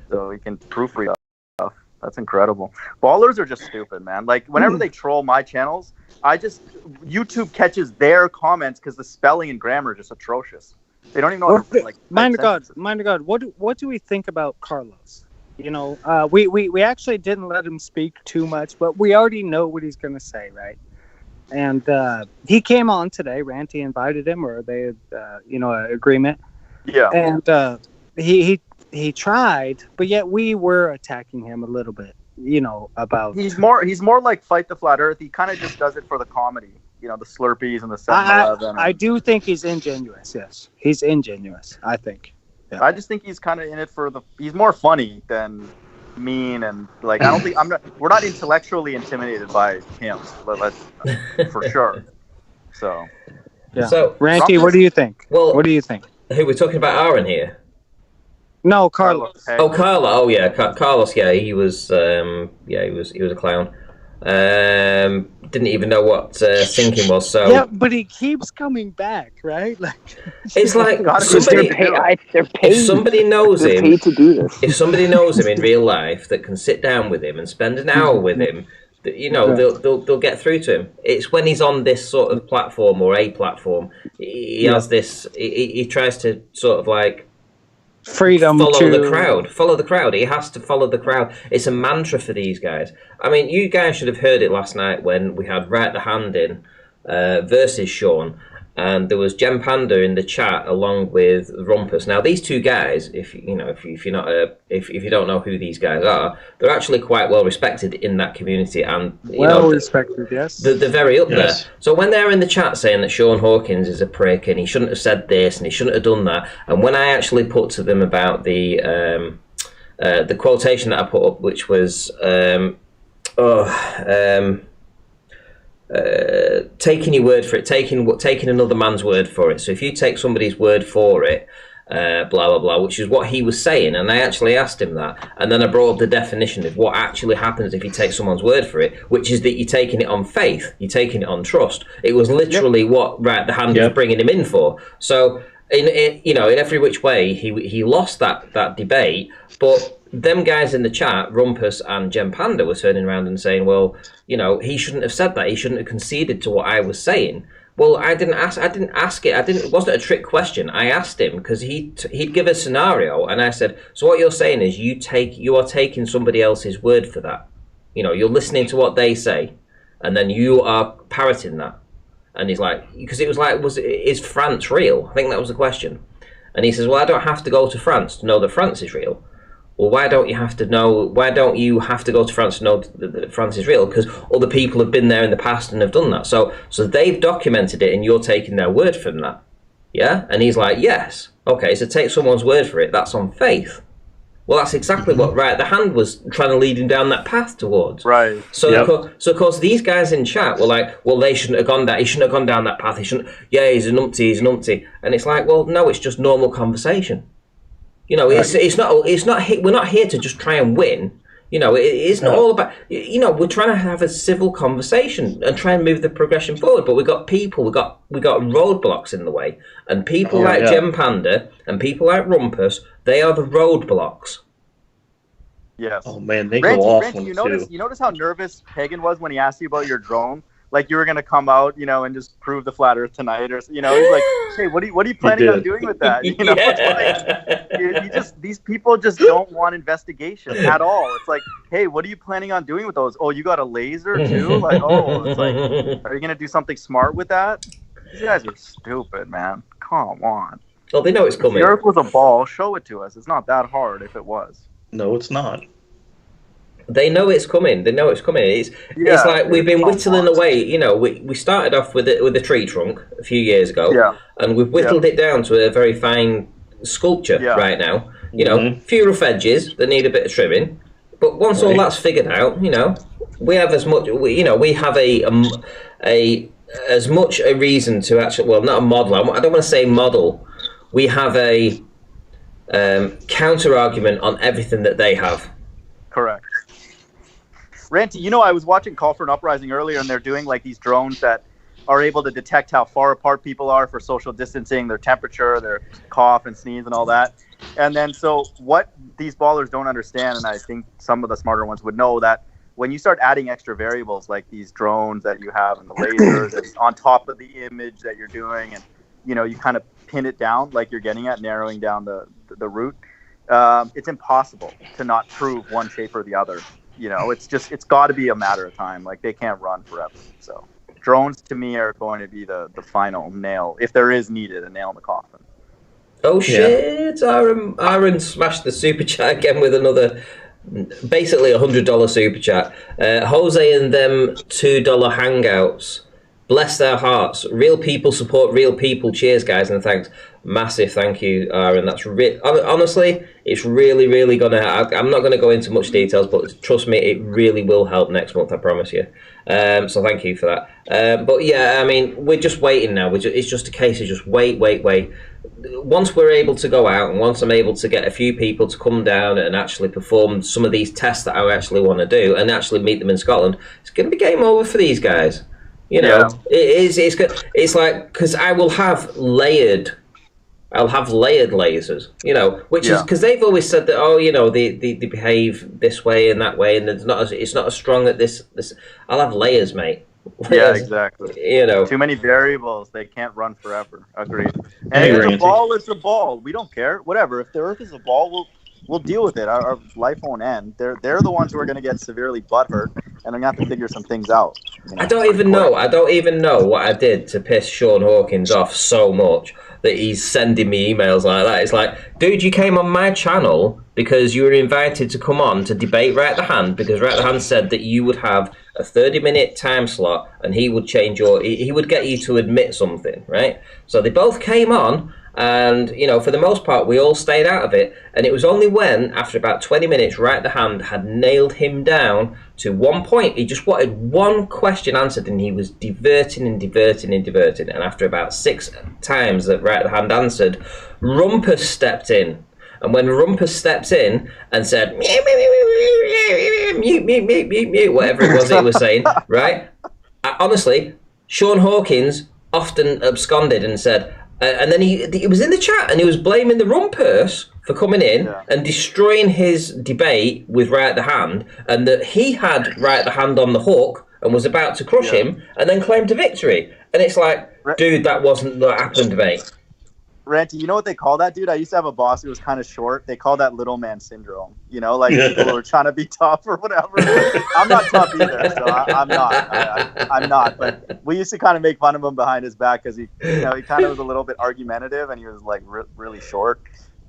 so he can proofread stuff. That's incredible. Ballers are just stupid, man. Like whenever they troll my channels, YouTube catches their comments because the spelling and grammar are just atrocious. They don't even know how to, like. Mind to God, what do we think about Carlos? We actually didn't let him speak too much, but we already know what he's going to say, right? And he came on today. Ranty invited him, or they had, an agreement. Yeah. And he tried, but yet we were attacking him a little bit. About he's more like Fight the Flat Earth. He kind of just does it for the comedy. The Slurpees and the 7-Eleven. I do think he's ingenuous. Yes, he's ingenuous. I think. Yeah. I just think he's kind of in it he's more funny than mean, and like I don't think we're not intellectually intimidated by him, but for sure. So yeah. So Ranty, what do you think? Well, what do you think? Who we're talking about, Aaron here? No, Carlos. Oh, Carlos. Oh yeah, Carlos. Yeah, he was. He was a clown. Didn't even know what sinking was. So yeah, but he keeps coming back, right? Like it's like they're paid. If somebody knows him, paid to do this. If somebody knows him in real life that can sit down with him and spend an hour with him, they'll get through to him. It's when he's on this sort of platform or a platform, he has this. He tries to sort of like. Freedom follow the crowd. He has to follow the crowd. It's a mantra for these guys. I mean, you guys should have heard it last night when we had Right the Hand in versus Sean, and there was Gem Panda in the chat along with Rumpus. Now these two guys, if you don't know who these guys are, they're actually quite well respected in that community, and respected. Yes, they're very up there. So when they're in the chat saying that Sean Hawkins is a prick and he shouldn't have said this and he shouldn't have done that, and when I actually put to them about the quotation that I put up, which was taking your word for it, taking another man's word for it. So if you take somebody's word for it, blah, blah, blah, which is what he was saying. And I actually asked him that. And then I brought up the definition of what actually happens if you take someone's word for it, which is that you're taking it on faith. You're taking it on trust. It was literally what the hand was bringing him in for. So, in every which way, he lost that debate. But them guys in the chat, Rumpus and Gem Panda, were turning around and saying, well, he shouldn't have said that. He shouldn't have conceded to what I was saying. Well, I didn't ask it. It wasn't a trick question. I asked him because he'd give a scenario, and I said, so what you're saying is you are taking somebody else's word for that. You're listening to what they say, and then you are parroting that. And he's like, because it was like, is France real? I think that was the question. And he says, well, I don't have to go to France to know that France is real. Well, why don't you have to go to France to know that France is real? Because other people have been there in the past and have done that. So they've documented it, and you're taking their word from that. Yeah? And he's like, yes. Okay, so take someone's word for it. That's on faith. Well, that's exactly what the hand was trying to lead him down that path towards. Right. So, of course, these guys in chat were like, well, they shouldn't have gone down. He shouldn't have gone down that path. He shouldn't. Yeah, he's a numpty. And it's like, well, no, it's just normal conversation. It's not. We're not here to just try and win. It's not all about. We're trying to have a civil conversation and try and move the progression forward. But we got roadblocks in the way, and people like Gem Panda and people like Rumpus, they are the roadblocks. Yes. Oh man, they go off. Ranty, you notice how nervous Pagan was when he asked you about your drone? Like you were gonna come out, and just prove the flat Earth tonight, or he's like, "Hey, what are you planning on doing with that?" These people just don't want investigation at all. It's like, "Hey, what are you planning on doing with those? Oh, you got a laser too? Like, it's like, are you gonna do something smart with that?" These guys are stupid, man. Come on. Well, they know it's coming. If the Earth was a ball, show it to us. It's not that hard if it was. No, it's not. They know it's coming. It's like we've been whittling away. We started off with a tree trunk a few years ago, and we've whittled it down to a very fine sculpture right now. Few rough edges that need a bit of trimming, but once all that's figured out, we have as much. We have as much a reason to actually. Well, not a model. I don't want to say model. We have a counter argument on everything that they have. Correct. Ranty, I was watching Call for an Uprising earlier, and they're doing like these drones that are able to detect how far apart people are for social distancing, their temperature, their cough and sneeze and all that. And then so what these ballers don't understand, and I think some of the smarter ones would know, that when you start adding extra variables like these drones that you have and the lasers and on top of the image that you're doing, and you kind of pin it down like you're getting at, narrowing down the route, it's impossible to not prove one shape or the other. It's got to be a matter of time. Like, they can't run forever. So drones to me are going to be the final nail, if there is needed, a nail in the coffin. Oh shit! Aaron smashed the super chat again with another, basically $100 super chat. Jose and them $2 hangouts. Bless their hearts. Real people support real people. Cheers, guys, and thanks. Massive thank you, Aaron. That's honestly, it's really, really gonna. I'm not gonna go into much details, but trust me, it really will help next month. I promise you. So thank you for that. But yeah, I mean, we're just waiting now. It's just a case of just wait. Once we're able to go out, and once I'm able to get a few people to come down and actually perform some of these tests that I actually want to do, and actually meet them in Scotland, it's gonna be game over for these guys. It's good. It's like, because I'll have layered lasers, which is because they've always said that, they behave this way and that way, and it's not as strong at this. I'll have layers, mate. Yeah, exactly. Too many variables. They can't run forever. Agreed. And if it's a ball, it's a ball. We don't care. Whatever. If the Earth is a ball, we'll deal with it. Our life won't end. They're the ones who are going to get severely butthurt, and they're going to have to figure some things out. I don't even know what I did to piss Sean Hawkins off so much that he's sending me emails like that. It's like, dude, you came on my channel because you were invited to come on to debate Right the Hand, because Right the Hand said that you would have a 30-minute time slot and he would change he would get you to admit something, right? So they both came on, And, you know, for the most part, we all stayed out of it. And it was only when, after about 20 minutes, Right at the Hand had nailed him down to one point. He just wanted one question answered, and he was diverting and diverting and diverting. And after about 6 times that Right at the Hand answered, Rumpus stepped in. And when Rumpus steps in and said, mute, whatever it was he was saying, right? Honestly, Sean Hawkins often absconded and said, and then he was in the chat and he was blaming the Rumpus for coming in and destroying his debate with Right at the Hand, and that he had Right at the Hand on the hook and was about to crush him, and then claimed a victory. And it's like, dude, that wasn't what happened, mate. Ranty, you know what they call that, dude? I used to have a boss who was kind of short. They call that little man syndrome. You know, like people who are trying to be tough or whatever. I'm not tough either, so I'm not. I'm not. But we used to kind of make fun of him behind his back because he kind of was a little bit argumentative and he was like really short.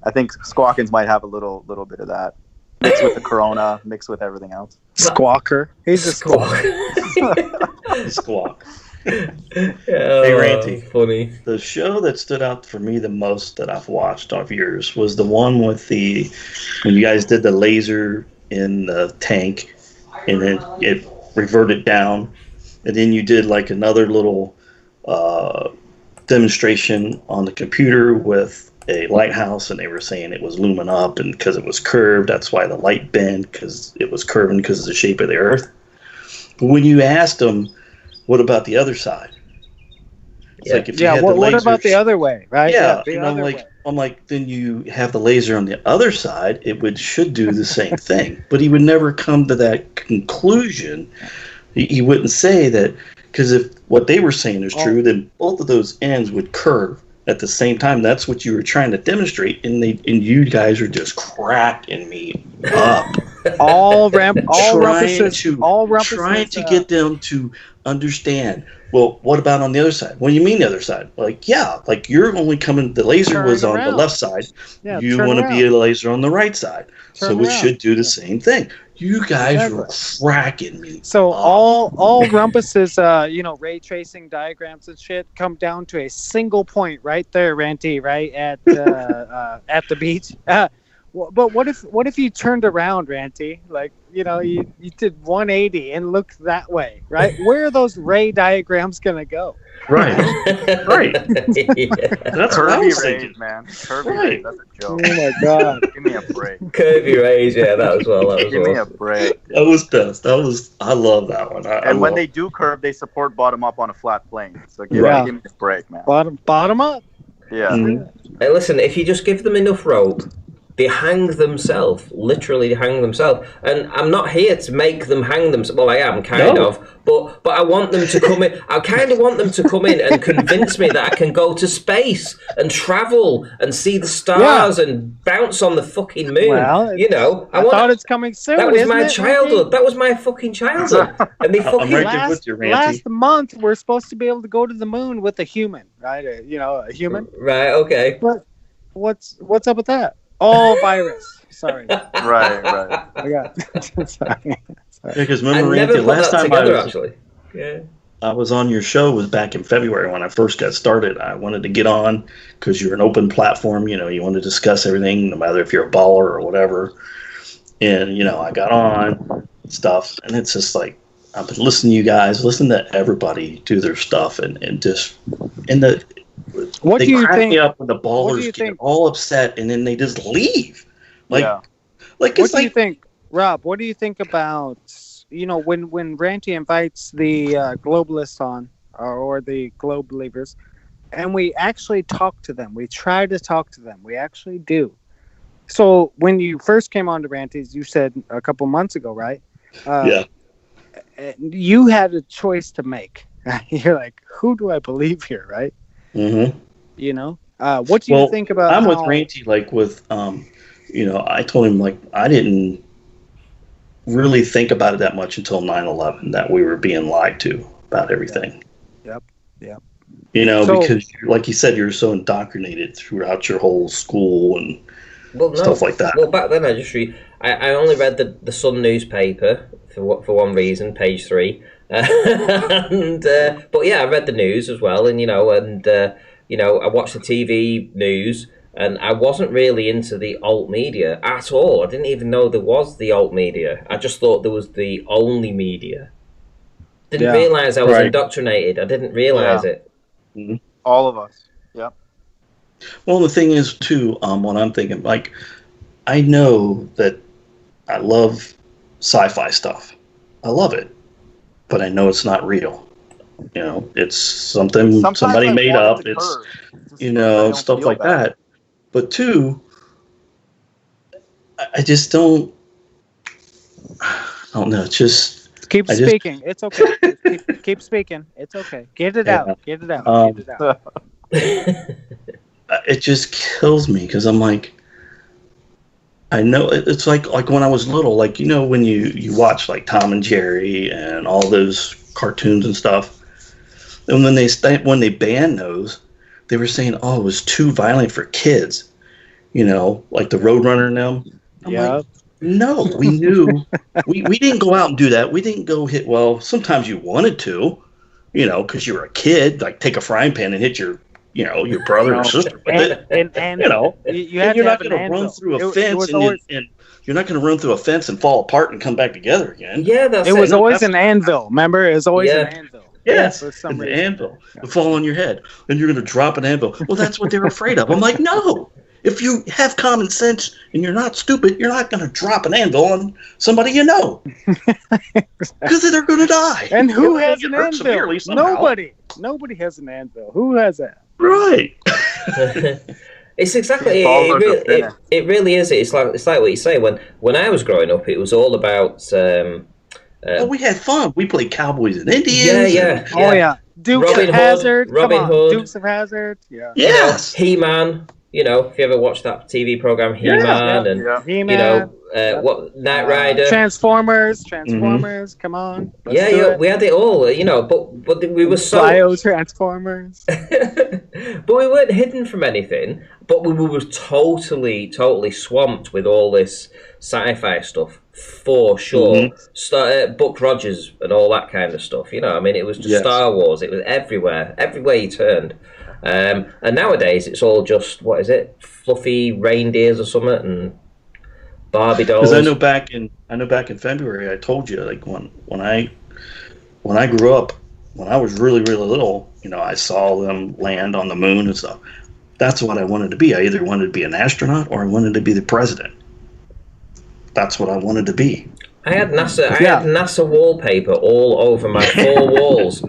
I think Squawkins might have a little bit of that mixed with the Corona, mixed with everything else. Squawker. He's a squawk. Squawk. Hey, Ranty, funny. The show that stood out for me the most that I've watched of yours was the one with when you guys did the laser in the tank, and then it reverted down, and then you did like another little demonstration on the computer with a lighthouse, and they were saying it was looming up, and because it was curved, that's why the light bent, because it was curving because of the shape of the Earth. But when you asked them, what about the other side? It's like if you had what about the other way, right? Yeah, I'm like, then you have the laser on the other side, it should do the same thing. But he would never come to that conclusion. He wouldn't say that, because if what they were saying is true, then both of those ends would curve at the same time. That's what you were trying to demonstrate, and you guys are just cracking me up. Trying to get them to understand. Well, what about on the other side? What do you mean the other side? Like, like you're only coming. The laser was on the left side. Yeah, you want to be a laser on the right side, so it should do the same thing. You guys were cracking me. So all Rumpus's ray tracing diagrams and shit come down to a single point right there, Ranty, right at the beach. But what if you turned around, Ranty? Like, you did 180 and looked that way, right? Where are those ray diagrams gonna go? Right. That's curvy rays, man. Curvy rays, that's a joke. Oh my god! Give me a break. Curvy rays, that was well. Give me a break. That was best. I love that one. When they do curve, they support bottom up on a flat plane. So give me a break, man. Bottom up. Yeah. Mm-hmm. Hey, listen, if you just give them enough rope, they hang themselves, literally hang themselves. And I'm not here to make them hang themselves. Well, I am kind of, but I want them to come in. I kind of want them to come in and convince me that I can go to space and travel and see the stars and bounce on the fucking moon. Well, I thought it's coming soon. That was my childhood. That was my fucking childhood. And they fucking last month we're supposed to be able to go to the moon with a human, right? A human. Right. Okay. But what's up with that? Oh, virus. Sorry. Right. I got. Sorry. Because remember, Ranty, last time I was on your show was back in February when I first got started. I wanted to get on because you're an open platform. You want to discuss everything, no matter if you're a baller or whatever. And I got on stuff, and it's just like I've been listening to you guys, listening to everybody do their stuff, and just What do you think? Me up when the ballers get all upset, and then they just leave. What do you think, Rob? What do you think about when Ranty invites the globalists on or the globe believers, and we actually talk to them? We try to talk to them. We actually do. So when you first came on to Ranty's, you said a couple months ago, right? You had a choice to make. You're like, who do I believe here, right? Mm-hmm. What do you think about? I'm with Ranty. I told him I didn't really think about it that much until 9/11, that we were being lied to about everything. Yep. Because like you said, you're so indoctrinated throughout your whole school and stuff like that. Well, back then I only read the Sun newspaper for one reason, page 3. But I read the news as well, and I watched the TV news, and I wasn't really into the alt media at all. I didn't even know there was the alt media. I just thought there was the only media. Didn't realize I was indoctrinated. I didn't realize it. Mm-hmm. All of us. Yep. Well, the thing is, too, what I'm thinking, like, I know that I love sci-fi stuff. I love it. But I know it's not real. It's something somebody made up. It's, stuff like that. But two, I just don't know. It's just keep speaking. It's okay. Keep speaking. It's okay. Get it out. Get it out. Get it out. It just kills me because I'm like, I know it's like when I was little, like when you watch like Tom and Jerry and all those cartoons and stuff, and when they banned those, they were saying, oh, it was too violent for kids, like the Roadrunner and them. I'm like, no, we knew we didn't go out and do that. We didn't go hit. Well, sometimes you wanted to, because you were a kid, like take a frying pan and hit your brother or sister with it. And you're not going to run through a fence and you're not going to run through a fence and fall apart and come back together again. Yeah, it was always an anvil. Remember, it was always an anvil. Yes, an anvil would fall on your head, and you're going to drop an anvil. Well, that's what they're afraid of. I'm like, no. If you have common sense and you're not stupid, you're not going to drop an anvil on somebody because they're going to die. And who has an anvil? Nobody has an anvil. Who has that? Right. It's exactly it really is. It's like what you say. When I was growing up, it was all about. We had fun. We played cowboys and Indians. Yeah. Dukes of Hazzard. Robin Hood. Dukes of Hazzard. Yeah. Yes. He-Man. If you ever watched that TV program, He-Man He-Man. What Knight Rider, Transformers. Come on. We had it all. But we were so Bio Transformers. But we weren't hidden from anything. But we were totally swamped with all this sci-fi stuff for sure. Buck Rogers and all that kind of stuff. It was just Star Wars. It was everywhere you turned. And nowadays it's all just fluffy reindeers or something and Barbie dolls. Because I know back in February I told you like when I grew up, when I was really really little, I saw them land on the moon and stuff. That's what I wanted to be. I either wanted to be an astronaut or I wanted to be the president. That's what I wanted to be. I had NASA wallpaper all over my 4 walls.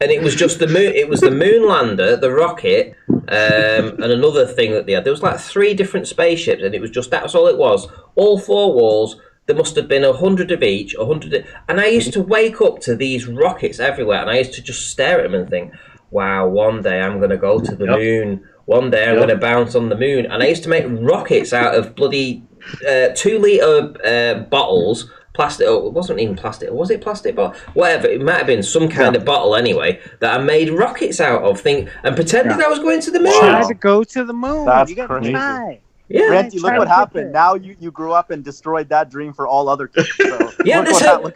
And it was just the moon. It was the moon lander, the rocket, and another thing that they had. There was like 3 different spaceships, and it was just that's all it was. All 4 walls. There must have been 100 of each, 100. And I used to wake up to these rockets everywhere, and I used to just stare at them and think, "Wow, one day I'm going to go to the moon. One day I'm going to bounce on the moon." And I used to make rockets out of bloody 2-liter bottles. Plastic, it wasn't even plastic. Was it plastic bottle? Whatever, it might have been some kind of bottle anyway that I made rockets out of, and pretended I was going to the moon. Try to go to the moon. That's you got crazy. to try. Yeah, Ranty, look what happened. Now you grew up and destroyed that dream for all other kids. So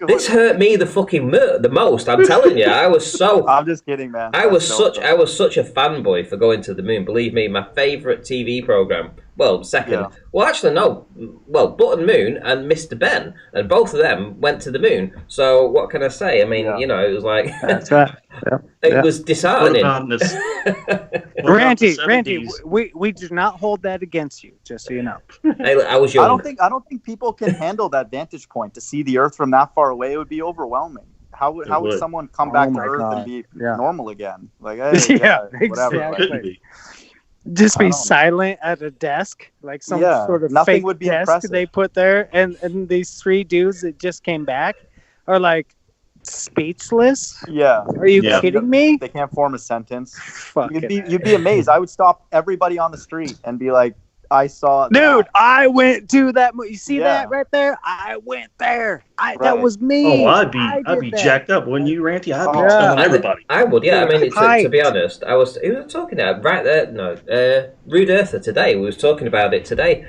this hurt me the most. I'm telling you, I was so. I'm just kidding, man. I was such a fanboy for going to the moon. Believe me, my favorite TV program. Well, second. Yeah. Well, actually, no. Well, Button Moon and Mr. Ben, and both of them went to the moon. So what can I say? I mean, it was like that's right. It was disheartening. Ranty, we do not hold that against you. Just so you know. I was young. I don't think people can handle that vantage point to see the Earth from that far away. It would be overwhelming. How would someone come back to Earth and be normal again? Like, hey, whatever. Exactly. Just be silent at a desk, like some sort of nothing fake would be desk impressive. they put there, and these 3 dudes that just came back are like speechless. Yeah, are you kidding me? They can't form a sentence. You'd be amazed. I would stop everybody on the street and be like, I saw dude, I went to that. You see that right there? I went there. That was me. Oh, I'd be jacked up, wouldn't you, Ranty? I'd be telling everybody. I would, yeah. I mean, to be honest, we were talking about right there. No, Rude Earther today. We was talking about it today.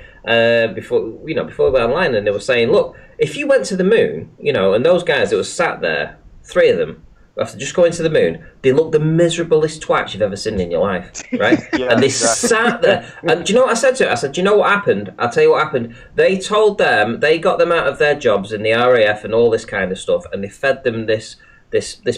Before we went online, and they were saying, look, if you went to the moon, and those guys that were sat there, 3 of them, after just going to the moon, they look the miserablest twats you've ever seen in your life, right? And they sat there. And do you know what I said to it? I said, do you know what happened? I'll tell you what happened. They told them, they got them out of their jobs in the RAF and all this kind of stuff, and they fed them this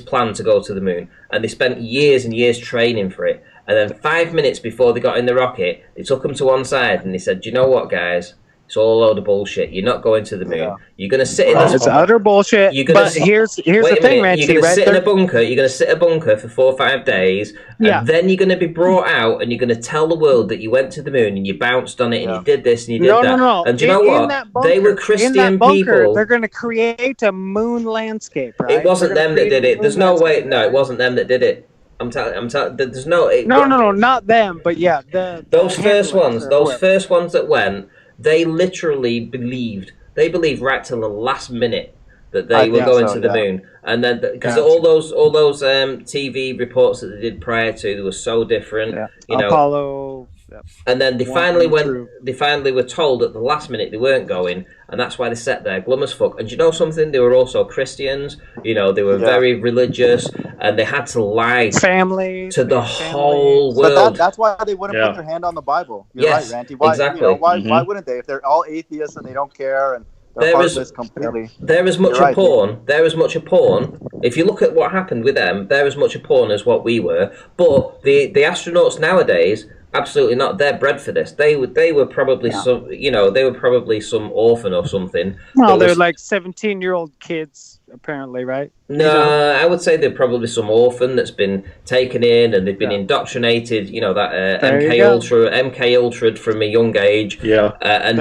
plan to go to the moon, and they spent years and years training for it. And then 5 minutes before they got in the rocket, they took them to one side and they said, do you know what, guys? It's all a load of bullshit. You're not going to the moon. You're going to sit in this... It's utter bullshit. But here's the thing, Ranty. You're going to sit in a bunker. You're going to sit in a bunker for 4 or 5 days. And then you're going to be brought out and you're going to tell the world that you went to the moon and you bounced on it and you did this and you did that. No. And do you know what? They were Christian people. They're going to create a moon landscape, right? It wasn't them that did it. There's no way. No, it wasn't them that did it. I'm telling. There's no. No, not them. But yeah, those first ones that went. They literally believed right till the last minute that they were going to the moon, and then because all those TV reports that they did prior to, they were so different. You know, Apollo. And then they finally went. They finally were told at the last minute they weren't going, and that's why they sat there glum as fuck. And you know something? They were also Christians. You know, they were very religious, and they had to lie to the whole world. But that's why they wouldn't put their hand on the Bible. You're right, Ranty. Why, exactly. Why wouldn't they? If they're all atheists and they don't care and they're heartless completely. They're as much a pawn. They're as much a pawn. If you look at what happened with them, they're as much a pawn as what we were. But the astronauts nowadays. Absolutely not. They're bred for this. They were probably some. You know, they were probably some orphan or something. Well, they're like 17-year-old kids, apparently, right? No, I would say they're probably some orphan that's been taken in and they've been indoctrinated. You know that MK Ultra from a young age. Yeah, and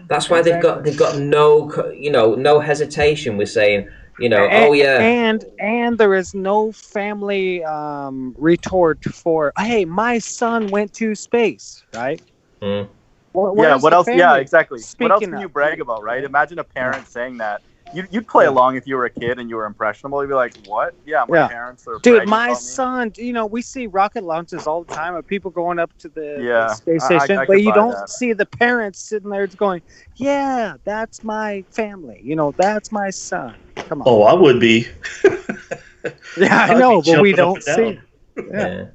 that's why they've got no hesitation with saying. You know, and there is no family retort for, hey, my son went to space, right? What else? Yeah, exactly. What else can you brag about, right? Imagine a parent saying that. You'd play along if you were a kid and you were impressionable. You'd be like, what? Yeah, my parents are. Dude, my son. You know, we see rocket launches all the time of people going up to the space station, but you don't see the parents sitting there going, "Yeah, that's my family. You know, that's my son." Come on. Oh, I would be. Yeah, I know, but we don't see. Yeah.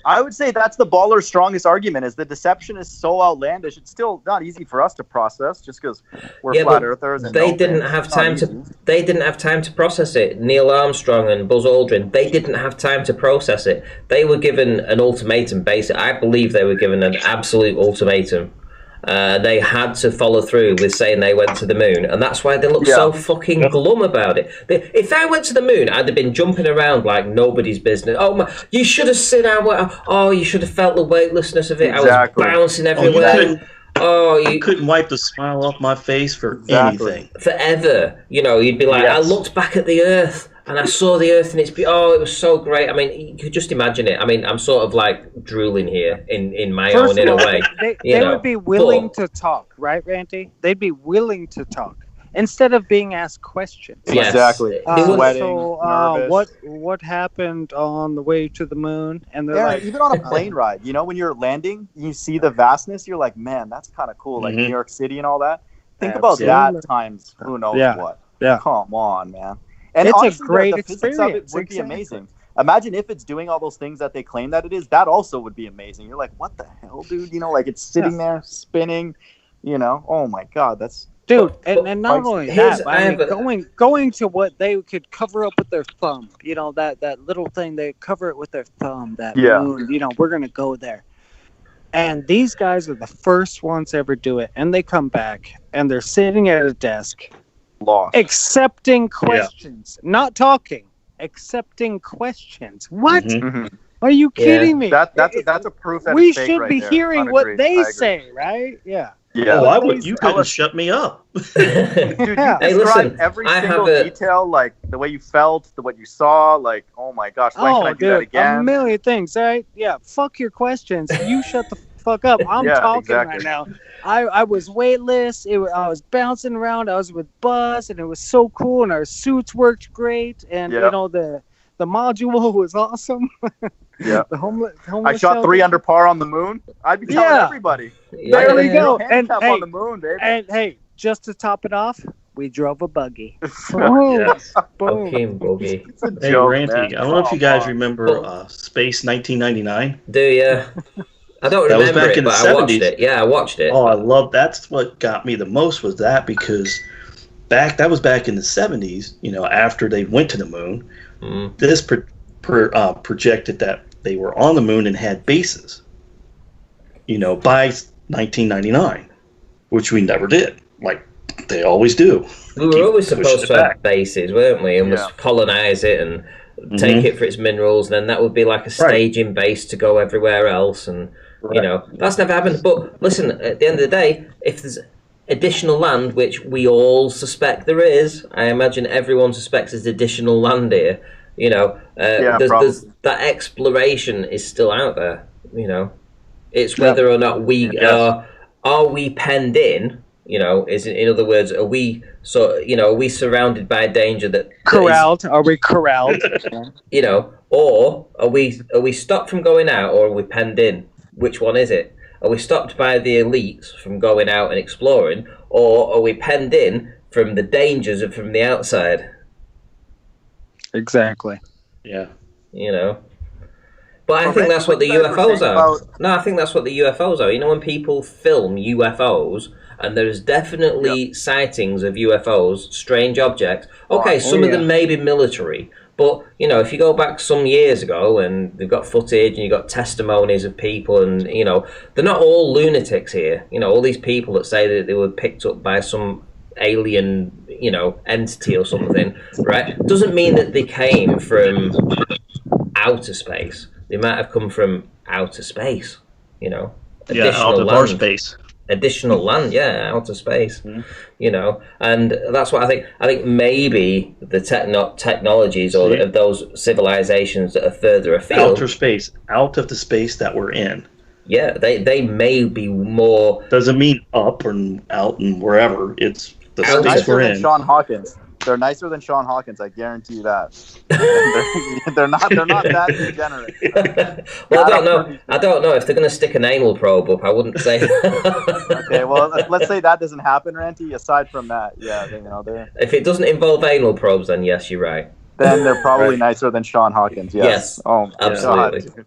I would say that's the baller's strongest argument is the deception is so outlandish. It's still not easy for us to process just because we're flat earthers. And they didn't have time to process it. Neil Armstrong and Buzz Aldrin, they didn't have time to process it. They were given an ultimatum. I believe they were given an absolute ultimatum. They had to follow through with saying they went to the moon, and that's why they look so fucking glum about it. If I went to the moon, I'd have been jumping around like nobody's business. Oh my! You should have seen you should have felt the weightlessness of it. Exactly. I was bouncing everywhere. You couldn't wipe the smile off my face for anything. Forever. You know, you'd be like, I looked back at the Earth. And I saw the Earth, and it was so great. I mean, you could just imagine it. I mean, I'm sort of like drooling here in my own in a way. They would be willing to talk, right, Ranty? They'd be willing to talk instead of being asked questions. Yes. Exactly. What happened on the way to the moon? And they're like, even on a plane ride, you know, when you're landing, you see the vastness. You're like, man, that's kind of cool. Like New York City and all that. Think about that times who knows what. Yeah. Come on, man. And it's honestly, a great the physics of it would be amazing. Imagine if it's doing all those things that they claim that it is. That also would be amazing. You're like, what the hell, dude? You know, like it's sitting there spinning. You know, oh my god, that's dude. And not only that, going to what they could cover up with their thumb. You know, that little thing they cover it with their thumb. That moon. You know, we're gonna go there. And these guys are the first ones to ever do it. And they come back and they're sitting at a desk. Lost. Accepting questions, not talking, accepting questions. What? Are you kidding me? That's a proof that we it's fake should right be there. hearing what they say, right? Yeah. Oh, you couldn't shut me up. Dude, you described every single detail, like the way you felt, what you saw, like, oh my gosh, when can I do that again? A million things, right? Yeah, fuck your questions. You shut the fuck up. I'm talking right now. I was weightless. I was bouncing around. I was with Buzz, and it was so cool. And our suits worked great. And you know the module was awesome. Yeah. The homeless I shot shelter. 3 under par on the moon. I'd be telling everybody. There we go. And on the moon, baby. And hey, just to top it off, We drove a buggy. Yes. Fucking buggy. Hey, Randy, I don't know if you guys remember Space 1999. Do you? I don't That was remember back it, in the but I watched 70s. it. Yeah, I watched it. Oh, I love that's what got me the most was that because that was back in the 70s, you know, after they went to the moon. This projected that they were on the moon and had bases, you know, by 1999, which we never did, like they always do. We were always supposed to have bases, weren't we? And was colonize it and take it for its minerals, and then that would be like a staging base to go everywhere else. And you know, that's never happened. But listen, at the end of the day, if there's additional land, which we all suspect there is, I imagine everyone suspects there's additional land here. You know, there's that exploration is still out there. You know, it's whether or not we are we penned in. You know, is in other words, are we are we surrounded by danger that corralled? Are we corralled? You know, or are we stopped from going out, or are we penned in? Which one is it? Are we stopped by the elites from going out and exploring, or are we penned in from the dangers of from the outside? Exactly. Yeah. You know. But I think that's what the UFOs are. No, I think that's what the UFOs are. You know, when people film UFOs, and there's definitely sightings of UFOs, strange objects. Okay, some of them may be military, but you know, if you go back some years ago and they've got footage and you've got testimonies of people, and you know, they're not all lunatics here. You know, all these people that say that they were picked up by some alien, you know, entity or something, right? Doesn't mean that they came from outer space. They might have come from outer space, you know. Out of our space. Additional land, outer space, you know, and that's what I think. I think maybe the technologies or of those civilizations that are further afield, outer space, out of the space that we're in. Yeah, they may be more. Doesn't mean up and out and wherever. It's the space we're in. Sean Hawkins. They're nicer than Sean Hawkins, I guarantee you that. they're not that degenerate. Well, I don't know if they're going to stick an anal probe up. I wouldn't say. Okay, well, let's say that doesn't happen, Ranty. Aside from that, they're. If it doesn't involve anal probes, then yes, you're right. Then they're probably nicer than Sean Hawkins. Yes. Oh, absolutely. God.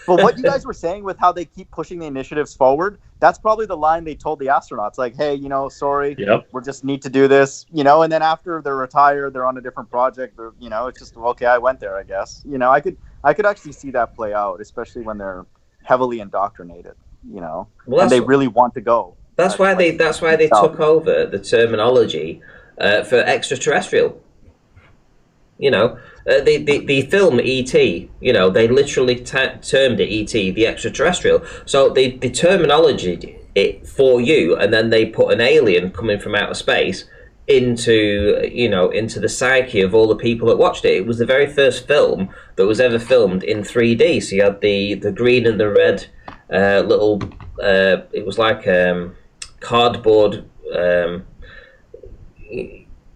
But what you guys were saying with how they keep pushing the initiatives forward, that's probably the line they told the astronauts, like, hey, sorry, we just need to do this, and then after they're retired, they're on a different project, or, it's just, okay, I went there, I guess. I could actually see that play out, especially when they're heavily indoctrinated, well, and they really want to go. That's why they took over the terminology for extraterrestrial. The film E.T., they literally termed it E.T., the extraterrestrial. So they terminology it for you, and then they put an alien coming from outer space into the psyche of all the people that watched it. It was the very first film that was ever filmed in 3D. So you had the green and the red little, it was like cardboard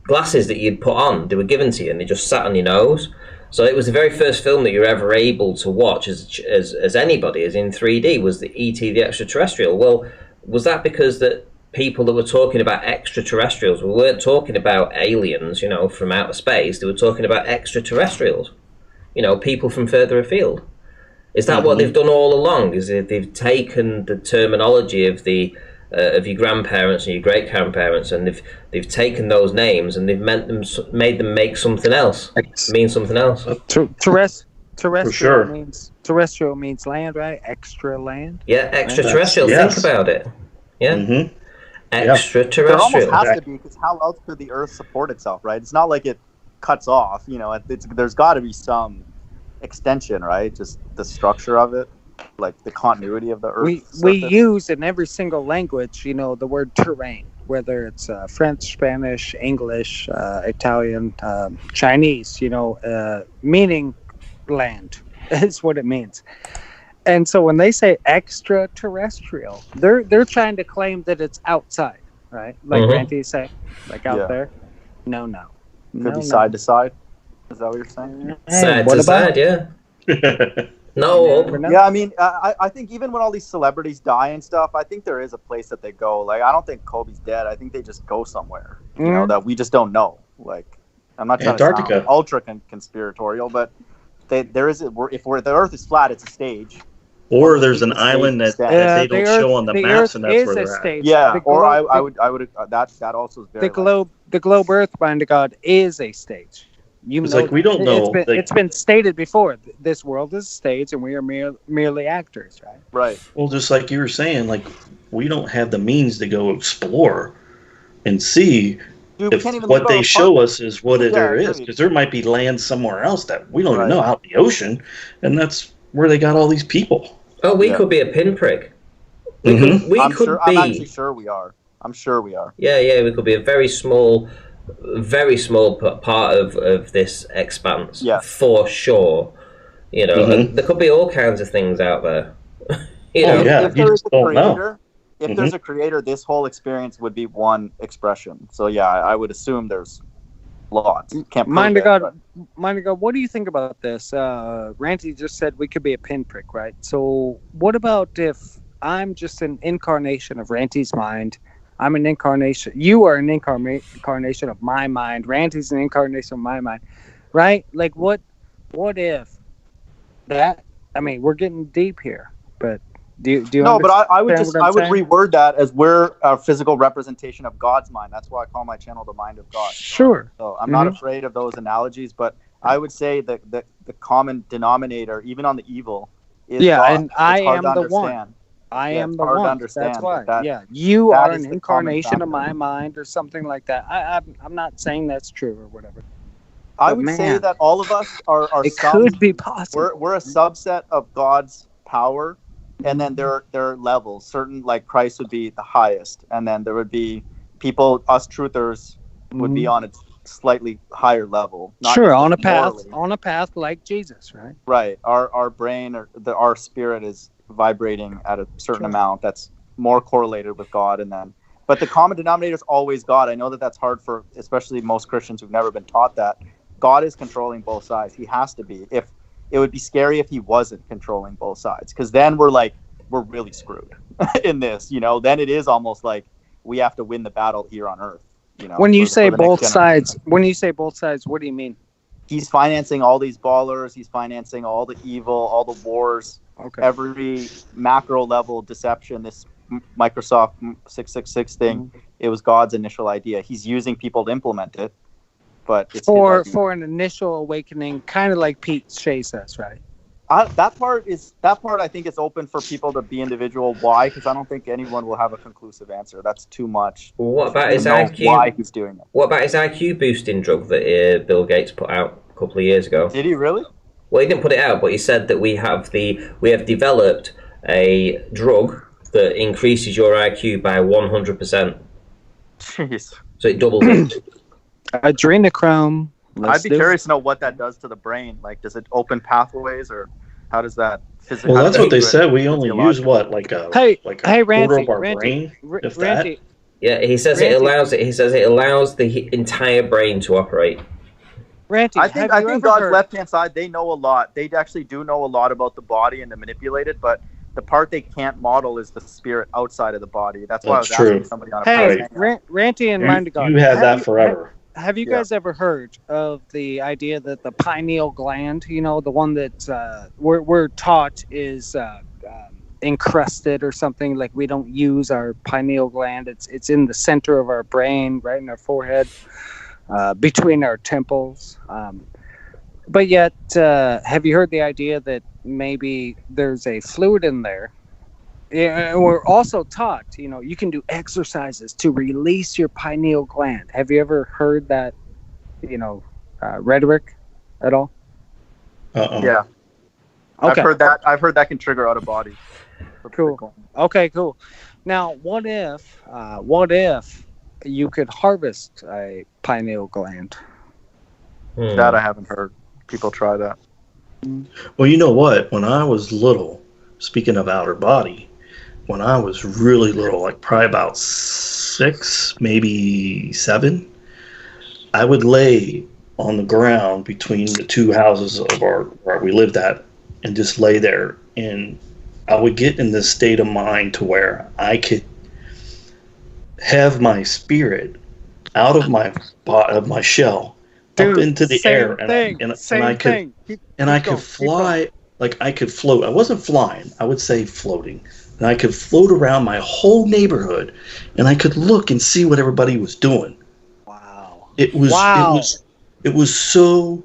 glasses that you'd put on. They were given to you and they just sat on your nose. So it was the very first film that you're ever able to watch as anybody, as in 3D, was the E.T. the extraterrestrial. Well, was that because that people that were talking about extraterrestrials weren't talking about aliens, from outer space? They were talking about extraterrestrials, people from further afield. Is that what they've done all along? Is that they've taken the terminology of of your grandparents and your great grandparents, and they've taken those names and they've made them make something else, mean something else. Terrestrial means land, right? Extra land. Yeah, extraterrestrial. Think about it. Yeah. Extraterrestrial. There almost has to be, because how else could the Earth support itself, right? It's not like it cuts off. There's got to be some extension, right? Just the structure of it. Like the continuity of the Earth. We use in every single language, the word terrain, whether it's French, Spanish, English, Italian, Chinese, meaning land is what it means. And so when they say extraterrestrial, they're trying to claim that it's outside, right? Like Randy said, like out there. No. Could be side to side. Is that what you're saying? Side to side, yeah. No. Yeah, I mean, I think even when all these celebrities die and stuff, I think there is a place that they go. Like, I don't think Kobe's dead. I think they just go somewhere, you know, that we just don't know. Like, I'm not trying to sound ultra conspiratorial, but there is if the Earth is flat, it's a stage. Or there's an island that they don't show on the maps, and that's where they're at. Yeah, or I would that also is very the globe Earth, mind of God, is a stage. It's like we don't know. It's been stated before. This world is a stage, and we are merely actors, right? Right. Well, just like you were saying, like we don't have the means to go explore and see if what they show us is what there is, because there might be land somewhere else that we don't even know, out in the ocean, and that's where they got all these people. Oh, we could be a pinprick. I'm actually sure we are. I'm sure we are. Yeah, we could be a very small part of this expanse, for sure. You know, and there could be all kinds of things out there. If there's a creator, this whole experience would be one expression. So yeah, I would assume there's lots. Can't mind of God, what do you think about this? Ranty just said we could be a pinprick, right? So what about if I'm just an incarnation of Ranty's mind? I'm an incarnation. You are an incarnation of my mind. Ranty's an incarnation of my mind, right? Like what if that? I mean, we're getting deep here, but do you? No, but I would reword that as we're a physical representation of God's mind. That's why I call my channel the Mind of God. Sure. So I'm not afraid of those analogies, but I would say that the common denominator, even on the evil, is God. And I am the one. I am the one. That's why. You are an incarnation of my mind, or something like that. I'm not saying that's true or whatever. I would say that all of us are. It could be possible. We're a subset of God's power, and then there are levels. Certain, like Christ would be the highest, and then there would be people. Us truthers would be on a slightly higher level. Sure, on a path like Jesus, right? Right. Our brain or our spirit is vibrating at a certain amount that's more correlated with God, but the common denominator is always God. I know that's hard for especially most Christians who've never been taught that God is controlling both sides. He has to be. If it would be scary if he wasn't controlling both sides, because then we're really screwed in this, you know. Then it is almost like we have to win the battle here on Earth, you know. When you say both sides, what do you mean? He's financing all these ballers. He's financing all the evil, all the wars. Okay. Every macro level deception, this Microsoft 666 thing, it was God's initial idea. He's using people to implement it, but it's for an initial awakening, kind of like PeteS says, right? That part I think is open for people to be individual. Why? Because I don't think anyone will have a conclusive answer. That's too much. Well, what about his IQ? Why he's doing it? What about his IQ boosting drug that Bill Gates put out a couple of years ago? Did he really? Well, he didn't put it out, but he said that we have developed a drug that increases your IQ by 100%. Jeez. So it doubles it. Adrenochrome. I'd be curious to know what that does to the brain. Like, does it open pathways, or how does that physically? Well, that's what they said. We only use Ranty, quarter of our brain, if that. Yeah, he says it allows it. He says it allows the entire brain to operate. Ranty, I think God's left-hand side, they know a lot. They actually do know a lot about the body and to manipulate it, but the part they can't model is the spirit outside of the body. That's why I was asking somebody on a Ranty and Mind of God. You had that forever. Have you guys ever heard of the idea that the pineal gland, you know, the one that we're taught is encrusted or something, like we don't use our pineal gland. It's in the center of our brain, right in our forehead. Between our temples, but yet have you heard the idea that maybe there's a fluid in there? Yeah, we're also taught, you know, you can do exercises to release your pineal gland. Have you ever heard that, you know, rhetoric at all? Yeah. Okay. I've heard that can trigger out of body. Cool. Okay, cool. Now, what if you could harvest a pineal gland? That I haven't heard. People try that. Well, you know what? When I was little, speaking of outer body, when I was really little, like probably about 6, maybe 7, I would lay on the ground between the two houses of where we lived at and just lay there, and I would get in this state of mind to where I could have my spirit out of my shell, up into the air, and I could fly, like I could float. I wasn't flying, I would say floating, and I could float around my whole neighborhood, and I could look and see what everybody was doing. Wow! It was so.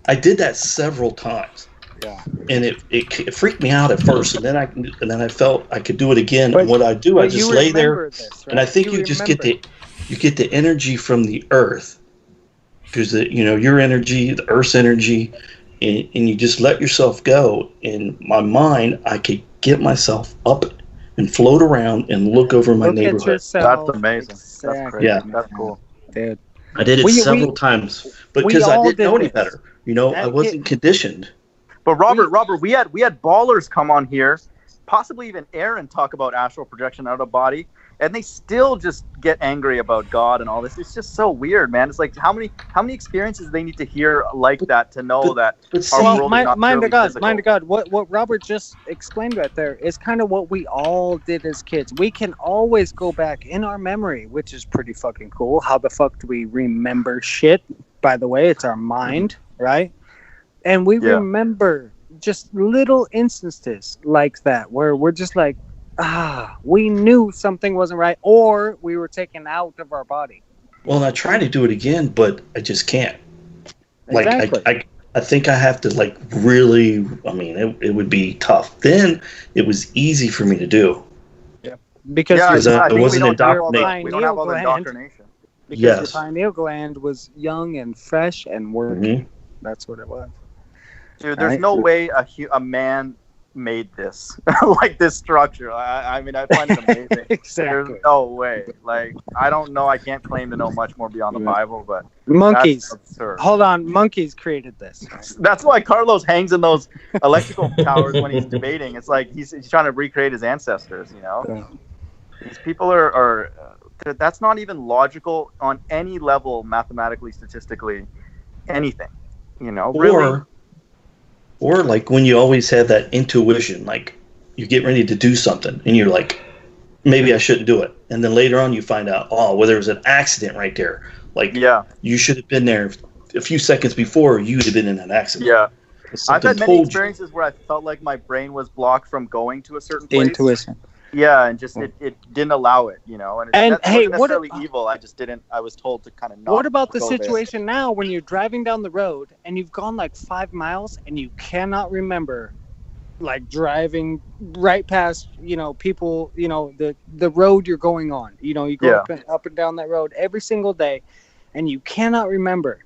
I did that several times. Yeah. And it freaked me out at first, and then I felt I could do it again. And what I do, I just lay there, and I think you just get the energy from the earth, because your energy, the earth's energy, and you just let yourself go. In my mind, I could get myself up and float around and look over my neighborhood. That's amazing. Exactly. That's crazy. Yeah. That's cool. Dude. I did it several times, because I didn't know any better. I wasn't conditioned. But Robert, we had ballers come on here, possibly even Aaron, talk about astral projection out of body, and they still just get angry about God and all this. It's just so weird, man. It's like how many experiences they need to hear like that to know that our world is not purely physical. Mind to God, what Robert just explained right there is kind of what we all did as kids. We can always go back in our memory, which is pretty fucking cool. How the fuck do we remember shit? By the way, it's our mind, right? And we remember just little instances like that where we're just like, we knew something wasn't right, or we were taken out of our body. Well, I try to do it again, but I just can't. Exactly. Like I think I have to really. I mean, it would be tough. Then it was easy for me to do. Yeah, because I wasn't indoctrinated. We don't have all the indoctrination. Because your pineal gland was young and fresh and working. Mm-hmm. That's what it was. Dude, there's no way a man made this like this structure. I mean, I find it amazing. Exactly. There's no way. I don't know. I can't claim to know much more beyond the Bible, but monkeys. That's absurd. Hold on, monkeys created this. That's why Carlos hangs in those electrical towers when he's debating. It's like he's trying to recreate his ancestors. These people are. That's not even logical on any level, mathematically, statistically, anything. Really. Or like when you always have that intuition, like you get ready to do something and you're like, maybe I shouldn't do it. And then later on you find out, there was an accident right there. You should have been there a few seconds before, you'd have been in an accident. Yeah. I've had many experiences where I felt like my brain was blocked from going to a certain place. Intuition. Yeah, and just it didn't allow it, And that's not necessarily evil. I just didn't. I was told to kind of not. What about the situation now when you're driving down the road and you've gone 5 miles and you cannot remember, driving right past people, the road you're going on. You go up and down that road every single day, and you cannot remember.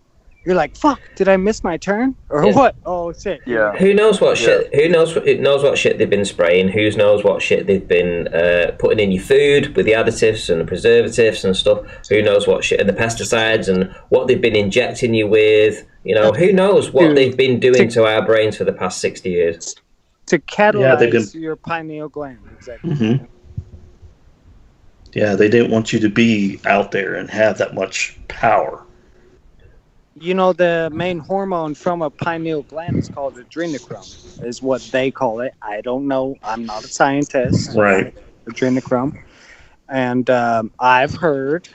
You're like, fuck, did I miss my turn? Or what? Oh, shit. Yeah. Who knows what shit? Who knows what shit they've been spraying? Who knows what shit they've been putting in your food with the additives and the preservatives and stuff? Who knows what shit, and the pesticides and what they've been injecting you with? Who knows what they've been doing to our brains for the past 60 years? To catalyze your pineal gland. Exactly. Mm-hmm. Yeah, they didn't want you to be out there and have that much power. The main hormone from a pineal gland is called adrenochrome, is what they call it. I don't know. I'm not a scientist. Right. Adrenochrome. And I've heard,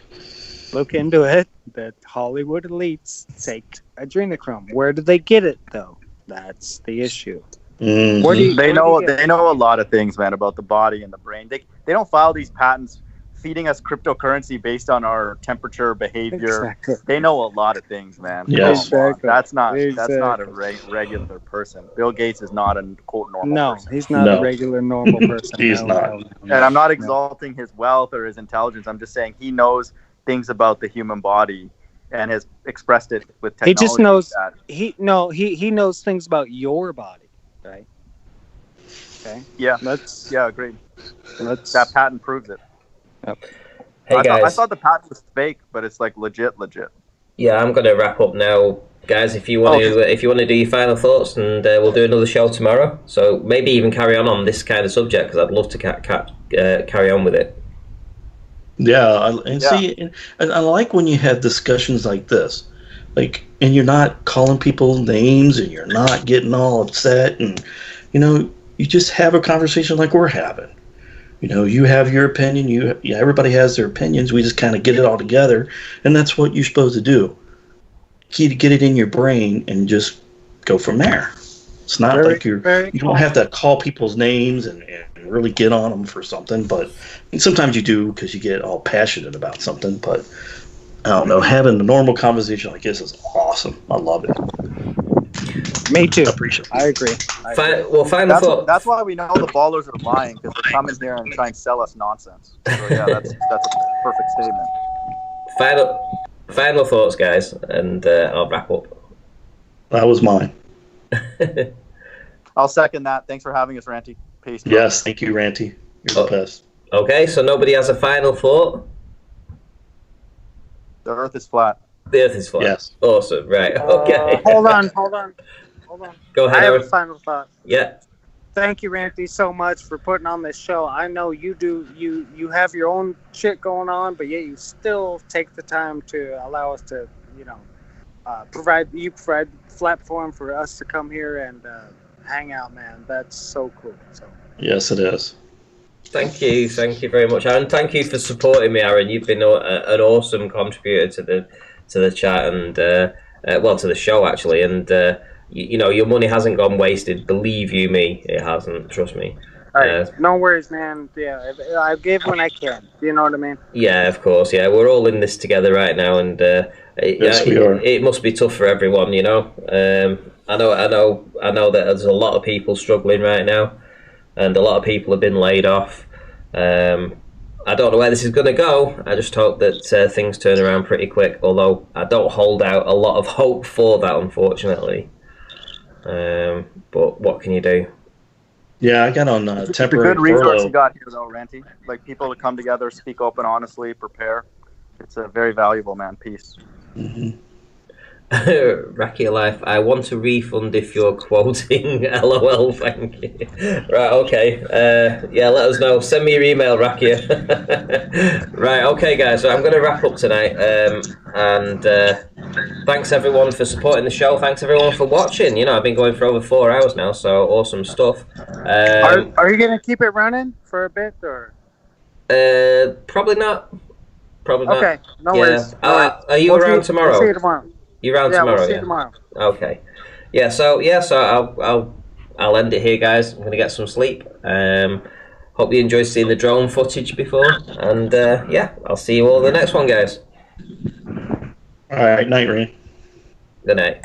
look into it, that Hollywood elites take adrenochrome. Where do they get it, though? That's the issue. Mm-hmm. They know a lot of things, man, about the body and the brain. They don't file these patents feeding us cryptocurrency based on our temperature, behavior. Exactly. They know a lot of things, man. Yes. Exactly. That's not a regular person. Bill Gates is not a quote normal person. He's not a regular normal person. He's not. And I'm not exalting his wealth or his intelligence. I'm just saying he knows things about the human body and has expressed it with technology. He just knows he knows things about your body, right? Okay. Yeah. Agreed. That patent proves it. Yep. Hey guys, I thought the patent was fake, but it's legit. Yeah, I'm going to wrap up now, guys. If you want to do your final thoughts, and we'll do another show tomorrow. So maybe even carry on this kind of subject, because I'd love to carry on with it. Yeah, see, I like when you have discussions like this, and you're not calling people names, and you're not getting all upset, and you just have a conversation like we're having. You have your opinion. Everybody has their opinions. We just kind of get it all together, and that's what you're supposed to do. Get it in your brain and just go from there. It's not like you don't have to call people's names and really get on them for something, but sometimes you do because you get all passionate about something. But I don't know, having a normal conversation like this is awesome. I love it. Me too. I agree. Final thought. That's why we know the ballers are lying, because they come in here and try and sell us nonsense. So yeah, that's a perfect statement. Final thoughts, guys, and I'll wrap up. That was mine. I'll second that. Thanks for having us, Ranty. Peace. Yes, thank you, Ranty. You're the best. Okay, so nobody has a final thought? The Earth is flat. The Earth is flat. Yes. Awesome. Right. Okay. Hold on. Go ahead, I have Aaron. a final thought. Yeah. Thank you, Ranty, so much for putting on this show. I know you do. You have your own shit going on, but yet you still take the time to allow us to, provide platform for us to come here and hang out, man. That's so cool. So. Yes, it is. Thank you very much, Aaron. Thank you for supporting me, Aaron. You've been an awesome contributor to the chat and to the show actually. And your money hasn't gone wasted. Believe you me, it hasn't. Trust me. All right. No worries, man. Yeah, I give when I can. You know what I mean? Yeah, of course. Yeah, we're all in this together right now, and yes, we are. It must be tough for everyone. I know that there's a lot of people struggling right now, and a lot of people have been laid off. I don't know where this is going to go. I just hope that things turn around pretty quick, although I don't hold out a lot of hope for that, unfortunately. But what can you do? Yeah, I got on temporary It's a good resource furlough. you got here, though, Ranty. Like, people to come together, speak open, honestly, prepare. It's a very valuable, man. Peace. Mm-hmm. Rakia Life, I want a refund if you're quoting LOL, thank you. Right, okay. Let us know. Send me your email, Rakia. Right, okay, guys, so I'm going to wrap up tonight. And thanks, everyone, for supporting the show. Thanks, everyone, for watching. I've been going for over 4 hours now, so awesome stuff. Are you going to keep it running for a bit, or? Probably not. Okay, no worries. Are you around tomorrow? We'll see you tomorrow. You're around tomorrow, we'll see you tomorrow. Okay. So I'll end it here, guys. I'm gonna get some sleep. Hope you enjoyed seeing the drone footage before, and I'll see you all in the next one, guys. All right, night, Ray. Good night.